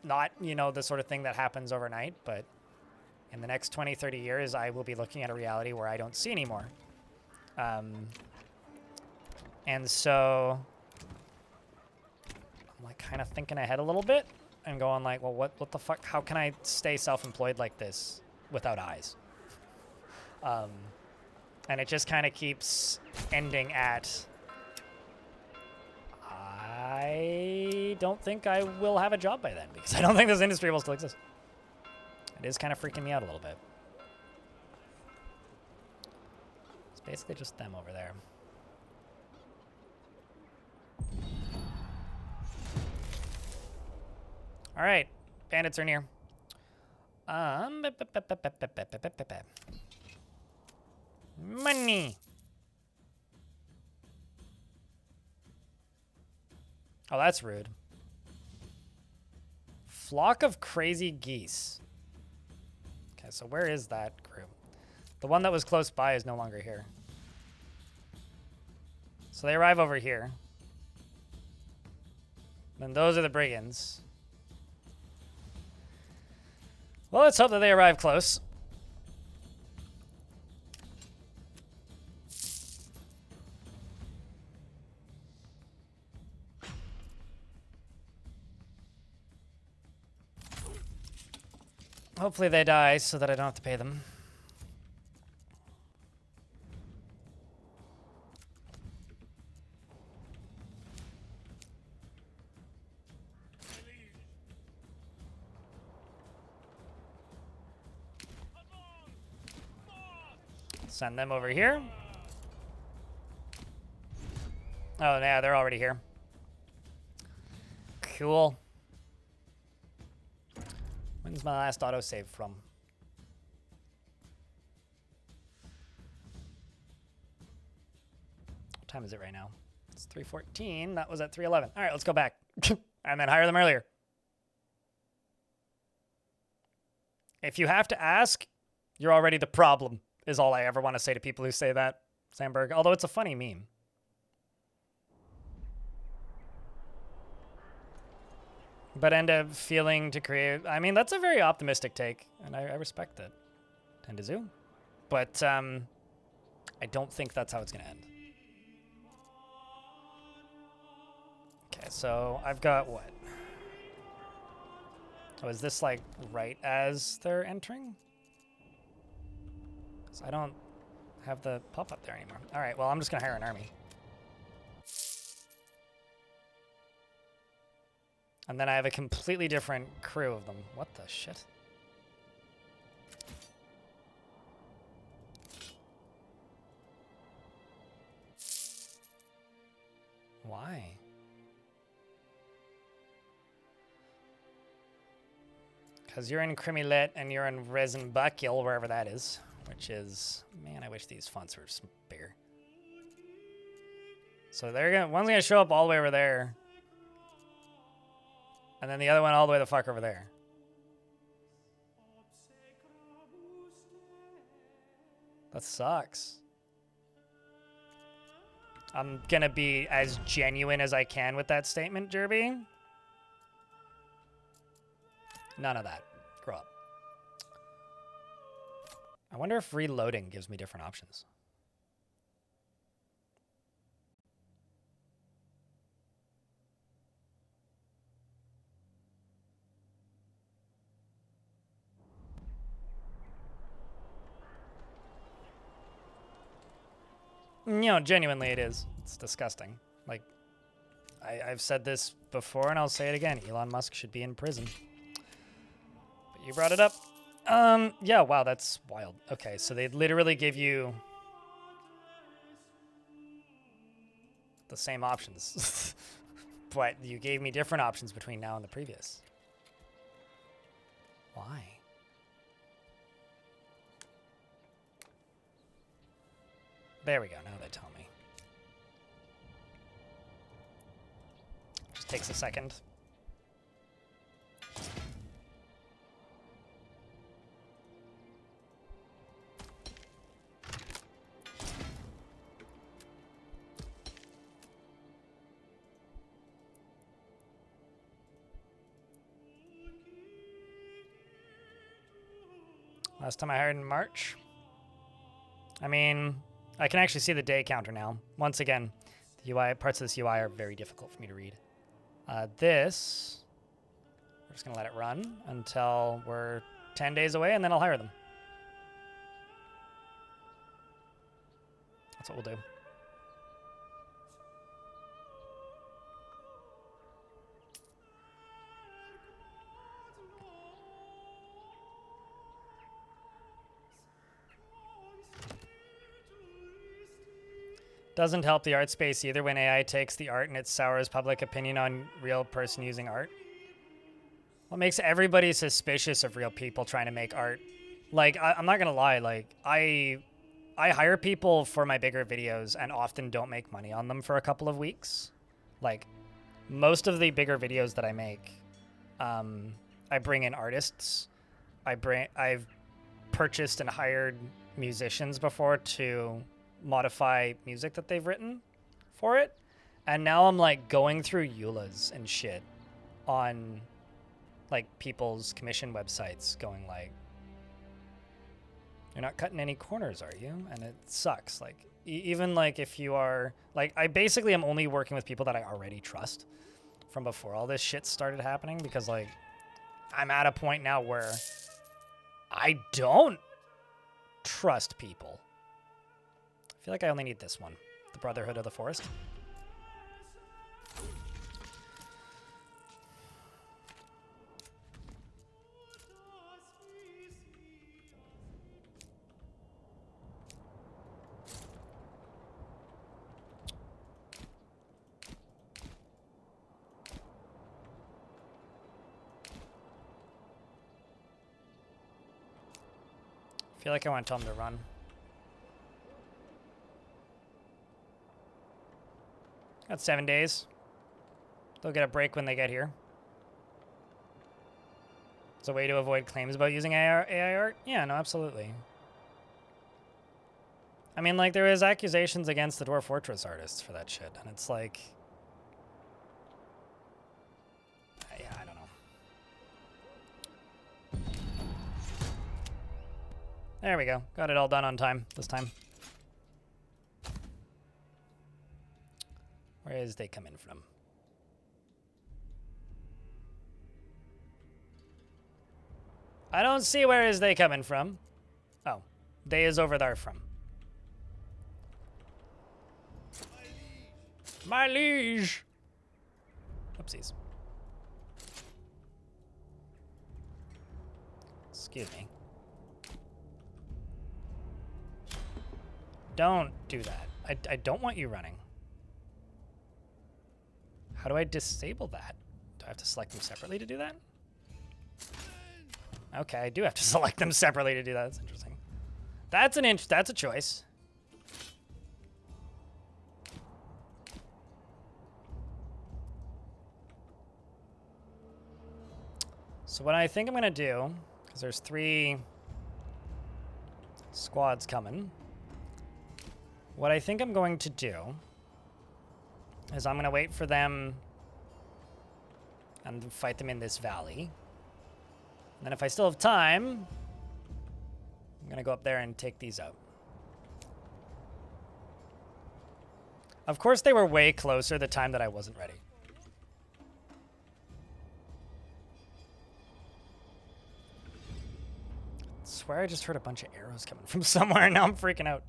not, you know, the sort of thing that happens overnight, but in the next 20, 30 years, I will be looking at a reality where I don't see anymore. And so I'm like kind of thinking ahead a little bit and going like, well, what the fuck? How can I stay self-employed like this without eyes? And it just kind of keeps ending at, I don't think I will have a job by then, because I don't think this industry will still exist. It is kind of freaking me out a little bit. It's basically just them over there. All right, bandits are near. Money. Oh, that's rude. Flock of crazy geese. Okay, so where is that group? The one that was close by is no longer here. So they arrive over here. Then those are the brigands. Well, let's hope that they arrive close. Hopefully they die so that I don't have to pay them. Send them over here. Oh, yeah, they're already here. Cool. When's my last autosave from? What time is it right now? It's 3:14. That was at 3:11. All right, let's go back. And then hire them earlier. If you have to ask, You're already the problem, is all I ever want to say to people who say that, Sandberg. Although it's a funny meme. But end up feeling to create... I mean, that's a very optimistic take, and I respect it. Tendizu. But I don't think that's how it's going to end. Okay, so I've got what? Oh, is this like right as they're entering? 'Cause I don't have the pop-up there anymore. All right, well, I'm just going to hire an army. And then I have a completely different crew of them. What the shit? Why? Because you're in Crimilet and you're in Resenbakil, wherever that is. Which is... Man, I wish these fonts were bigger. So they're gonna... One's going to show up all the way over there. And then the other one all the way the fuck over there. That sucks. I'm going to be as genuine as I can with that statement, Jerby. None of that. Grow up. I wonder if reloading gives me different options. You know, genuinely it is. It's disgusting. Like, I've said this before and I'll say it again. Elon Musk should be in prison. But you brought it up. Yeah, wow, that's wild. Okay, so they literally give you the same options. But you gave me different options between now and the previous. Why? There we go, now they tell me. Just takes a second. Last time I hired in March. I mean, I can actually see the day counter now. Once again, the UI, parts of this UI are very difficult for me to read. This, we're just going to let it run until we're 10 days away, and then I'll hire them. That's what we'll do. Doesn't help the art space either when AI takes the art and it sours public opinion on real person using art. What makes everybody suspicious of real people trying to make art? Like, I'm not gonna lie, like, I hire people for my bigger videos and often don't make money on them for a couple of weeks. Like, most of the bigger videos that I make, I bring in artists. I've purchased and hired musicians before to modify music that they've written for it, and now I'm like going through EULAs and shit on like people's commission websites going like, you're not cutting any corners, are you? And it sucks. Like even like if you are like, I basically am only working with people that I already trust from before all this shit started happening, because like I'm at a point now where I don't trust people. I feel like I only need this one. The Brotherhood of the Forest. I feel like I want to tell them to run. Got 7 days. They'll get a break when they get here. It's a way to avoid claims about using AI art? Yeah, no, absolutely. I mean, like, there is accusations against the Dwarf Fortress artists for that shit, and it's like... Yeah, I don't know. There we go. Got it all done on time this time. Where is they coming from? I don't see where is they coming from. Oh, they is over there from. My liege. Oopsies. Excuse me. Don't do that. I don't want you running. How do I disable that? Do I have to select them separately to do that? Okay, I do have to select them separately to do that. That's interesting. That's a choice. So what I think I'm gonna do, because there's 3 squads coming, what I think I'm going to do is I'm gonna wait for them and fight them in this valley. And then if I still have time, I'm gonna go up there and take these out. Of course they were way closer the time that I wasn't ready. I swear I just heard a bunch of arrows coming from somewhere and now I'm freaking out.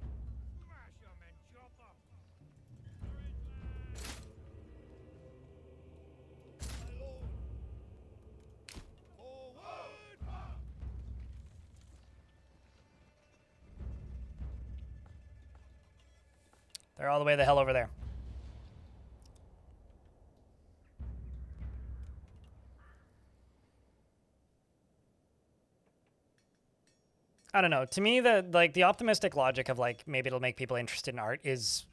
They're all the way the hell over there. I don't know. To me, the optimistic logic of like maybe it'll make people interested in art is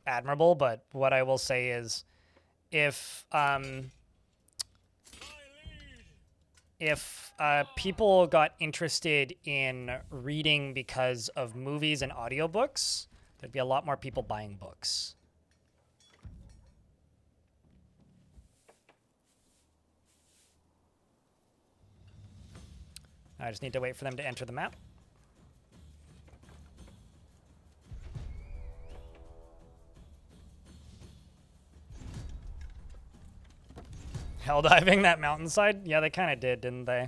admirable, but what I will say is if people got interested in reading because of movies and audiobooks, there'd be a lot more people buying books. I just need to wait for them to enter the map. Hell diving that mountainside? Yeah, they kind of did, didn't they?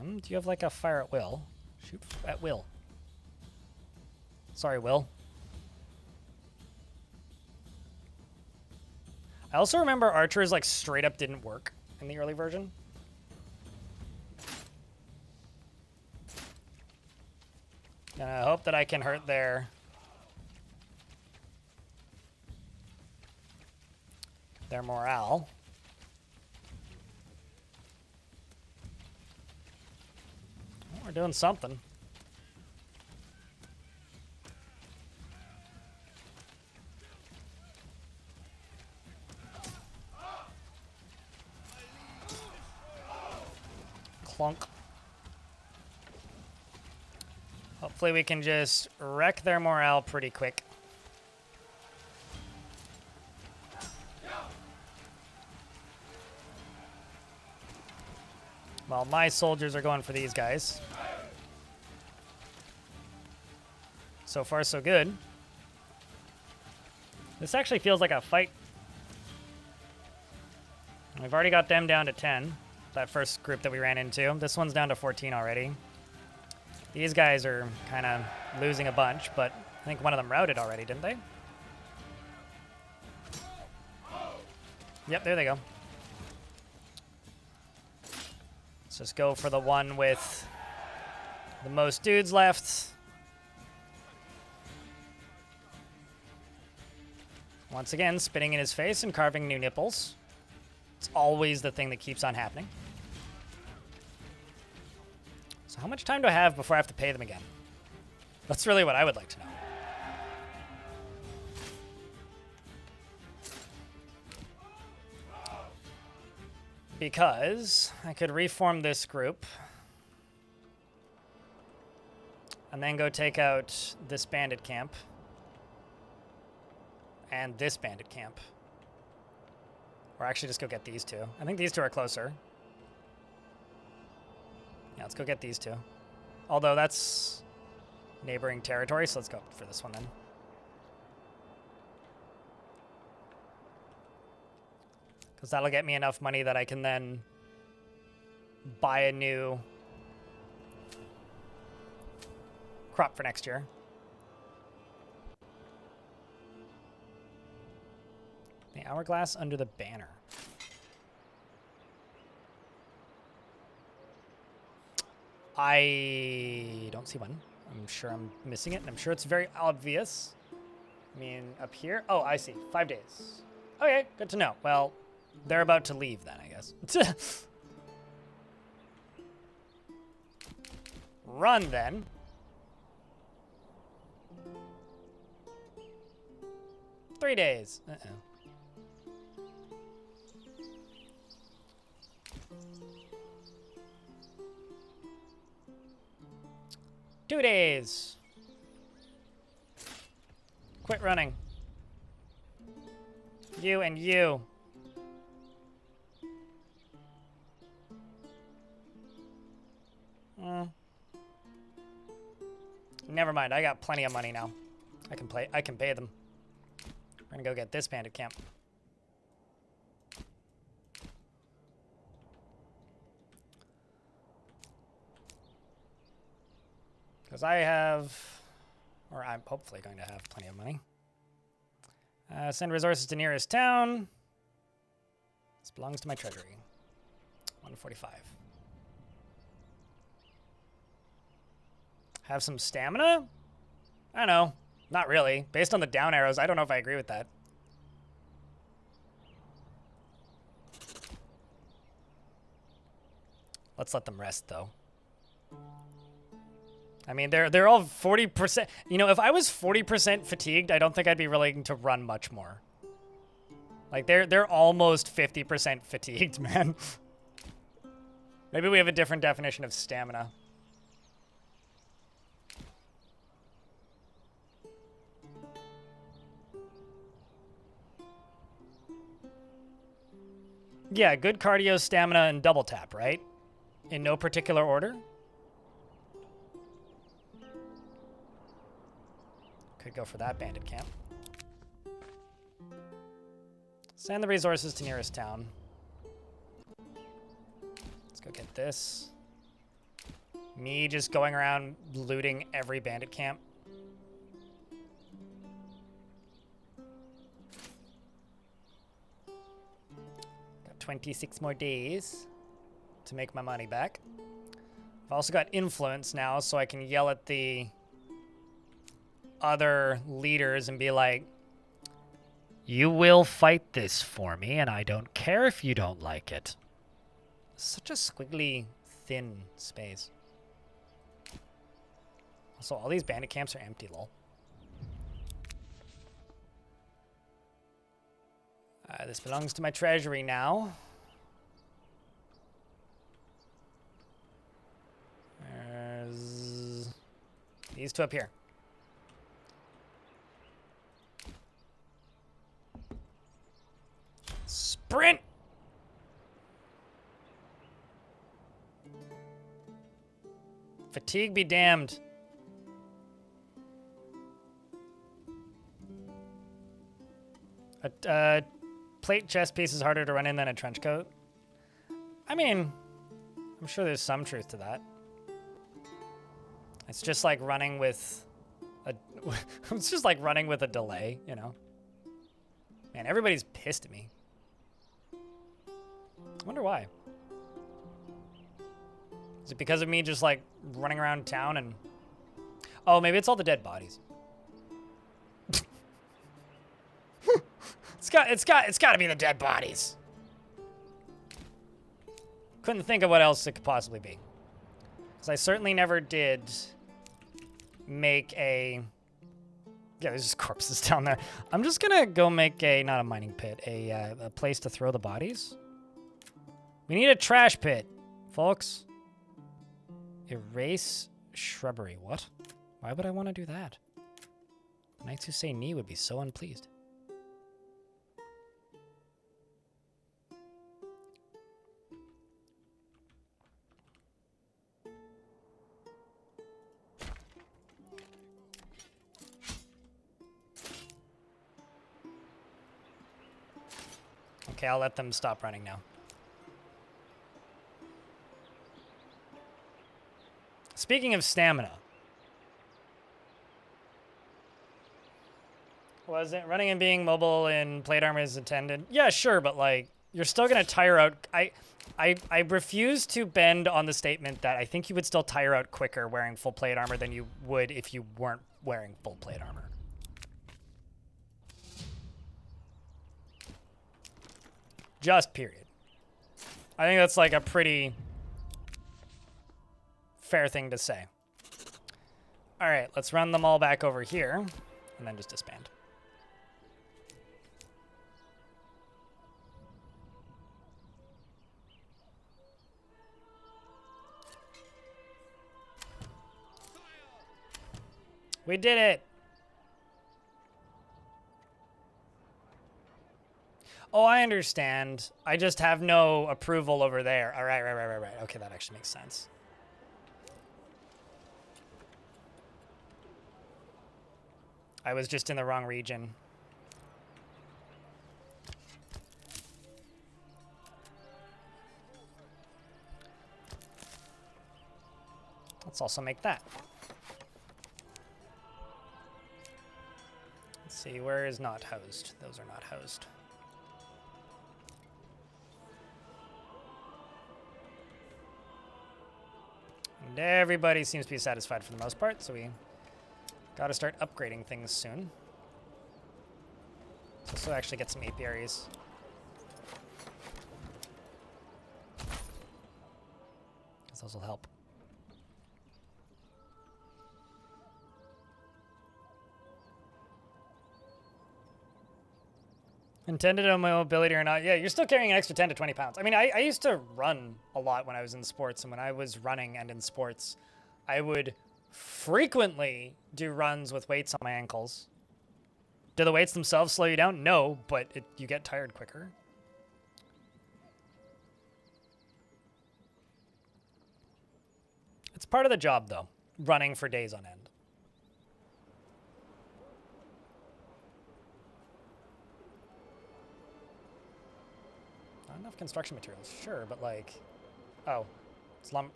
Do you have like a fire at will? Shoot at will. Sorry, Will. I also remember archers like straight up didn't work in the early version. And I hope that I can hurt their morale. Well, we're doing something. Clunk. Hopefully we can just wreck their morale pretty quick. Well, my soldiers are going for these guys. So far, so good. This actually feels like a fight. We've already got them down to 10. That first group that we ran into. This one's down to 14 already. These guys are kind of losing a bunch, but I think one of them routed already, didn't they? Yep, there they go. Let's just go for the one with the most dudes left. Once again, spitting in his face and carving new nipples. It's always the thing that keeps on happening. So how much time do I have before I have to pay them again? That's really what I would like to know. Because I could reform this group. And then go take out this bandit camp. And this bandit camp. Or actually just go get these two. I think these two are closer. Yeah, let's go get these two. Although that's neighboring territory, so let's go for this one then. Because that'll get me enough money that I can then buy a new crop for next year. The hourglass under the banner. I don't see one. I'm sure I'm missing it, and I'm sure it's very obvious. I mean, up here. Oh, I see. 5 days. Okay, good to know. Well, they're about to leave then, I guess. Run then. Three days. Uh-oh. Two days. Quit running. You and you. Never mind. I got plenty of money now. I can pay them. We're gonna go get this bandit camp. Because I have, or I'm hopefully going to have plenty of money. Send resources to nearest town. This belongs to my treasury. 145. Have some stamina? I don't know. Not really. Based on the down arrows, I don't know if I agree with that. Let's let them rest, though. I mean, they're all 40%. You know, if I was 40% fatigued, I don't think I'd be willing to run much more. Like, they're almost 50% fatigued, man. Maybe we have a different definition of stamina. Yeah, good cardio, stamina, and double tap, right? In no particular order. Could go for that bandit camp. Send the resources to nearest town. Let's go get this. Me just going around looting every bandit camp. Got 26 more days to make my money back. I've also got influence now, so I can yell at the other leaders and be like, you will fight this for me, and I don't care if you don't like it. Such a squiggly, thin space. Also, all these bandit camps are empty, lol. This belongs to my treasury now. There's these two up here. Sprint! Fatigue be damned. A plate chest piece is harder to run in than a trench coat. I mean, I'm sure there's some truth to that. It's just like running with a it's just like running with a delay, you know. Man, everybody's pissed at me. I wonder why. Is it because of me just like running around town and... Oh, maybe it's all the dead bodies. It's got to be the dead bodies. Couldn't think of what else it could possibly be. Because I certainly never did make a... Yeah, there's just corpses down there. I'm just gonna go make a, not a mining pit, a place to throw the bodies. We need a trash pit, folks. Erase shrubbery. What? Why would I want to do that? The knights who say knee would be so unpleased. Okay, I'll let them stop running now. Speaking of stamina. Was it running and being mobile in plate armor is intended? Yeah, sure, but like you're still gonna tire out. I refuse to bend on the statement that I think you would still tire out quicker wearing full plate armor than you would if you weren't wearing full plate armor. Just period. I think that's like a pretty fair thing to say. All right, let's run them all back over here and then just disband. We did it. Oh, I understand. I just have no approval over there. All right, right. Okay, that actually makes sense. I was just in the wrong region. Let's also make that. Let's see, where is not housed? Those are not housed. And everybody seems to be satisfied for the most part, so we gotta start upgrading things soon. So actually get some apiaries. Because those will help. Intended on my mobility or not? Yeah, you're still carrying an extra 10 to 20 pounds. I mean, I used to run a lot when I was in sports, and when I was running and in sports, I would frequently do runs with weights on my ankles. Do the weights themselves slow you down? No, but you get tired quicker. It's part of the job, though, running for days on end. Not enough construction materials, sure, but like, oh,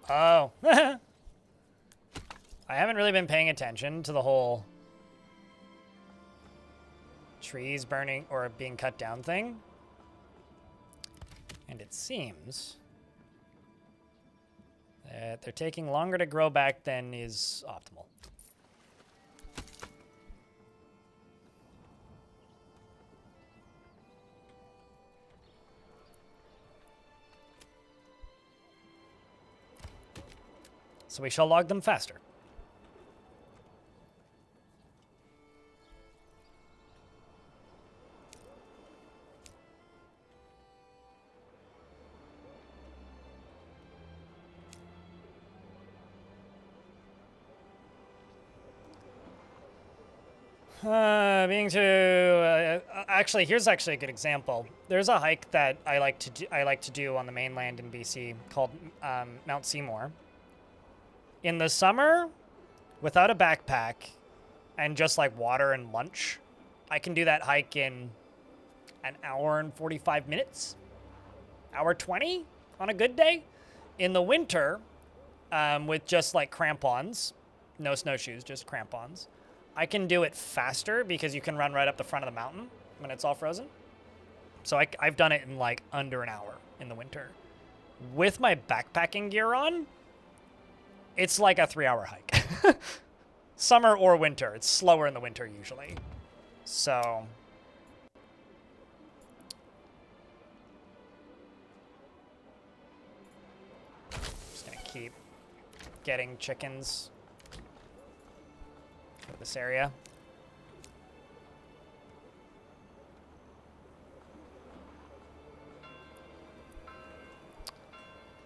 oh. I haven't really been paying attention to the whole trees burning or being cut down thing. And it seems that they're taking longer to grow back than is optimal. So we shall log them faster. Actually, here's actually a good example. There's a hike that I like to do on the mainland in BC called Mount Seymour. In the summer, without a backpack and just like water and lunch, I can do that hike in an hour and 45 minutes, hour 20 on a good day. In the winter, with just like crampons, no snowshoes, just crampons, I can do it faster because you can run right up the front of the mountain when it's all frozen. So I've done it in like under an hour in the winter. With my backpacking gear on, it's like a 3-hour hike. Summer or winter. It's slower in the winter usually. So just gonna keep getting chickens for this area.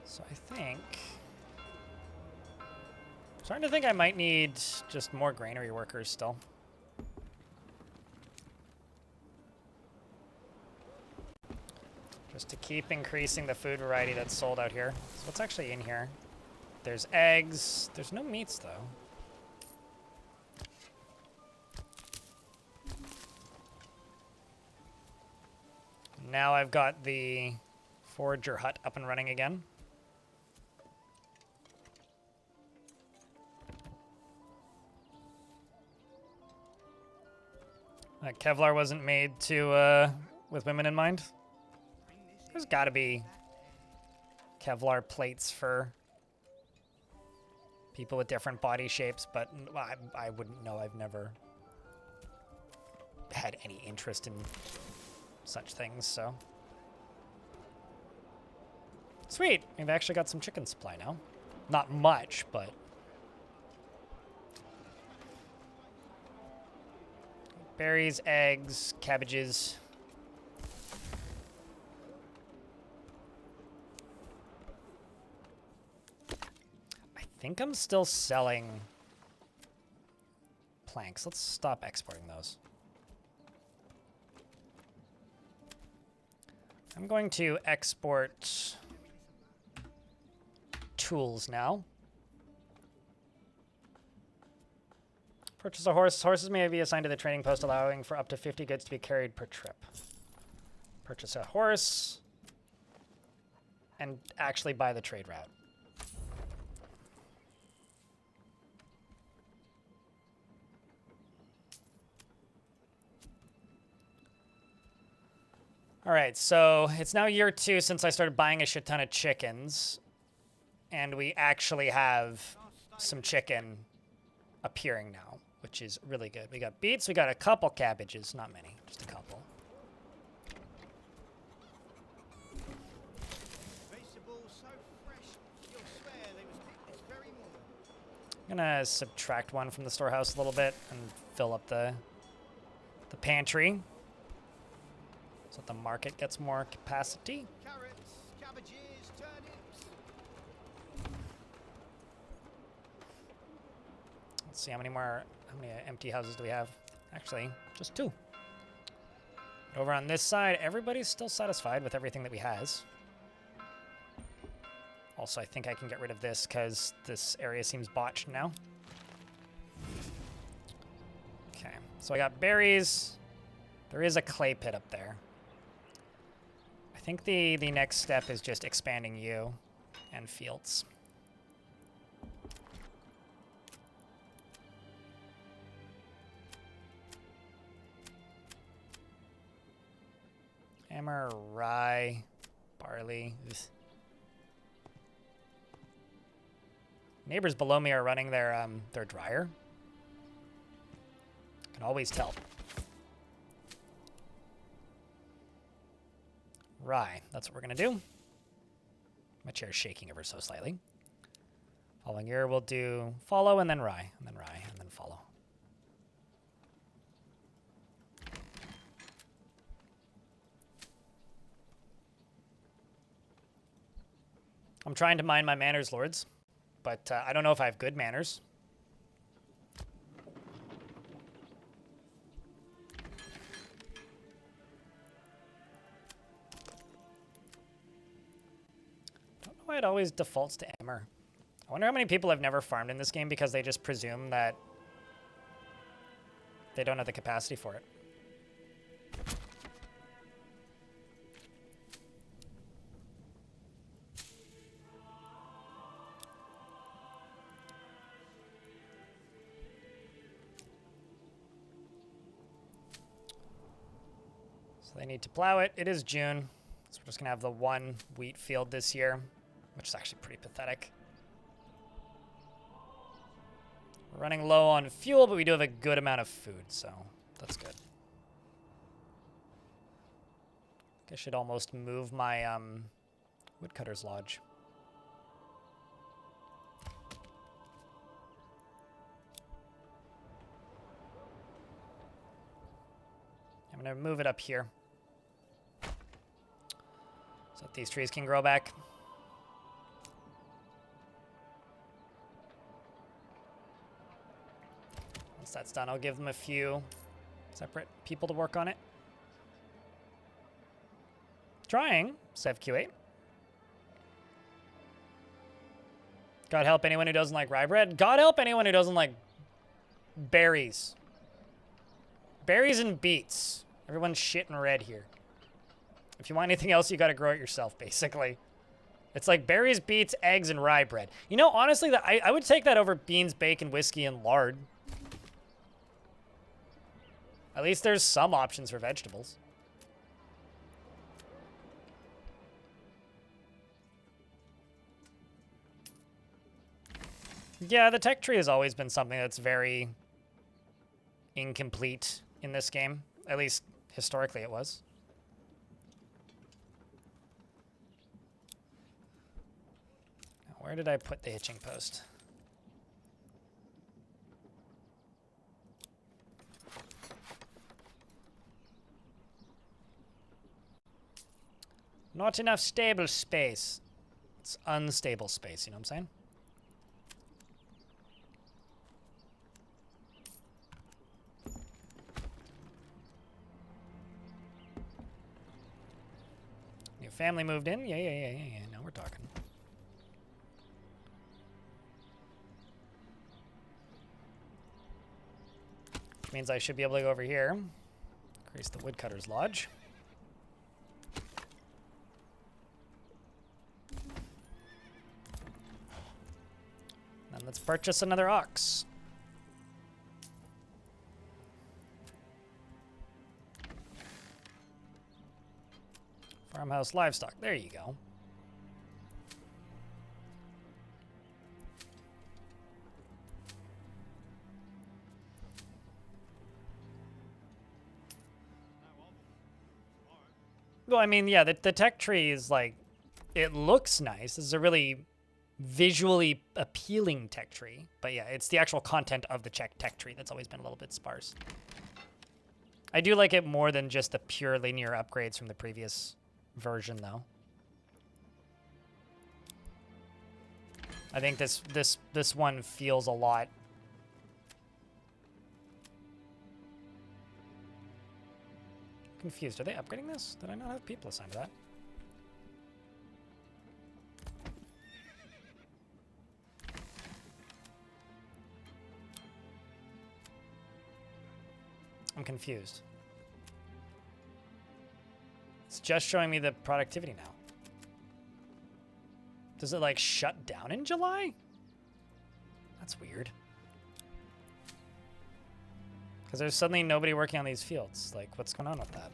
So I think Starting to think I might need just more granary workers still. Just to keep increasing the food variety that's sold out here. So what's actually in here? There's eggs. There's no meats, though. Now I've got the forager hut up and running again. Kevlar wasn't made to with women in mind. There's got to be Kevlar plates for people with different body shapes, but I wouldn't know. I've never had any interest in such things, so. Sweet, we've actually got some chicken supply now. Not much, but. Berries, eggs, cabbages. I think I'm still selling planks. Let's stop exporting those. I'm going to export tools now. Purchase a horse. Horses may be assigned to the trading post, allowing for up to 50 goods to be carried per trip. Purchase a horse and actually buy the trade route. All right, so it's now year 2 since I started buying a shit ton of chickens, and we actually have some chicken appearing now, which is really good. We got beets, we got a couple cabbages, not many, just a couple. Vegetables so fresh, you'll swear they was picked this very morning. I'm gonna subtract one from the storehouse a little bit and fill up the pantry so that the market gets more capacity. Carrots, cabbages, turnips. Let's see how many empty houses do we have? Actually, just 2. But over on this side, everybody's still satisfied with everything that we has. Also, I think I can get rid of this because this area seems botched now. Okay, so I got berries. There is a clay pit up there. I think the next step is just expanding you and fields. Hammer, rye, barley. Ugh. Neighbors below me are running their dryer. Can always tell. Rye, that's what we're gonna do. My chair's shaking ever so slightly. Following year, we'll do follow and then rye, and then rye, and then follow. I'm trying to mine my Manor Lords, but I don't know if I have good manners. Don't know why it always defaults to Emmer. I wonder how many people have never farmed in this game because they just presume that they don't have the capacity for it. So they need to plow it. It is June, so we're just gonna have the 1 wheat field this year, which is actually pretty pathetic. We're running low on fuel, but we do have a good amount of food, so that's good. I should almost move my woodcutter's lodge. I'm gonna move it up here so that these trees can grow back. Once that's done, I'll give them a few separate people to work on it. Trying. Sev Q8. God help anyone who doesn't like rye bread. God help anyone who doesn't like berries. Berries and beets. Everyone's shitting red here. If you want anything else, you gotta grow it yourself, basically. It's like berries, beets, eggs, and rye bread. You know, honestly, I would take that over beans, bacon, whiskey, and lard. At least there's some options for vegetables. Yeah, the tech tree has always been something that's very incomplete in this game. At least, historically it was. Now, where did I put the hitching post? Not enough stable space. It's unstable space, you know what I'm saying? New family moved in. Yeah. Now we're talking. Which means I should be able to go over here. Increase the woodcutter's lodge. And let's purchase another ox. Farmhouse livestock. There you go. Well, I mean, yeah, the tech tree is like, it looks nice. This is a really visually appealing tech tree. But yeah, it's the actual content of the tech tree that's always been a little bit sparse. I do like it more than just the pure linear upgrades from the previous version, though. I think this one feels a lot confused. Are they upgrading this? Did I not have people assigned to that? I'm confused. It's just showing me the productivity now. Does it, like, shut down in July? That's weird. Because there's suddenly nobody working on these fields. Like, what's going on with that?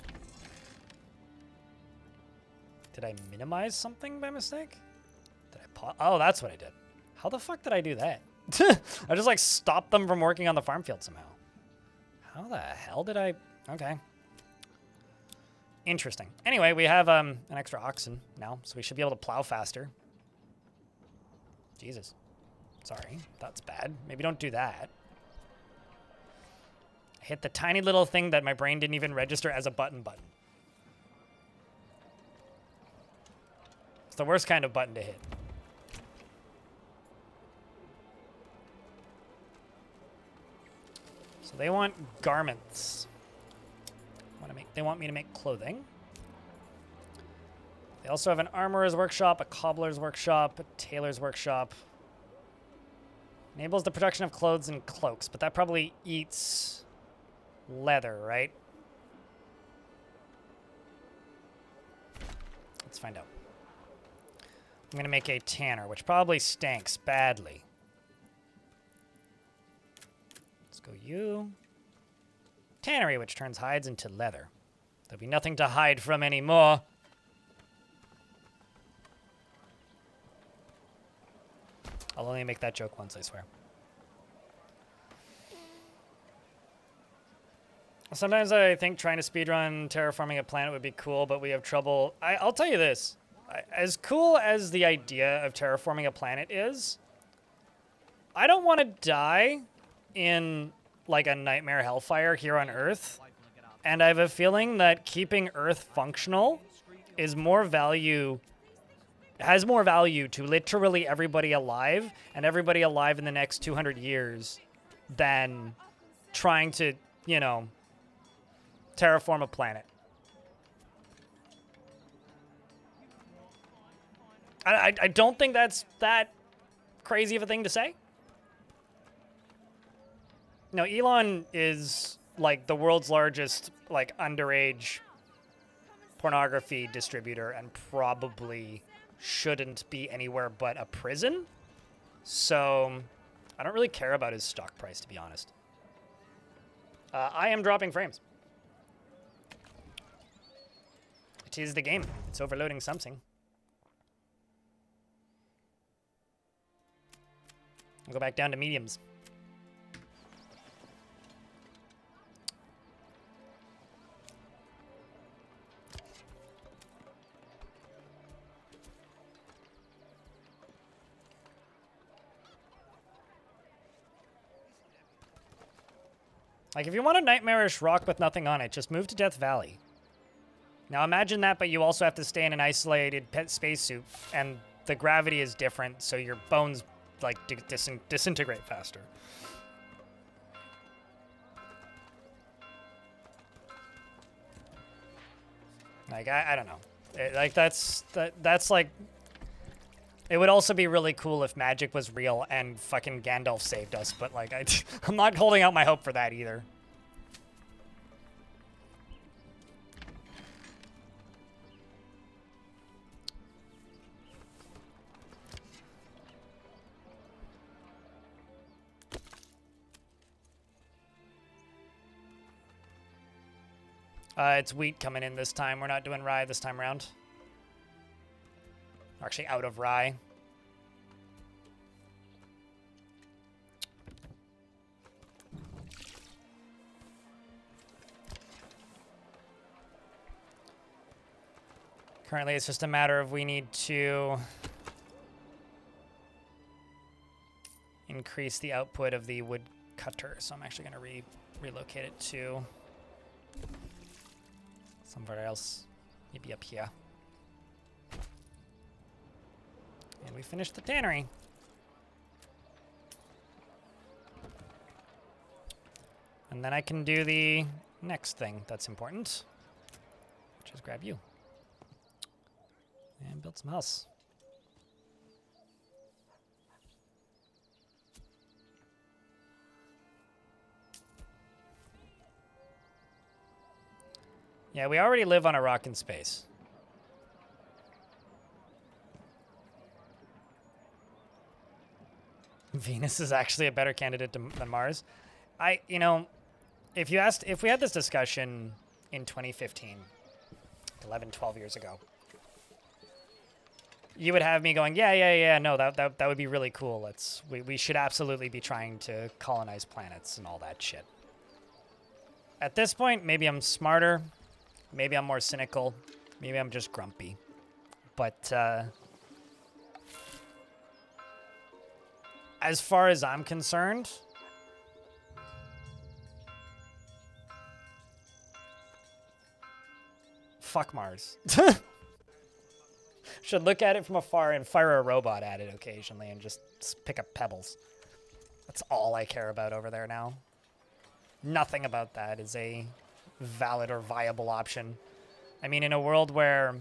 Did I minimize something by mistake? Did I pause? Oh, that's what I did. How the fuck did I do that? I just, like, stopped them from working on the farm field somehow. How the hell did I... Okay. Interesting. Anyway, we have an extra oxen now, so we should be able to plow faster. Jesus. Sorry, that's bad. Maybe don't do that. I hit the tiny little thing that my brain didn't even register as a button. It's the worst kind of button to hit. So they want garments. They want me to make clothing. They also have an armorer's workshop, a cobbler's workshop, a tailor's workshop. Enables the production of clothes and cloaks, but that probably eats leather, right? Let's find out. I'm gonna make a tanner, which probably stinks badly. Let's go you. Tannery, which turns hides into leather. There'll be nothing to hide from anymore. I'll only make that joke once, I swear. Sometimes I think trying to speedrun terraforming a planet would be cool, but we have trouble. I'll tell you this. As cool as the idea of terraforming a planet is, I don't want to die in, like, a nightmare hellfire here on Earth. And I have a feeling that keeping Earth functional is more value... has more value to literally everybody alive and everybody alive in the next 200 years than trying to, you know, terraform a planet. I don't think that's that crazy of a thing to say. No, Elon is like the world's largest like underage pornography distributor and probably shouldn't be anywhere but a prison. So I don't really care about his stock price, to be honest. I am dropping frames. It is the game. It's overloading something. I'll go back down to mediums. Like, if you want a nightmarish rock with nothing on it, just move to Death Valley. Now imagine that, but you also have to stay in an isolated pet spacesuit, and the gravity is different, so your bones, like, disintegrate faster. Like, I don't know. That's like... It would also be really cool if magic was real and fucking Gandalf saved us, but, like, I'm not holding out my hope for that either. It's wheat coming in this time. We're not doing rye this time around. Actually, out of rye. Currently, it's just a matter of we need to increase the output of the wood cutter. So I'm actually going to relocate it to somewhere else. Maybe up here. And we finished the tannery. And then I can do the next thing that's important, which is grab you. And build some house. Yeah, we already live on a rock in space. Venus is actually a better candidate than Mars. You know, if we had this discussion in 2015, 11, 12 years ago, you would have me going, yeah, no, that would be really cool. We should absolutely be trying to colonize planets and all that shit. At this point, maybe I'm smarter, maybe I'm more cynical, maybe I'm just grumpy. But as far as I'm concerned, fuck Mars. Should look at it from afar and fire a robot at it occasionally and just pick up pebbles. That's all I care about over there now. Nothing about that is a valid or viable option. I mean, in a world where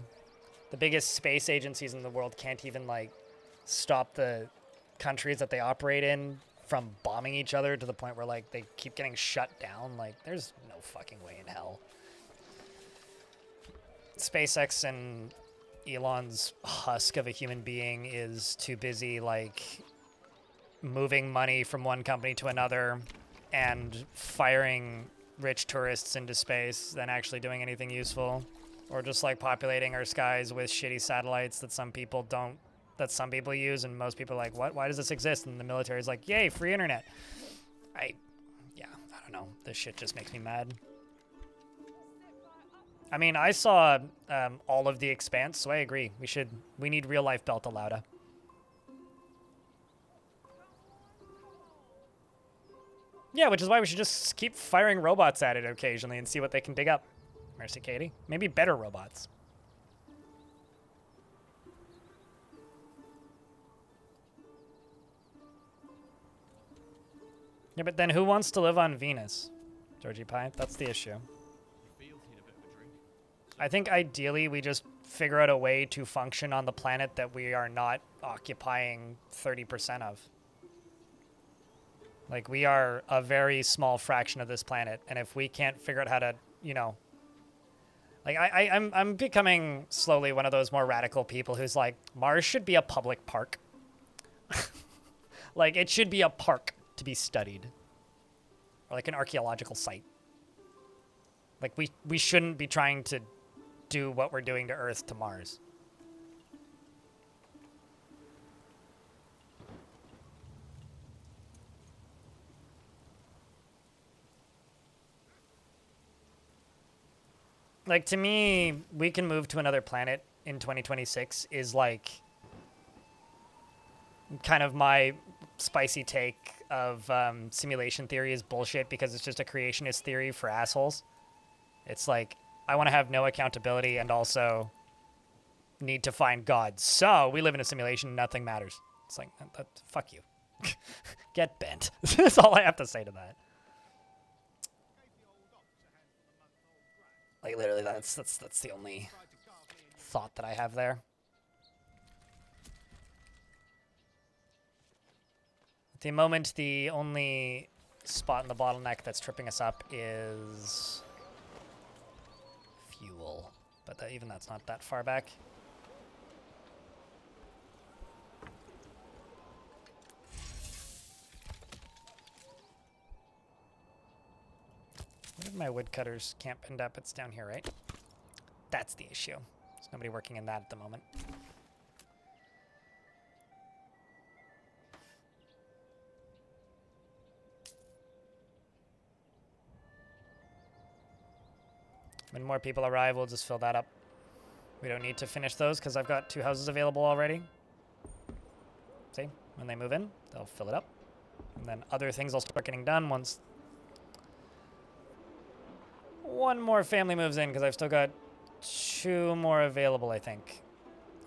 the biggest space agencies in the world can't even, like, stop the countries that they operate in from bombing each other to the point where, like, they keep getting shut down, like, there's no fucking way in hell. SpaceX and Elon's husk of a human being is too busy, like, moving money from one company to another and firing rich tourists into space than actually doing anything useful, or just, like, populating our skies with shitty satellites that some people use, and most people are like, what? Why does this exist? And the military's like, yay, free internet. I don't know. This shit just makes me mad. I mean, I saw all of The Expanse, so I agree. We need real-life Belta Lauda. Yeah, which is why we should just keep firing robots at it occasionally and see what they can dig up. Mercy, Katie. Maybe better robots. Yeah, but then who wants to live on Venus? Georgie Pie, that's the issue. He feels he'd a bit of a drink. I think ideally we just figure out a way to function on the planet that we are not occupying 30% of. Like, we are a very small fraction of this planet, and if we can't figure out how to, you know... Like, I'm becoming slowly one of those more radical people who's like, Mars should be a public park. Like, it should be a park to be studied. Or like an archaeological site. Like, we shouldn't be trying to do what we're doing to Earth to Mars. Like, to me, we can move to another planet in 2026 is like kind of my spicy take of simulation theory is bullshit because it's just a creationist theory for assholes. It's like, I want to have no accountability and also need to find God. So we live in a simulation, nothing matters. It's like, fuck you. Get bent. That's all I have to say to that. Like, literally, that's the only thought that I have there. At the moment, the only spot in the bottleneck that's tripping us up is fuel. But even that's not that far back. Where did my woodcutter's camp end up? It's down here, right? That's the issue. There's nobody working in that at the moment. When more people arrive, we'll just fill that up. We don't need to finish those because I've got 2 houses available already. See? When they move in, they'll fill it up. And then other things will start getting done once one more family moves in because I've still got 2 more available, I think.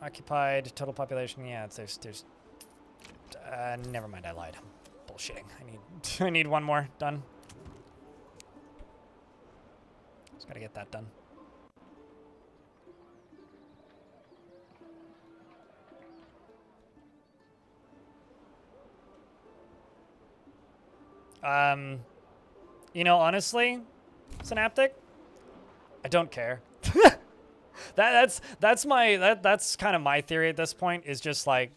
Occupied, total population, yeah, there's never mind, I lied. I'm bullshitting. I need 1 more done. Just gotta get that done. You know, honestly, Synaptic, I don't care. That's kind of my theory at this point, is just like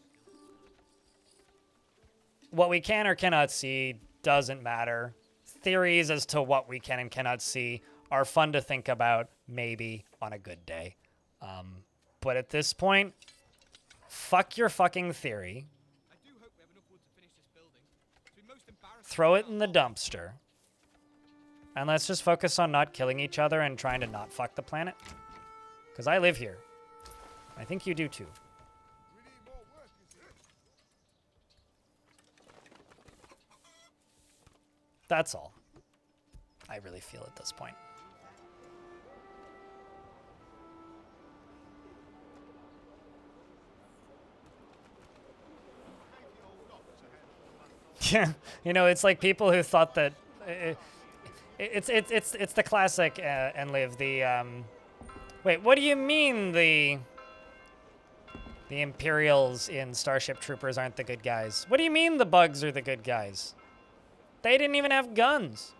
what we can or cannot see doesn't matter. Theories as to what we can and cannot see are fun to think about, maybe on a good day. But at this point, fuck your fucking theory. I do hope we have enough wood to finish this building. It's been most embarrassing. Throw it in the dumpster. And let's just focus on not killing each other and trying to not fuck the planet. Because I live here. I think you do too. That's all I really feel at this point. Yeah, you know, it's like people who thought that it's the classic and live the wait, what do you mean the Imperials in Starship Troopers aren't the good guys? What do you mean the bugs are the good guys? They didn't even have guns.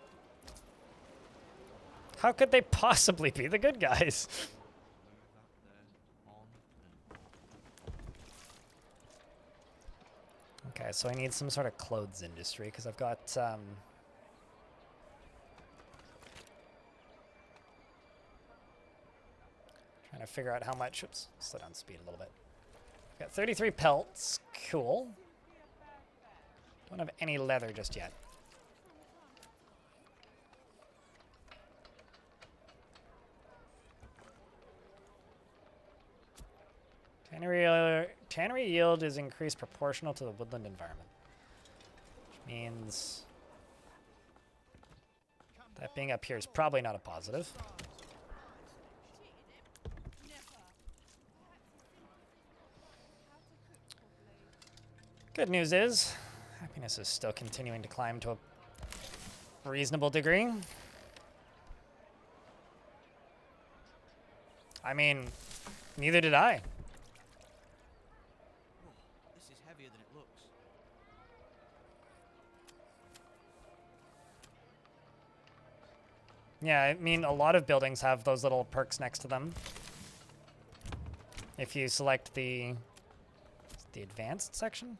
How could they possibly be the good guys? Okay, so I need some sort of clothes industry because I've got trying to figure out how much. Oops, slow down speed a little bit. I've got 33 pelts. Cool. Don't have any leather just yet. Tannery yield is increased proportional to the woodland environment. Which means that being up here is probably not a positive. Good news is, happiness is still continuing to climb to a reasonable degree. I mean, neither did I. Whoa, this is heavier than it looks. Yeah, I mean, a lot of buildings have those little perks next to them. If you select the advanced section?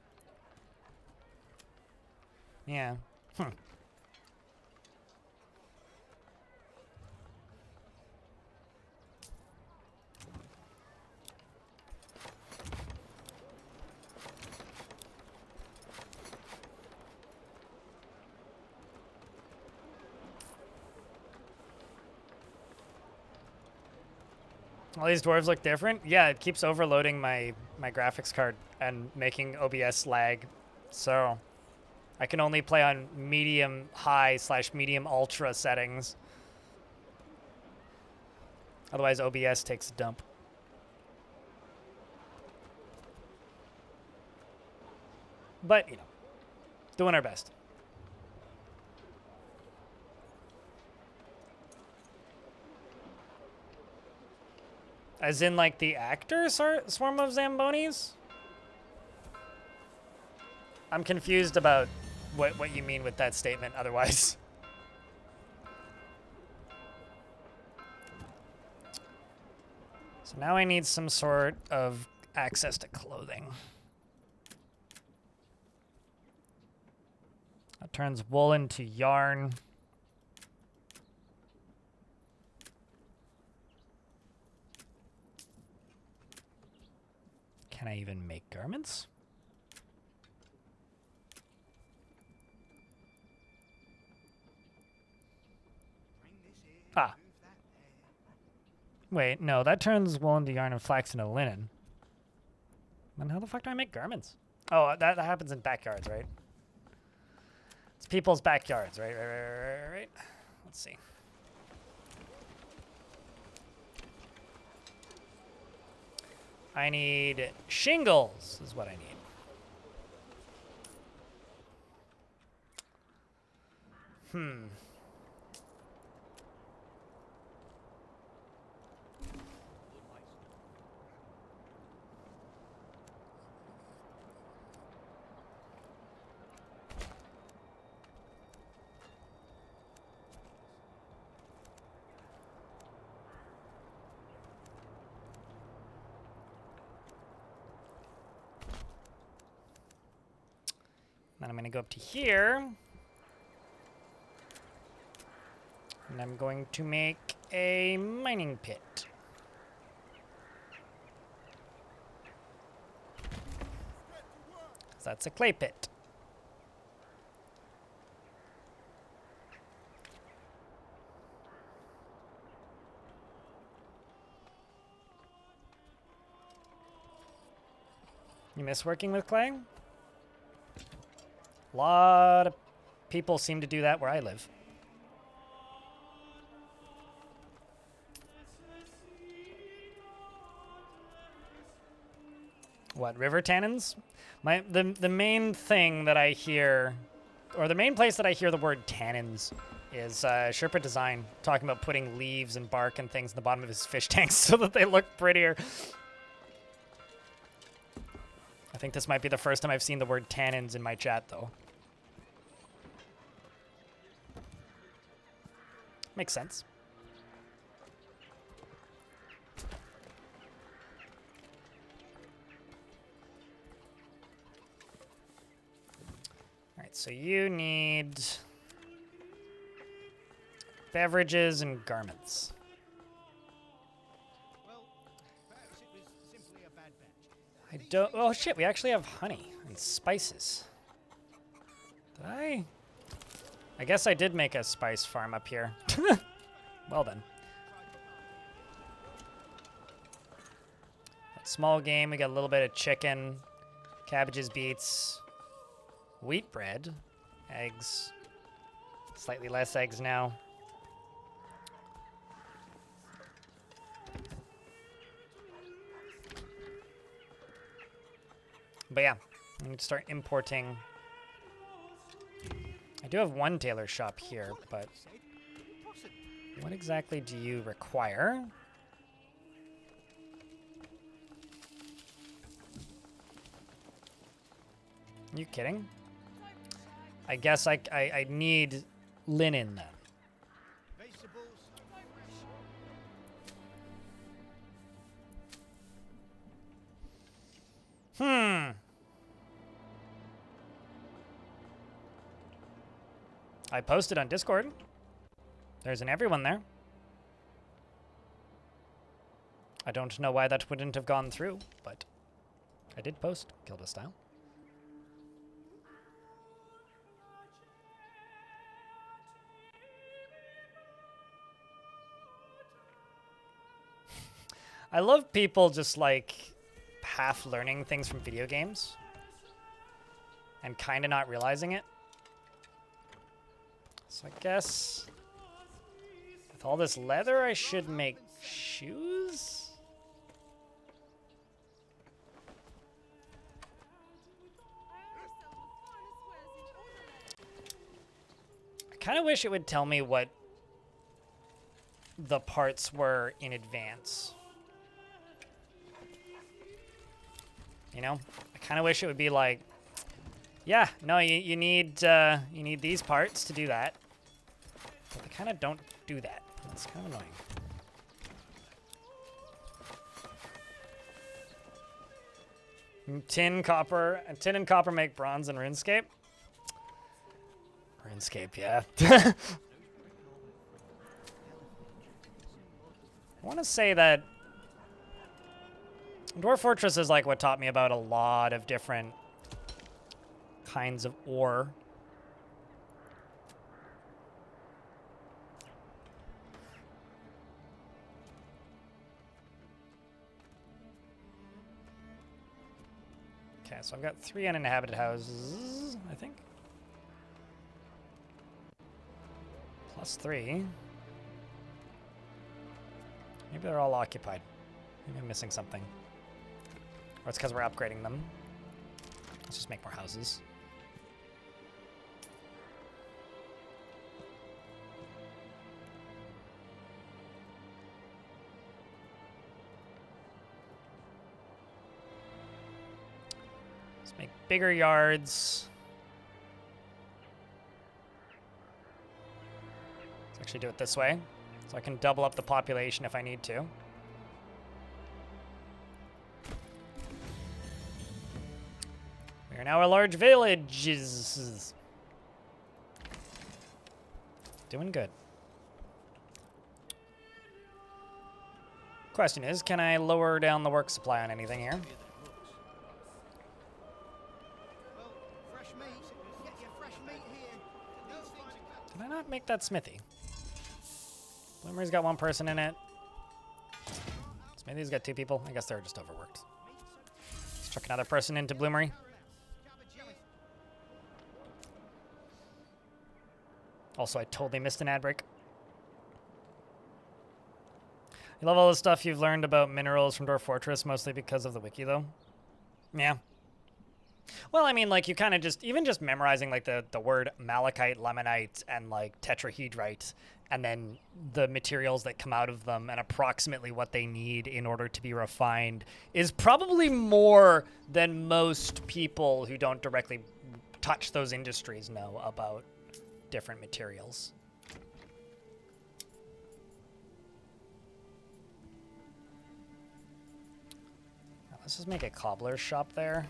Yeah. All these dwarves look different. Yeah, it keeps overloading my graphics card and making OBS lag. So I can only play on medium high / medium ultra settings. Otherwise OBS takes a dump. But, you know, doing our best. As in, like, the actor Swarm of Zambonis? I'm confused about what you mean with that statement otherwise. So now I need some sort of access to clothing. That turns wool into yarn. Can I even make garments? Bring this here, Ah. move that there. Wait, no, that turns wool into yarn and flax into linen. Then how the fuck do I make garments? Oh, that happens in backyards, right? It's people's backyards, right? Right. Let's see. I need shingles is what I need. Then I'm going to go up to here. And I'm going to make a mining pit. So that's a clay pit. You miss working with clay? A lot of people seem to do that where I live. What, river tannins? The main thing that I hear, or the main place that I hear the word tannins is Sherpa Design talking about putting leaves and bark and things in the bottom of his fish tanks so that they look prettier. I think this might be the first time I've seen the word tannins in my chat, though. Makes sense. All right, so you need beverages and garments. Well, perhaps it was simply a bad batch. I don't. Oh shit! We actually have honey and spices. Did I? I guess I did make a spice farm up here. Well then. Small game. We got a little bit of chicken, cabbages, beets, wheat bread, eggs. Slightly less eggs now. But yeah, I need to start importing I do have one tailor shop here, but Said, impossible. what exactly do you require? You kidding? I guess I need linen then. Vegetables. I posted on Discord. There's an everyone there. I don't know why that wouldn't have gone through, but I did post Gilda style. I love people just like half learning things from video games and kind of not realizing it. So I guess with all this leather, I should make shoes? I kind of wish it would tell me what the parts were in advance. You know, I kind of wish it would be like, yeah, no, you need these parts to do that. But they kind of don't do that. That's kind of annoying. Tin and copper make bronze in RuneScape. RuneScape, yeah. I want to say that Dwarf Fortress is like what taught me about a lot of different kinds of ore. Okay, so I've got 3 uninhabited houses, I think. Plus 3. Maybe they're all occupied. Maybe I'm missing something. Or it's because we're upgrading them. Let's just make more houses. Let's make bigger yards. Let's actually do it this way, so I can double up the population if I need to. We are now a large village. Doing good. Question is, can I lower down the work supply on anything here? Well, fresh meat. Get your fresh meat here. No things to Did I not make that smithy? Bloomery's got 1 person in it. Smithy's got 2 people. I guess they're just overworked. Let's chuck another person into Bloomery. Also, I totally missed an ad break. You love all the stuff you've learned about minerals from Dwarf Fortress, mostly because of the wiki, though? Yeah. Well, I mean, like, you kind of just, even just memorizing, like, the word malachite, lemonite, and, like, tetrahedrite, and then the materials that come out of them and approximately what they need in order to be refined is probably more than most people who don't directly touch those industries know about different materials. Now, let's just make a cobbler's shop there.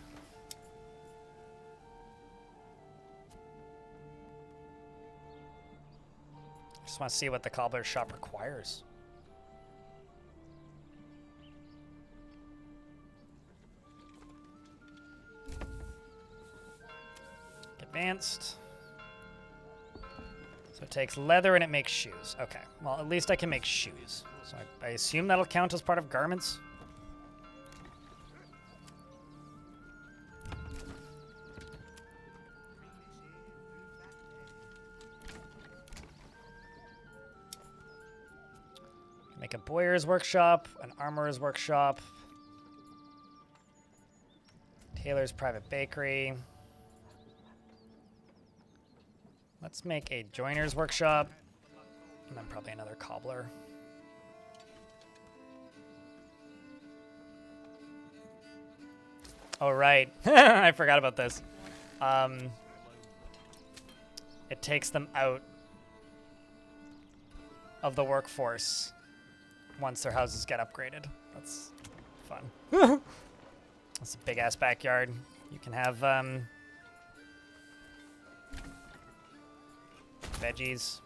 I just want to see what the cobbler's shop requires. Advanced. So it takes leather and it makes shoes. Okay, well, at least I can make shoes. So I assume that'll count as part of garments. Make a bowyer's workshop, an armorer's workshop, tailor's private bakery. Let's make a joiner's workshop. And then probably another cobbler. Oh, right. I forgot about this. It takes them out of the workforce once their houses get upgraded. That's fun. That's a big-ass backyard. You can have veggies.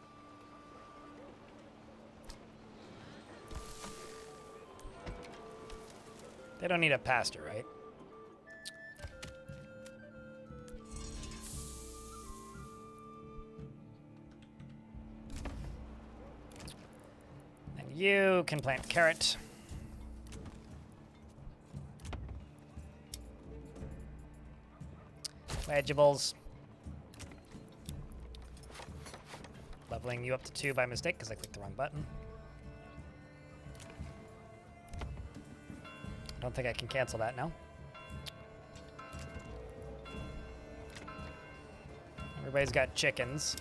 They don't need a pasture, right? And you can plant carrot. Vegetables. Leveling you up to 2 by mistake because I clicked the wrong button. I don't think I can cancel that now. Everybody's got chickens.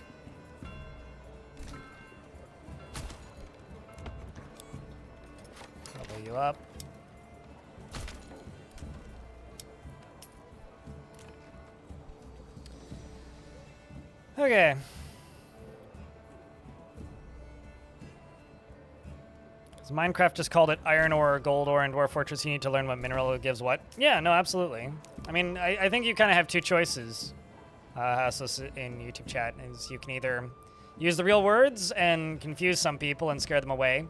Level you up. Okay. So Minecraft just called it iron ore, gold ore, and dwarf fortress. You need to learn what mineral gives what. Yeah, no, absolutely. I mean, I think you kind of have two choices. Hasos in YouTube chat is you can either use the real words and confuse some people and scare them away,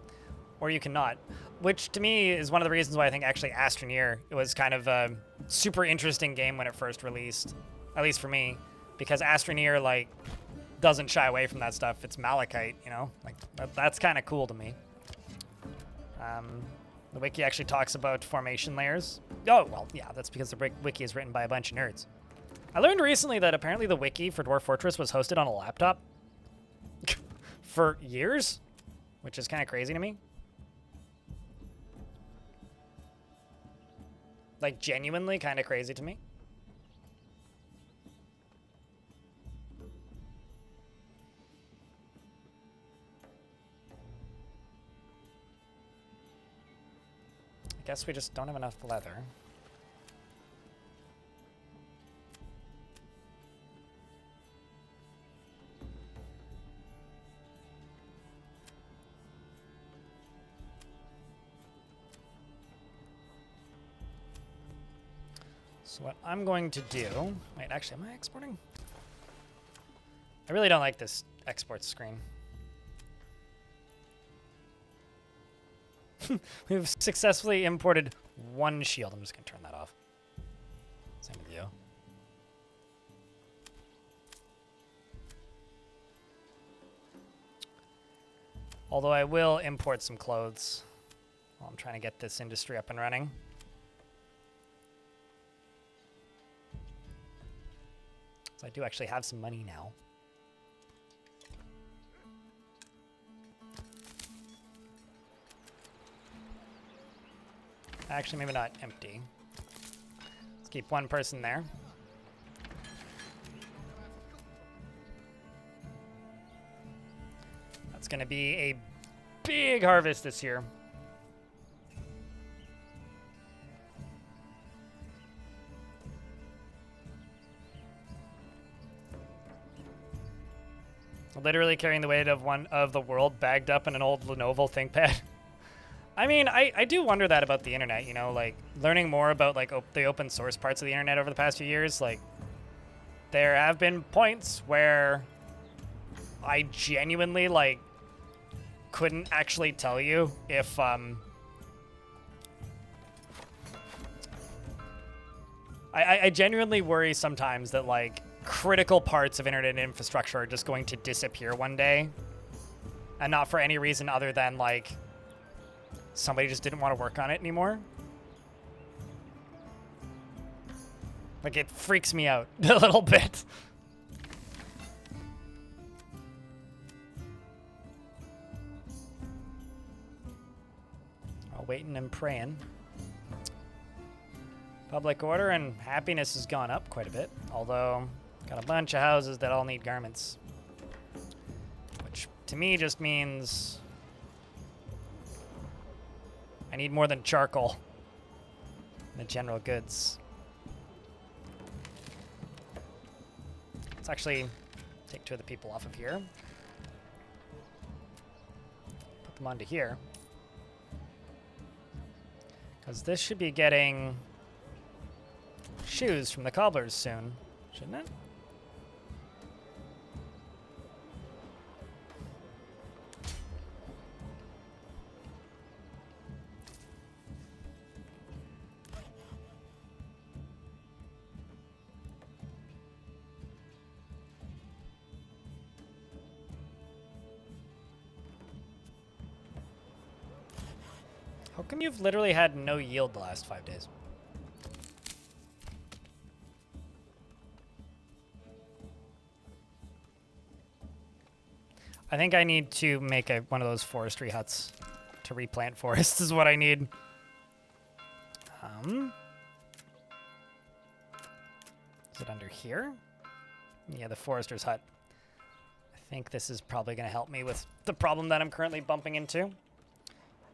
or you cannot. Which to me is one of the reasons why I think actually Astroneer was kind of a super interesting game when it first released, at least for me, because Astroneer like doesn't shy away from that stuff. It's malachite, you know, like that's kind of cool to me. The wiki actually talks about formation layers. Oh, well, yeah, that's because the wiki is written by a bunch of nerds. I learned recently that apparently the wiki for Dwarf Fortress was hosted on a laptop for years, which is kind of crazy to me. Like, genuinely kind of crazy to me. I guess we just don't have enough leather. So what I'm going to do... Wait, actually, am I exporting? I really don't like this export screen. We've successfully imported one shield. I'm just going to turn that off. Same with you. Although I will import some clothes while I'm trying to get this industry up and running. So I do actually have some money now. Actually, maybe not empty. Let's keep one person there. That's going to be a big harvest this year. Literally carrying the weight of one of the world bagged up in an old Lenovo ThinkPad. I mean, I do wonder that about the internet, you know, like learning more about like the open source parts of the internet over the past few years. Like there have been points where I genuinely like couldn't actually tell you if I genuinely worry sometimes that like critical parts of internet infrastructure are just going to disappear one day, and not for any reason other than like somebody just didn't want to work on it anymore. Like, it freaks me out a little bit. While waiting and praying. Public order and happiness has gone up quite a bit. Although, got a bunch of houses that all need garments. to me just means I need more than charcoal in the general goods. Let's actually take 2 of the people off of here. Put them onto here. Because this should be getting shoes from the cobblers soon, shouldn't it? How come you've literally had no yield the last 5 days? I think I need to make one of those forestry huts to replant forests is what I need. Is it under here? Yeah, the forester's hut. I think this is probably going to help me with the problem that I'm currently bumping into.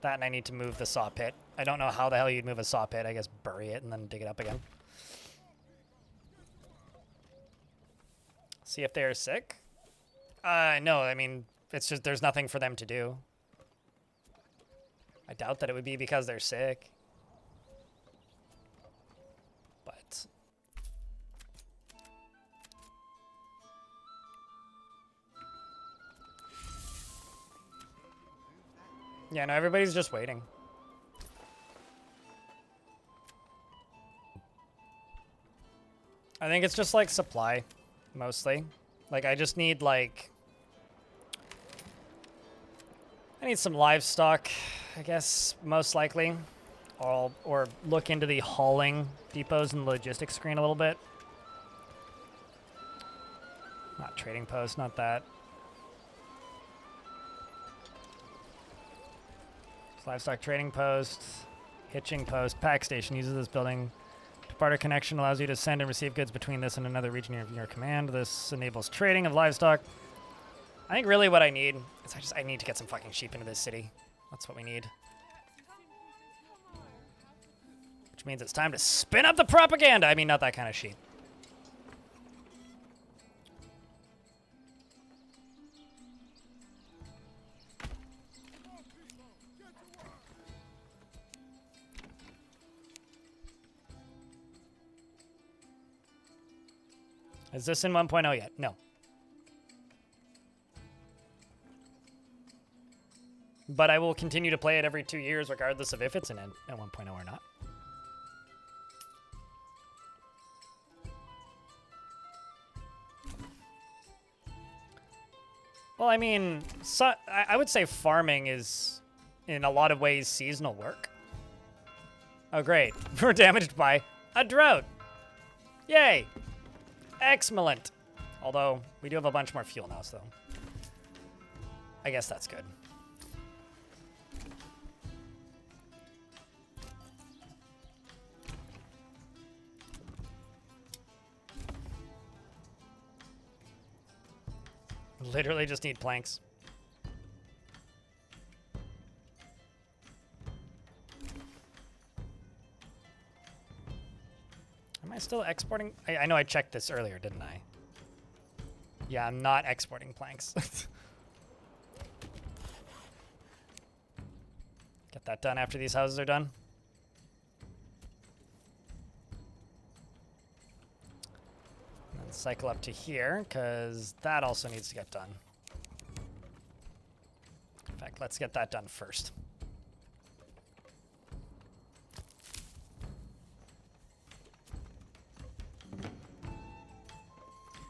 That, and I need to move the saw pit. I don't know how the hell you'd move a saw pit. I guess bury it and then dig it up again. See if they're sick? No, I mean, it's just there's nothing for them to do. I doubt that it would be because they're sick. But... yeah, no, everybody's just waiting. I think it's just like supply, mostly. Like, I just need like... I need some livestock, I guess, most likely. Or look into the hauling depots and the logistics screen a little bit. Not trading post, not that. Livestock trading post, hitching post, pack station uses this building. Barter connection allows you to send and receive goods between this and another region of your command. This enables trading of livestock. I think really what I need is I need to get some fucking sheep into this city. That's what we need. Which means it's time to spin up the propaganda. I mean, not that kind of sheep. Is this in 1.0 yet? No. But I will continue to play it every 2 years, regardless of if it's in 1.0 or not. Well, I mean, I would say farming is, in a lot of ways, seasonal work. Oh, great. We're damaged by a drought. Yay. Excellent. Although, we do have a bunch more fuel now, so... I guess that's good. Literally just need planks. Am I still exporting? I know I checked this earlier, didn't I? Yeah, I'm not exporting planks. Get that done after these houses are done. And then cycle up to here, because that also needs to get done. In fact, let's get that done first.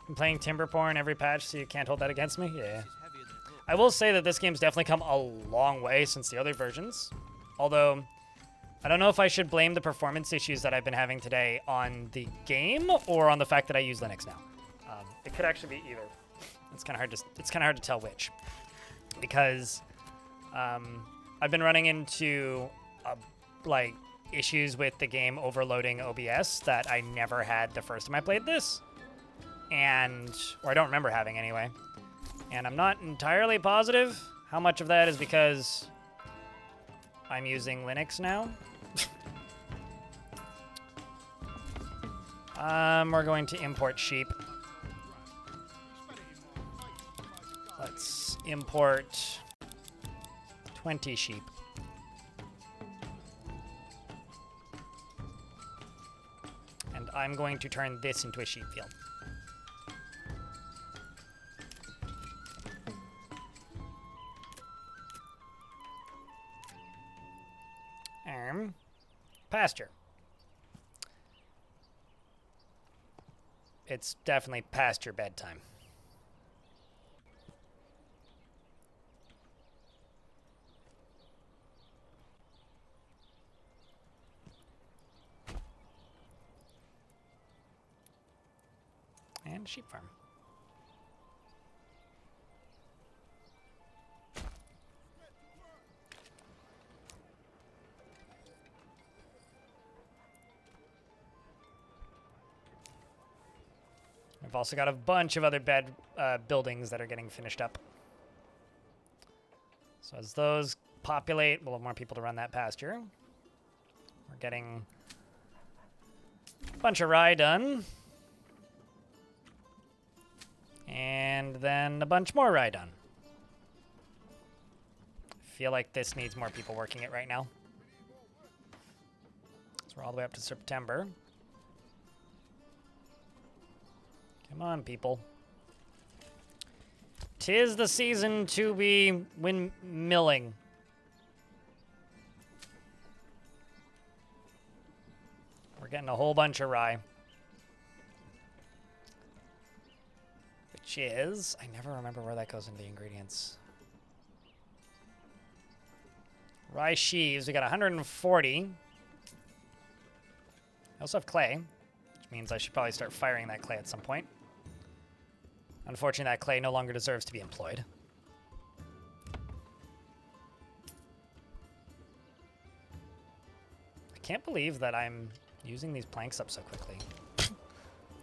I'm playing timber porn every patch, so you can't hold that against me? Yeah. I will say that this game's definitely come a long way since the other versions. Although, I don't know if I should blame the performance issues that I've been having today on the game or on the fact that I use Linux now. It could actually be either. It's kind of hard to tell which, because I've been running into like issues with the game overloading OBS that I never had the first time I played this. Or I don't remember having anyway. And I'm not entirely positive how much of that is because I'm using Linux now. We're going to import sheep. Let's import 20 sheep. And I'm going to turn this into a sheep field. Pasture. It's definitely past your bedtime. And sheep farm. We've also got a bunch of other buildings that are getting finished up. So as those populate, we'll have more people to run that pasture. We're getting a bunch of rye done. And then a bunch more rye done. I feel like this needs more people working it right now. So we're all the way up to September. Come on, people. 'Tis the season to be windmilling. We're getting a whole bunch of rye. Which is... I never remember where that goes in the ingredients. Rye sheaves. We got 140. I also have clay, which means I should probably start firing that clay at some point. Unfortunately, that clay no longer deserves to be employed. I can't believe that I'm using these planks up so quickly.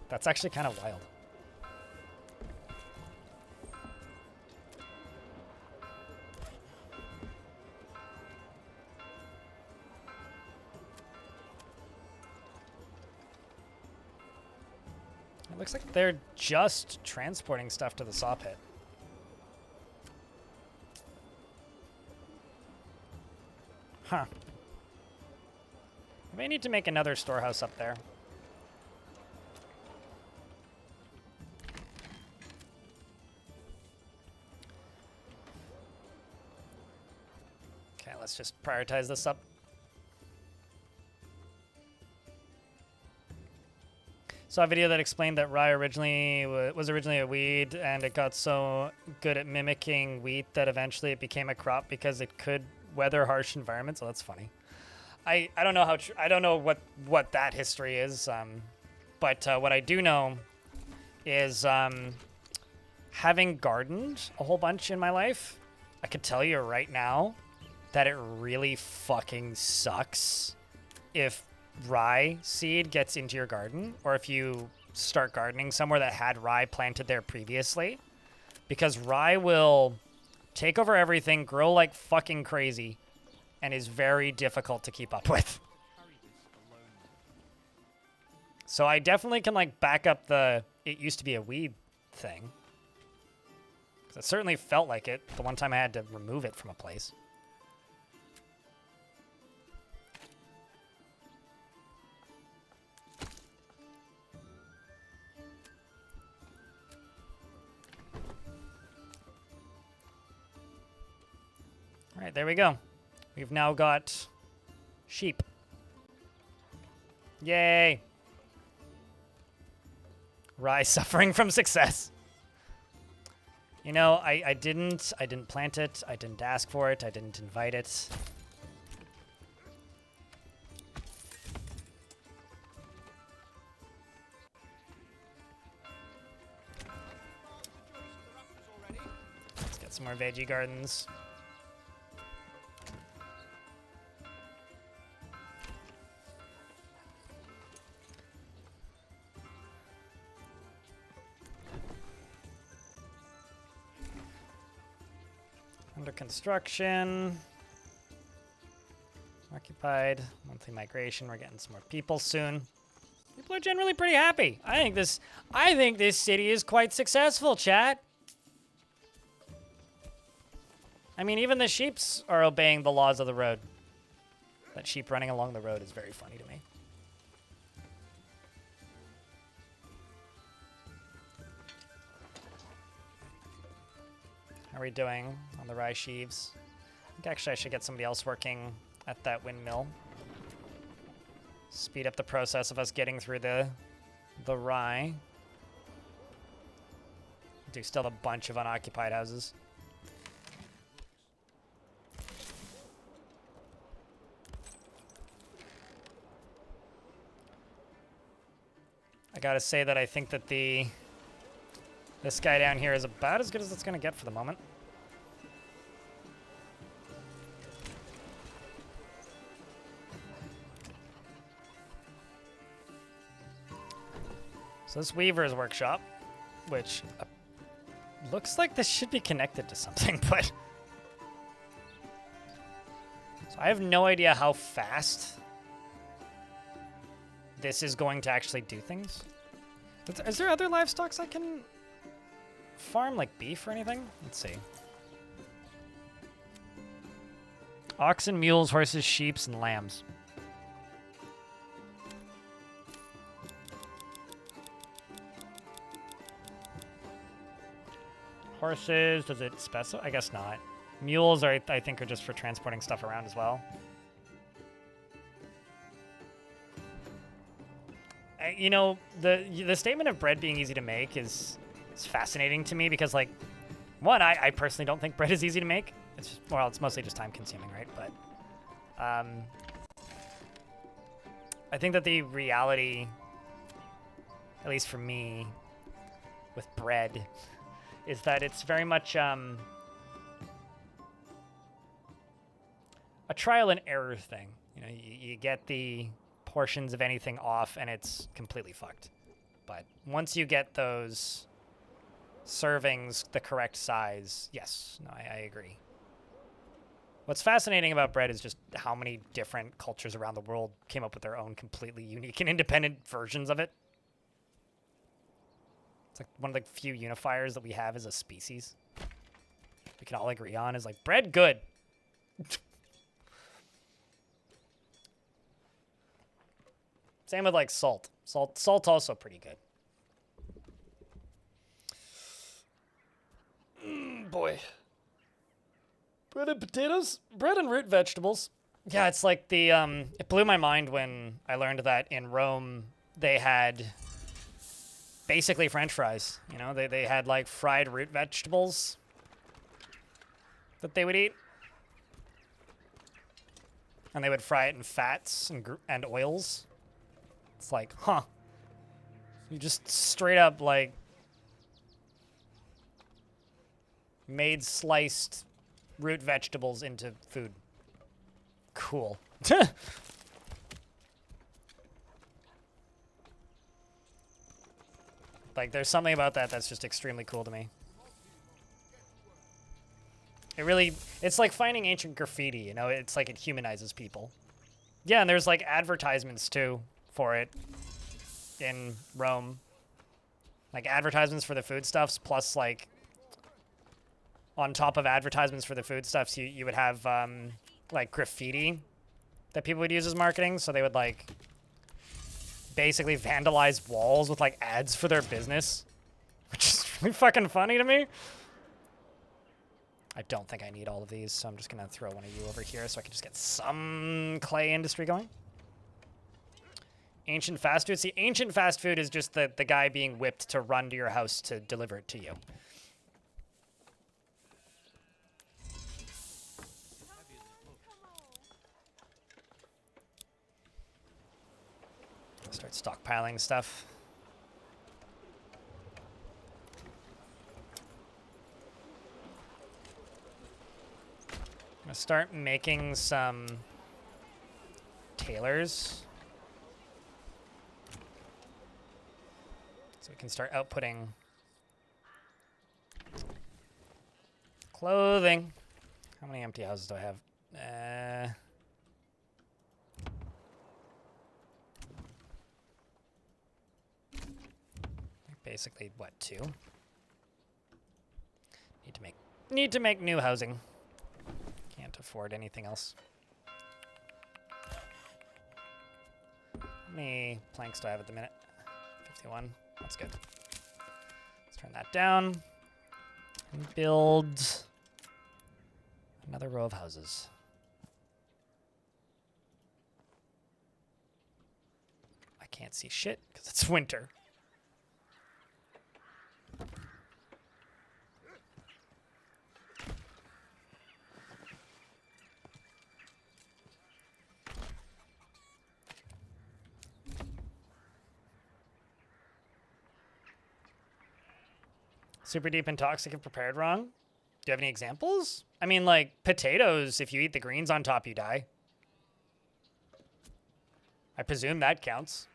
That's actually kind of wild. It looks like they're just transporting stuff to the saw pit. Huh. We may need to make another storehouse up there. Okay, let's just prioritize this up. Saw a video that explained that rye was originally a weed, and it got so good at mimicking wheat that eventually it became a crop because it could weather harsh environments. Oh, that's funny. I don't know how I don't know what that history is, but what I do know is having gardened a whole bunch in my life, I could tell you right now that it really fucking sucks if rye seed gets into your garden, or if you start gardening somewhere that had rye planted there previously, because rye will take over everything, grow like fucking crazy, and is very difficult to keep up with. So I definitely can like back up the it used to be a weed thing, because it certainly felt like it the one time I had to remove it from a place. All right, there we go. We've now got sheep. Yay! Rye suffering from success. You know, I didn't plant it. I didn't ask for it. I didn't invite it. Let's get some more veggie gardens. Under construction. Occupied. Monthly migration. We're getting some more people soon. People are generally pretty happy. I think this city is quite successful, chat. I mean, even the sheeps are obeying the laws of the road. That sheep running along the road is very funny to me. How are we doing on the rye sheaves? I think actually I should get somebody else working at that windmill. Speed up the process of us getting through the rye. Do still have a bunch of unoccupied houses. I gotta say that I think that this guy down here is about as good as it's gonna get for the moment. So this Weaver's workshop, which looks like this should be connected to something, but so I have no idea how fast this is going to actually do things. Is there other livestock I can farm, like beef or anything? Let's see. Oxen, mules, horses, sheep, and lambs. Horses, does it specify? I guess not. Mules are, I think, are just for transporting stuff around as well. You know, the statement of bread being easy to make is fascinating to me because, like, one, I personally don't think bread is easy to make. It's just, well, it's mostly just time consuming, right? But I think that the reality, at least for me, with bread, is that it's very much a trial and error thing. You know, you get the portions of anything off and it's completely fucked. But once you get those servings the correct size, yes, no, I agree. What's fascinating about bread is just how many different cultures around the world came up with their own completely unique and independent versions of it. It's like one of the few unifiers that we have as a species. We can all agree on is like, bread, good. Same with like salt. Salt also pretty good. Boy. Bread and potatoes? Bread and root vegetables. Yeah, it's like the, it blew my mind when I learned that in Rome they had basically French fries. You know, they had like fried root vegetables that they would eat. And they would fry it in fats and oils. It's like, huh. You just straight up, like, made sliced root vegetables into food. Cool. Like, there's something about that that's just extremely cool to me. It's like finding ancient graffiti, you know? It's like it humanizes people. Yeah, and there's, like, advertisements, too, for it in Rome. Like, advertisements for the foodstuffs, plus, like, on top of advertisements for the foodstuffs, you would have, like, graffiti that people would use as marketing. So they would, like, basically vandalize walls with, like, ads for their business, which is really fucking funny to me. I don't think I need all of these, so I'm just going to throw one of you over here so I can just get some clay industry going. Ancient fast food. See, ancient fast food is just the guy being whipped to run to your house to deliver it to you. Start stockpiling stuff. I'm gonna start making some tailors. So we can start outputting clothing. How many empty houses do I have? Basically, what, 2? Need to make new housing. Can't afford anything else. How many planks do I have at the minute? 51. That's good. Let's turn that down and build another row of houses. I can't see shit because it's winter. Super deep and toxic if prepared wrong. Do you have any examples? I mean, like, potatoes, if you eat the greens on top, you die. I presume that counts.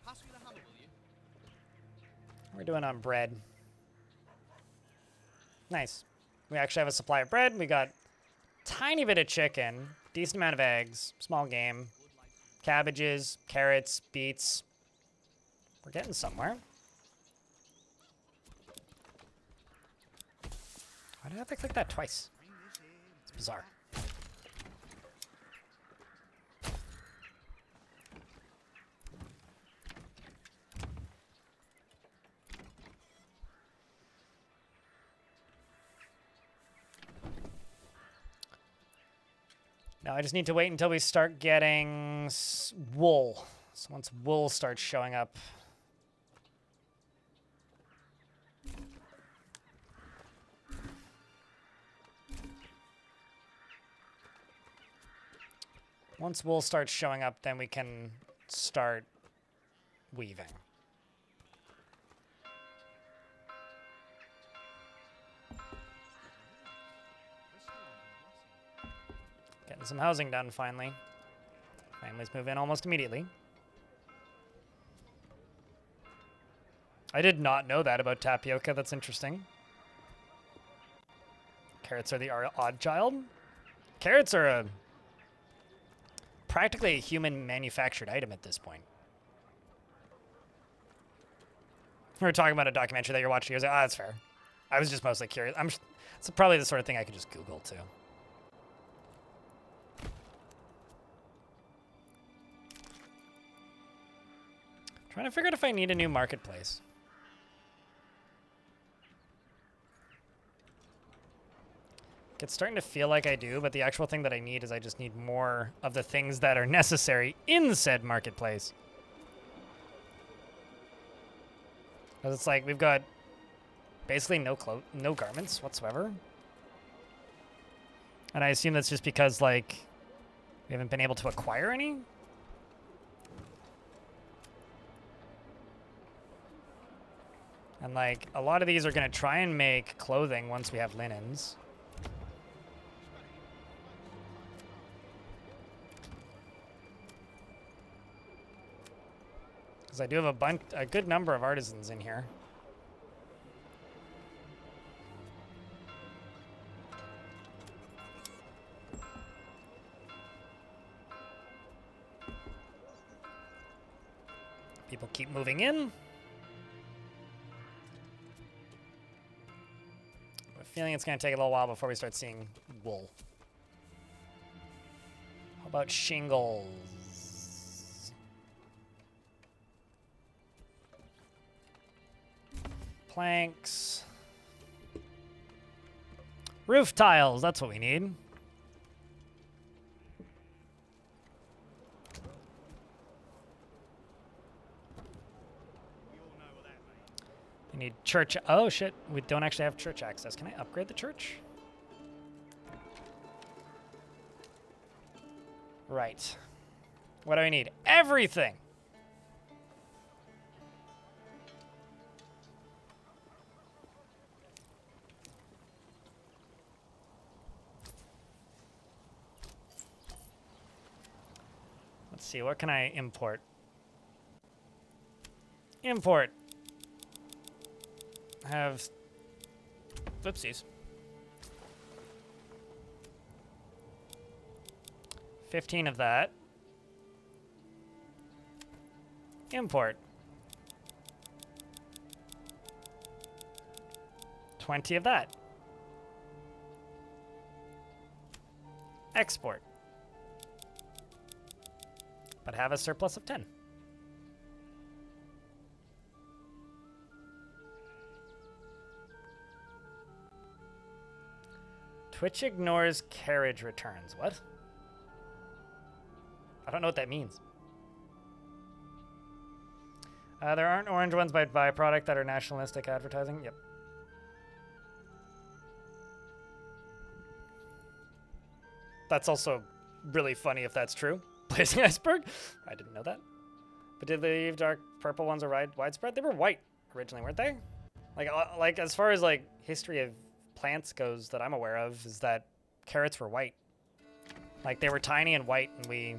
Pass me the hammer, will you? We're doing on bread. Nice. We actually have a supply of bread. We got tiny bit of chicken, decent amount of eggs, small game, cabbages, carrots, beets. We're getting somewhere. Why did I have to click that twice? It's bizarre. Now I just need to wait until we start getting wool. So once wool starts showing up. Once wool starts showing up, then we can start weaving. Getting some housing done finally. Families move in almost immediately. I did not know that about tapioca. That's interesting. Carrots are the odd child. Carrots are practically a human manufactured item at this point. We were talking about a documentary that you're watching. I was like, that's fair. I was just mostly curious. It's probably the sort of thing I could just Google too. Trying to figure out if I need a new marketplace. It's starting to feel like I do, but the actual thing that I need is I just need more of the things that are necessary in said marketplace. Because it's like we've got basically no garments whatsoever. And I assume that's just because, like, we haven't been able to acquire any. And, like, a lot of these are going to try and make clothing once we have linens. Because I do have a good number of artisans in here. People keep moving in. I have a feeling it's going to take a little while before we start seeing wool. How about shingles? Planks. Roof tiles, that's what we need. We need church. Oh shit, we don't actually have church access. Can I upgrade the church? Right. What do I need? Everything! Let's see, what can I import? Import. Have, whoopsies. 15 of that. Import. 20 of that. Export. But have a surplus of 10. Twitch ignores carriage returns. What? I don't know what that means. There aren't orange ones by byproduct that are nationalistic advertising. Yep. That's also really funny if that's true. Blazing Iceberg? I didn't know that. But did they leave dark purple ones are widespread? They were white originally, weren't they? Like as far as like history of plants goes that I'm aware of, is that carrots were white. Like they were tiny and white, and we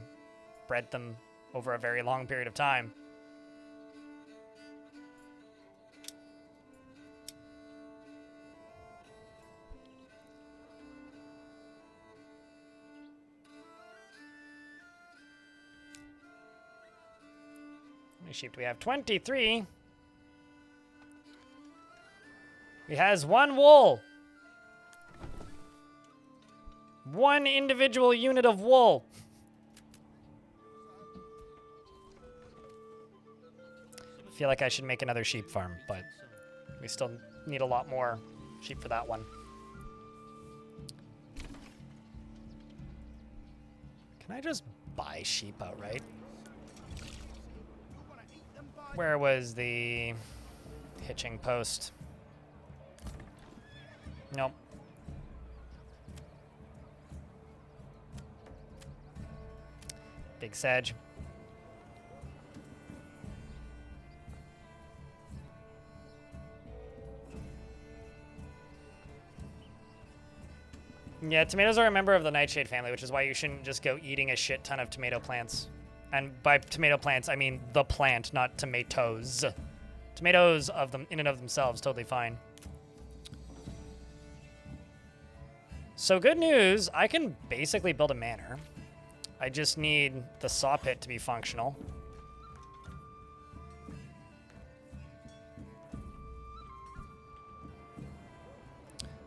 bred them over a very long period of time. How many sheep do we have? 23. He has 1 wool. 1 individual unit of wool. I feel like I should make another sheep farm, but we still need a lot more sheep for that one. Can I just buy sheep outright? Where was the hitching post? Nope. Big Sag. Yeah, tomatoes are a member of the nightshade family, which is why you shouldn't just go eating a shit ton of tomato plants. And by tomato plants, I mean the plant, not tomatoes. Tomatoes of them in and of themselves, totally fine. So good news, I can basically build a manor. I just need the saw pit to be functional.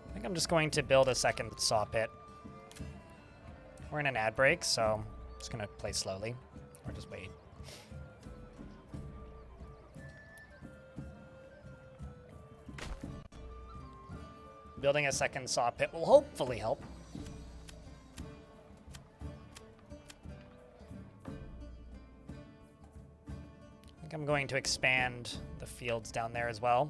I think I'm just going to build a second saw pit. We're in an ad break, so I'm just gonna play slowly, or just wait. Building a second saw pit will hopefully help. I think I'm going to expand the fields down there as well.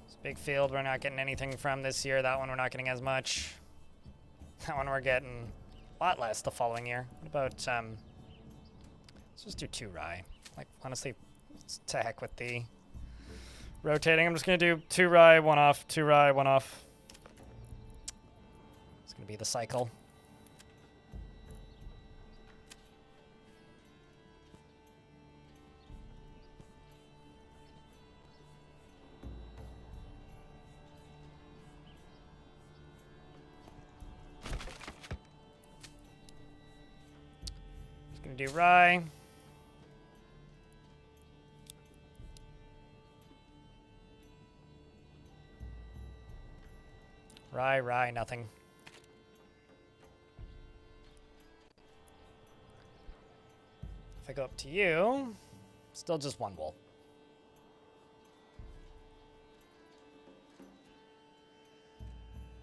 This big field we're not getting anything from this year. That one we're not getting as much. That one we're getting a lot less the following year. What about, let's just do 2 rye. Like, honestly, to heck with the rotating. I'm just going to do 2 rye, 1 off, 2 rye, 1 off. It's going to be the cycle. Just going to do rye. Rye, nothing. If I go up to you, still just 1 wool.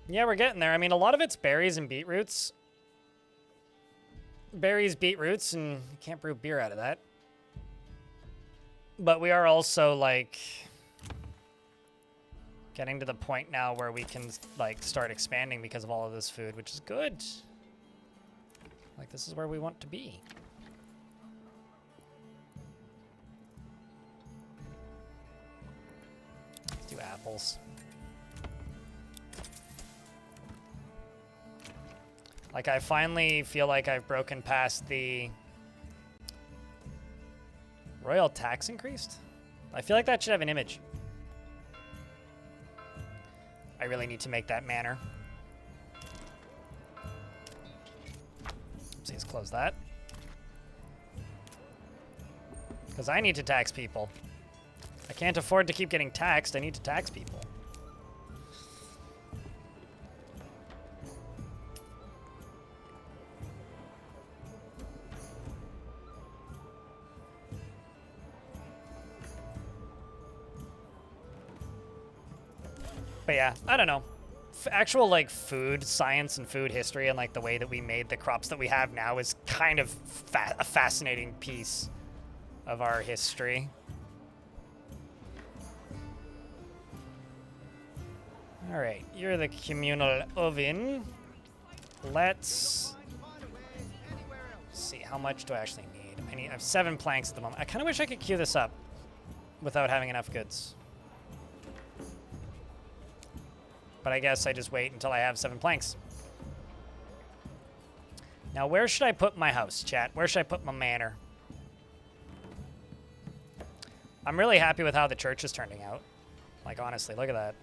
Yeah, we're getting there. I mean, a lot of it's berries and beetroots. Berries, beetroots, and you can't brew beer out of that. But we are also, like, getting to the point now where we can, like, start expanding because of all of this food, which is good. Like, this is where we want to be. Let's do apples. Like, I finally feel like I've broken past the Royal tax increased? I feel like that should have an image. I really need to make that manor. Let's close that. Because I need to tax people. I can't afford to keep getting taxed. I need to tax people. But yeah, I don't know. Actual like food science and food history and like the way that we made the crops that we have now is kind of a fascinating piece of our history. All right, you're the communal oven. Let's see, how much do I actually need? I have 7 planks at the moment. I kind of wish I could queue this up without having enough goods. But I guess I just wait until I have 7 planks. Now, where should I put my house, chat? Where should I put my manor? I'm really happy with how the church is turning out. Like, honestly, look at that.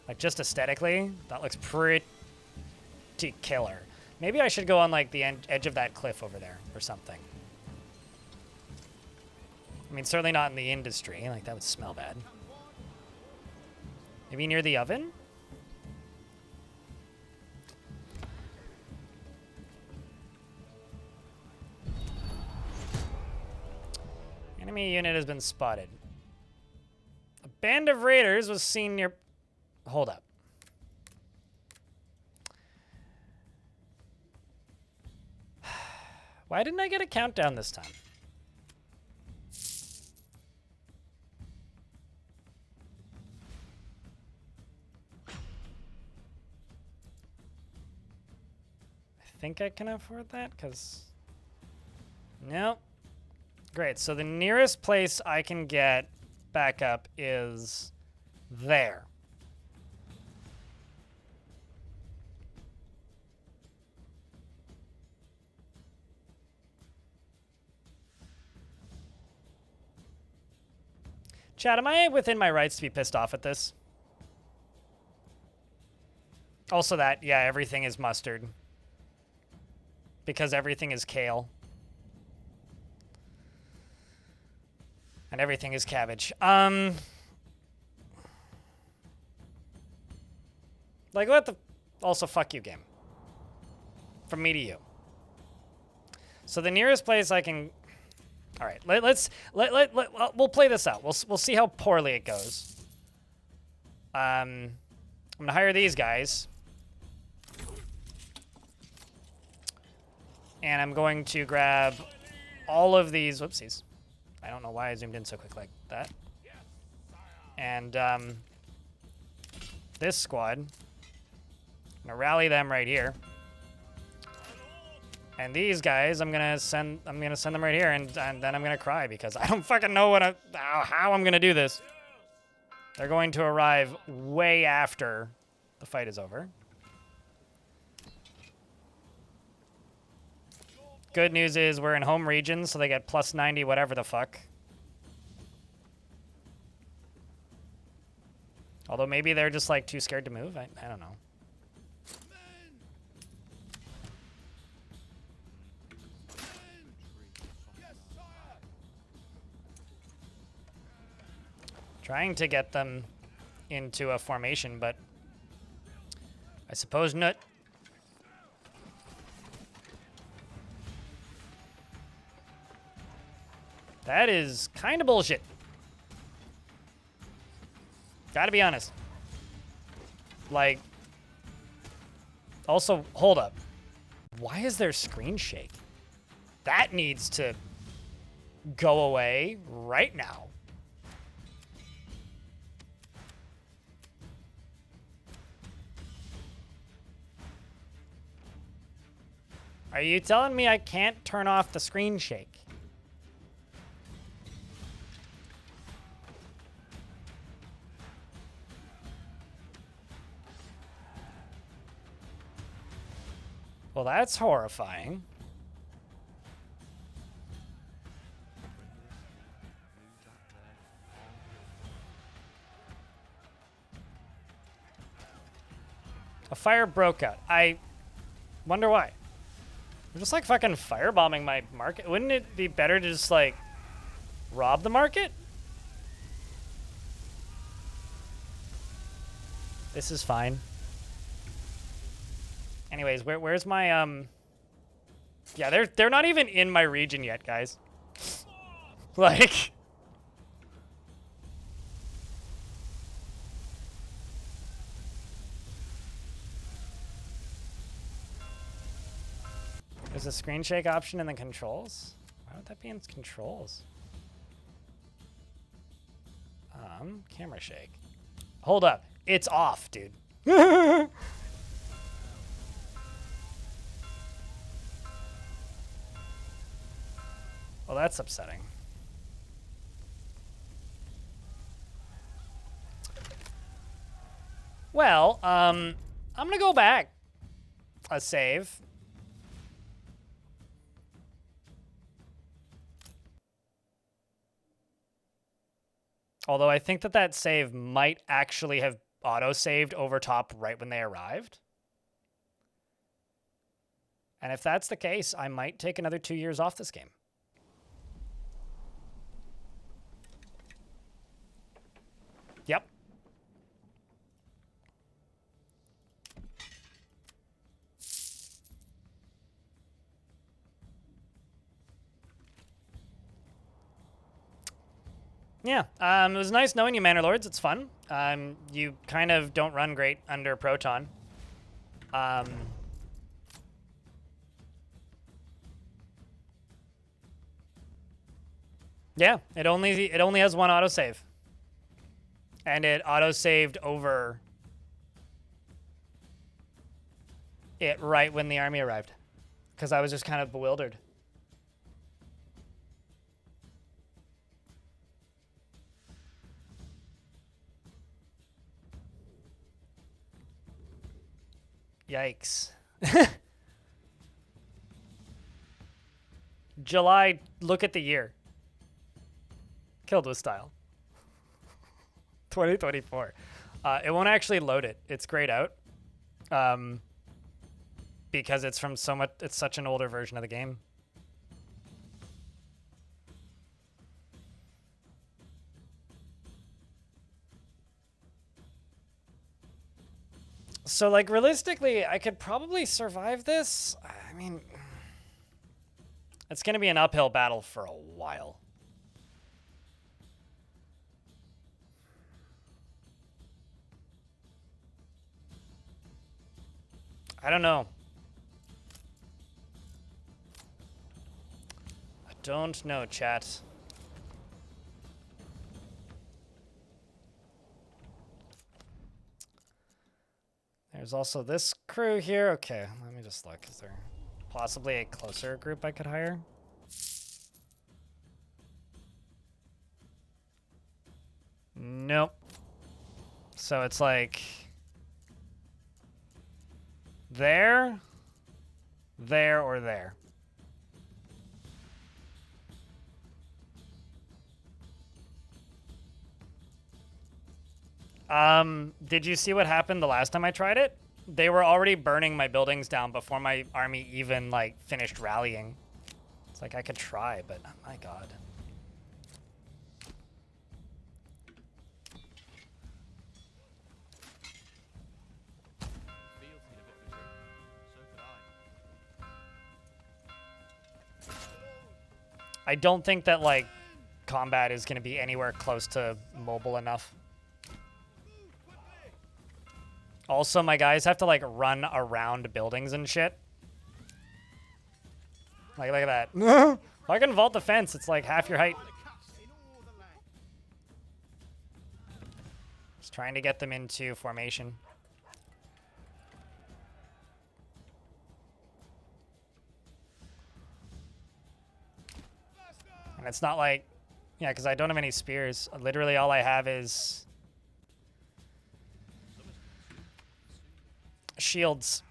Like, just aesthetically, that looks pretty killer. Maybe I should go on, like, the edge of that cliff over there or something. I mean, certainly not in the industry. Like, that would smell bad. Maybe near the oven? Enemy unit has been spotted. A band of raiders was seen near... Hold up. Why didn't I get a countdown this time? I think I can afford that, because... Nope. Great, so the nearest place I can get back up is there. Chat, am I within my rights to be pissed off at this? Also that, yeah, everything is mustard. Because everything is kale. And everything is cabbage. Like, what the... Also, fuck you, game. From me to you. So the nearest place I can... All right, we'll play this out. We'll see how poorly it goes. I'm gonna hire these guys. And I'm going to grab all of these... Whoopsies. I don't know why I zoomed in so quick like that. And this squad, I'm gonna rally them right here. And these guys, I'm gonna send them right here, and then I'm gonna cry because I don't fucking know how I'm gonna do this. They're going to arrive way after the fight is over. Good news is we're in home region, so they get plus 90 whatever the fuck. Although maybe they're just like too scared to move. I don't know. Trying to get them into a formation, but I suppose not. That is kind of bullshit. Gotta be honest. Like, also, hold up. Why is there screen shake? That needs to go away right now. Are you telling me I can't turn off the screen shake? Well, that's horrifying. A fire broke out. I wonder why. They're just like fucking firebombing my market. Wouldn't it be better to just like rob the market? This is fine. Anyways, where's my yeah, they're not even in my region yet, guys. Like there's a screen shake option in the controls. Why would that be in controls? Camera shake. Hold up. It's off, dude. Well, that's upsetting. Well, I'm gonna go back a save. Although I think that that save might actually have auto-saved over top right when they arrived. And if that's the case, I might take another 2 years off this game. Yep. Yeah, it was nice knowing you, Manor Lords. It's fun. You kind of don't run great under Proton. Yeah, it only has one autosave. And it auto-saved over it right when the army arrived. Because I was just kind of bewildered. Yikes. July, look at the year. Killed with style. 2024. It won't actually load it. It's grayed out. Because it's from it's such an older version of the game. So, like, realistically, I could probably survive this. I mean, it's going to be an uphill battle for a while. I don't know. I don't know, chat. There's also this crew here. Okay, let me just look. Is there possibly a closer group I could hire? Nope. So it's like there, or there. Did you see what happened the last time I tried it? They were already burning my buildings down before my army even, like, finished rallying. It's like I could try, but oh my god. I don't think that, like, combat is going to be anywhere close to mobile enough. Also, my guys have to, like, run around buildings and shit. Like, look at that. I can vault the fence. It's, like, half your height. Just trying to get them into formation. And it's not like... Yeah, because I don't have any spears. Literally all I have is... shields.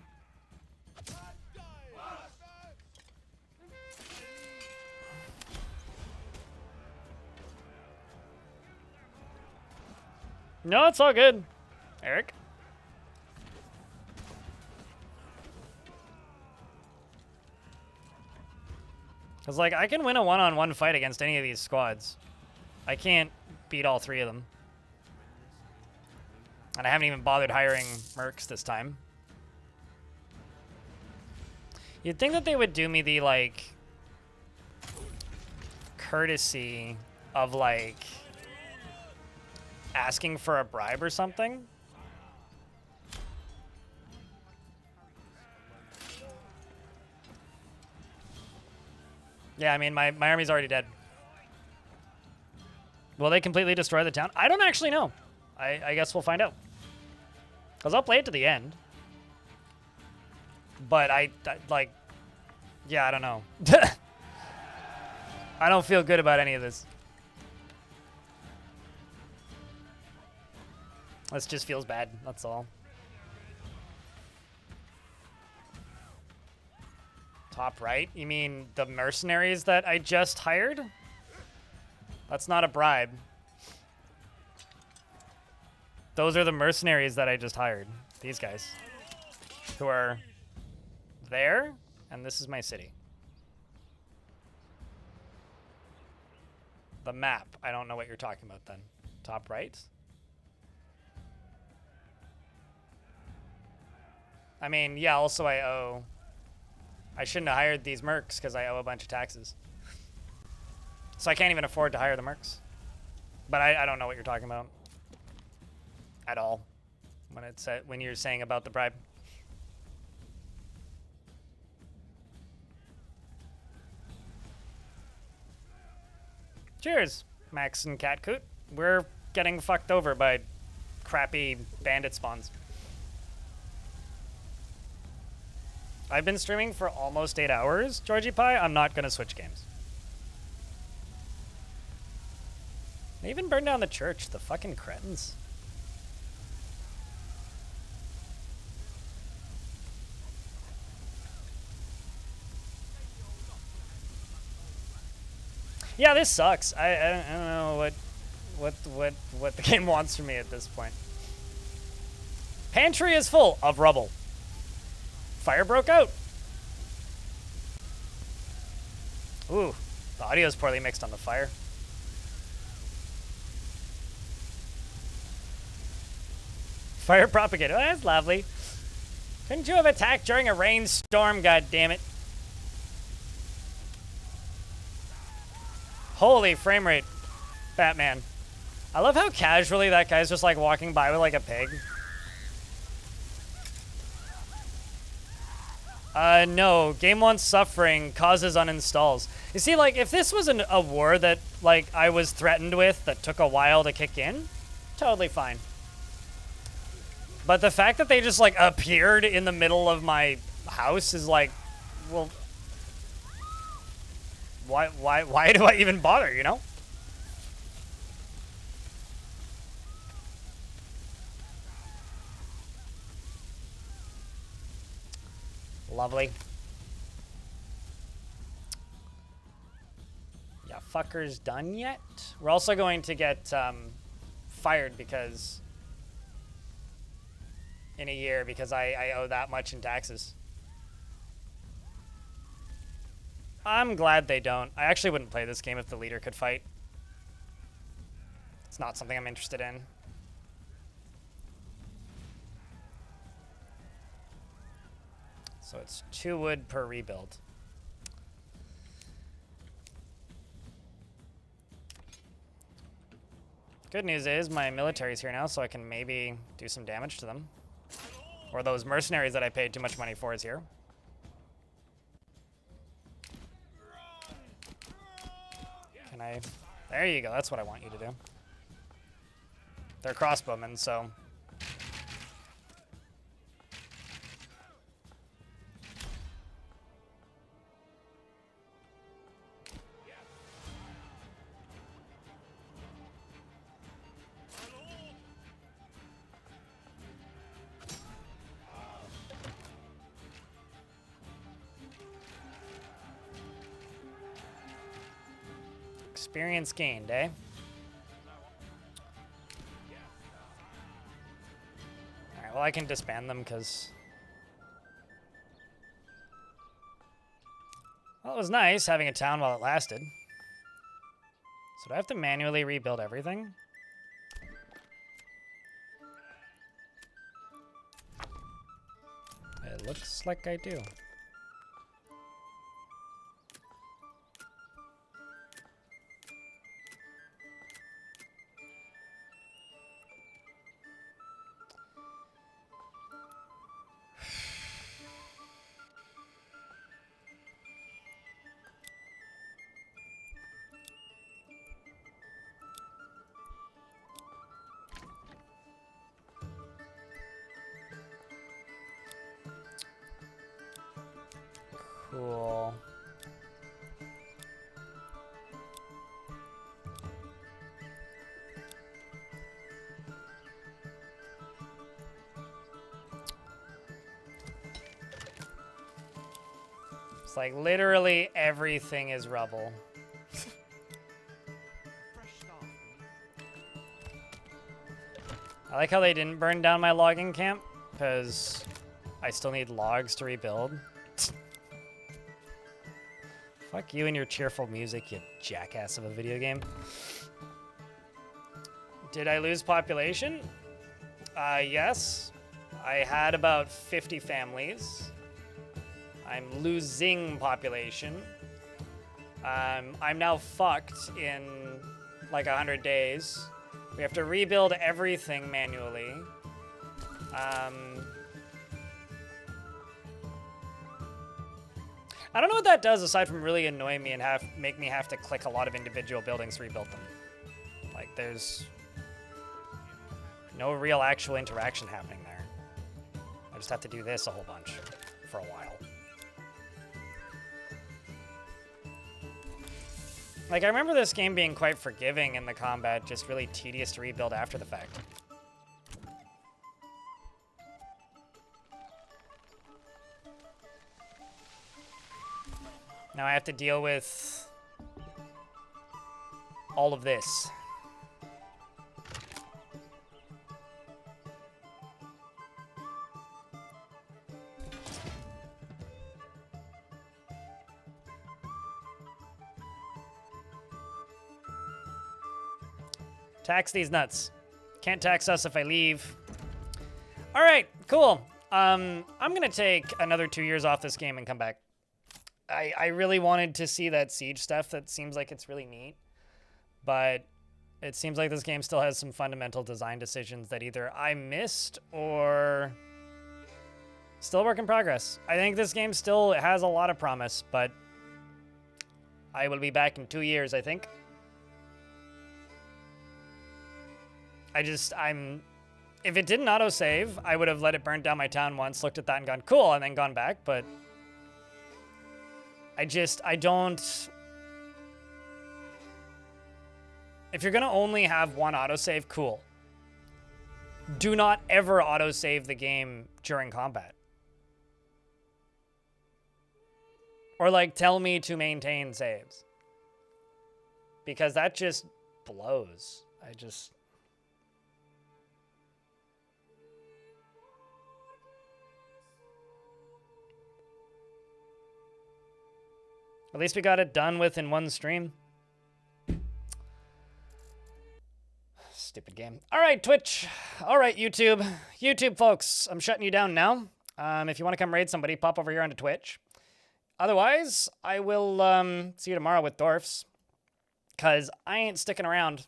No, it's all good, Eric. Because, like, I can win a one-on-one fight against any of these squads. I can't beat all three of them. And I haven't even bothered hiring mercs this time. You'd think that they would do me the, like, courtesy of, like, asking for a bribe or something. Yeah, I mean, my army's already dead. Will they completely destroy the town? I don't actually know. I guess we'll find out. Because I'll play it to the end. But I like, yeah, I don't know. I don't feel good about any of this. This just feels bad, that's all. Top right? You mean the mercenaries that I just hired? That's not a bribe. Those are the mercenaries that I just hired. These guys. Who are there, and this is my city. The map. I don't know what you're talking about then. Top right? I mean, yeah, also I owe... I shouldn't have hired these mercs because I owe a bunch of taxes. So I can't even afford to hire the mercs. But I don't know what you're talking about. At all. When you're saying about the bribe. Cheers, Max and Catcoot. We're getting fucked over by crappy bandit spawns. I've been streaming for almost 8 hours, Georgie Pie. I'm not gonna switch games. They even burned down the church, the fucking cretins. Yeah, this sucks. I don't know what the game wants from me at this point. Pantry is full of rubble. Fire broke out. Ooh, the audio is poorly mixed on the fire. Fire propagated. Oh, that's lovely. Couldn't you have attacked during a rainstorm? God damn it! Holy frame rate, Batman. I love how casually that guy's just like walking by with like a pig. No. Game 1 suffering causes uninstalls. You see, like, if this was a war that, like, I was threatened with that took a while to kick in, totally fine. But the fact that they just, like, appeared in the middle of my house is like, well... Why do I even bother, you know? Lovely. Yeah, fuckers done yet? We're also going to get fired because... in a year, because I owe that much in taxes. I'm glad they don't. I actually wouldn't play this game if the leader could fight. It's not something I'm interested in. So it's 2 wood per rebuild. Good news is my military's here now, so I can maybe do some damage to them. Or those mercenaries that I paid too much money for is here. Can I... There you go, that's what I want you to do. They're crossbowmen, so... Experience gained, eh? Alright, well I can disband them because... Well, it was nice having a town while it lasted. So do I have to manually rebuild everything? It looks like I do. Cool. It's like literally everything is rubble. Fresh start. I like how they didn't burn down my logging camp, because I still need logs to rebuild. Fuck you and your cheerful music, you jackass of a video game. Did I lose population? Yes. I had about 50 families. I'm losing population. I'm now fucked in like 100 days. We have to rebuild everything manually. I don't know what that does aside from really annoy me and make me have to click a lot of individual buildings to rebuild them. Like, there's no real actual interaction happening there. I just have to do this a whole bunch for a while. Like, I remember this game being quite forgiving in the combat, just really tedious to rebuild after the fact. Now I have to deal with all of this. Tax these nuts. Can't tax us if I leave. All right, cool. I'm gonna take another 2 years off this game and come back. I really wanted to see that siege stuff. That seems like it's really neat. But it seems like this game still has some fundamental design decisions that either I missed or still a work in progress. I think this game still has a lot of promise, but I will be back in 2 years, I think. If it didn't autosave, I would have let it burn down my town once, looked at that and gone, cool, and then gone back, but I don't... If you're gonna only have one autosave, cool. Do not ever autosave the game during combat. Or, like, tell me to maintain saves. Because that just blows. At least we got it done with in one stream. Stupid game. All right, Twitch. All right, YouTube. YouTube, folks, I'm shutting you down now. If you want to come raid somebody, pop over here onto Twitch. Otherwise, I will see you tomorrow with Dwarfs. Because I ain't sticking around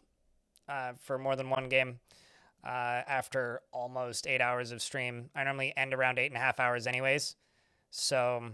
for more than one game after almost 8 hours of stream. I normally end around 8.5 hours anyways. So...